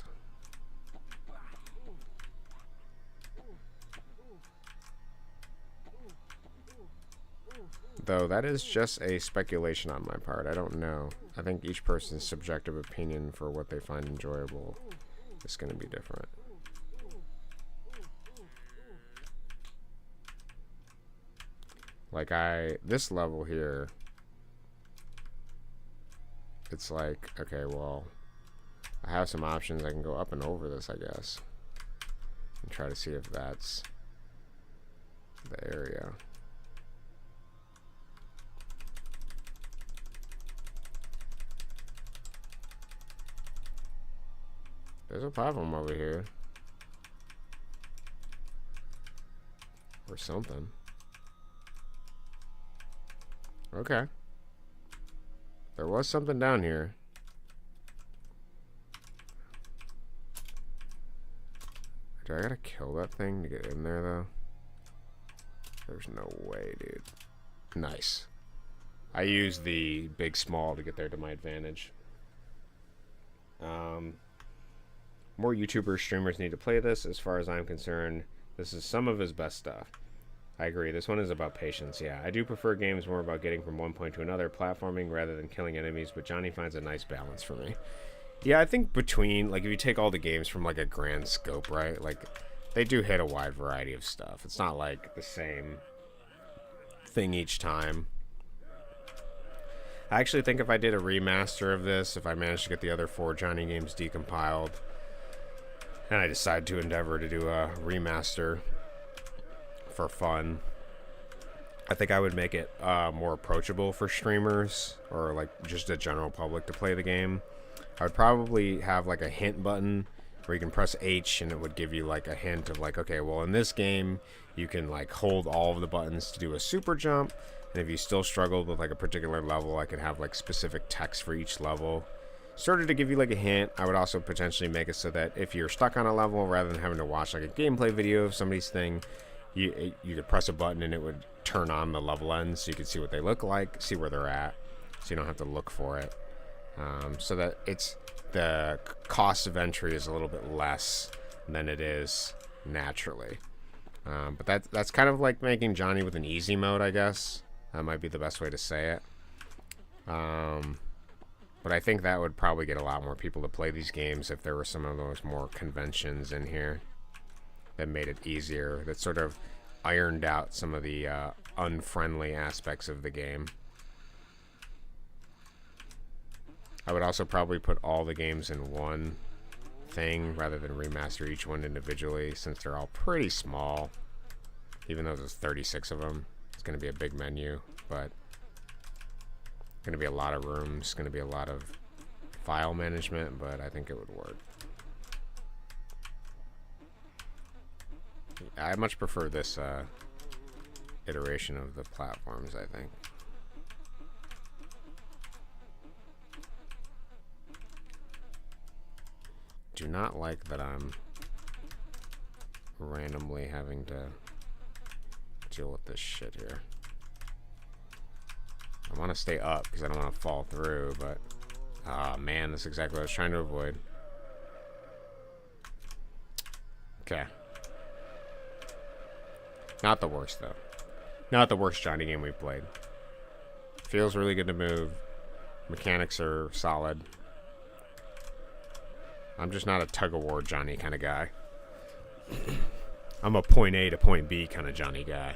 Though that is just a speculation on my part. I don't know. I think each person's subjective opinion for what they find enjoyable is going to be different. Like this level here, it's like, okay, well, I have some options. I can go up and over this, I guess, and try to see if that's the area. There's a platform over here. Or something. Okay. There was something down here. Do I gotta kill that thing to get in there, though? There's no way, dude. Nice. I used the big small to get there to my advantage. More YouTubers, streamers need to play this. As far as I'm concerned, this is some of his best stuff. I agree. This one is about patience. Yeah, I do prefer games more about getting from one point to another, platforming rather than killing enemies, but Johnny finds a nice balance for me. Yeah, I think between, like, if you take all the games from, like, a grand scope, right? Like, they do hit a wide variety of stuff. It's not, like, the same thing each time. I actually think if I did a remaster of this, if I managed to get the other 4 Johnny games decompiled, and I decide to endeavor to do a remaster for fun, I think I would make it more approachable for streamers or like just the general public to play the game. I would probably have like a hint button where you can press H and it would give you like a hint of like, okay, well in this game you can like hold all of the buttons to do a super jump, and if you still struggled with like a particular level, I could have like specific text for each level. Sort of to give you like a hint. I would also potentially make it so that if you're stuck on a level, rather than having to watch like a gameplay video of somebody's thing, you could press a button and it would turn on the level ends so you could see what they look like, see where they're at, so you don't have to look for it. So that the cost of entry is a little bit less than it is naturally. But that's kind of like making Johnny with an easy mode, I guess. That might be the best way to say it. But I think that would probably get a lot more people to play these games if there were some of those more conventions in here that made it easier, that sort of ironed out some of the unfriendly aspects of the game. I would also probably put all the games in one thing rather than remaster each one individually, since they're all pretty small. Even though there's 36 of them, it's going to be a big menu, but going to be a lot of rooms, going to be a lot of file management, but I think it would work. I much prefer this iteration of the platforms, I think. Do not like that I'm randomly having to deal with this shit here. I want to stay up because I don't want to fall through, but oh man, that's exactly what I was trying to avoid. Okay. Not the worst, though. Not the worst Johnny game we've played. Feels really good to move. Mechanics are solid. I'm just not a tug-of-war Johnny kind of guy. I'm a point A to point B kind of Johnny guy.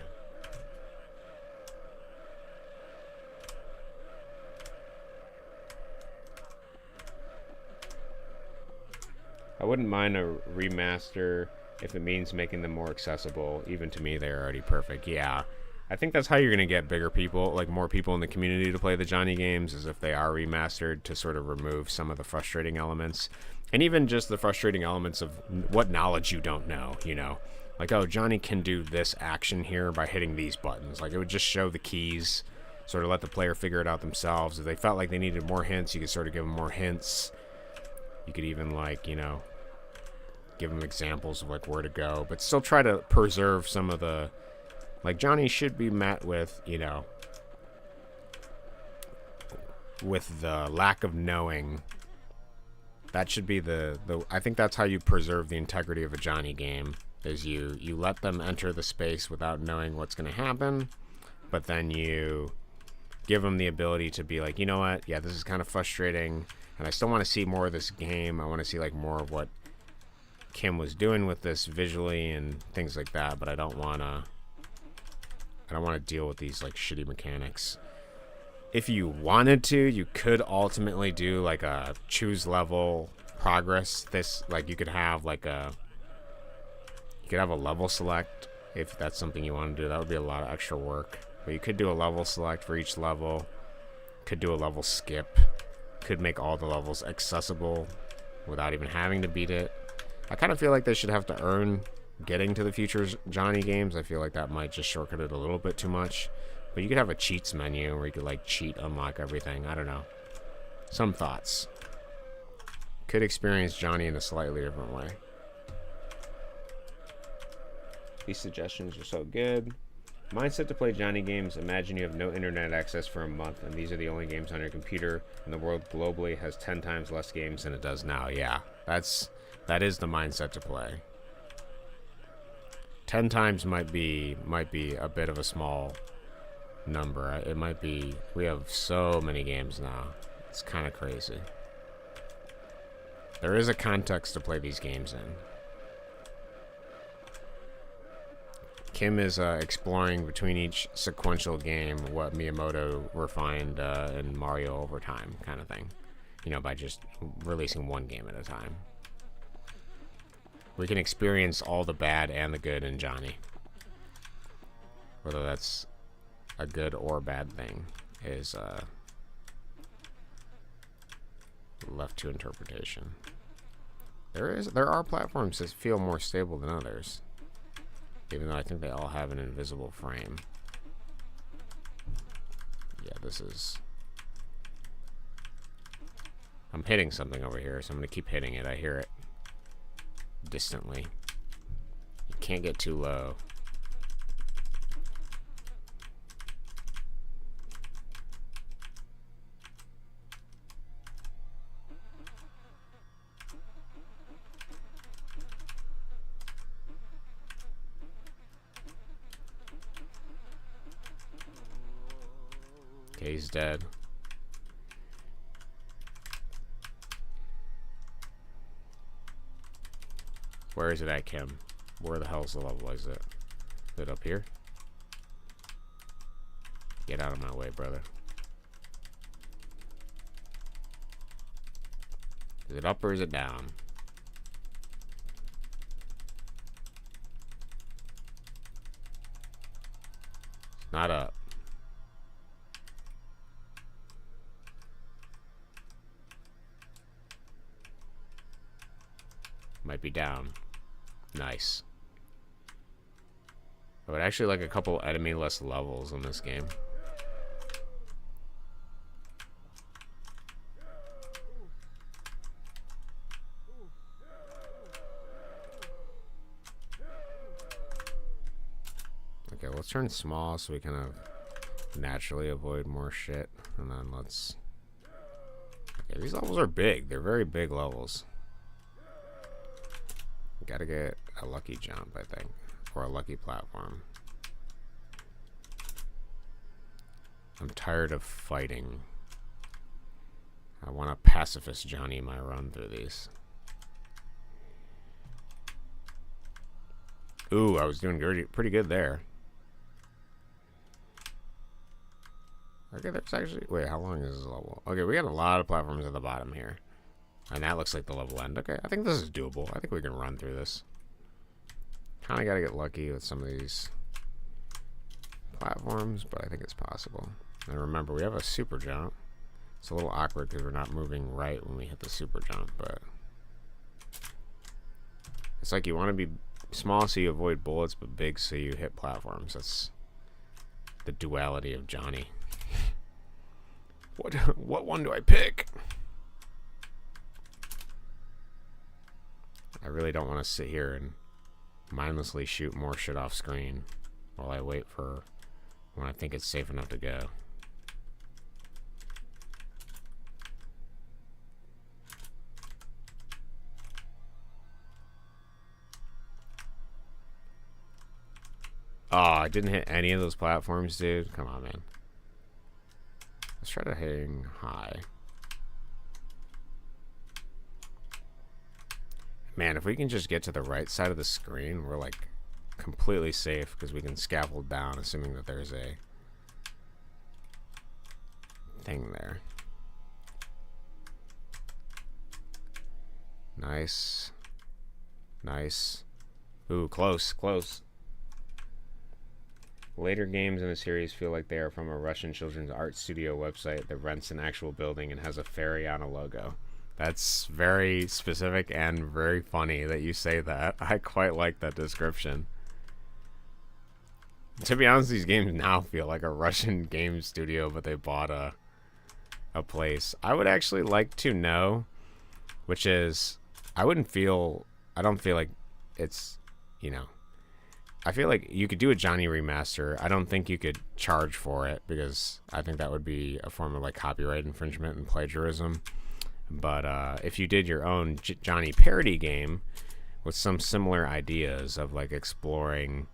I wouldn't mind a remaster if it means making them more accessible. Even to me, they're already perfect. Yeah. I think that's how you're going to get bigger people, like more people in the community to play the Johnny games, is if they are remastered to sort of remove some of the frustrating elements. And even just the frustrating elements of what knowledge you don't know, you know? Like, oh, Johnny can do this action here by hitting these buttons. Like, it would just show the keys, sort of let the player figure it out themselves. If they felt like they needed more hints, you could sort of give them more hints. You could even, like, you know, give them examples of, like, where to go. But still try to preserve some of the... Like, Johnny should be met with, you know, with the lack of knowing. That should be the I think that's how you preserve the integrity of a Johnny game, is you let them enter the space without knowing what's going to happen, but then you give them the ability to be like, you know what, yeah, this is kind of frustrating, and I still want to see more of this game. I want to see, like, more of what Kim was doing with this visually and things like that, but I don't want to deal with these, like, shitty mechanics. If you wanted to, you could ultimately do, like, a choose level progress. This, like, you could have, like, a level select if that's something you want to do. That would be a lot of extra work. But you could do a level select for each level. Could do a level skip. Could make all the levels accessible without even having to beat it. I kind of feel like they should have to earn getting to the future Johnny games. I feel like that might just shortcut it a little bit too much. But you could have a cheats menu where you could, like, cheat, unlock everything. I don't know. Some thoughts. Could experience Johnny in a slightly different way. These suggestions are so good. Mindset to play Johnny games. Imagine you have no internet access for a month, and these are the only games on your computer, and the world globally has 10 times less games than it does now. Yeah, that is the mindset to play. 10 times might be a bit of a small number. It might be. We have so many games now. It's kind of crazy. There is a context to play these games in. Kim is exploring between each sequential game what Miyamoto refined in Mario over time, kind of thing. You know, by just releasing one game at a time. We can experience all the bad and the good in Johnny. Whether that's a good or bad thing is left to interpretation. There are platforms that feel more stable than others, even though I think they all have an invisible frame. Yeah, this is... I'm hitting something over here, so I'm going to keep hitting it. I hear it distantly. You can't get too low. Okay, he's dead. Where is it at, Kim? Where the hell's the level? Is it? Is it up here? Get out of my way, brother. Is it up or is it down? It's not up. Might be down. Nice. I would actually like a couple enemy-less levels in this game. Okay, let's turn small so we kind of naturally avoid more shit. And then let's... Okay, these levels are big. They're very big levels. Gotta get a lucky jump, I think. Or a lucky platform. I'm tired of fighting. I want a pacifist Johnny my run through these. Ooh, I was doing pretty good there. Okay, that's actually... Wait, how long is this level? Okay, we got a lot of platforms at the bottom here. And that looks like the level end. Okay, I think this is doable. I think we can run through this. Kind of got to get lucky with some of these platforms, but I think it's possible. And remember, we have a super jump. It's a little awkward because we're not moving right when we hit the super jump, but... It's like you want to be small so you avoid bullets, but big so you hit platforms. That's the duality of Johnny. What one do I pick? I really don't want to sit here and mindlessly shoot more shit off screen while I wait for when I think it's safe enough to go. Oh, I didn't hit any of those platforms, dude. Come on, man. Let's try to hang high. Man, if we can just get to the right side of the screen, we're like completely safe because we can scaffold down, assuming that there's a thing there. Nice. Nice. Ooh, close, close. Later games in the series feel like they are from a Russian children's art studio website that rents an actual building and has a fairy on a logo. That's very specific and very funny that you say that. I quite like that description. To be honest, these games now feel like a Russian game studio, but they bought a place. I would actually like to know, which is, I don't feel like it's, you know, I feel like you could do a Johnny remaster. I don't think you could charge for it because I think that would be a form of like copyright infringement and plagiarism. But if you did your own Johnny parody game with some similar ideas of like exploring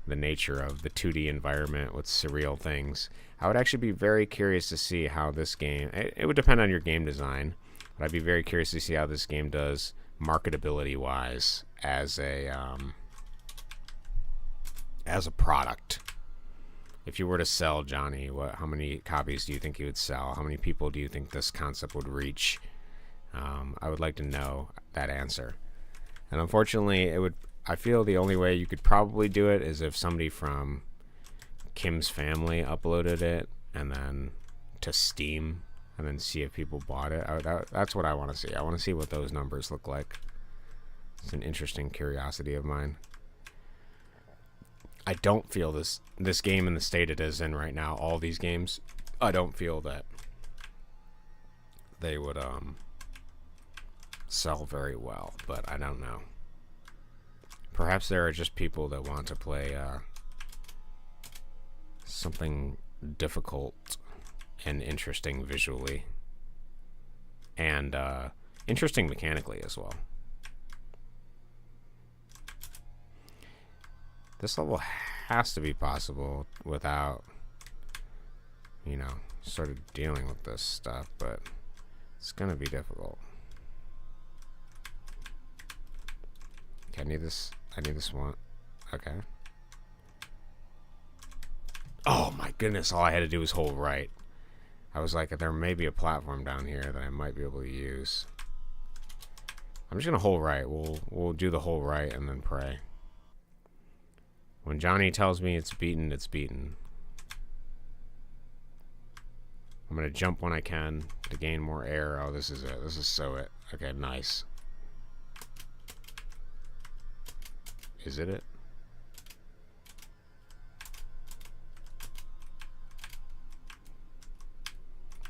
the nature of the 2D environment with surreal things, I would actually be very curious to see how this game, it would depend on your game design, but I'd be very curious to see how this game does marketability wise as a product. If you were to sell Johnny, how many copies do you think you would sell? How many people do you think this concept would reach? I would like to know that answer. And unfortunately, I feel the only way you could probably do it is if somebody from Kim's family uploaded it and then to Steam and then see if people bought it. That's what I want to see. I want to see what those numbers look like. It's an interesting curiosity of mine. I don't feel this game in the state it is in right now, all these games, I don't feel that they would sell very well, but I don't know. Perhaps there are just people that want to play something difficult and interesting visually and interesting mechanically as well. This level has to be possible without, you know, sort of dealing with this stuff, but it's gonna be difficult. Okay, I need this one. Okay. Oh my goodness, all I had to do was hold right. I was like, there may be a platform down here that I might be able to use. I'm just gonna hold right. We'll do the hold right and then pray. When Johnny tells me it's beaten, it's beaten. I'm going to jump when I can to gain more air. Oh, this is it. This is so it. Okay, nice. Is it?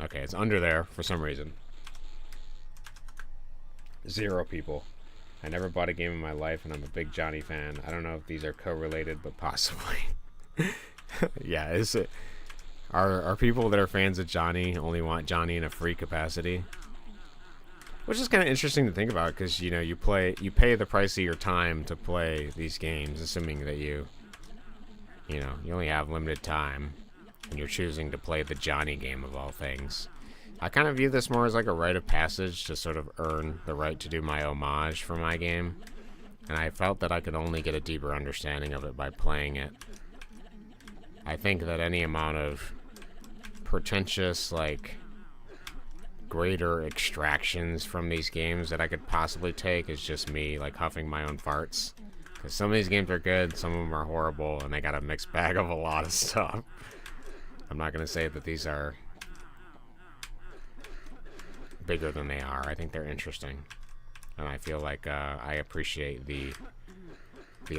Okay, it's under there for some reason. 0 people. I never bought a game in my life, and I'm a big Johnny fan. I don't know if these are co-related, but possibly. Yeah, is it? Are people that are fans of Johnny only want Johnny in a free capacity? Which is kind of interesting to think about because, you know, you pay the price of your time to play these games, assuming that you only have limited time and you're choosing to play the Johnny game of all things. I kind of view this more as like a rite of passage to sort of earn the right to do my homage for my game. And I felt that I could only get a deeper understanding of it by playing it. I think that any amount of pretentious, like, greater extractions from these games that I could possibly take is just me, like, huffing my own farts. Because some of these games are good, some of them are horrible, and they got a mixed bag of a lot of stuff. I'm not going to say that these are bigger than they are. I think they're interesting. And I feel like I appreciate the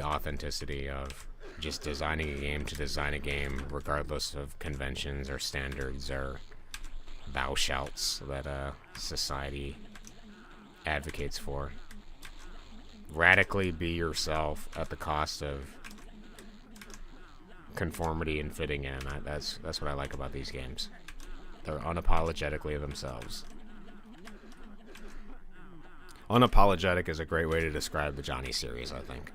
authenticity of just designing a game to design a game, regardless of conventions or standards or thou shalts that society advocates for. Radically be yourself at the cost of conformity and fitting in. That's what I like about these games. They're unapologetically themselves. Unapologetic is a great way to describe the Johnny series, I think.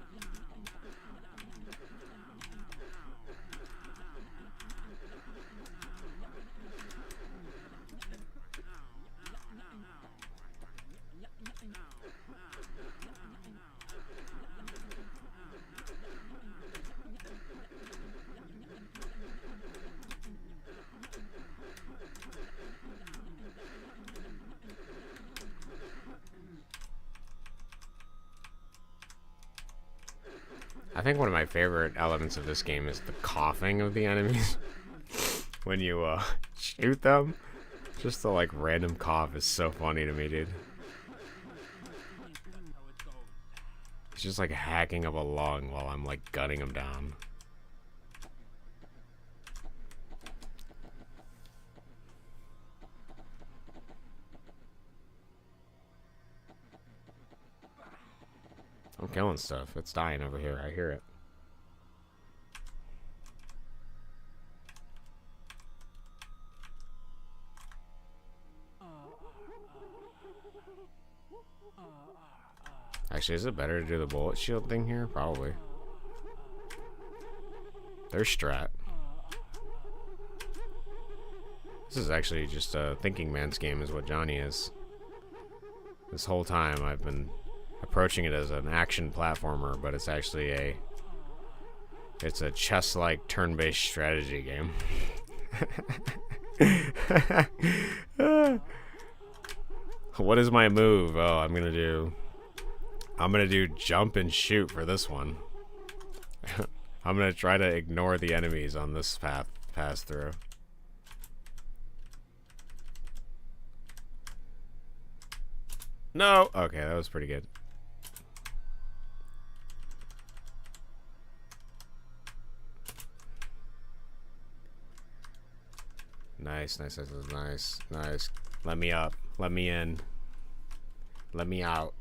I think one of my favorite elements of this game is the coughing of the enemies. When you shoot them, just the like random cough is so funny to me, dude. It's just like hacking up a lung while I'm like gunning them down. I'm killing stuff. It's dying over here. I hear it. Actually, is it better to do the bullet shield thing here? Probably. There's strat. This is actually just a thinking man's game is what Johnny is. This whole time I've been approaching it as an action platformer, but it's actually it's a chess-like turn-based strategy game. What is my move? Oh, I'm gonna do jump and shoot for this one. I'm gonna try to ignore the enemies on this pass through. No! Okay, that was pretty good. Nice. Let me up. Let me in. Let me out.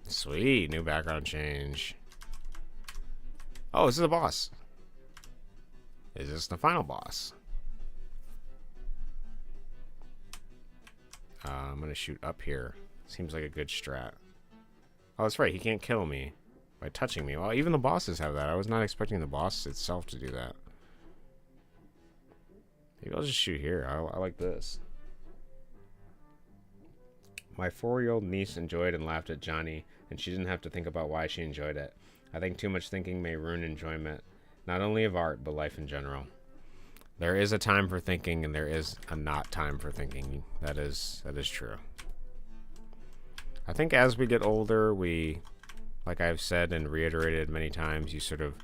Sweet, new background change. Oh, this is the boss. Is this the final boss? I'm gonna shoot up here. Seems like a good strat. Oh, that's right, he can't kill me by touching me. Well, even the bosses have that. I was not expecting the boss itself to do that. Maybe I'll just shoot here. I like this. My 4-year-old niece enjoyed and laughed at Johnny, and she didn't have to think about why she enjoyed it. I think too much thinking may ruin enjoyment, not only of art, but life in general. There is a time for thinking, and there is a not time for thinking. That is true. I think as we get older, like I've said and reiterated many times, you sort of,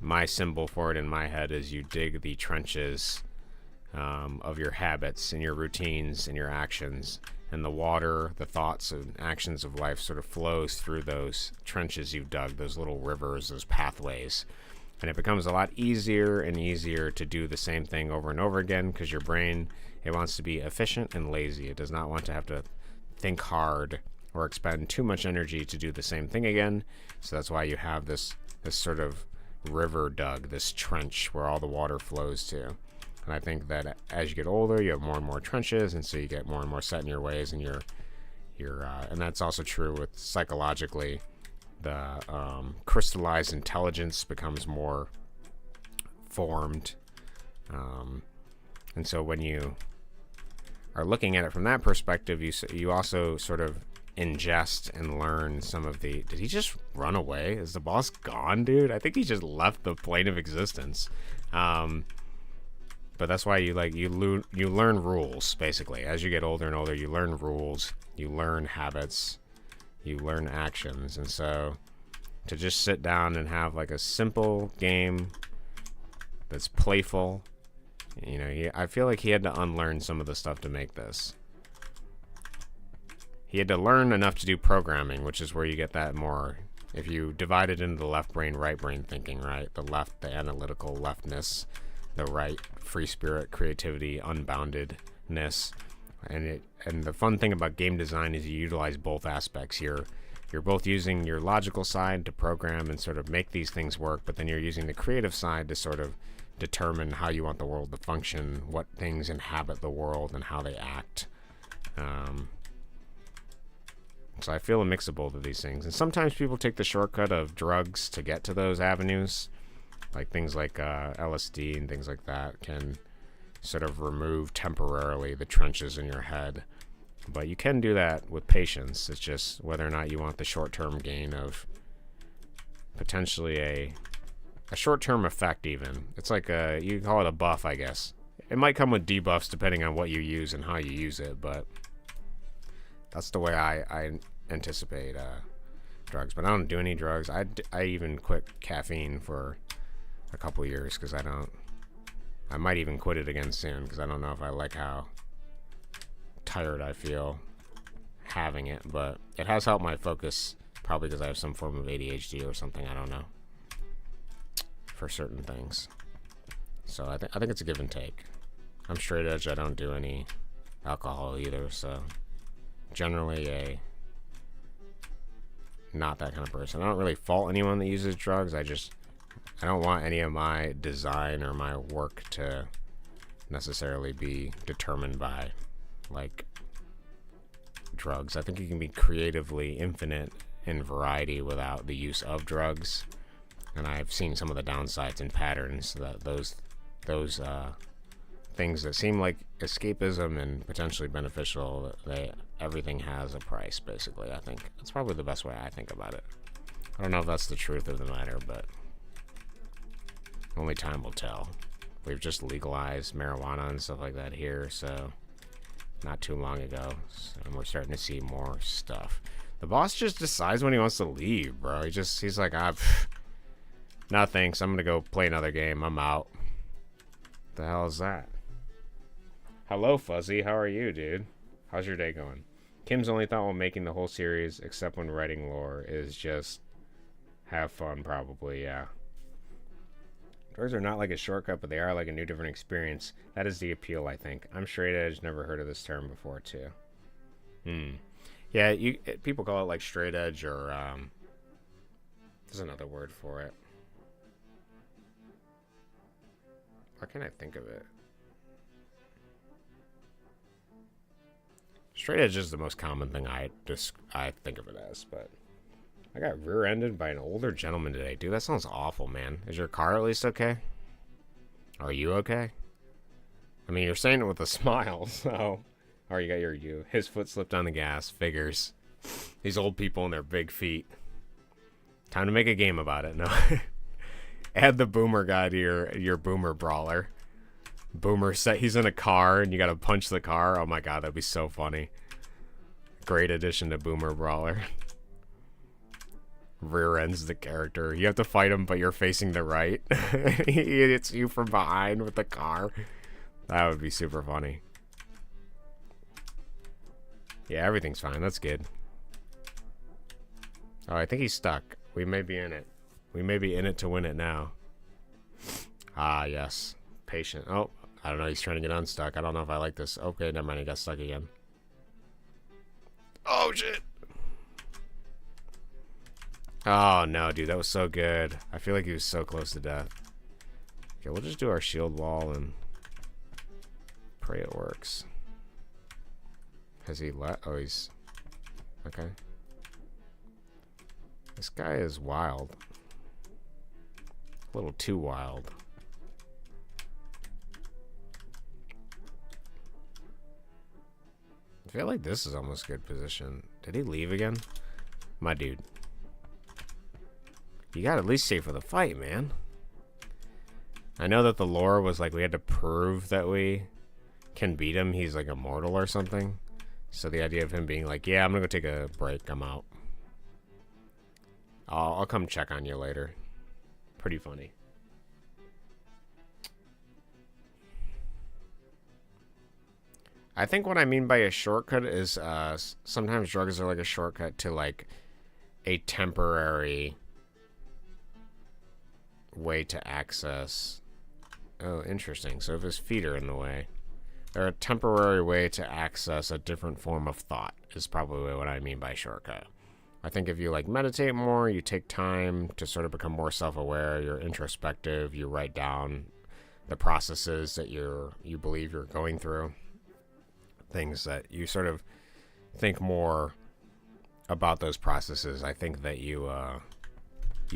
my symbol for it in my head is you dig the trenches of your habits and your routines and your actions, and the water, the thoughts and actions of life sort of flows through those trenches you've dug, those little rivers, those pathways. And it becomes a lot easier and easier to do the same thing over and over again because your brain, it wants to be efficient and lazy. It does not want to have to think hard or expend too much energy to do the same thing again. So that's why you have this sort of river dug, this trench where all the water flows to. And I think that as you get older, you have more and more trenches, and so you get more and more set in your ways, and and that's also true with psychologically. The crystallized intelligence becomes more formed, and so when you are looking at it from that perspective, you also sort of ingest and learn some of the. Did he just run away? Is the boss gone, dude? I think he just left the plane of existence. But that's why you learn rules basically. As you get older and older, you learn rules, you learn habits, you learn actions, and so to just sit down and have like a simple game that's playful, I feel like he had to unlearn some of the stuff to make this. He had to learn enough to do programming, which is where you get that more. If you divide it into the left brain, right brain thinking, right? The left, the analytical leftness, the right, free spirit, creativity, unboundedness. And the fun thing about game design is you utilize both aspects. You're both using your logical side to program and sort of make these things work, but then you're using the creative side to sort of determine how you want the world to function, what things inhabit the world, and how they act. So I feel a mix of both of these things. And sometimes people take the shortcut of drugs to get to those avenues. Like things like LSD and things like that can sort of remove temporarily the trenches in your head. But you can do that with patience. It's just whether or not you want the short-term gain of potentially a short-term effect even. It's like you can call it a buff, I guess. It might come with debuffs depending on what you use and how you use it, but that's the way I anticipate drugs. But I don't do any drugs. I even quit caffeine for a couple years because I might even quit it again soon because I don't know if I like how tired I feel having it. But it has helped my focus, probably because I have some form of ADHD or something. I don't know, for certain things. So I think it's a give and take. I'm straight edge. I don't do any alcohol either, so generally not that kind of person. I don't really fault anyone that uses drugs. I don't want any of my design or my work to necessarily be determined by like drugs. I think you can be creatively infinite in variety without the use of drugs, and I've seen some of the downsides and patterns that those things that seem like escapism and potentially beneficial, everything has a price, basically. I think that's probably the best way I think about it. I don't know if that's the truth of the matter, but only time will tell. We've just legalized marijuana and stuff like that here, so not too long ago, and we're starting to see more stuff. The boss just decides when he wants to leave, bro. He's like, no thanks, I'm gonna go play another game, I'm out. The hell is that? Hello, Fuzzy. How are you, dude? How's your day going? Kim's only thought while making the whole series, except when writing lore, is just have fun, probably, yeah. Drugs are not like a shortcut, but they are like a new different experience. That is the appeal, I think. I'm straight edge, never heard of this term before, too. Yeah, people call it like straight edge, or there's another word for it. Why can't I think of it? Straight edge is the most common thing I think of it as, but I got rear-ended by an older gentleman today. Dude, that sounds awful, man. Is your car at least okay? Are you okay? I mean, you're saying it with a smile, so... Or you got his foot slipped on the gas, figures. These old people and their big feet. Time to make a game about it, no? Add the boomer guy to your boomer brawler. Boomer set, he's in a car and you gotta punch the car. Oh my god, that'd be so funny. Great addition to boomer brawler. Rear ends the character. You have to fight him, but you're facing the right. He hits you from behind with the car. That would be super funny. Yeah, everything's fine. That's good. Oh, I think he's stuck. We may be in it. We may be in it to win it now. Ah, yes. Patient. Oh, I don't know. He's trying to get unstuck. I don't know if I like this. Okay, never mind. He got stuck again. Oh, shit. Oh, no, dude. That was so good. I feel like he was so close to death. Okay, we'll just do our shield wall and Pray it works. Has he let? Oh, he's... Okay. This guy is wild. A little too wild. I feel like this is almost good position. Did he leave again? My dude. You gotta at least stay for the fight, man. I know that the lore was like we had to prove that we can beat him. He's like immortal or something. So the idea of him being like, yeah, I'm gonna go take a break. I'm out. I'll come check on you later. Pretty funny. I think what I mean by a shortcut is sometimes drugs are like a shortcut to like a temporary way to access. Oh, interesting. So if his feet are in the way, they're a temporary way to access a different form of thought is probably what I mean by shortcut. I think if you like meditate more, you take time to sort of become more self-aware, you're introspective, you write down the processes that you believe you're going through, things that you sort of think more about those processes. I think that you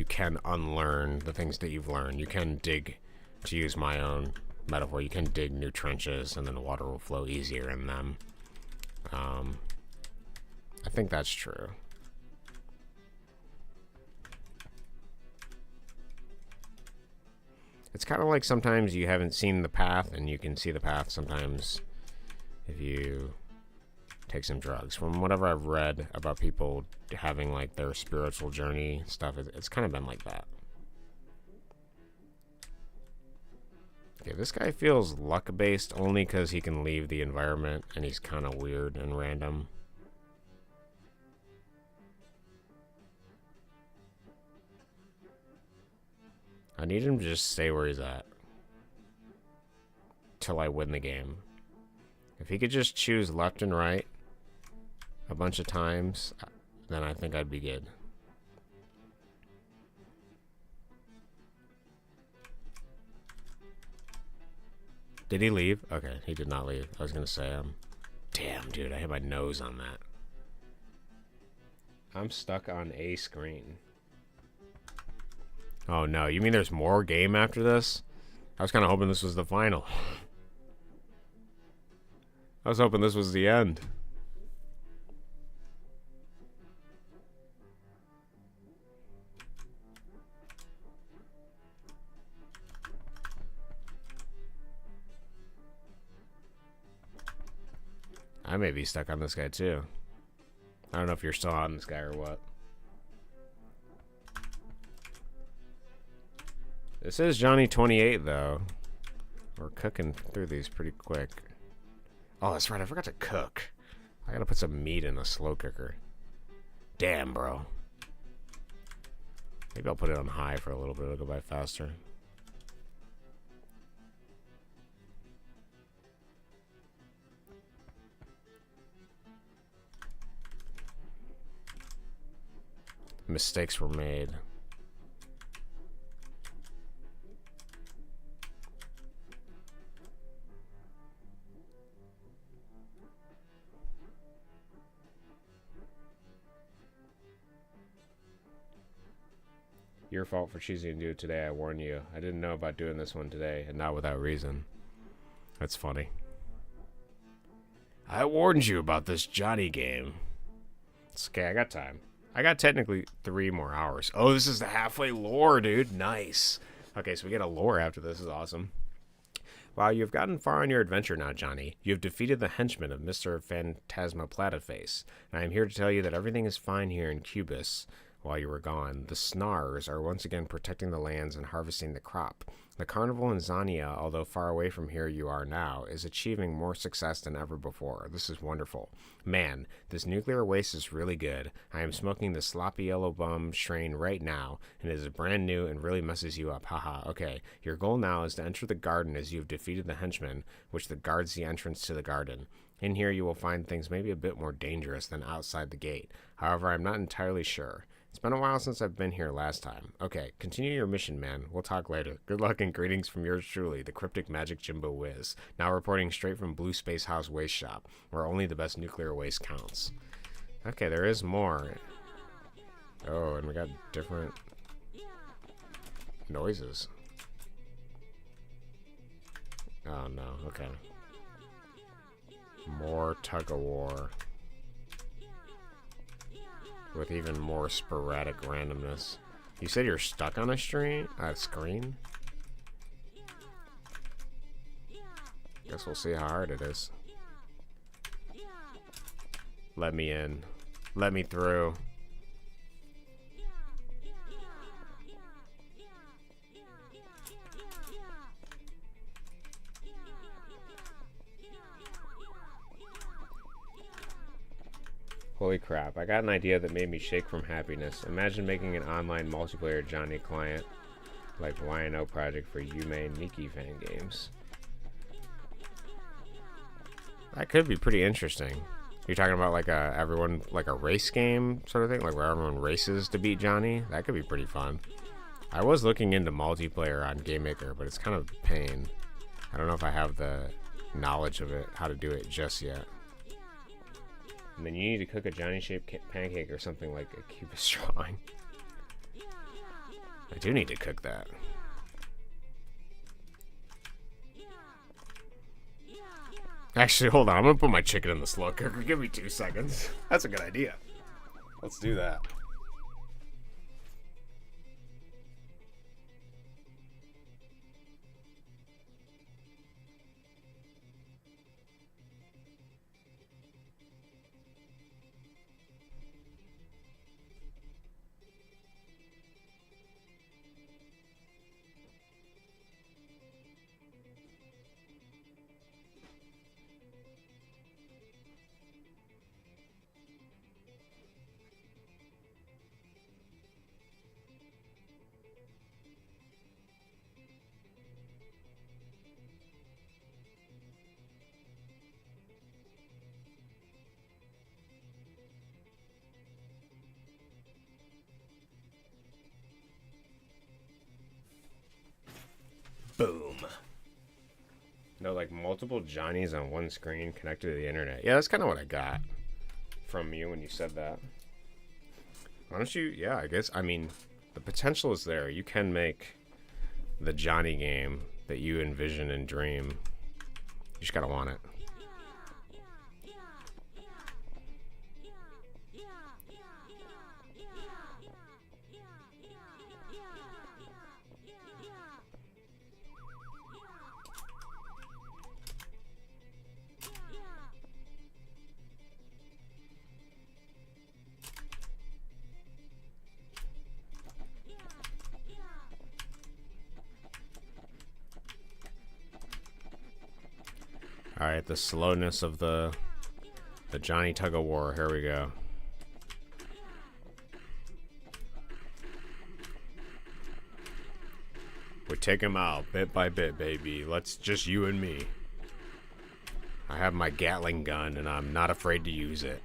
can unlearn the things that you've learned. You can dig, to use my own metaphor, you can dig new trenches and then the water will flow easier in them. I think that's true. It's kind of like sometimes you haven't seen the path and you can see the path sometimes if you take some drugs. From whatever I've read about people having like their spiritual journey stuff, it's kind of been like that. Okay, this guy feels luck-based only because he can leave the environment and he's kind of weird and random. I need him to just stay where he's at till I win the game. If he could just choose left and right a bunch of times, then I think I'd be good. Did he leave? Okay, he did not leave. I was gonna say, damn, dude, I hit my nose on that. I'm stuck on a screen. Oh no, you mean there's more game after this? I was kind of hoping this was the final. I was hoping this was the end. I may be stuck on this guy too. I don't know if you're still on this guy or what. This is Johnny 28 though. We're cooking through these pretty quick. Oh, that's right. I forgot to cook. I gotta put some meat in a slow cooker. Damn, bro. Maybe I'll put it on high for a little bit. It'll go by faster. Mistakes were made. Your fault for choosing to do it today, I warn you. I didn't know about doing this one today, and not without reason. That's funny. I warned you about this Johnny game. It's okay, I got time. I got technically 3 more hours. Oh, this is the halfway lore, dude. Nice. Okay, so we get a lore after this. Is awesome. Wow, you've gotten far on your adventure now, Johnny. You have defeated the henchmen of Mr. Phantasmaplataface, and I am here to tell you that everything is fine here in Kubus. While you were gone, the Snarrs are once again protecting the lands and harvesting the crop. The carnival in Zania, although far away from here you are now, is achieving more success than ever before. This is wonderful. Man, this nuclear waste is really good. I am smoking the sloppy yellow bum strain right now, and it is brand new and really messes you up. Haha, okay. Your goal now is to enter the garden as you have defeated the henchman, which guards the entrance to the garden. In here you will find things maybe a bit more dangerous than outside the gate. However, I'm not entirely sure. It's been a while since I've been here last time. Okay, continue your mission, man. We'll talk later. Good luck and greetings from yours truly, the cryptic magic Jimbo Wiz. Now reporting straight from Blue Space House Waste Shop, where only the best nuclear waste counts. Okay, there is more. Oh, and we got different noises. Oh no, okay. More tug-of-war. With even more sporadic randomness. You said you're stuck on a screen? Guess we'll see how hard it is. Let me in. Let me through. Holy crap, I got an idea that made me shake from happiness. Imagine making an online multiplayer Johnny client like YNO project for Yume and Nikki fan games. That could be pretty interesting. You're talking about like a race game sort of thing, like where everyone races to beat Johnny? That could be pretty fun. I was looking into multiplayer on Game Maker, but it's kind of a pain. I don't know if I have the knowledge of it, how to do it just yet. And then you need to cook a Johnny-shaped pancake or something like a Kubus drawing. I do need to cook that. Actually, hold on. I'm going to put my chicken in the slow cooker. Give me 2 seconds. That's a good idea. Let's do that. Boom. No, like multiple Johnnies on one screen connected to the internet. Yeah, that's kind of what I got from you when you said that. Why don't you? Yeah, I guess. I mean, the potential is there. You can make the Johnny game that you envision and dream. You just gotta want it. Alright, the slowness of the Johnny tug-of-war. Here we go. We take him out bit by bit, baby. Let's just you and me. I have my Gatling gun, and I'm not afraid to use it.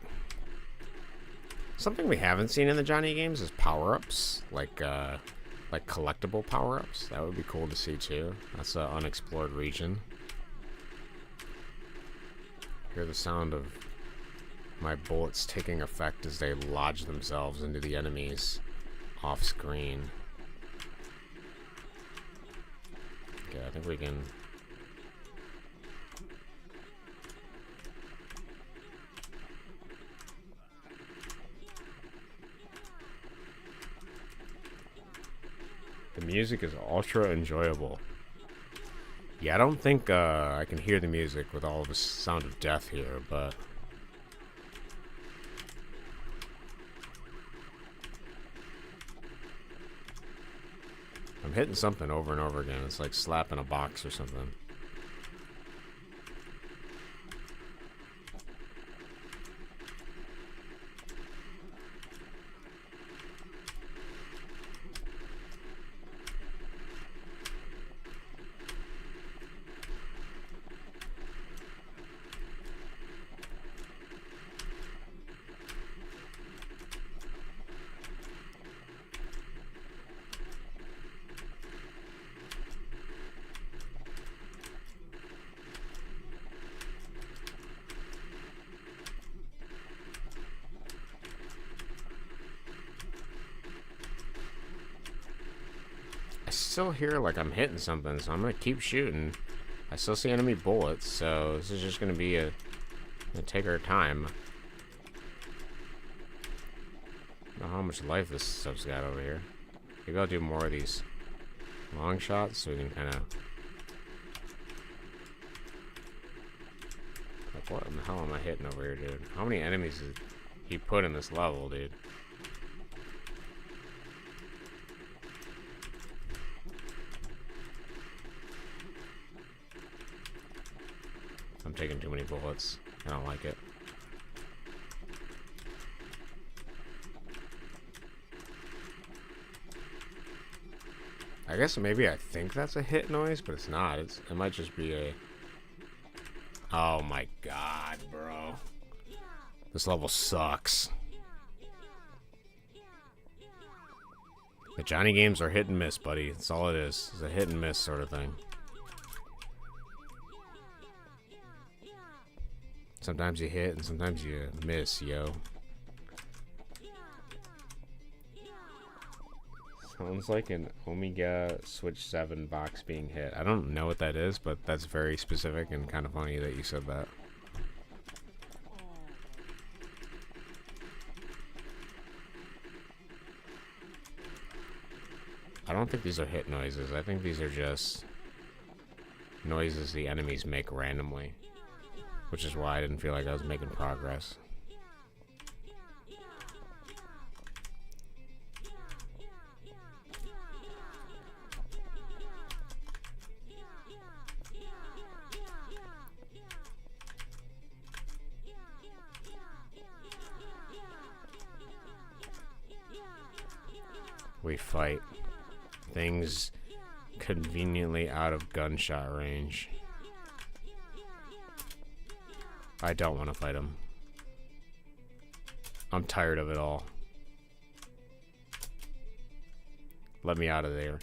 Something we haven't seen in the Johnny games is power-ups. Like collectible power-ups. That would be cool to see, too. That's an unexplored region. Hear the sound of my bullets taking effect as they lodge themselves into the enemies off screen. Okay, I think we can... The music is ultra enjoyable. Yeah, I don't think I can hear the music with all the sound of death here, but... I'm hitting something over and over again. It's like slapping a box or something. I still hear like I'm hitting something, so I'm gonna keep shooting. I still see enemy bullets, so this is just gonna be gonna take our time. I don't know how much life this stuff's got over here. Maybe I'll do more of these long shots so we can kind of... Like, what in the hell am I hitting over here, dude? How many enemies did he put in this level, dude? I'm taking too many bullets. I don't like it. I guess maybe I think that's a hit noise, but it's not. It might just be a... Oh my god, bro. This level sucks. The Johnny games are hit and miss, buddy. That's all it is. It's a hit and miss sort of thing. Sometimes you hit and sometimes you miss, yo. Sounds like an Omega Switch 7 box being hit. I don't know what that is, but that's very specific and kind of funny that you said that. I don't think these are hit noises. I think these are just noises the enemies make randomly, which is why I didn't feel like I was making progress. We fight things conveniently out of gunshot range. I don't want to fight him. I'm tired of it all. Let me out of there.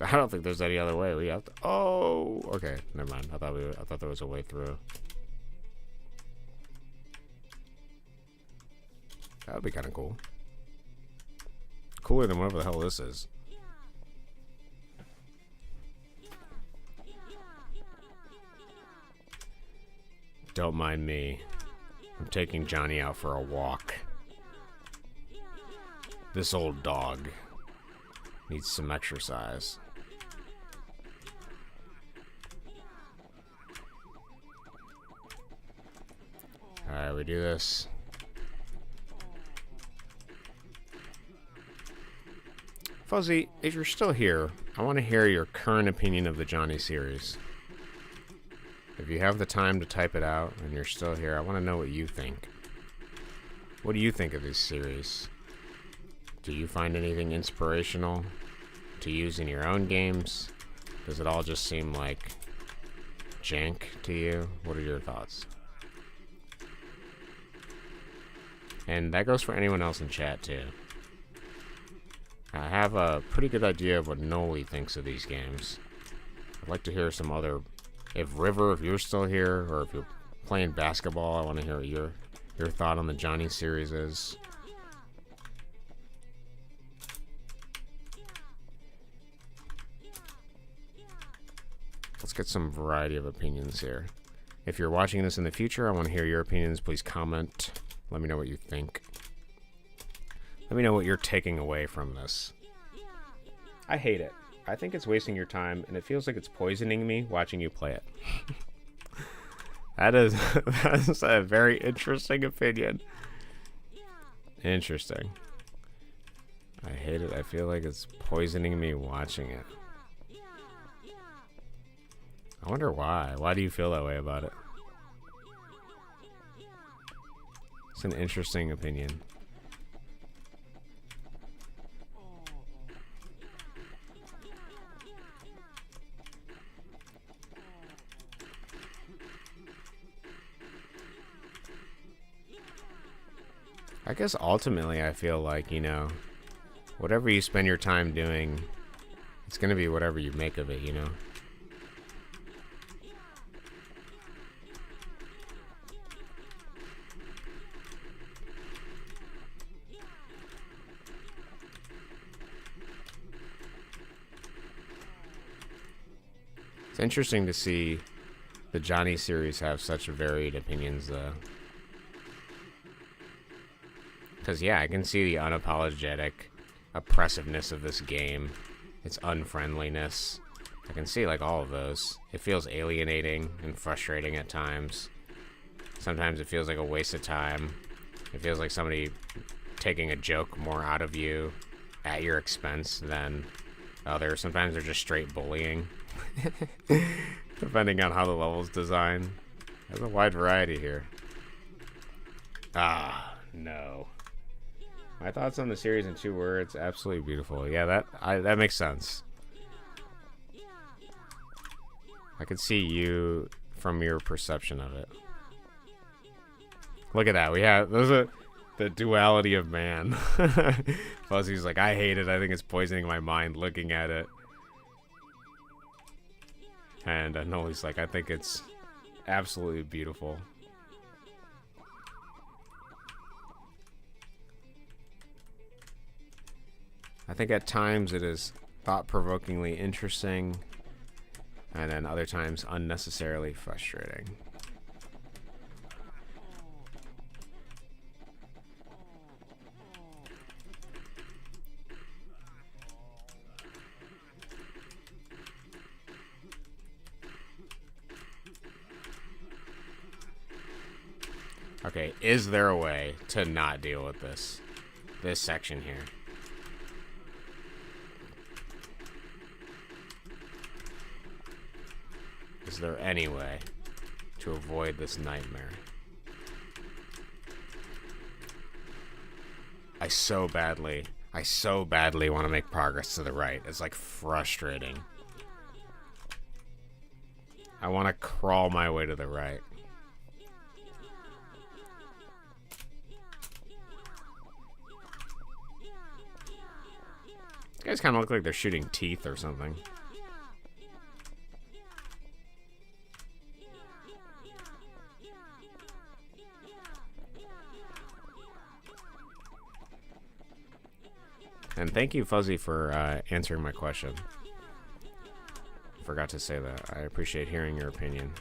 I don't think there's any other way. We have to... Oh, okay. Never mind. I thought there was a way through. That would be kind of cool. Cooler than whatever the hell this is. Don't mind me. I'm taking Johnny out for a walk. This old dog needs some exercise. Alright, we do this. Fuzzy, if you're still here, I want to hear your current opinion of the Johnny series. If you have the time to type it out and you're still here, I want to know what you think. What do you think of this series? Do you find anything inspirational to use in your own games? Does it all just seem like jank to you? What are your thoughts? And that goes for anyone else in chat too. I have a pretty good idea of what Noli thinks of these games. I'd like to hear some other... If River, if you're still here, or if you're playing basketball, I want to hear what your thought on the Johnny series is. Let's get some variety of opinions here. If you're watching this in the future, I want to hear your opinions. Please comment. Let me know what you think. Let me know what you're taking away from this. I hate it. I think it's wasting your time, and it feels like it's poisoning me watching you play it. That's a very interesting opinion. Interesting. I hate it. I feel like it's poisoning me watching it. I wonder why. Why do you feel that way about it? It's an interesting opinion. I guess ultimately I feel like, you know, whatever you spend your time doing, it's going to be whatever you make of it, you know? It's interesting to see the Johnny series have such varied opinions, though. Because, yeah, I can see the unapologetic oppressiveness of this game. Its unfriendliness. I can see, like, all of those. It feels alienating and frustrating at times. Sometimes it feels like a waste of time. It feels like somebody taking a joke more out of you at your expense than others. Sometimes they're just straight bullying. Depending on how the level's designed. There's a wide variety here. Ah, no. My thoughts on the series in 2 words: absolutely beautiful. Yeah, that makes sense. I could see you from your perception of it. Look at that. We have those are the duality of man. Fuzzy's like, I hate it. I think it's poisoning my mind looking at it. And Noli's like, I think it's absolutely beautiful. I think at times it is thought-provokingly interesting, and then other times unnecessarily frustrating. Okay, is there a way to not deal with this section here? Is there any way to avoid this nightmare? I so badly want to make progress to the right. It's like frustrating. I want to crawl my way to the right. These guys kind of look like they're shooting teeth or something. And thank you, Fuzzy, for answering my question. Forgot to say that. I appreciate hearing your opinion.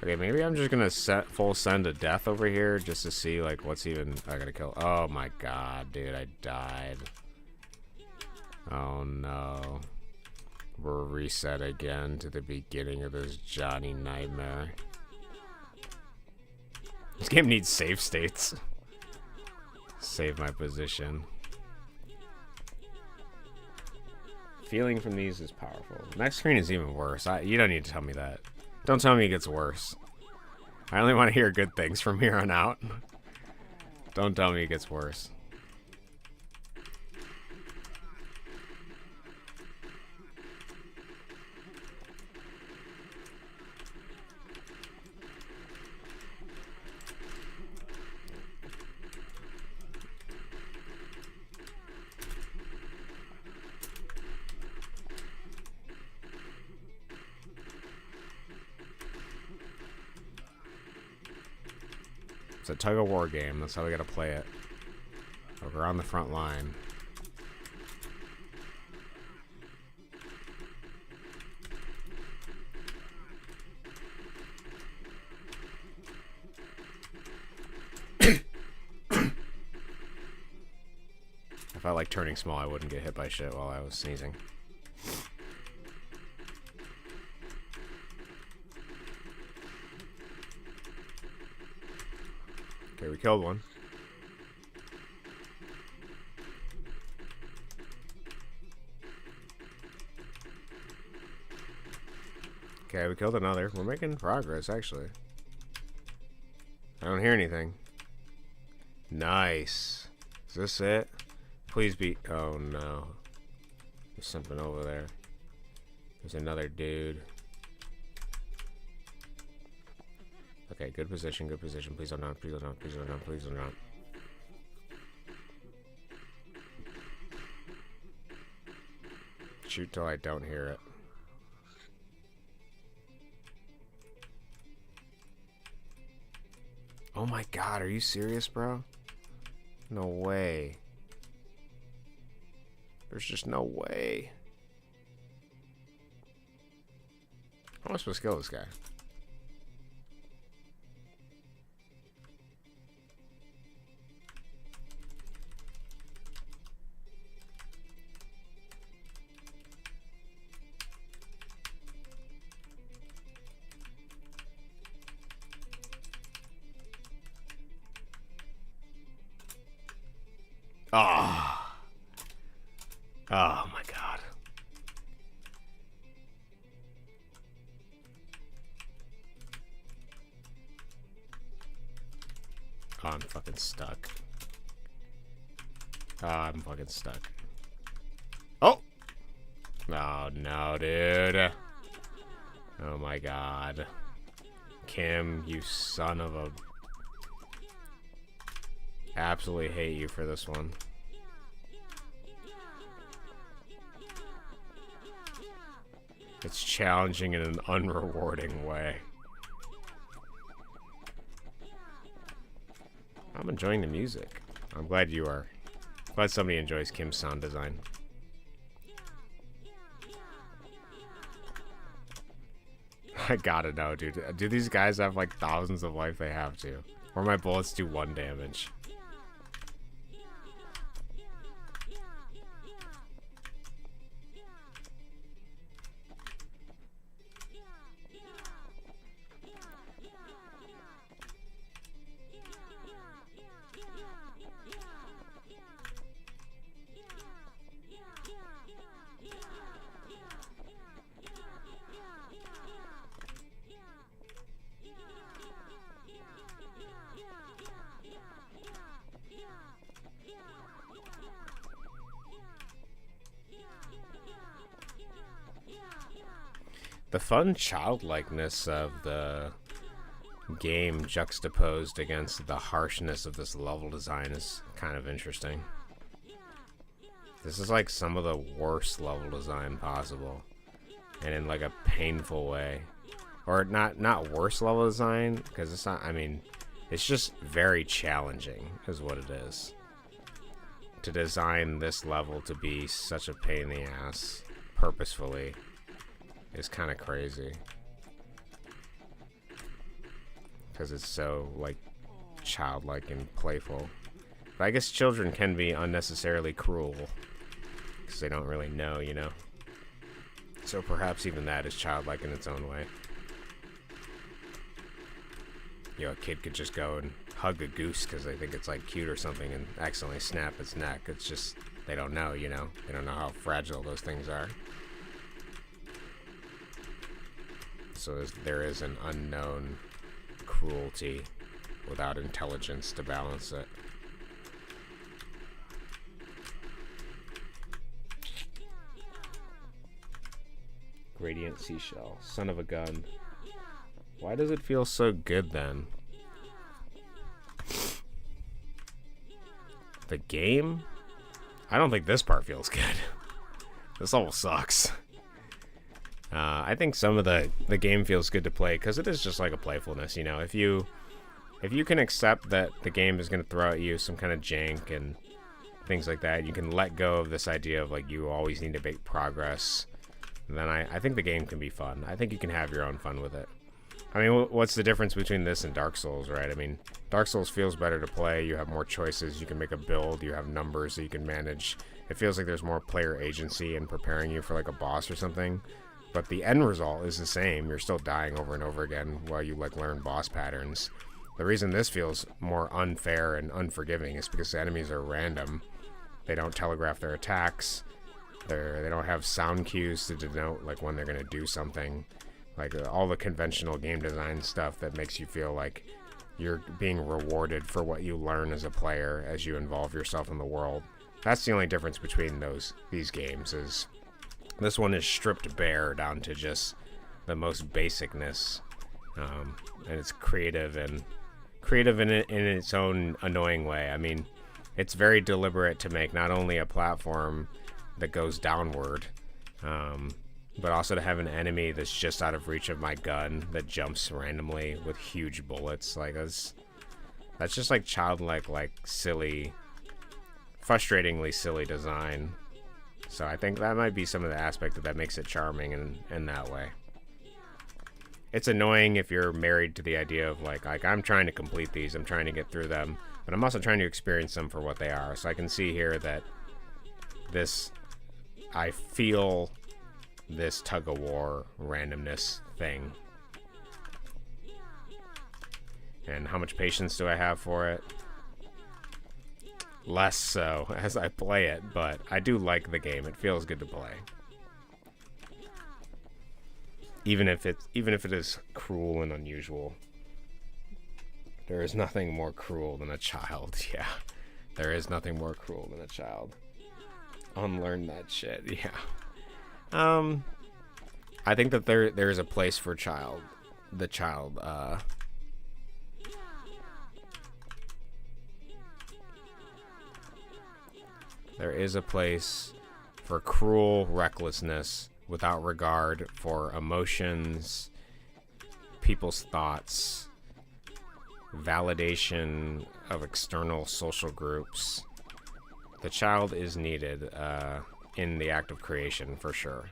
Okay, maybe I'm just gonna full send a death over here just to see, like, what's even I gotta kill. Oh my god, dude, I died. Oh no. We're reset again to the beginning of this Johnny nightmare. This game needs save states. Save my position. Feeling from these is powerful. Next screen is even worse. You don't need to tell me that. Don't tell me it gets worse. I only want to hear good things from here on out. Don't tell me it gets worse. It's a tug-of-war game. That's how we gotta play it. We're on the front line. If I like turning small, I wouldn't get hit by shit while I was sneezing. Okay, we killed one. Okay, we killed another. We're making progress, actually. I don't hear anything. Nice. Is this it? Please be... Oh, no. There's something over there. There's another dude. Okay, good position, good position. Please don't knock, please don't knock, please don't knock, please don't knock. Shoot till I don't hear it. Oh my god, are you serious, bro? No way. There's just no way. How am I supposed to kill this guy? Oh. Oh my god. Oh, I'm fucking stuck. Oh, I'm fucking stuck. Oh! Oh, no, dude. Oh my god. Kim, you son of a... Absolutely hate you for this one. It's challenging in an unrewarding way. I'm enjoying the music. I'm glad you are. Glad somebody enjoys Kim's sound design. I gotta know, dude. Do these guys have like thousands of life? They have to. Or my bullets do 1 damage. The fun childlikeness of the game juxtaposed against the harshness of this level design is kind of interesting. This is like some of the worst level design possible, and in like a painful way. Or not worst level design, because it's not, I mean, it's just very challenging is what it is. To design this level to be such a pain in the ass purposefully is kind of crazy, because it's so like childlike and playful. But I guess children can be unnecessarily cruel because they don't really know, you know. So perhaps even that is childlike in its own way. You know, a kid could just go and hug a goose because they think it's like cute or something and accidentally snap its neck. It's just they don't know, you know. They don't know how fragile those things are. So there is an unknown cruelty without intelligence to balance it. Gradient seashell. Son of a gun. Why does it feel so good then? The game? I don't think this part feels good. This level sucks. I think some of the game feels good to play because it is just like a playfulness, you know. If you can accept that the game is going to throw at you some kind of jank and things like that, you can let go of this idea of like you always need to make progress, then I think the game can be fun. I think you can have your own fun with it. I mean, what's the difference between this and Dark Souls, right? I mean, Dark Souls feels better to play. You have more choices. You can make a build. You have numbers that you can manage. It feels like there's more player agency in preparing you for like a boss or something. But the end result is the same. You're still dying over and over again while you like learn boss patterns. The reason this feels more unfair and unforgiving is because the enemies are random. They don't telegraph their attacks. They don't have sound cues to denote like when they're going to do something. Like all the conventional game design stuff that makes you feel like you're being rewarded for what you learn as a player as you involve yourself in the world. That's the only difference between these games is this one is stripped bare down to just the most basicness, and it's creative in its own annoying way. I mean, it's very deliberate to make not only a platform that goes downward, But also to have an enemy that's just out of reach of my gun that jumps randomly with huge bullets, like that's just like childlike, like silly, frustratingly silly design. So I think that might be some of the aspect that makes it charming in that way. It's annoying if you're married to the idea of like I'm trying to complete these, I'm trying to get through them, but I'm also trying to experience them for what they are. So I can see here that I feel this tug-of-war randomness thing. And how much patience do I have for it? Less so as I play it, but I do like the game. It feels good to play. Even if it is cruel and unusual. There is nothing more cruel than a child. Yeah. There is nothing more cruel than a child. Unlearn that shit. Yeah. I think that there is a place for the child. There is a place for cruel recklessness without regard for emotions, people's thoughts, validation of external social groups. The child is needed in the act of creation, for sure.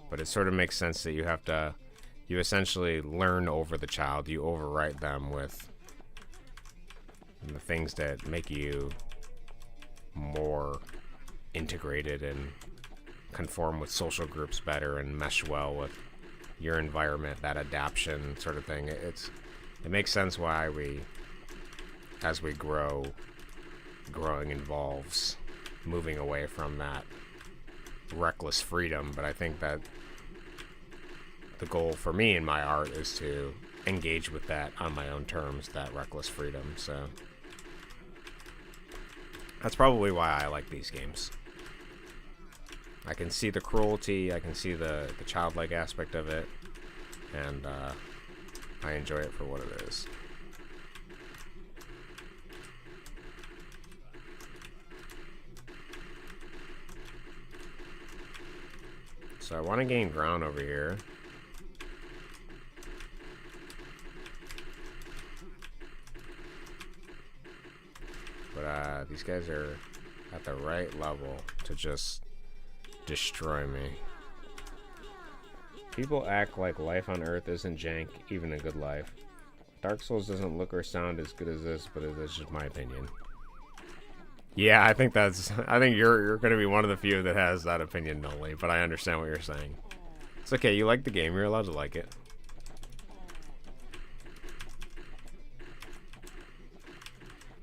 But it sort of makes sense that you essentially learn over the child. You overwrite them with the things that make you more integrated and conform with social groups better and mesh well with your environment, that adaptation sort of thing. It makes sense why as we grow, growing involves moving away from that reckless freedom. But I think that the goal for me in my art is to engage with that on my own terms, that reckless freedom. So that's probably why I like these games. I can see the cruelty, I can see the childlike aspect of it, and I enjoy it for what it is. So I want to gain ground over here. But these guys are at the right level to just destroy me. People act like life on Earth isn't jank, even a good life. Dark Souls doesn't look or sound as good as this, but it's just my opinion. Yeah, I think you're going to be one of the few that has that opinion, Noli, but I understand what you're saying. It's okay, you like the game, you're allowed to like it.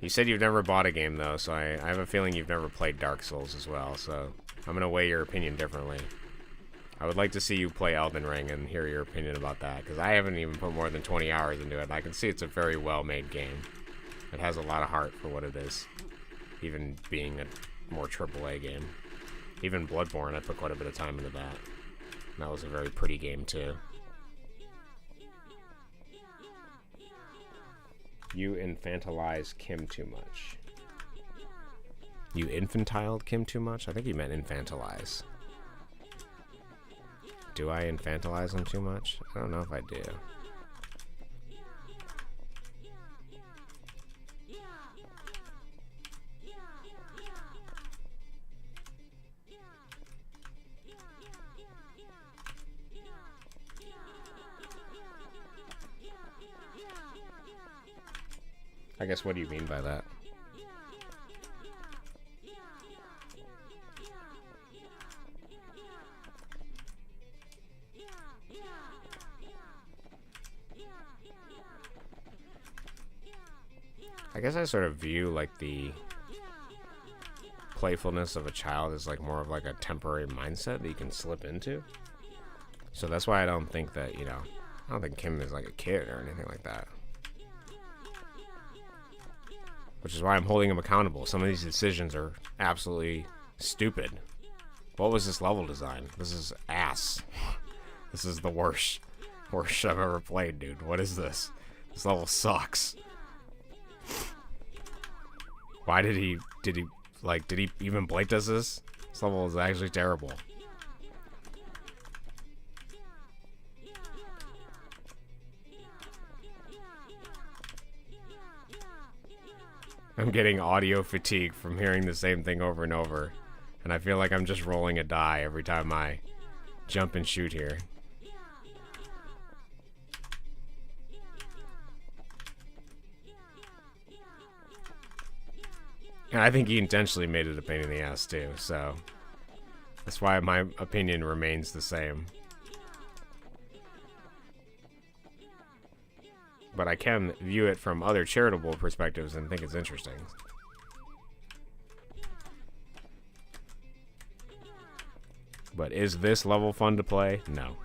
You said you've never bought a game, though, so I have a feeling you've never played Dark Souls as well, so I'm going to weigh your opinion differently. I would like to see you play Elden Ring and hear your opinion about that, because I haven't even put more than 20 hours into it, and I can see it's a very well-made game. It has a lot of heart for what it is, even being a more AAA game. Even Bloodborne, I put quite a bit of time into that. And that was a very pretty game, too. You infantilize Kim too much. You infantiled Kim too much? I think you meant infantilize. Do I infantilize him too much? I don't know if I do. I guess, what do you mean by that? I guess I sort of view, like, the playfulness of a child as, like, more of, like, a temporary mindset that you can slip into. So that's why I don't think that, I don't think Kim is, like, a kid or anything like that. Which is why I'm holding him accountable. Some of these decisions are absolutely stupid. What was this level design? This is ass. This is the worst I've ever played, dude. What is this? This level sucks. Why did he even Blake does this? This level is actually terrible. I'm getting audio fatigue from hearing the same thing over and over. And I feel like I'm just rolling a die every time I jump and shoot here. And I think he intentionally made it a pain in the ass too, so that's why my opinion remains the same. But I can view it from other charitable perspectives and think it's interesting. But is this level fun to play? No.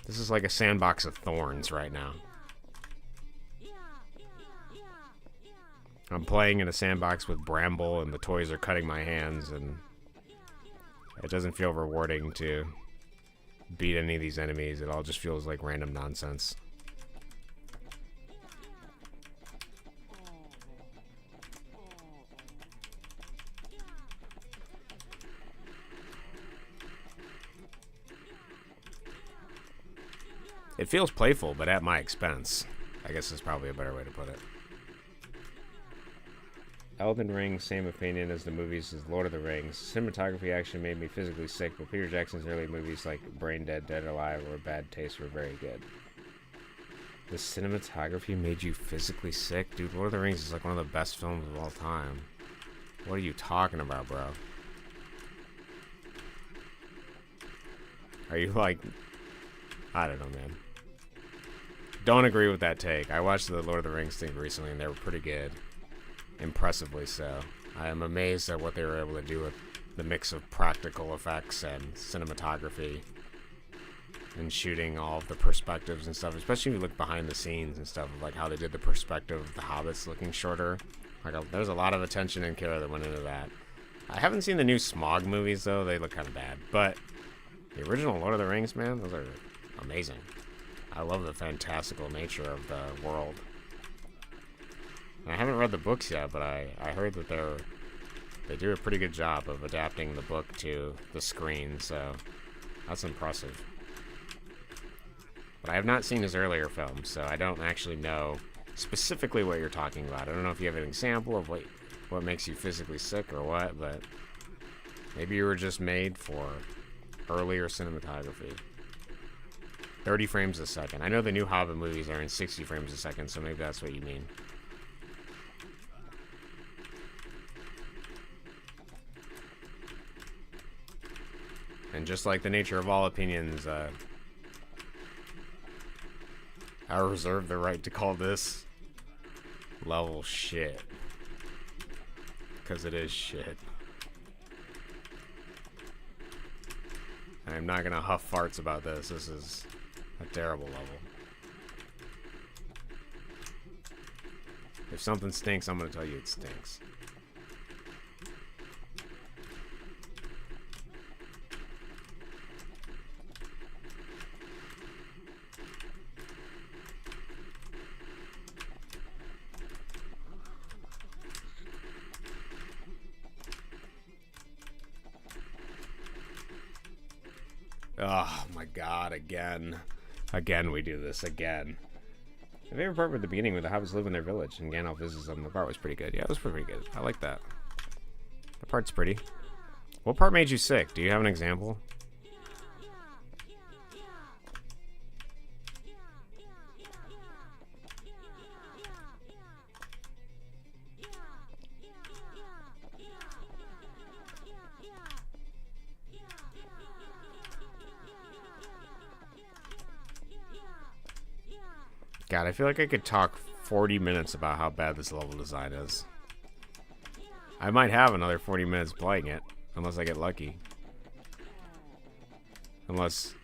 This is like a sandbox of thorns right now. I'm playing in a sandbox with bramble and the toys are cutting my hands, and it doesn't feel rewarding to beat any of these enemies. It all just feels like random nonsense. It feels playful, but at my expense. I guess is probably a better way to put it. Elden Ring, same opinion as the movies as Lord of the Rings. Cinematography actually made me physically sick, but Peter Jackson's early movies like Brain Dead, Dead or Alive, or Bad Taste were very good. The cinematography made you physically sick? Dude, Lord of the Rings is like one of the best films of all time. What are you talking about, bro? Are you like... I don't know, man. Don't agree with that take. I watched the Lord of the Rings thing recently, and they were pretty good. Impressively so. I am amazed at what they were able to do with the mix of practical effects and cinematography and shooting all of the perspectives and stuff, especially if you look behind the scenes and stuff, like how they did the perspective of the hobbits looking shorter. Like there's a lot of attention and care that went into that. I haven't seen the new Smog movies though. They look kind of bad, but the original Lord of the Rings, man, those are amazing. I love the fantastical nature of the world. I haven't read the books yet, but I heard that they do a pretty good job of adapting the book to the screen, so that's impressive. But I have not seen his earlier films, so I don't actually know specifically what you're talking about. I don't know if you have an example of what makes you physically sick or what, but maybe you were just made for earlier cinematography. 30 frames a second. I know the new Hobbit movies are in 60 frames a second, so maybe that's what you mean. And just like the nature of all opinions, I reserve the right to call this level shit. Because it is shit. I'm not gonna huff farts about this. This is a terrible level. If something stinks, I'm gonna tell you it stinks. Oh my god, again. Again we do this, again. My favorite part was the beginning where the hobbits live in their village and Gandalf visits them. The part was pretty good. Yeah, it was pretty good. I like that. The part's pretty. What part made you sick? Do you have an example? God, I feel like I could talk 40 minutes about how bad this level design is. I might have another 40 minutes playing it, unless I get lucky. Unless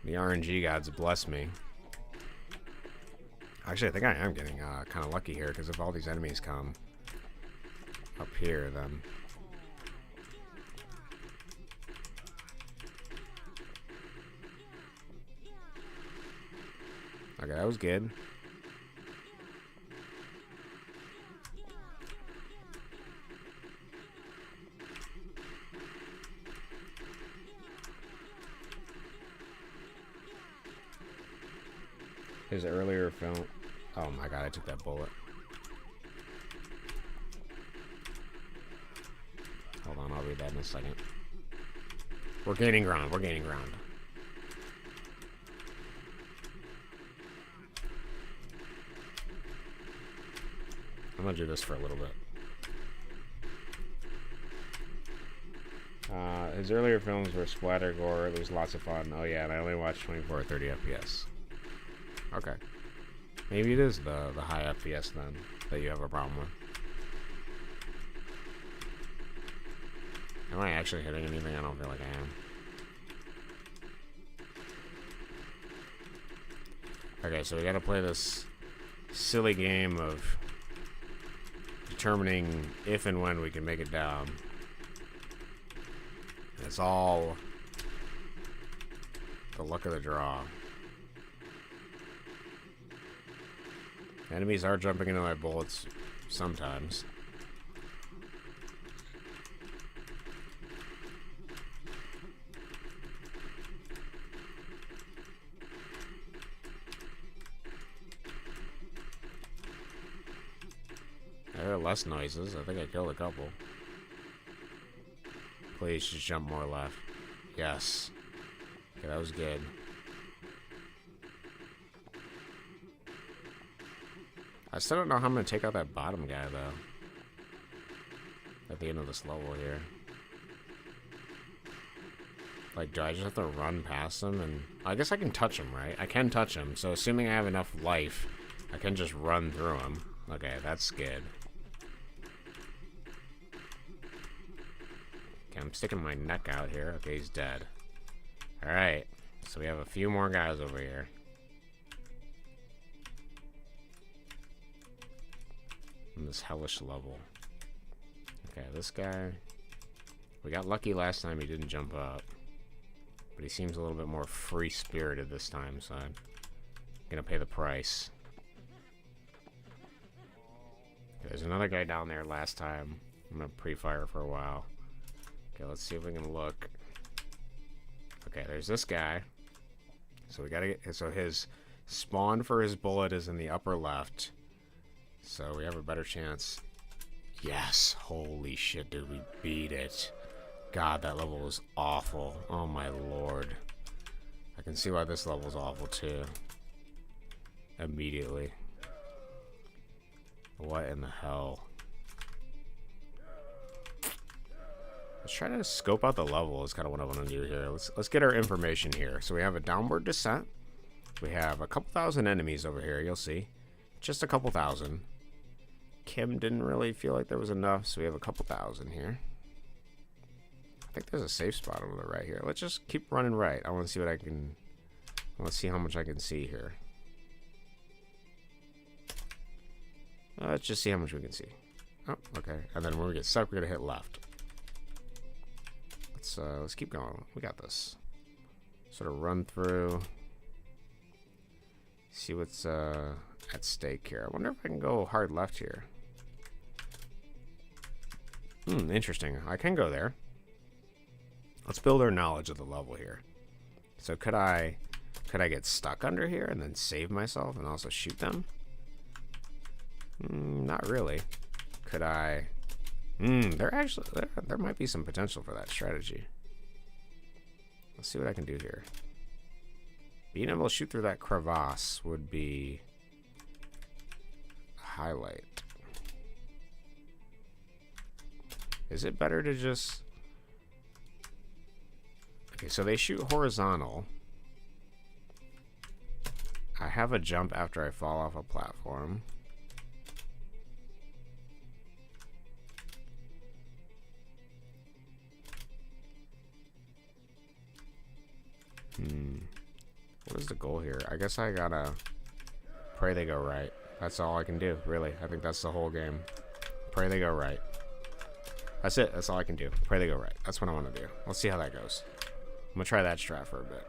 the RNG gods bless me. Actually, I think I am getting kind of lucky here, because if all these enemies come up here, then... Okay, that was good. His earlier film... Oh my god, I took that bullet. Hold on, I'll read that in a second. We're gaining ground, we're gaining ground. I'm gonna do this for a little bit. His earlier films were splatter gore. It was lots of fun. Oh yeah, and I only watched 24 or 30 FPS. Okay. Maybe it is the high FPS then that you have a problem with. Am I actually hitting anything? I don't feel like I am. Okay, so we gotta play this silly game of determining if and when we can make it down. It's all the luck of the draw. Enemies are jumping into my bullets sometimes. There are less noises. I think I killed a couple. Please just jump more left. Yes. Okay, that was good. I still don't know how I'm going to take out that bottom guy, though. At the end of this level here. Like, do I just have to run past him? And I guess I can touch him, right? I can touch him. So assuming I have enough life, I can just run through him. Okay, that's good. Okay, I'm sticking my neck out here. Okay, he's dead. Alright. So we have a few more guys over here. In this hellish level. Okay, this guy... We got lucky last time he didn't jump up. But he seems a little bit more free-spirited this time, so I'm gonna pay the price. Okay, there's another guy down there last time. I'm gonna pre-fire for a while. Okay, let's see if we can look. Okay, there's this guy. So we gotta get... So his spawn for his bullet is in the upper left. So we have a better chance. Yes! Holy shit, dude, we beat it. God, that level was awful. Oh my lord. I can see why this level is awful too. Immediately. What in the hell? Let's try to scope out the level is kind of what I want to do here. Let's get our information here. So we have a downward descent. We have a couple thousand enemies over here, you'll see. Just a couple thousand. Kim didn't really feel like there was enough, so we have a couple thousand here. I think there's a safe spot on the right here. Let's just keep running right. I want to see what I can... I want to see how much I can see here. Let's just see how much we can see. Oh, okay. And then when we get stuck, we're going to hit left. Let's keep going. We got this. Sort of run through. See what's at stake here. I wonder if I can go hard left here. Interesting. I can go there. Let's build our knowledge of the level here. So could I get stuck under here and then save myself and also shoot them? Not really. Could I? There might be some potential for that strategy. Let's see what I can do here. Being able to shoot through that crevasse would be a highlight. Is it better to just... Okay, so they shoot horizontal. I have a jump after I fall off a platform. What is the goal here? I guess I gotta pray they go right. That's all I can do, really. I think that's the whole game. Pray they go right. That's it. That's all I can do. Pray they go right. That's what I want to do. Let's see how that goes. I'm gonna try that strat for a bit.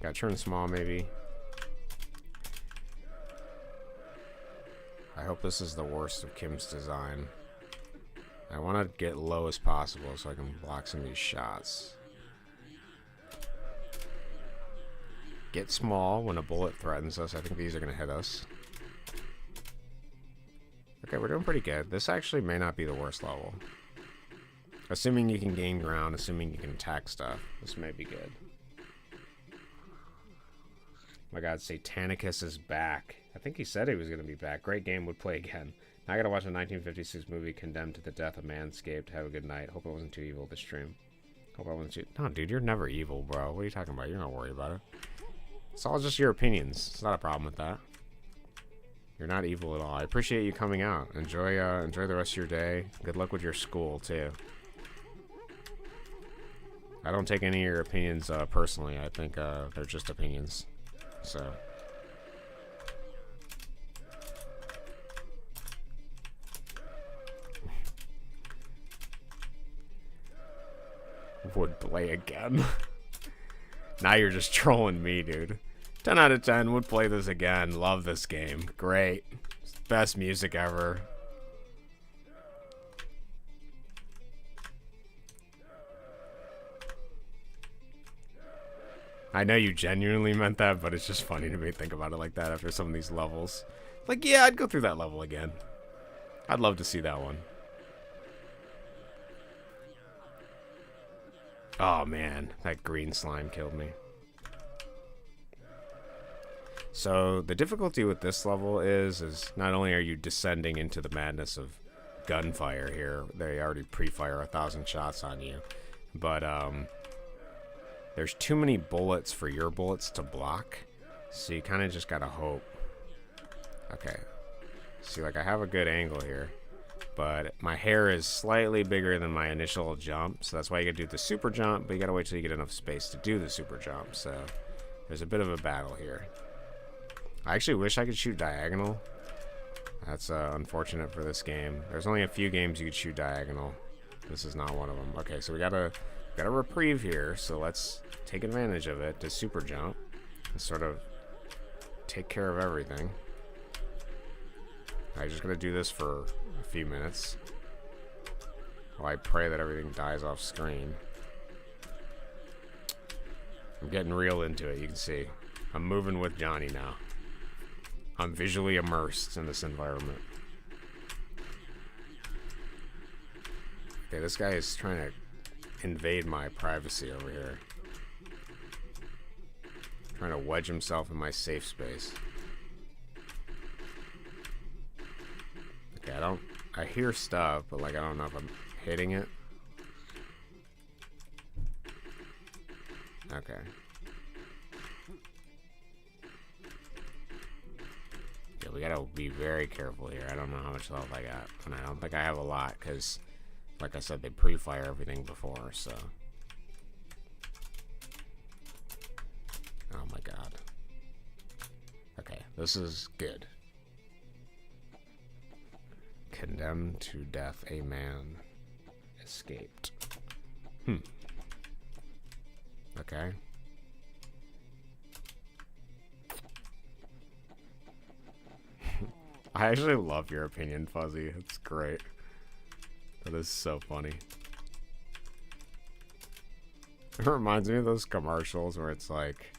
Gotta turn small, maybe. I hope this is the worst of Kim's design. I want to get low as possible so I can block some of these shots. Get small when a bullet threatens us. I think these are going to hit us. Okay, we're doing pretty good. This actually may not be the worst level. Assuming you can gain ground, assuming you can attack stuff, this may be good. My god, Satanicus is back. I think he said he was going to be back. Great game, would play again. Now I gotta watch a 1956 movie, Condemned to the Death of Manscaped. Have a good night. Hope I wasn't too evil this stream. Hope I wasn't too... No, dude, you're never evil, bro. What are you talking about? You're not worried about it. It's all just your opinions. It's not a problem with that. You're not evil at all. I appreciate you coming out. Enjoy the rest of your day. Good luck with your school, too. I don't take any of your opinions personally. I think they're just opinions. So... would play again. Now you're just trolling me, dude. 10 out of 10 would play this again. Love this game. Great. Best music ever. I know you genuinely meant that, but it's just funny to me to think about it like that after some of these levels. Like, yeah, I'd go through that level again. I'd love to see that one. Oh man, that green slime killed me. So the difficulty with this level is not only are you descending into the madness of gunfire here, they already pre-fire 1,000 shots on you, but there's too many bullets for your bullets to block, so you kind of just gotta hope. Okay, see, like I have a good angle here. But my hair is slightly bigger than my initial jump, so that's why you gotta do the super jump, but you gotta wait till you get enough space to do the super jump, so there's a bit of a battle here. I actually wish I could shoot diagonal. That's unfortunate for this game. There's only a few games you could shoot diagonal. This is not one of them. Okay, so we got a reprieve here, so let's take advantage of it to super jump and sort of take care of everything. I'm just gonna do this for a few minutes while I pray that everything dies off screen. I'm getting real into it, you can see. I'm moving with Johnny now. I'm visually immersed in this environment. Okay, this guy is trying to invade my privacy over here. Trying to wedge himself in my safe space. Okay, I hear stuff, but like I don't know if I'm hitting it. Okay. Yeah, we gotta be very careful here. I don't know how much health I got, and I don't think I have a lot, because, like I said, they pre-fire everything before, so. Oh my god. Okay, this is good. Condemned to death, a man escaped. Okay. I actually love your opinion, Fuzzy. It's great. That is so funny. It reminds me of those commercials where it's like,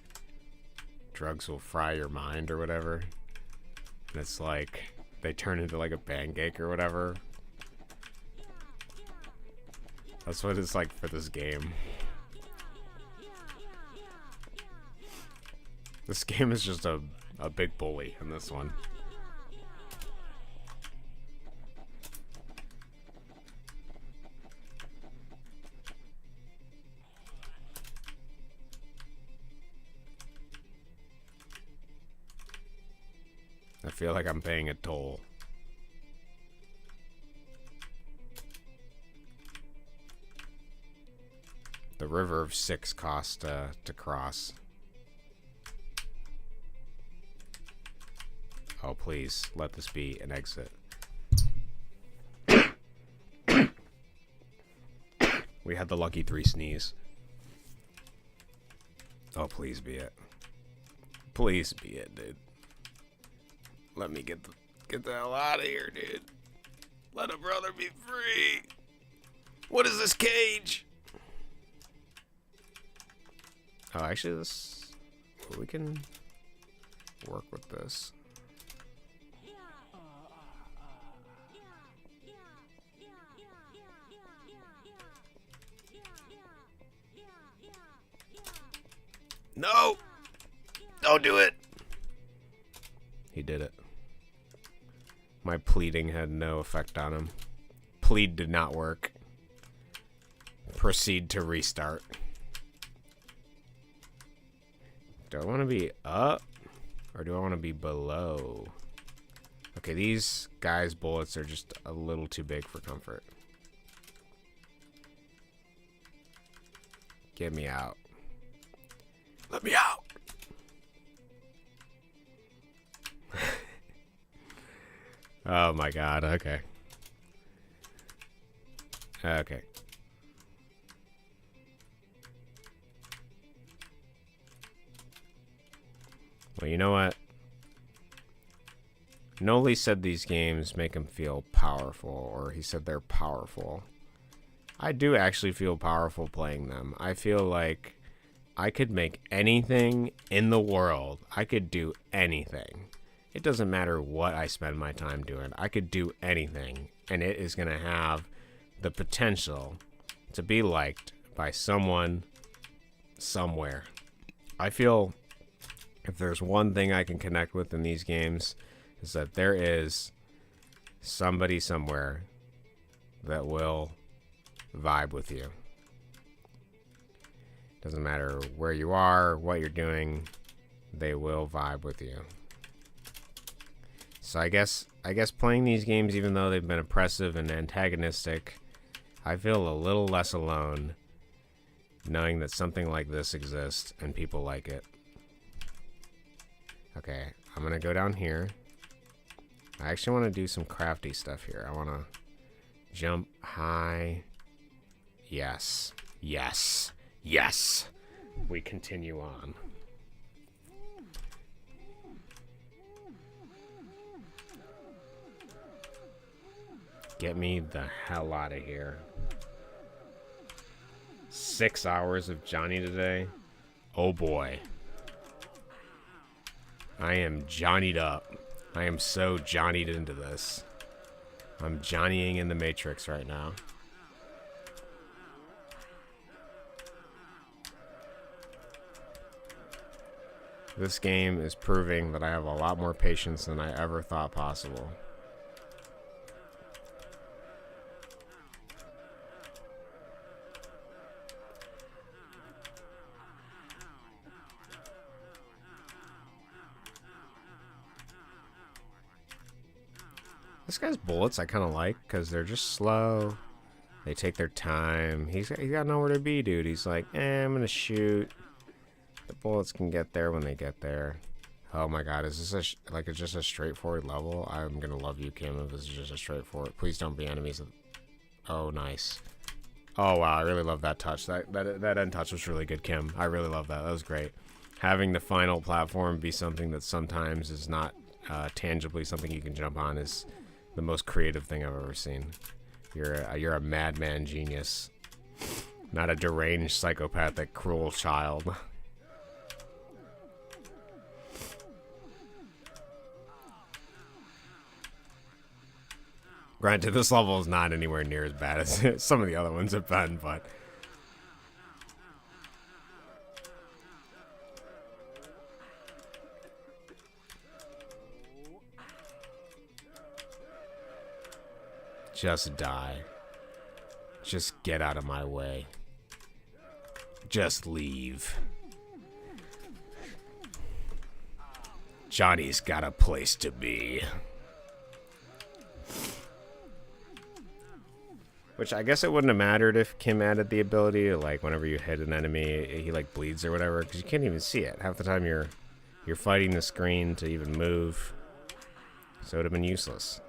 drugs will fry your mind or whatever. And it's like, they turn into like a pancake or whatever. That's what it's like for this game. This game is just a big bully in this one. I feel like I'm paying a toll. The river of 6 cost to cross. Oh, please, let this be an exit. We had the lucky 3 sneeze. Oh, please be it. Please be it, dude. Let me get Get the hell out of here, dude. Let a brother be free. What is this cage? Oh, actually, we can work with this. No! Don't do it! He did it. My pleading had no effect on him. Plead did not work. Proceed to restart. Do I want to be up? Or do I want to be below? Okay, these guys' bullets are just a little too big for comfort. Get me out. Let me out! Oh my god, okay. Okay. Well, you know what? Noli said these games make him feel powerful, or he said they're powerful. I do actually feel powerful playing them. I feel like I could make anything in the world. I could do anything. It doesn't matter what I spend my time doing. I could do anything, and it is going to have the potential to be liked by someone somewhere. I feel if there's one thing I can connect with in these games is that there is somebody somewhere that will vibe with you. Doesn't matter where you are, what you're doing, they will vibe with you. So I guess playing these games, even though they've been oppressive and antagonistic, I feel a little less alone knowing that something like this exists and people like it. Okay, I'm gonna go down here. I actually want to do some crafty stuff here. I want to jump high. Yes. Yes. Yes. We continue on. Get me the hell out of here. 6 hours of Johnny today. Oh boy. I am Johnny'd up. I am so Johnny'd into this. I'm Johnnying in the Matrix right now. This game is proving that I have a lot more patience than I ever thought possible. This guy's bullets I kind of like because they're just slow. They take their time. He's got nowhere to be, dude. He's like, I'm going to shoot. The bullets can get there when they get there. Oh my god, is this like it's just a straightforward level? I'm going to love you, Kim, if this is just a straightforward. Please don't be enemies. Oh, nice. Oh, wow, I really love that touch. That end touch was really good, Kim. I really love that. That was great. Having the final platform be something that sometimes is not tangibly something you can jump on is the most creative thing I've ever seen. You're a madman genius, not a deranged, psychopathic, cruel child. Granted, this level is not anywhere near as bad as some of the other ones have been, but just die. Just get out of my way. Just leave. Johnny's got a place to be. Which I guess it wouldn't have mattered if Kim added the ability to, like, whenever you hit an enemy, he like bleeds or whatever, because you can't even see it. Half the time you're fighting the screen to even move. So it would have been useless.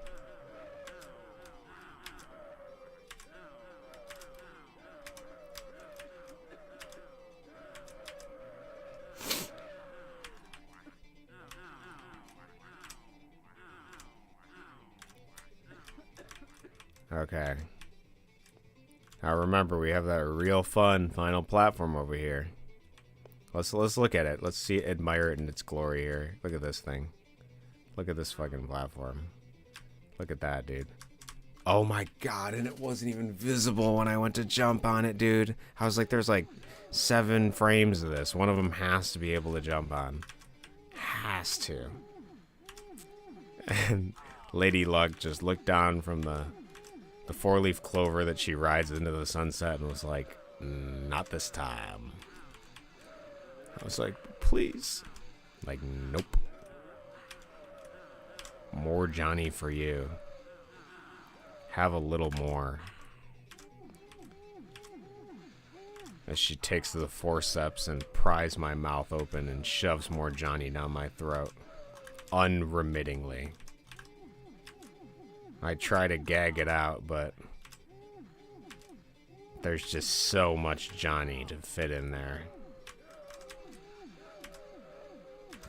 Okay. Now remember, we have that real fun final platform over here. Let's look at it. Let's see, admire it in its glory here. Look at this thing. Look at this fucking platform. Look at that, dude. Oh my god, and it wasn't even visible when I went to jump on it, dude. I was like, there's like 7 frames of this. One of them has to be able to jump on. Has to. And Lady Luck just looked down from the 4-leaf clover that she rides into the sunset and was like, not this time. I was like, please. Like, nope. More Johnny for you. Have a little more. As she takes the forceps and pries my mouth open and shoves more Johnny down my throat. Unremittingly. I try to gag it out, but there's just so much Johnny to fit in there.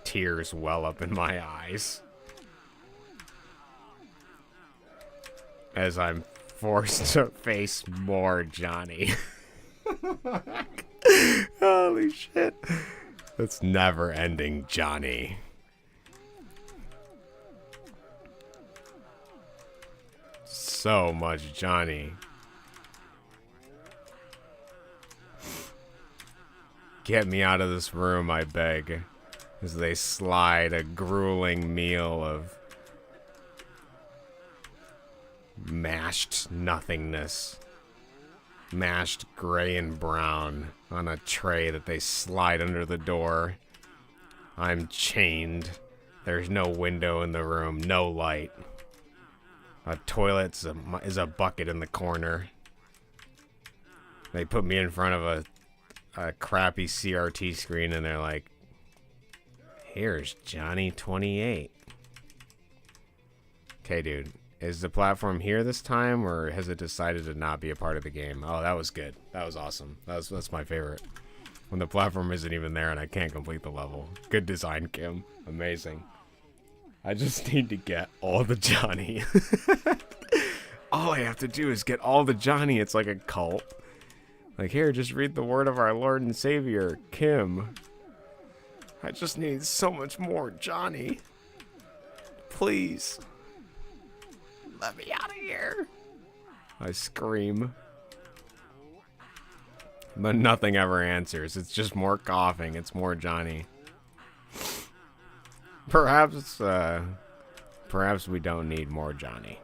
Tears well up in my eyes as I'm forced to face more Johnny. Holy shit. That's never ending Johnny. So much Johnny. Get me out of this room, I beg, as they slide a grueling meal of mashed nothingness, mashed gray and brown on a tray that they slide under the door. I'm chained. There's no window in the room, no light. A toilet is a bucket in the corner. They put me in front of a crappy CRT screen and they're like, here's Johnny 28. Okay, dude. Is the platform here this time, or has it decided to not be a part of the game? Oh, that was good. That was awesome. That's my favorite. When the platform isn't even there and I can't complete the level. Good design, Kim. Amazing. I just need to get all the Johnny. All I have to do is get all the Johnny. It's like a cult. Like, here, just read the word of our Lord and Savior, Kim. I just need so much more Johnny. Please. Let me out of here. I scream. But nothing ever answers. It's just more coughing. It's more Johnny. Perhaps we don't need more Johnny.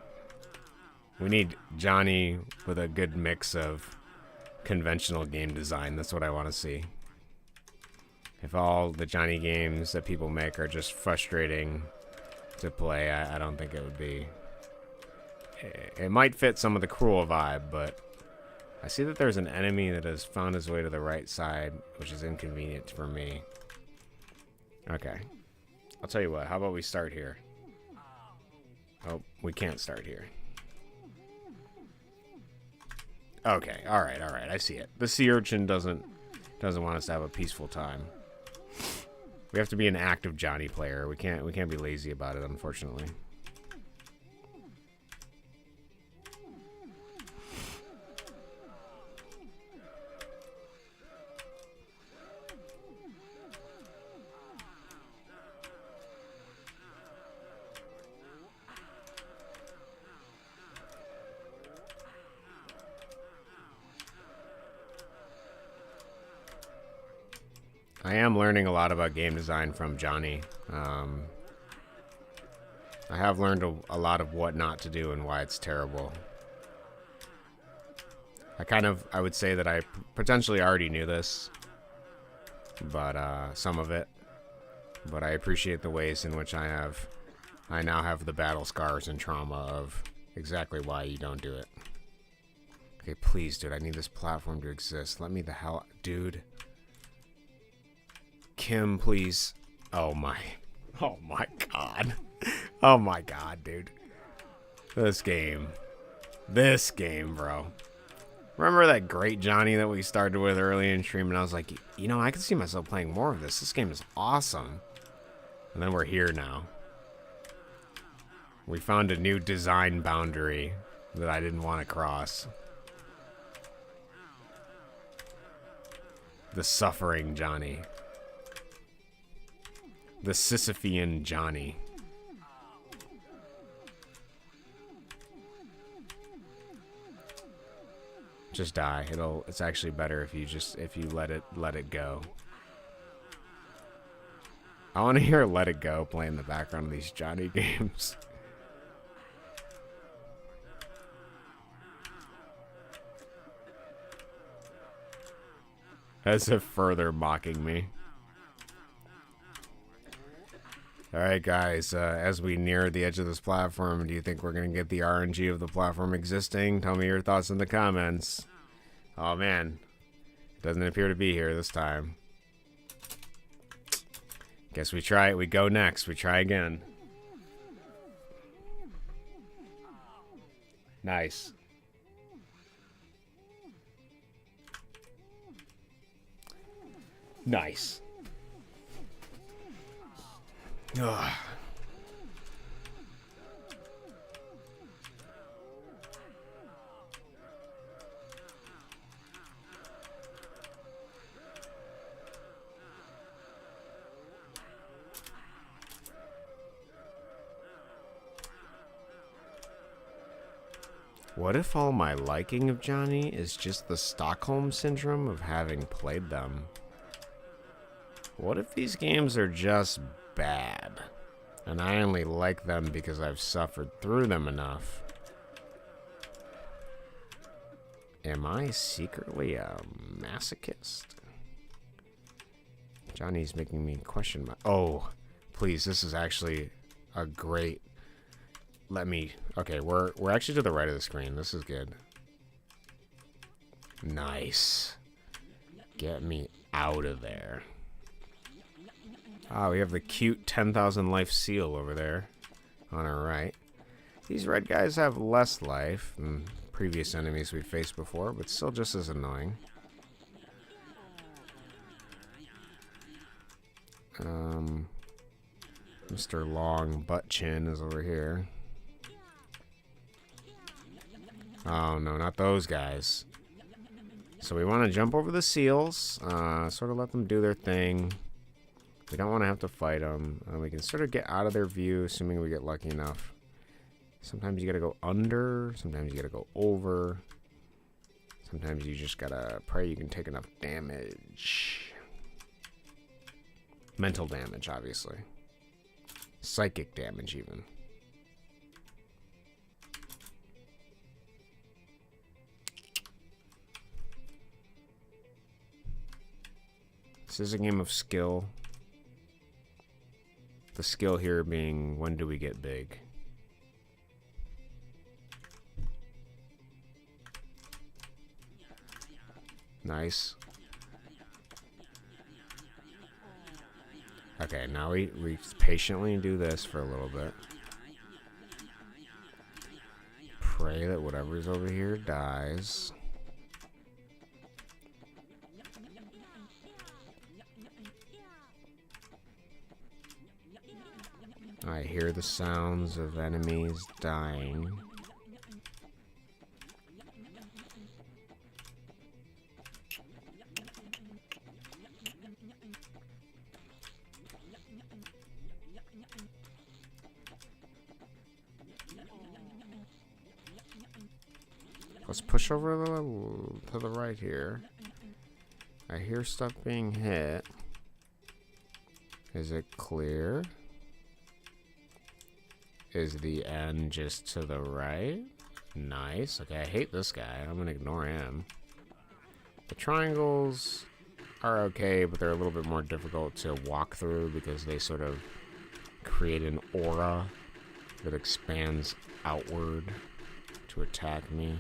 We need Johnny with a good mix of conventional game design. That's what I want to see. If all the Johnny games that people make are just frustrating to play, I don't think it would be. It might fit some of the cruel vibe, but I see that there's an enemy that has found his way to the right side, which is inconvenient for me. Okay. I'll tell you what, how about we start here? Oh, we can't start here. Okay, alright, I see it. The sea urchin doesn't want us to have a peaceful time. We have to be an active Johnny player. We can't be lazy about it, unfortunately. I am learning a lot about game design from Johnny. I have learned a lot of what not to do and why it's terrible. I would say that I potentially already knew this, but some of it. But I appreciate the ways in which I now have the battle scars and trauma of exactly why you don't do it. Okay, please, dude, I need this platform to exist. Let me the hell, dude. Kim, please. Oh my god. Oh my god, dude. This game, bro. Remember that great Johnny that we started with early in stream, and I was like, you know, I can see myself playing more of this. This game is awesome. And then we're here now. We found a new design boundary that I didn't want to cross. The suffering Johnny. The Sisyphean Johnny. Just die. It's actually better if you let it go. I want to hear Let It Go play in the background of these Johnny games. As if further mocking me. Alright guys, as we near the edge of this platform, do you think we're going to get the RNG of the platform existing? Tell me your thoughts in the comments. Oh man, doesn't appear to be here this time. Guess we try it, we go next, we try again. Nice. Nice. Ugh. What if all my liking of Johnny is just the Stockholm Syndrome of having played them? What if these games are just bad, and I only like them because I've suffered through them enough? Am I secretly a masochist? Johnny's making me question my... Oh, please, this is actually a great... Okay, we're actually to the right of the screen. This is good. Nice. Get me out of there. Ah, we have the cute 10,000 life seal over there on our right. These red guys have less life than previous enemies we've faced before, but still just as annoying. Mr. Long Butt Chin is over here. Oh no, not those guys. So we want to jump over the seals, sort of let them do their thing. We don't want to have to fight them. We can sort of get out of their view, assuming we get lucky enough. Sometimes you gotta go under, sometimes you gotta go over. Sometimes you just gotta pray you can take enough damage. Mental damage, obviously. Psychic damage, even. This is a game of skill. The skill here being, when do we get big? Nice. Okay, now we patiently do this for a little bit. Pray that whatever's over here dies. I hear the sounds of enemies dying. Let's push over to the right here. I hear stuff being hit. Is it clear? Is the end just to the right? Nice. Okay, I hate this guy. I'm gonna ignore him. The triangles are okay, but they're a little bit more difficult to walk through because they sort of create an aura that expands outward to attack me.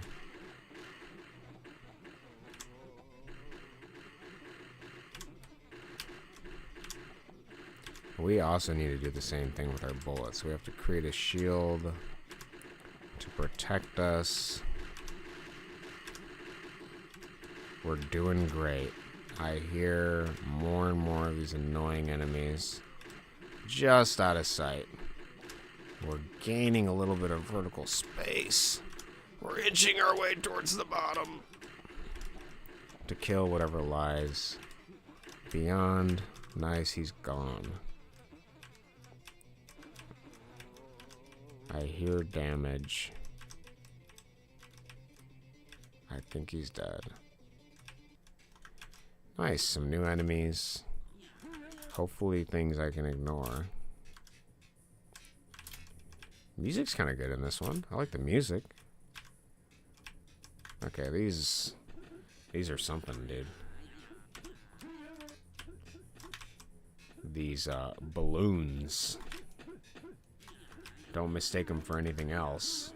We also need to do the same thing with our bullets. We have to create a shield to protect us. We're doing great. I hear more and more of these annoying enemies just out of sight. We're gaining a little bit of vertical space. We're inching our way towards the bottom. To kill whatever lies beyond. Nice, he's gone. I hear damage. I think he's dead. Nice, some new enemies. Hopefully things I can ignore. Music's kind of good in this one. I like the music. Okay, these are something, dude. These balloons. Don't mistake them for anything else.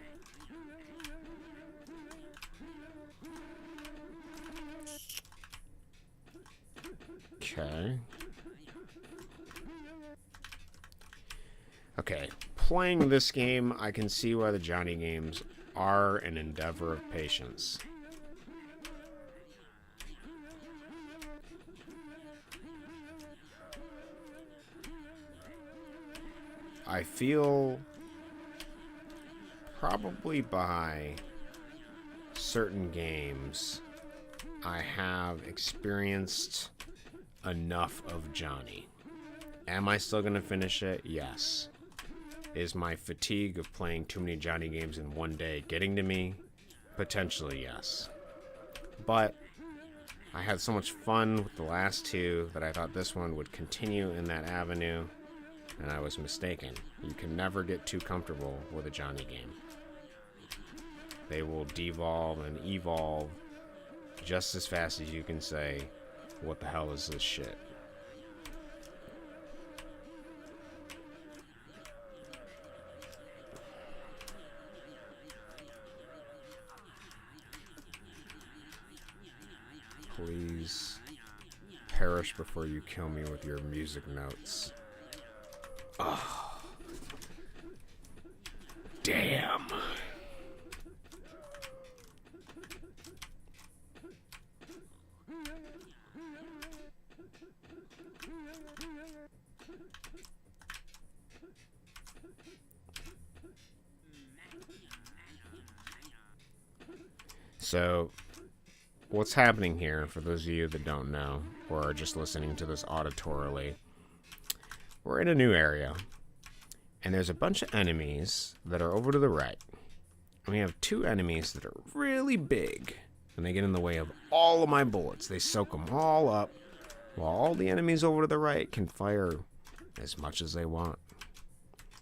Okay. Okay. Playing this game, I can see why the Johnny games are an endeavor of patience. I feel probably by certain games I have experienced enough of Johnny. Am I still going to finish it? Yes. Is my fatigue of playing too many Johnny games in one day getting to me? Potentially, yes. But I had so much fun with the last two that I thought this one would continue in that avenue, and I was mistaken. You can never get too comfortable with a Johnny game. They will devolve and evolve just as fast as you can say, what the hell is this shit? Please perish before you kill me with your music notes. Oh. Damn. So, what's happening here, for those of you that don't know, or are just listening to this auditorily, we're in a new area, and there's a bunch of enemies that are over to the right. And we have two enemies that are really big, and they get in the way of all of my bullets. They soak them all up, while all the enemies over to the right can fire as much as they want.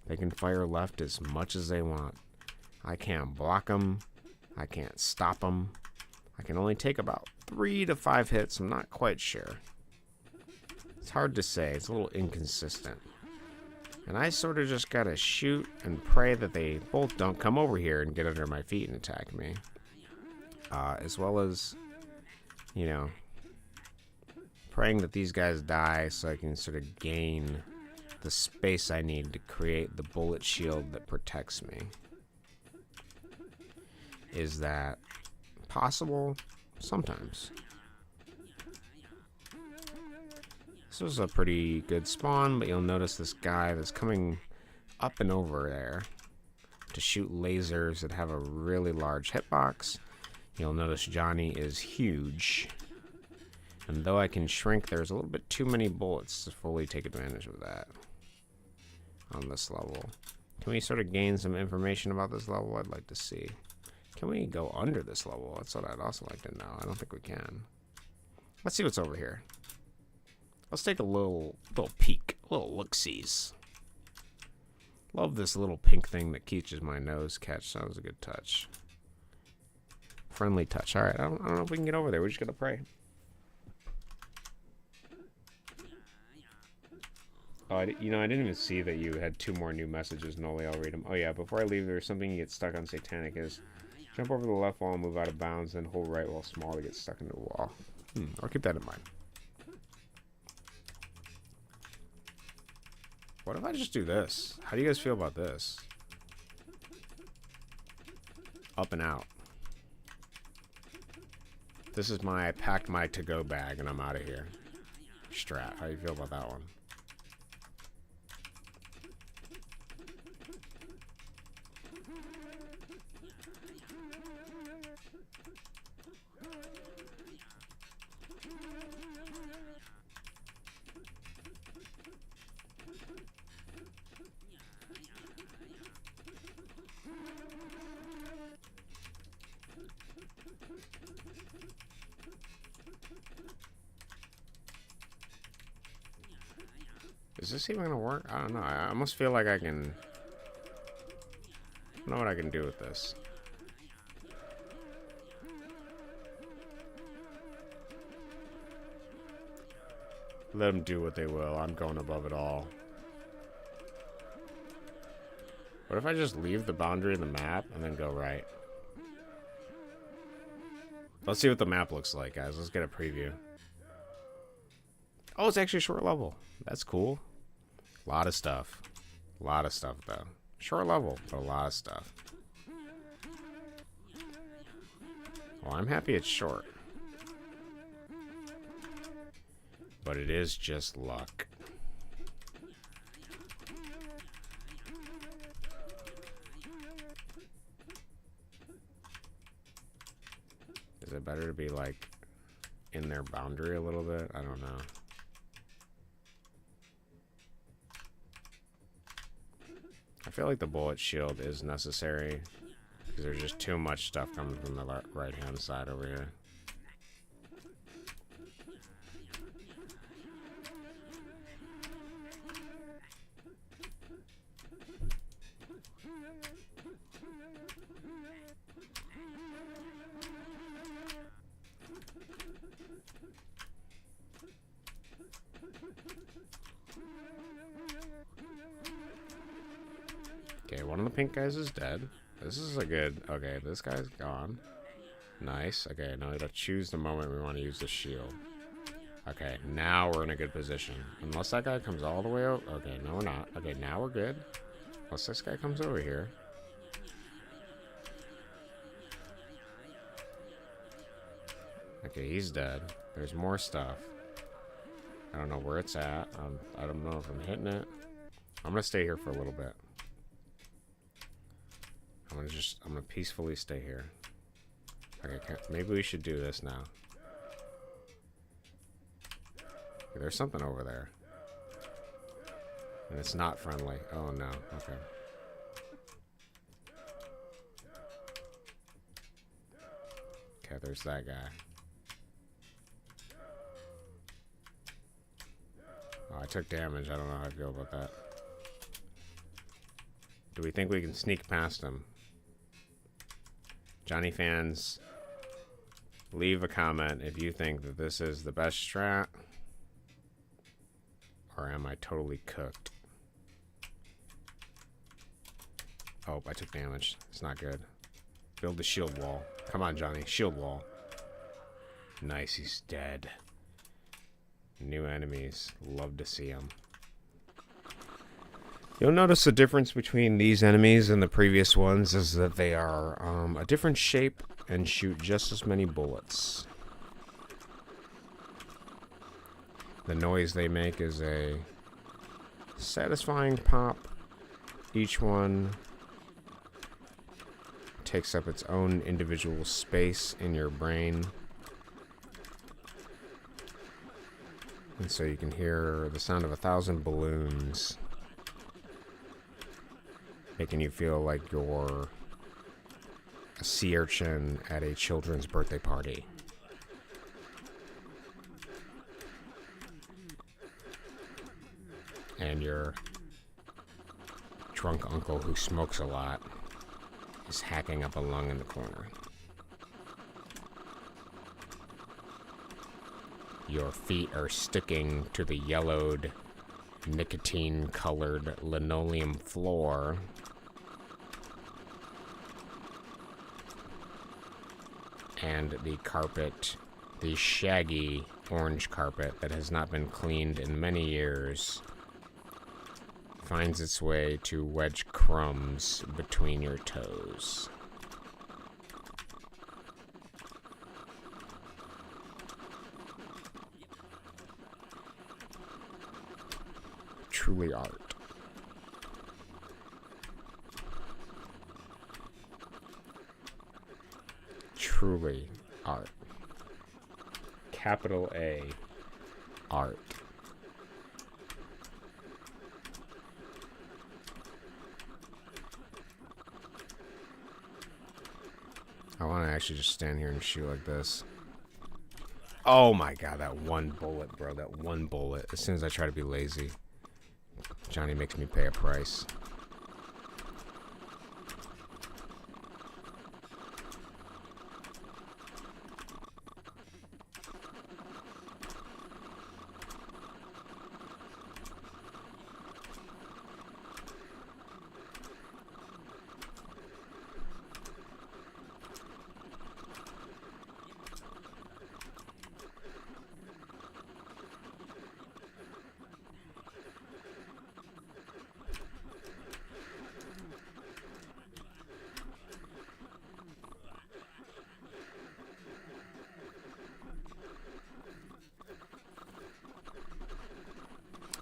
They can fire left as much as they want. I can't block them. I can't stop them. I can only take about 3 to 5 hits. I'm not quite sure. It's hard to say. It's a little inconsistent. And I sort of just gotta shoot and pray that they both don't come over here and get under my feet and attack me. As well as, you know, praying that these guys die so I can sort of gain the space I need to create the bullet shield that protects me. Is that possible? Sometimes. This was a pretty good spawn, but you'll notice this guy that's coming up and over there to shoot lasers that have a really large hitbox. You'll notice Johnny is huge. And though I can shrink, there's a little bit too many bullets to fully take advantage of that on this level. Can we sort of gain some information about this level? I'd like to see. Can we go under this level? That's what I'd also like to know. I don't think we can. Let's see what's over here. Let's take a little peek, a little look-sees. Love this little pink thing that catches my nose catch. That was a good touch. Friendly touch. All right, I don't know if we can get over there. We're just gonna pray. Oh, I didn't even see that you had 2 more new messages. Noli, I'll read them. Oh yeah, before I leave, there's something you get stuck on Satanic is jump over the left wall and move out of bounds, then hold right while small to get stuck into the wall. I'll keep that in mind. What if I just do this? How do you guys feel about this? Up and out. This is I packed my to-go bag and I'm out of here. Strat, how do you feel about that one? Is this even gonna work? I don't know. I almost feel like I can... I don't know what I can do with this. Let them do what they will. I'm going above it all. What if I just leave the boundary of the map and then go right? Let's see what the map looks like, guys. Let's get a preview. Oh, it's actually a short level. That's cool. A lot of stuff. A lot of stuff, though. Short level, but a lot of stuff. Well, I'm happy it's short. But it is just luck. Is it better to be, like, in their boundary a little bit? I don't know. I feel like the bullet shield is necessary because there's just too much stuff coming from the right-hand side over here. Okay, one of the pink guys is dead. This is a good... Okay, this guy's gone. Nice. Okay, now we gotta choose the moment we want to use the shield. Okay, now we're in a good position. Unless that guy comes all the way over... Okay, no we're not. Okay, now we're good. Unless this guy comes over here. Okay, he's dead. There's more stuff. I don't know where it's at. I don't know if I'm hitting it. I'm gonna stay here for a little bit. I'm gonna peacefully stay here. Okay, maybe we should do this now. Okay, there's something over there. And it's not friendly. Oh no, okay. Okay, there's that guy. Oh, I took damage. I don't know how I feel about that. Do we think we can sneak past him? Johnny fans, leave a comment if you think that this is the best strat. Or am I totally cooked? Oh, I took damage. It's not good. Build the shield wall. Come on, Johnny. Shield wall. Nice, he's dead. New enemies. Love to see them. You'll notice the difference between these enemies and the previous ones is that they are a different shape and shoot just as many bullets. The noise they make is a satisfying pop. Each one takes up its own individual space in your brain. And so you can hear the sound of 1,000 balloons making you feel like you're a sea urchin at a children's birthday party. And your drunk uncle who smokes a lot is hacking up a lung in the corner. Your feet are sticking to the yellowed, nicotine-colored linoleum floor. And the carpet, the shaggy orange carpet that has not been cleaned in many years, finds its way to wedge crumbs between your toes. Truly art. Truly art. Capital A, art. I want to actually just stand here and shoot like this. Oh my god, that one bullet, bro. That one bullet. As soon as I try to be lazy. Johnny makes me pay a price.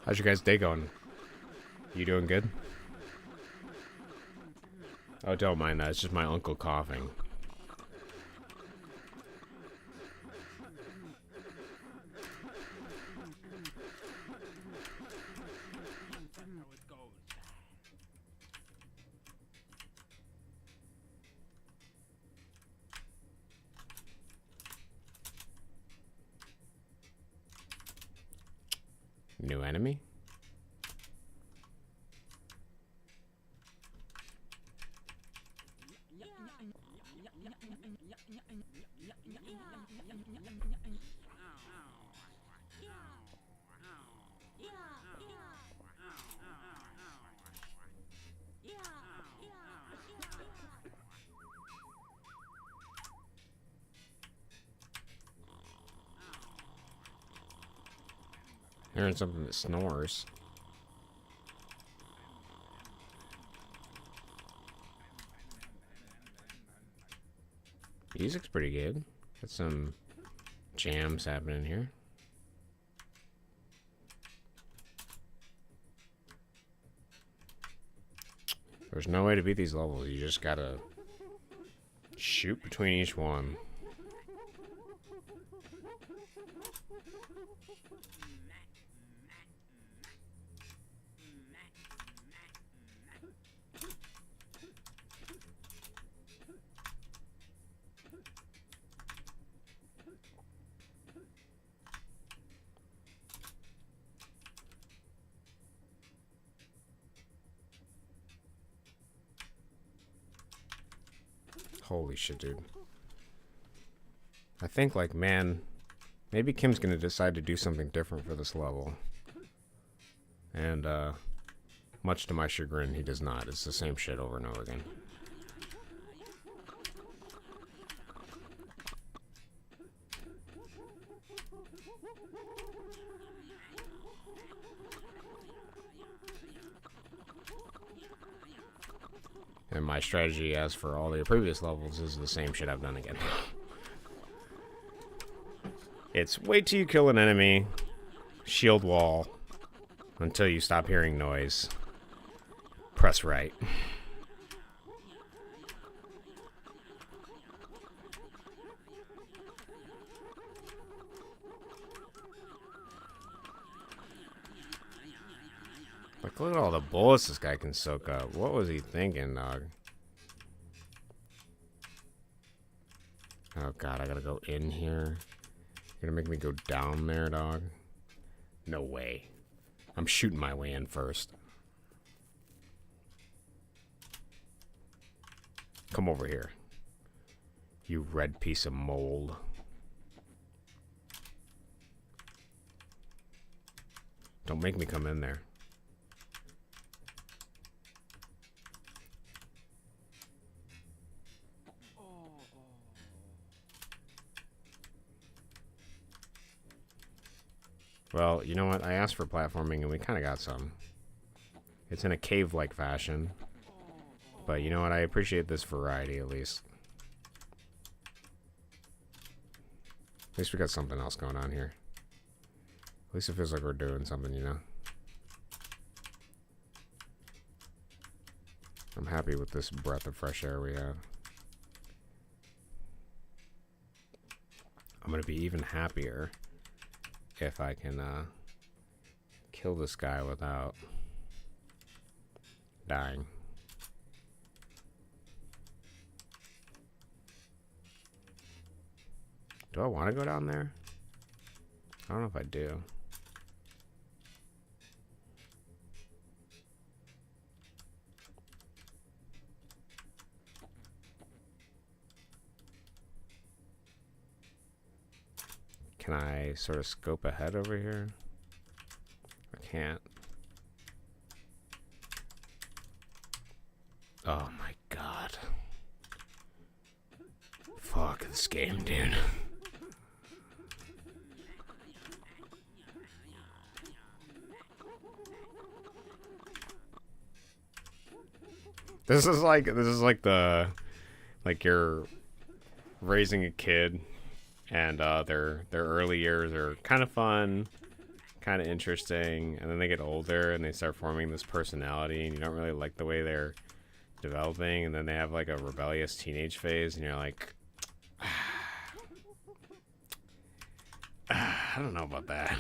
How's your guys' day going? You doing good? Oh, don't mind that. It's just my uncle coughing. New enemy? Hearing something that snores. Music's pretty good. Got some jams happening here. There's no way to beat these levels. You just gotta shoot between each one. Holy shit, dude. I think, like, man, maybe Kim's gonna decide to do something different for this level. And, much to my chagrin, he does not. It's the same shit over and over again. And my strategy, as for all the previous levels, is the same shit I've done again. It's wait till you kill an enemy, shield wall, until you stop hearing noise. Press right. Like, look at all the bullets this guy can soak up. What was he thinking, dog? Oh, God, I gotta go in here. You're gonna make me go down there, dog? No way. I'm shooting my way in first. Come over here. You red piece of mold. Don't make me come in there. Well, you know what? I asked for platforming and we kind of got some. It's in a cave-like fashion. But you know what? I appreciate this variety, at least. At least we got something else going on here. At least it feels like we're doing something, you know? I'm happy with this breath of fresh air we have. I'm gonna be even happier if I can kill this guy without dying. Do I want to go down there? I don't know if I do. Can I sort of scope ahead over here? I can't. Oh my god. Fuck this game, dude. This is like the you're raising a kid, and their early years are kind of fun, kind of interesting, and then they get older and they start forming this personality, and you don't really like the way they're developing, and then they have like a rebellious teenage phase, and you're like, I don't know about that.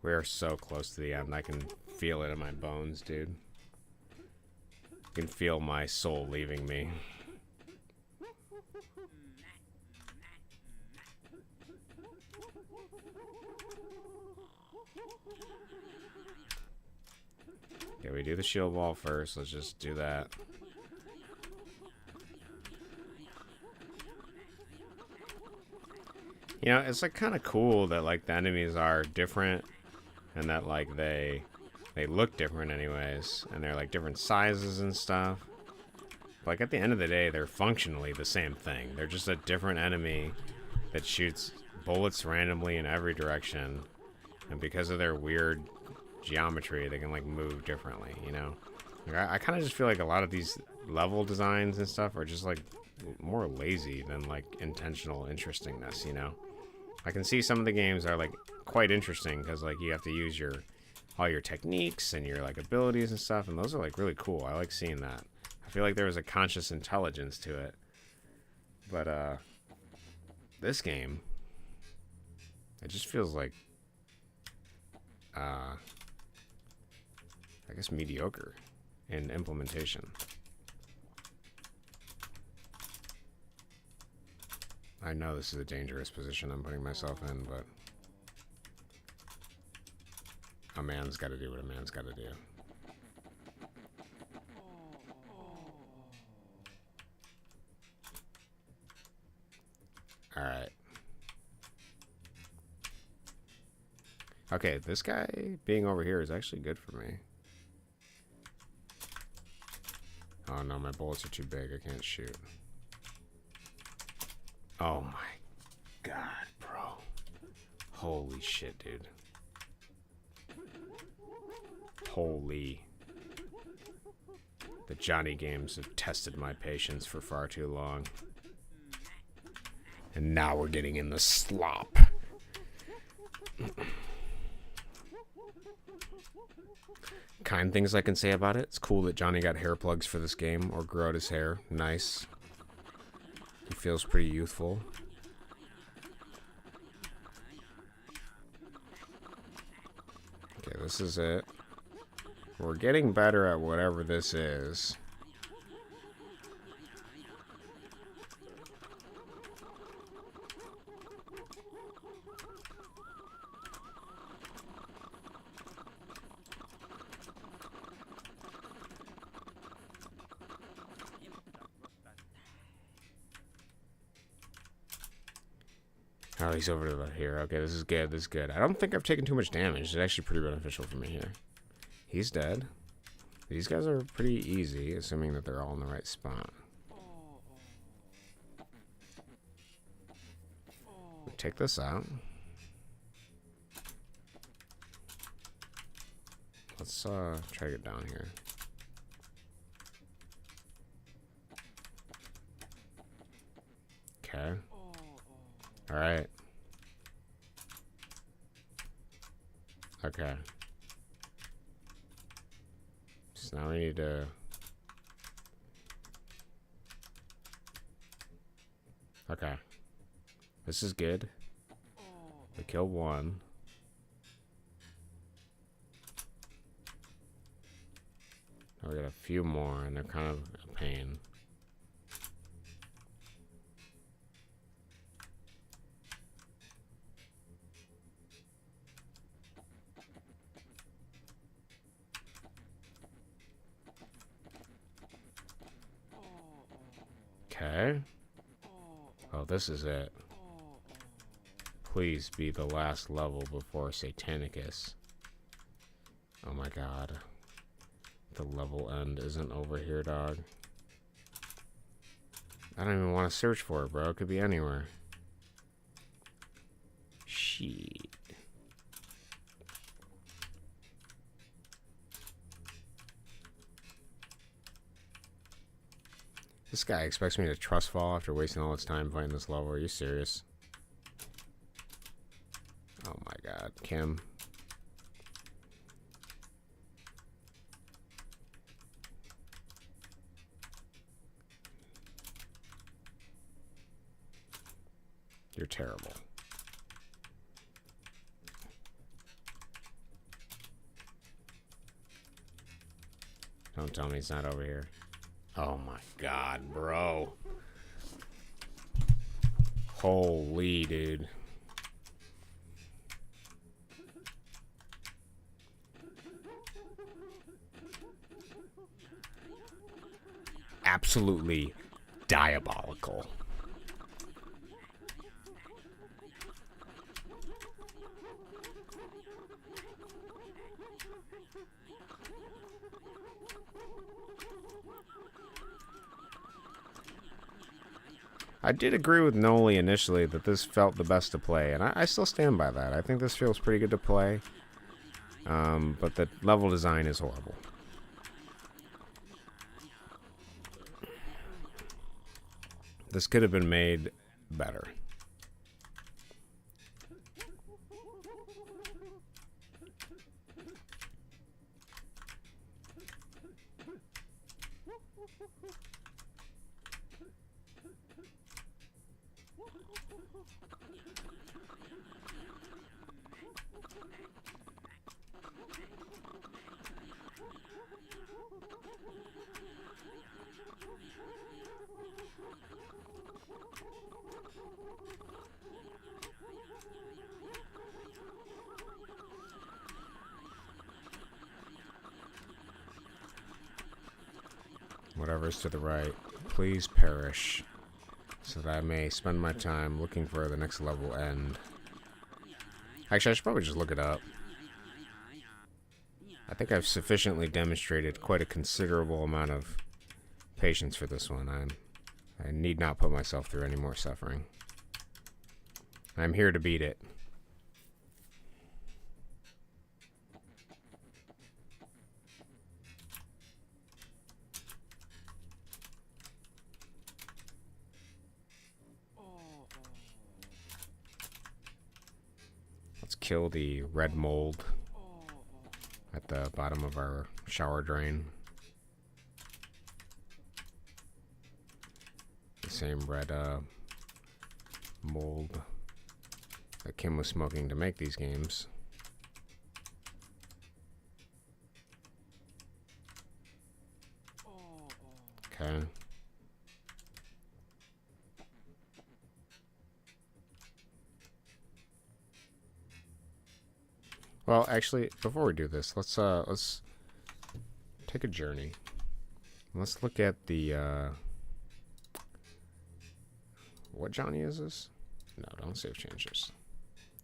We are so close to the end. I can feel it in my bones, dude. I can feel my soul leaving me. Okay, we do the shield wall first. Let's just do that. You know, it's like kind of cool that like the enemies are different, and that like they look different anyways, and they're like different sizes and stuff. But, like at the end of the day, they're functionally the same thing. They're just a different enemy that shoots bullets randomly in every direction, and because of their weird geometry, they can like move differently, you know? Like, I kind of just feel like a lot of these level designs and stuff are just like more lazy than like intentional interestingness, you know? I can see some of the games are like quite interesting because like you have to use all your techniques and your like abilities and stuff, and those are like really cool. I like seeing that. I feel like there was a conscious intelligence to it. But this game, it just feels like I guess mediocre in implementation. I know this is a dangerous position I'm putting myself in, but a man's got to do what a man's got to do. Alright. Okay, this guy being over here is actually good for me. Oh no, my bullets are too big. I can't shoot. Oh my god, bro. Holy shit, dude. Holy. The Johnny games have tested my patience for far too long. And now we're getting in the slop. Kind things I can say about it. It's cool that Johnny got hair plugs for this game, or grew out his hair. Nice. He feels pretty youthful. Okay, this is it. We're getting better at whatever this is. Oh, he's over to here. Okay, this is good. This is good. I don't think I've taken too much damage. It's actually pretty beneficial for me here. He's dead. These guys are pretty easy, assuming that they're all in the right spot. Take this out. Let's try to get down here. Okay. Alright. Okay. So now we need to... Okay. This is good. We killed one. Now we got a few more, and they're kind of a pain. Okay. Oh, this is it. Please be the last level before Satanicus. Oh my god. The level end isn't over here, dog. I don't even want to search for it, bro. It could be anywhere. Shit. This guy expects me to trust fall after wasting all its time fighting this level. Are you serious? Oh my god, Kim. You're terrible. Don't tell me he's not over here. Oh my god, bro. Holy dude. Absolutely diabolical. I did agree with Noli initially that this felt the best to play, and I still stand by that. I think this feels pretty good to play, but the level design is horrible. This could have been made better. Whatever's to the right, please perish, so that I may spend my time looking for the next level end. Actually, I should probably just look it up. I think I've sufficiently demonstrated quite a considerable amount of patience for this one. I need not put myself through any more suffering. I'm here to beat it. Let's kill the red mold at the bottom of our shower drain. The same red mold that Kim was smoking to make these games. Okay. Well, actually, before we do this, let's take a journey. Let's look at the what Johnny is this? No, don't save changes.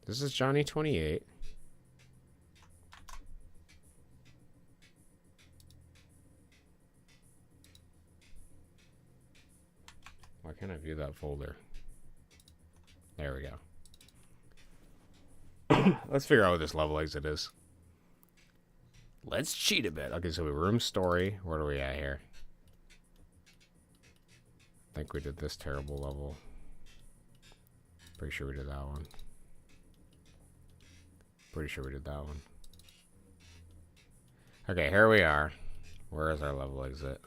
This is Johnny 28. Why can't I view that folder? There we go. Let's figure out what this level exit is. Let's cheat a bit. Okay, so we room story. Where are we at here? I think we did this terrible level. Pretty sure we did that one. Pretty sure we did that one. Okay, here we are. Where is our level exit?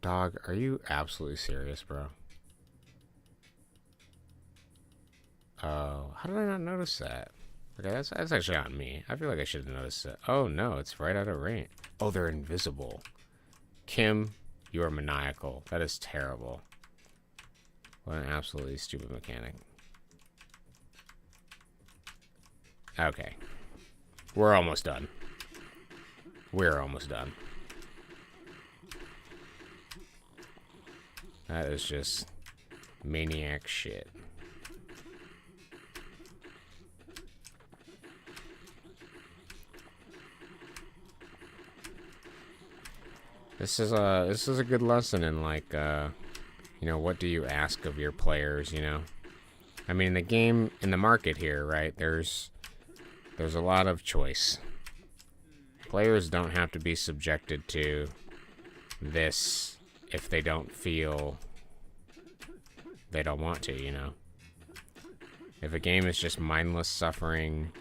Dog, are you absolutely serious, bro? Oh, how did I not notice that? Okay, that's actually on me. I feel like I should have noticed it. Oh no, it's right out of range. Oh, they're invisible. Kim, you are maniacal. That is terrible. What an absolutely stupid mechanic. Okay. We're almost done. We're almost done. That is just maniac shit. This is a good lesson in like you know, what do you ask of your players, you know? I mean, the game in the market here, right? There's a lot of choice. Players don't have to be subjected to this if they don't feel they don't want to, you know? If a game is just mindless suffering,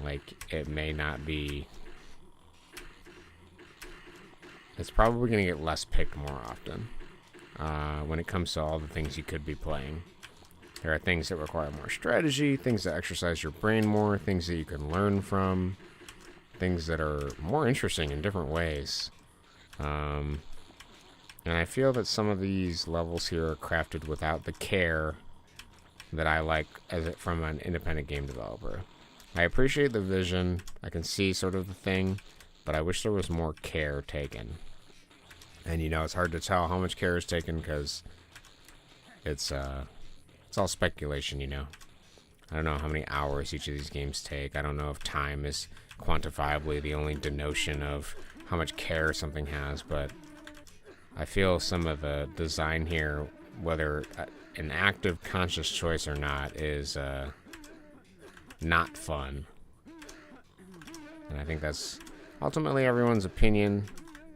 like, it may not be... It's probably going to get less picked more often when it comes to all the things you could be playing. There are things that require more strategy, things that exercise your brain more, things that you can learn from, things that are more interesting in different ways. And I feel that some of these levels here are crafted without the care that I like from an independent game developer. I appreciate the vision. I can see sort of the thing, but I wish there was more care taken. And, you know, it's hard to tell how much care is taken because it's all speculation, you know. I don't know how many hours each of these games take. I don't know if time is quantifiably the only denotion of how much care something has, but I feel some of the design here, whether an active conscious choice or not, is not fun. And I think that's ultimately everyone's opinion,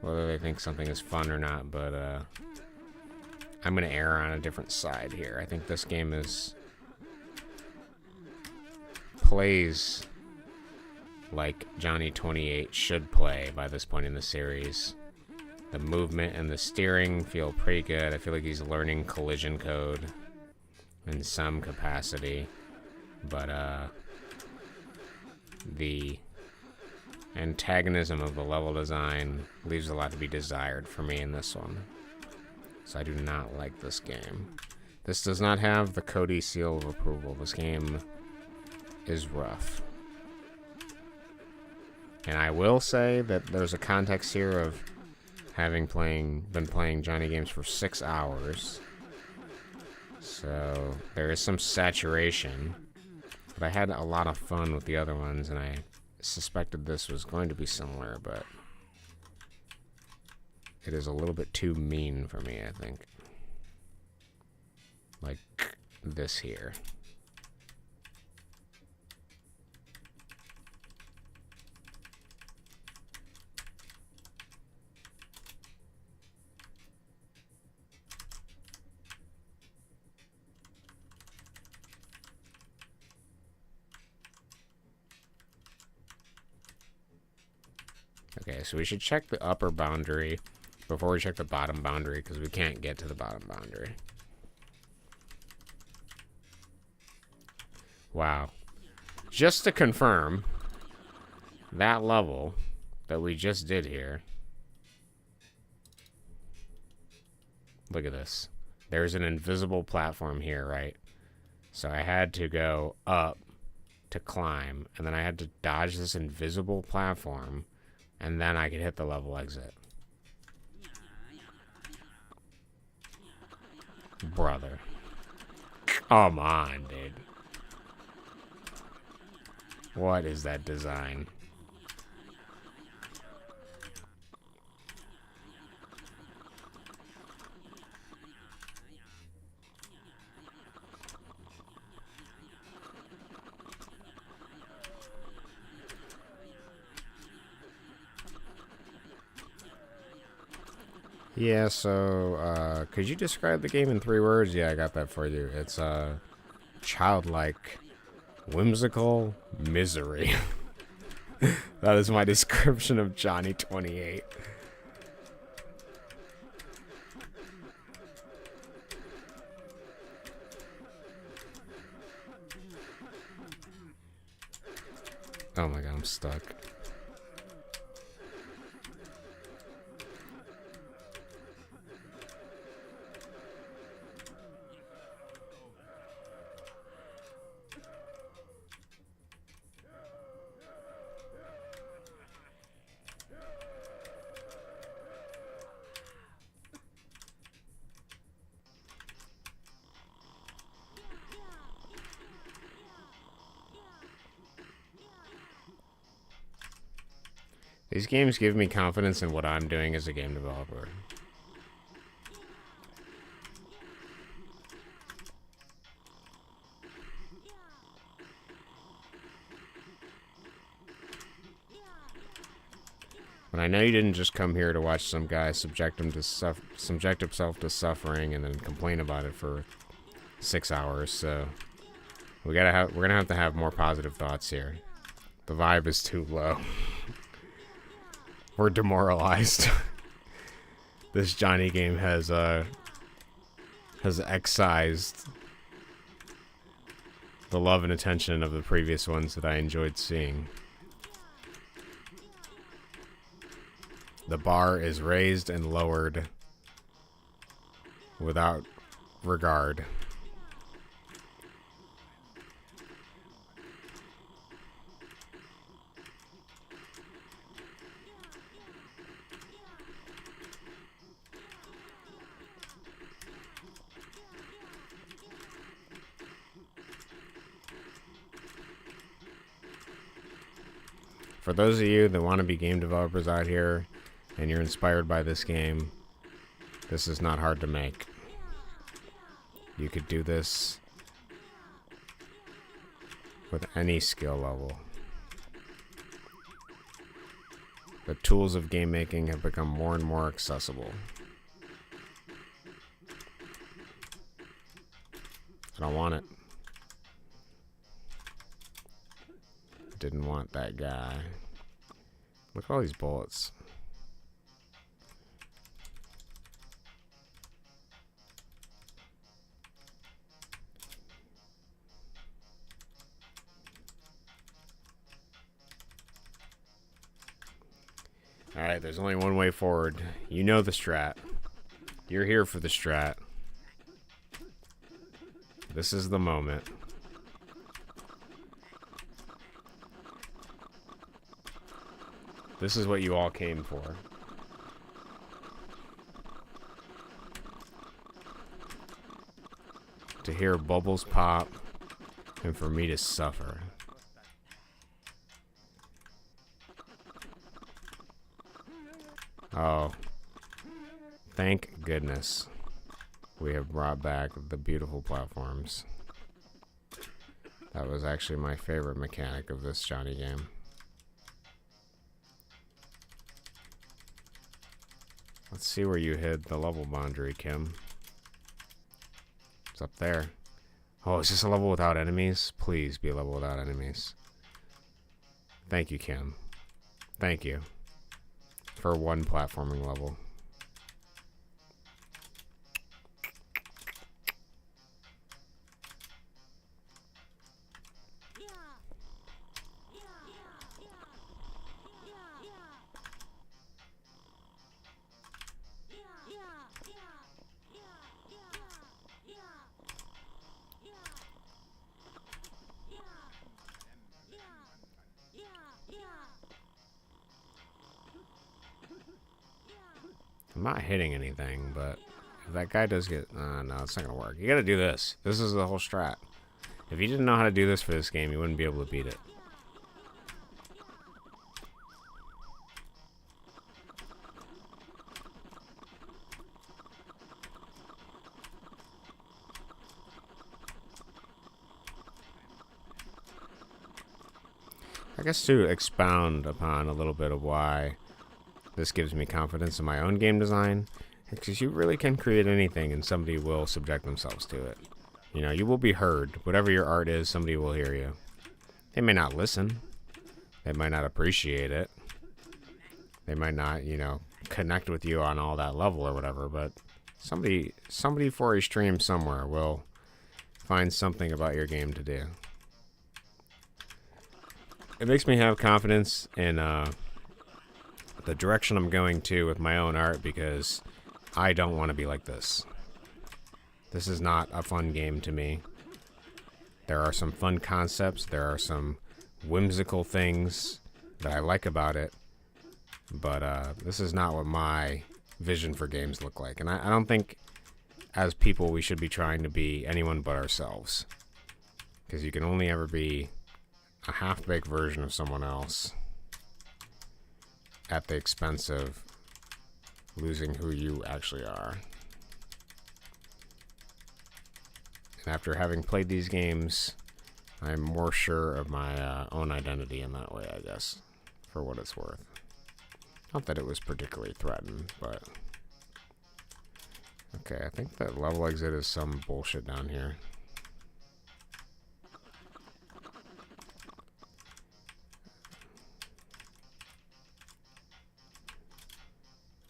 whether they think something is fun or not, but I'm going to err on a different side here. I think this game plays like Johnny 28 should play by this point in the series. The movement and the steering feel pretty good. I feel like he's learning collision code in some capacity, but the antagonism of the level design leaves a lot to be desired for me in this one. So I do not like this game. This does not have the Cody seal of approval. This game is rough. And I will say that there's a context here of having been playing Johnny games for 6 hours. So there is some saturation. But I had a lot of fun with the other ones, and I suspected this was going to be similar, but it is a little bit too mean for me, I think. Like this here. Okay, so we should check the upper boundary before we check the bottom boundary, because we can't get to the bottom boundary. Wow. Just to confirm, that level that we just did here, look at this. There's an invisible platform here, right? So I had to go up to climb, and then I had to dodge this invisible platform, and then I could hit the level exit. Brother. Come on, dude. What is that design? Yeah, so, could you describe the game in 3 words? Yeah, I got that for you. It's, childlike, whimsical misery. That is my description of Johnny 28. Oh my god, I'm stuck. These games give me confidence in what I'm doing as a game developer. But I know you didn't just come here to watch some guy subject himself to suffering and then complain about it for 6 hours. So we're gonna have to have more positive thoughts here. The vibe is too low. We're demoralized. This Johnny game has excised the love and attention of the previous ones that I enjoyed seeing. The bar is raised and lowered without regard. For those of you that want to be game developers out here and you're inspired by this game, this is not hard to make. You could do this with any skill level. The tools of game making have become more and more accessible. I don't want it. Didn't want that guy. Look at all these bullets. Alright, there's only one way forward. You know the strat. You're here for the strat. This is the moment. This is what you all came for. To hear bubbles pop and for me to suffer. Oh. Thank goodness we have brought back the beautiful platforms. That was actually my favorite mechanic of this Johnny game. Let's see where you hid the level boundary, Kim. It's up there. Oh, is this a level without enemies? Please be a level without enemies. Thank you, Kim. Thank you. For one platforming level. I'm not hitting anything, but if that guy does get... no, it's not going to work. You got to do this. This is the whole strat. If you didn't know how to do this for this game, you wouldn't be able to beat it. I guess to expound upon a little bit of why this gives me confidence in my own game design, because you really can create anything and somebody will subject themselves to it. You know, you will be heard. Whatever your art is, somebody will hear you. They may not listen. They might not appreciate it. They might not, you know, connect with you on all that level or whatever, but somebody for a stream somewhere will find something about your game to do. it makes me have confidence in the direction I'm going to with my own art, because I don't want to be like this. This is not a fun game to me. There are some fun concepts. There are some whimsical things that I like about it. But this is not what my vision for games look like. And I don't think, as people, we should be trying to be anyone but ourselves. Because you can only ever be a half-baked version of someone else at the expense of losing who you actually are. And after having played these games, I'm more sure of my own identity in that way, I guess, for what it's worth. Not that it was particularly threatened, but... Okay, I think that level exit is some bullshit down here.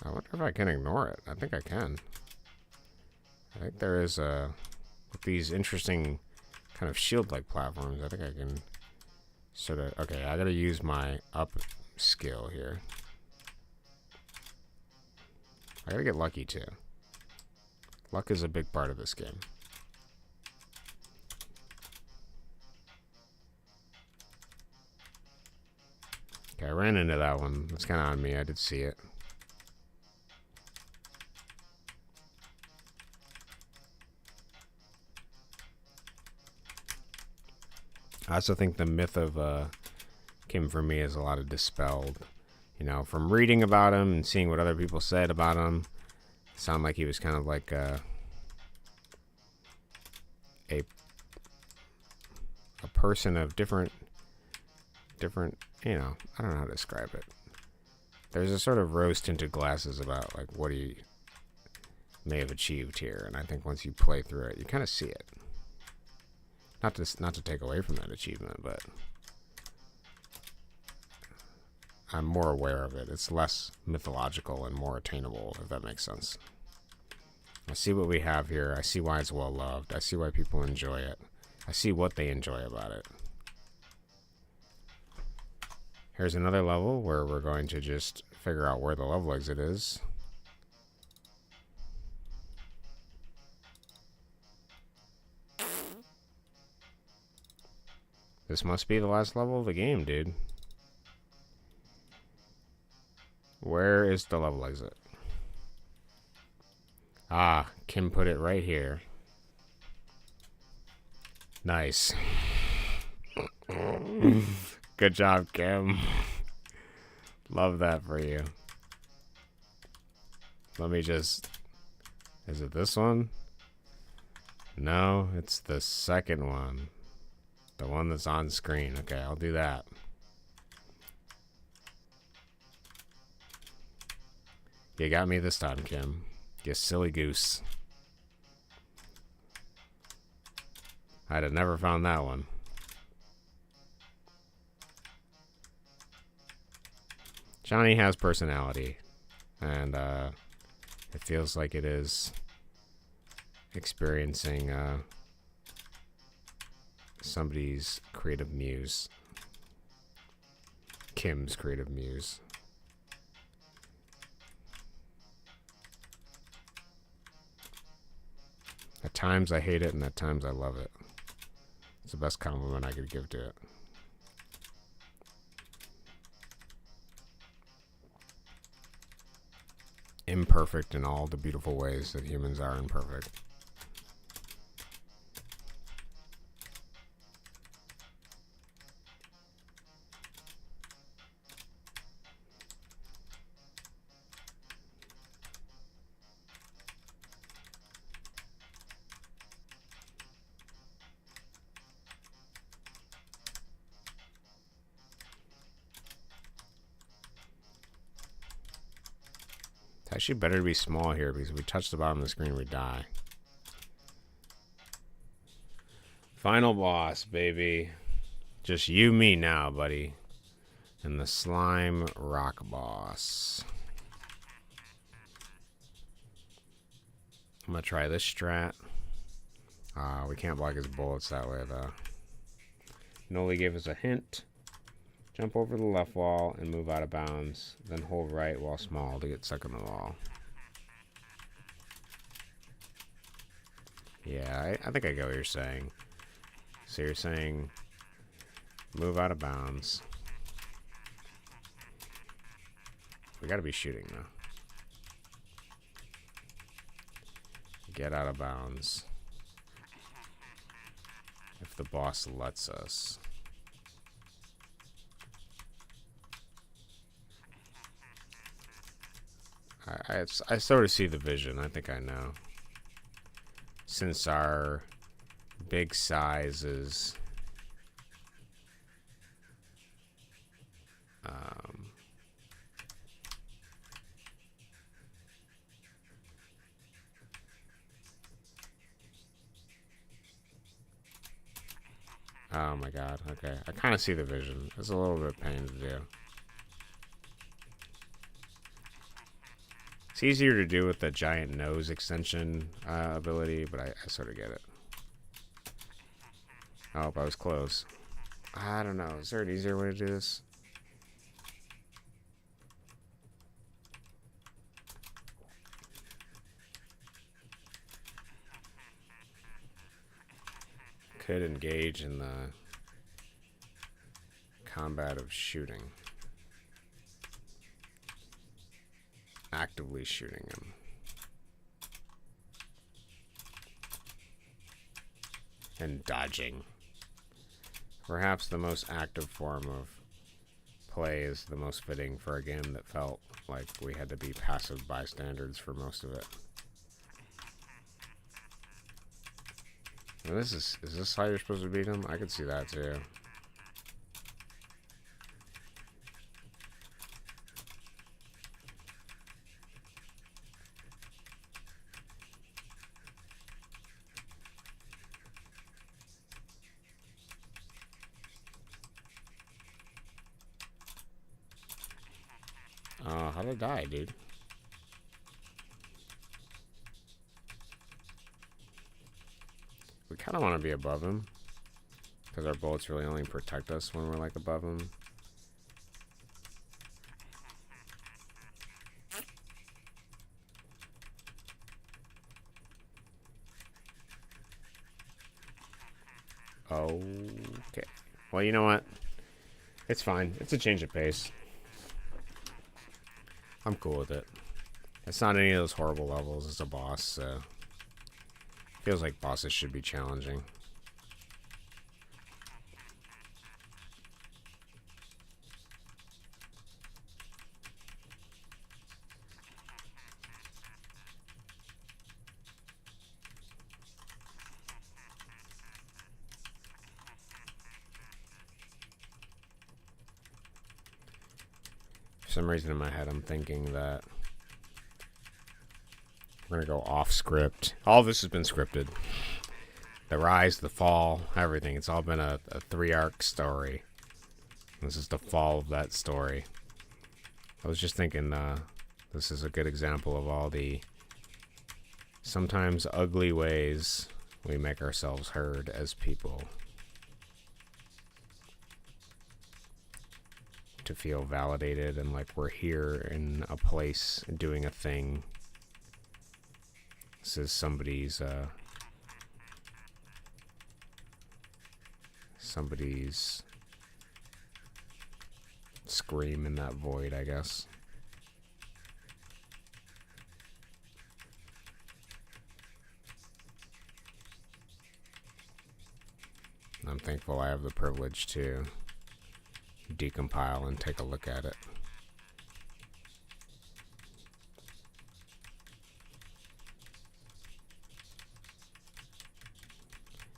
I wonder if I can ignore it. I think I can. I think there is with these interesting kind of shield-like platforms, I think I can sort of... Okay, I gotta use my up skill here. I gotta get lucky, too. Luck is a big part of this game. Okay, I ran into that one. That's kind of on me. I did see it. I also think the myth of Kim, for me, is a lot of dispelled. You know, from reading about him and seeing what other people said about him, it sounded like he was kind of like a person of different, you know, I don't know how to describe it. There's a sort of rose-tinted glasses about like what he may have achieved here, and I think once you play through it, you kind of see it. Not to take away from that achievement, but I'm more aware of it. It's less mythological and more attainable, if that makes sense. I see what we have here. I see why it's well loved. I see why people enjoy it. I see what they enjoy about it. Here's another level where we're going to just figure out where the level exit is. This must be the last level of the game, dude. Where is the level exit? Ah, Kim put it right here. Nice. Good job, Kim. Love that for you. Let me just... Is it this one? No, it's the second one. The one that's on screen. Okay, I'll do that. You got me this time, Kim. You silly goose. I'd have never found that one. Johnny has personality, and it feels like it is experiencing somebody's creative muse. Kim's creative muse. At times I hate it, and at times I love it. It's the best compliment I could give to it. Imperfect in all the beautiful ways that humans are imperfect. It's actually better to be small here, because if we touch the bottom of the screen, we die. Final boss, baby. Just you, me now, buddy. And the slime rock boss. I'm gonna try this strat. We can't block his bullets that way, though. Noli gave us a hint. Jump over the left wall and move out of bounds. Then hold right while small to get stuck in the wall. Yeah, I think I get what you're saying. So you're saying move out of bounds. We gotta be shooting though. Get out of bounds. If the boss lets us. I sort of see the vision. I think I know. Since our big size is oh my god, okay. I kind of see the vision. It's a little bit of pain to do. It's easier to do with the giant nose extension ability, but I sort of get it. Oh, I was close. I don't know. Is there an easier way to do this? Could engage in the combat of shooting. Actively shooting him. And dodging. Perhaps the most active form of play is the most fitting for a game that felt like we had to be passive bystanders for most of it. And is this how you're supposed to beat him? I could see that too. How did I die, dude? We kind of want to be above him. Because our bullets really only protect us when we're, like, above him. Okay. Well, you know what? It's fine. It's a change of pace. I'm cool with it. It's not any of those horrible levels. It's a boss, so... Feels like bosses should be challenging. For some reason in my head, I'm thinking that we're going to go off script. All this has been scripted. The rise, the fall, everything. It's all been a 3-arc story. This is the fall of that story. I was just thinking this is a good example of all the sometimes ugly ways we make ourselves heard as people. To feel validated and like we're here in a place doing a thing. This is somebody's scream in that void, I guess. I'm thankful I have the privilege to decompile and take a look at it.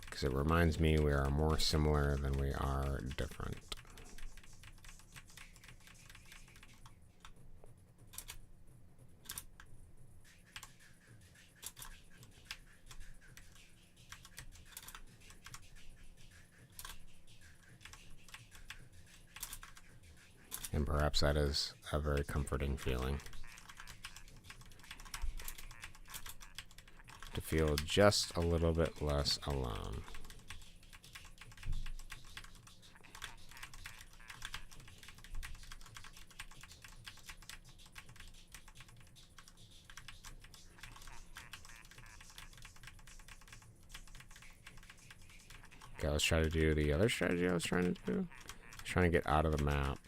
Because it reminds me we are more similar than we are different. And perhaps that is a very comforting feeling. To feel just a little bit less alone. Okay, let's try to do the other strategy I was trying to do. I was trying to get out of the map.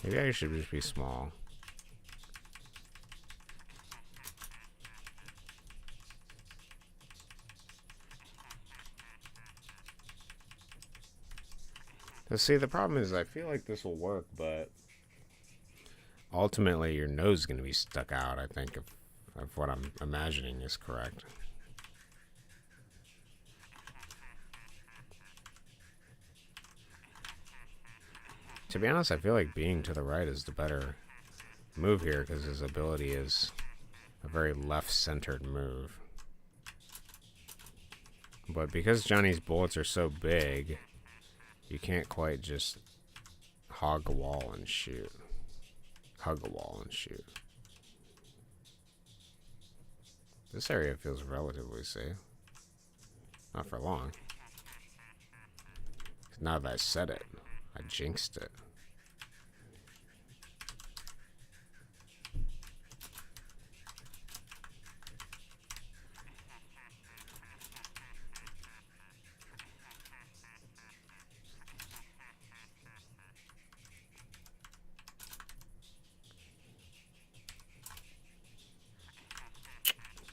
Maybe I should just be small. Now, see, the problem is I feel like this will work, but ultimately your nose is going to be stuck out, I think, if what I'm imagining is correct. To be honest, I feel like being to the right is the better move here because his ability is a very left-centered move. But because Johnny's bullets are so big, you can't quite just hog a wall and shoot. Hug a wall and shoot. This area feels relatively safe. Not for long. Now that I said it, I jinxed it.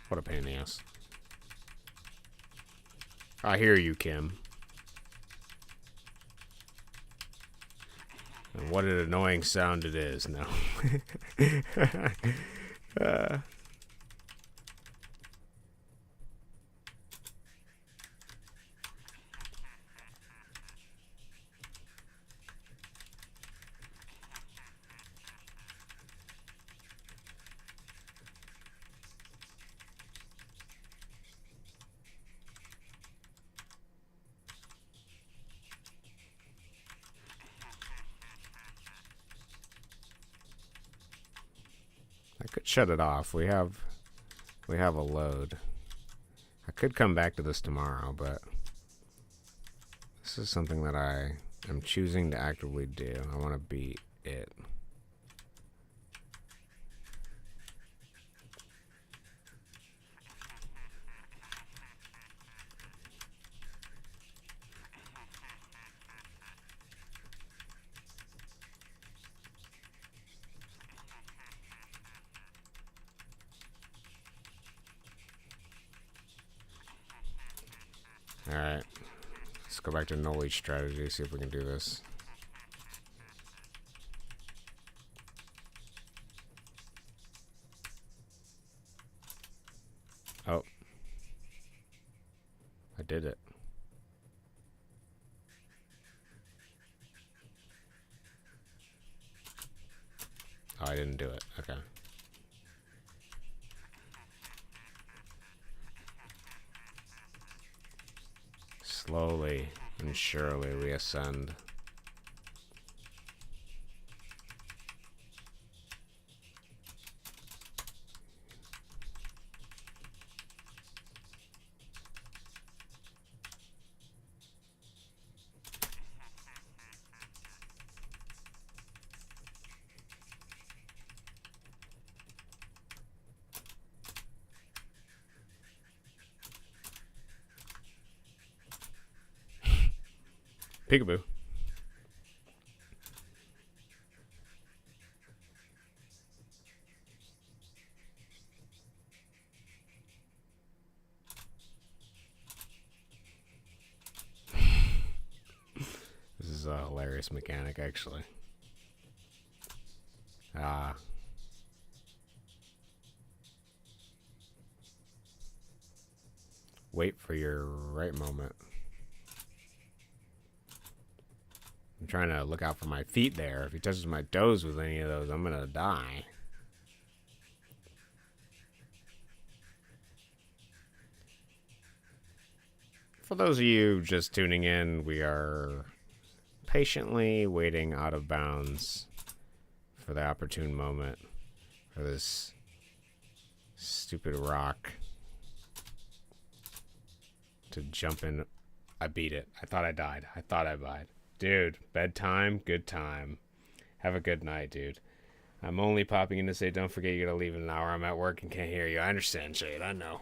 What a pain in the ass. I hear you, Kim. And what an annoying sound it is. No. I could shut it off. We have a load. I could come back to this tomorrow, but this is something that I am choosing to actively do. I want to beat it. Alright. Let's go back to knowledge strategy, see if we can do this. Oh. I did it. Oh, I didn't do it. Okay. Slowly and surely we ascend. Peekaboo. This is a hilarious mechanic, actually. Wait for your right moment. I'm trying to look out for my feet there. If he touches my toes with any of those, I'm gonna die. For those of you just tuning in, we are patiently waiting out of bounds for the opportune moment for this stupid rock to jump in. I beat it. I thought I died. I thought I died. Dude, bedtime, good time. Have a good night, dude. I'm only popping in to say don't forget you gotta leave in an hour. I'm at work and can't hear you. I understand, Shade. I know.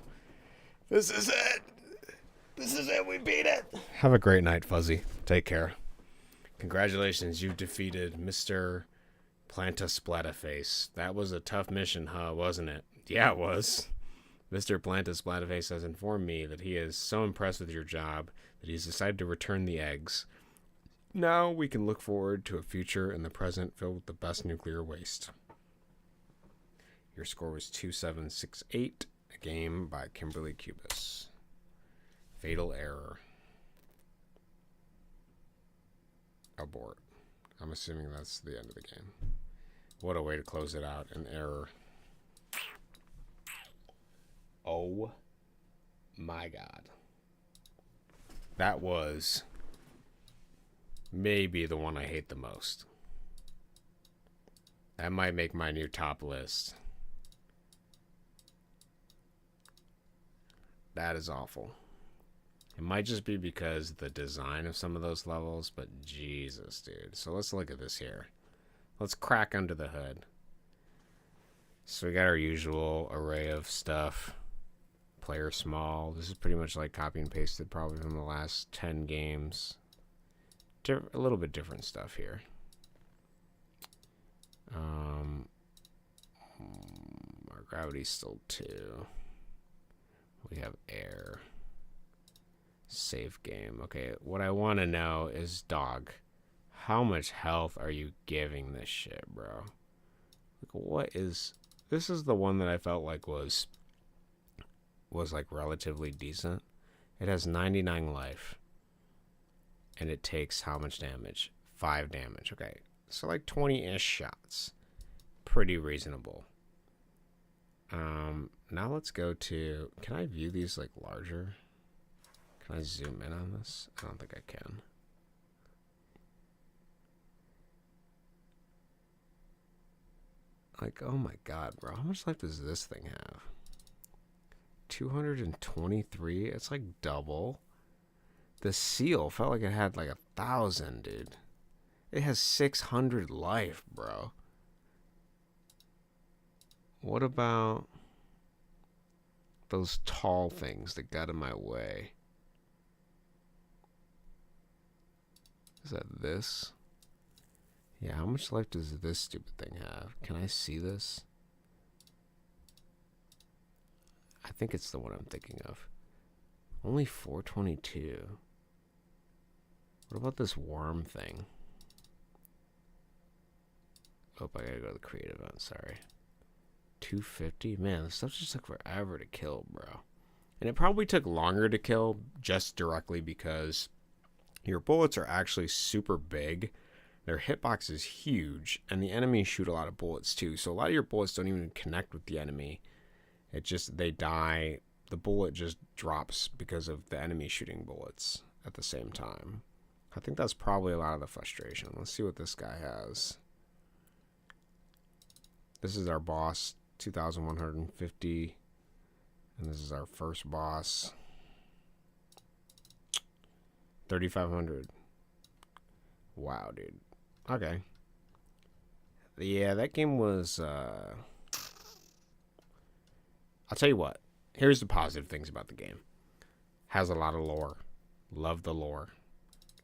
This is it. This is it. We beat it. Have a great night, Fuzzy. Take care. Congratulations. You defeated Mr. Planta Splatterface. That was a tough mission, huh? Wasn't it? Yeah, it was. Mr. Planta Splatterface has informed me that he is so impressed with your job that he's decided to return the eggs. Now we can look forward to a future in the present filled with the best nuclear waste. Your score was 2768, a game by Kimberly Kubus. Fatal error. Abort. I'm assuming that's the end of the game. What a way to close it out. An error. Oh my god. That was maybe the one I hate the most. That might make my new top list. That is awful. It might just be because the design of some of those levels, but Jesus, dude. So let's look at this here. Let's crack under the hood. So we got our usual array of stuff. Player small. This is pretty much like copy and pasted probably from the last 10 games. A little bit different stuff here. Our gravity's still 2. We have air. Save game. Okay, what I want to know is, dog, how much health are you giving this shit, bro? Like, what is... This is the one that I felt like was like relatively decent. It has 99 life. And it takes how much damage? 5 damage. Okay, so like 20-ish shots. Pretty reasonable. Now let's go to... Can I view these like larger? Can I zoom in on this? I don't think I can. Like, oh my god, bro. How much life does this thing have? 223? It's like double. The seal felt like it had like 1,000, dude. It has 600 life, bro. What about those tall things that got in my way? Is that this? Yeah, how much life does this stupid thing have? Can I see this? I think it's the one I'm thinking of. Only 422. What about this worm thing? Oh, I gotta go to the creative event, sorry. 250? Man, this stuff just took forever to kill, bro. And it probably took longer to kill just directly because your bullets are actually super big. Their hitbox is huge, and the enemies shoot a lot of bullets too. So a lot of your bullets don't even connect with the enemy. It just, they die. The bullet just drops because of the enemy shooting bullets at the same time. I think that's probably a lot of the frustration. Let's see what this guy has. This is our boss, 2,150. And this is our first boss, 3,500. Wow, dude. Okay. Yeah, that game was, I'll tell you what. Here's the positive things about the game. Has a lot of lore. Love the lore.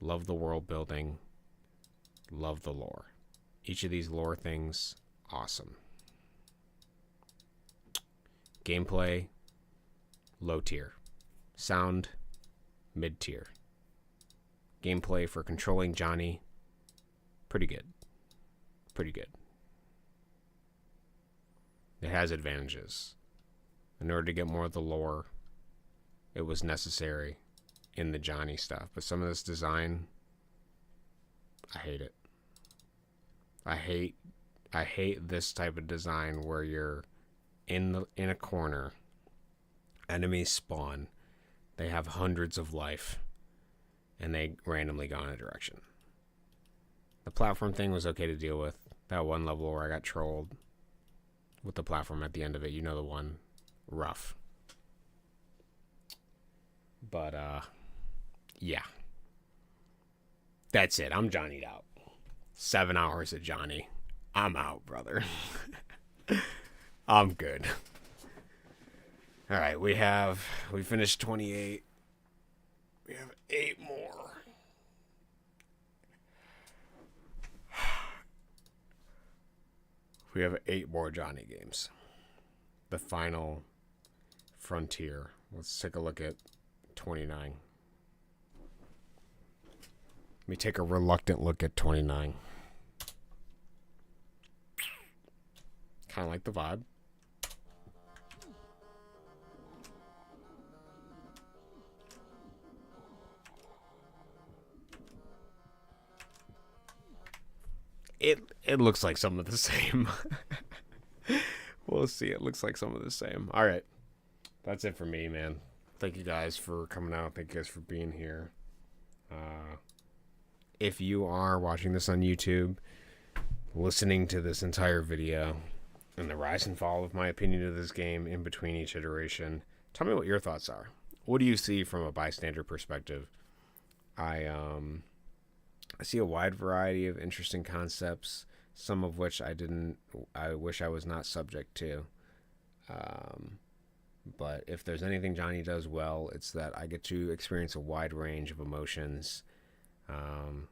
Love the world building. Love the lore. Each of these lore things, awesome. Gameplay, low tier. Sound, mid tier. Gameplay for controlling Johnny, pretty good. Pretty good. It has advantages. In order to get more of the lore, it was necessary in the Johnny stuff. But some of this design, I hate it. I hate this type of design where you're in a corner, enemies spawn, they have hundreds of life, and they randomly go in a direction. The platform thing was okay to deal with. That one level where I got trolled with the platform at the end of it, you know the one. Rough. But yeah, that's it. I'm Johnny'd out. 7 hours of Johnny. I'm out, brother. I'm good. All right, we finished 28. We have 8 more. We have 8 more Johnny games. The final frontier. Let's take a look at 29. Let me take a reluctant look at 29. Kind of like the vibe. It looks like some of the same. We'll see. It looks like some of the same. All right. That's it for me, man. Thank you guys for coming out. Thank you guys for being here. If you are watching this on YouTube, listening to this entire video, and the rise and fall of my opinion of this game in between each iteration, tell me what your thoughts are. What do you see from a bystander perspective? I see a wide variety of interesting concepts, some of which I wish I was not subject to. But if there's anything Johnny does well, it's that I get to experience a wide range of emotions. And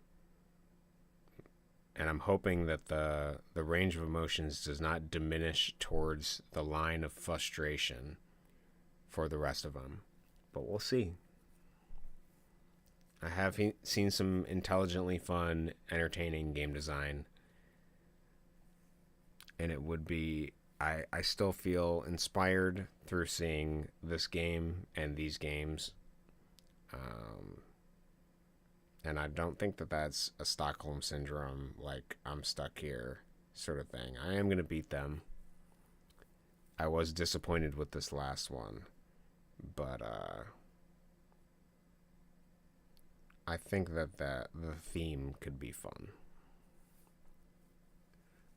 I'm hoping that the range of emotions does not diminish towards the line of frustration for the rest of them. But we'll see. I have seen some intelligently fun, entertaining game design. And it would be... I still feel inspired through seeing this game and these games. And I don't think that that's a Stockholm Syndrome, like, I'm stuck here sort of thing. I am going to beat them. I was disappointed with this last one. But I think that the theme could be fun.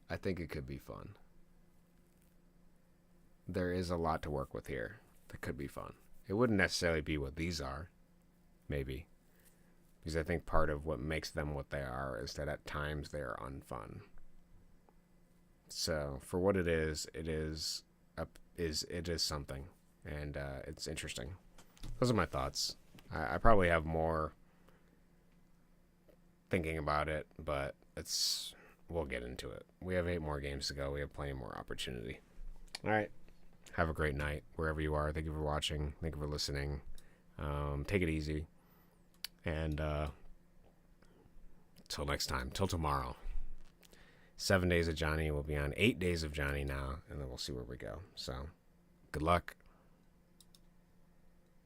I think it could be fun. There is a lot to work with here that could be fun. It wouldn't necessarily be what these are, maybe. Because I think part of what makes them what they are is that at times they are unfun. So for what it is something, and it's interesting. Those are my thoughts. I probably have more thinking about it, but we'll get into it. We have 8 more games to go. We have plenty more opportunity. All right. Have a great night wherever you are. Thank you for watching. Thank you for listening. Take it easy. And till next time, till tomorrow. 7 days of Johnny. We'll be on 8 days of Johnny now, and then we'll see where we go. So, good luck.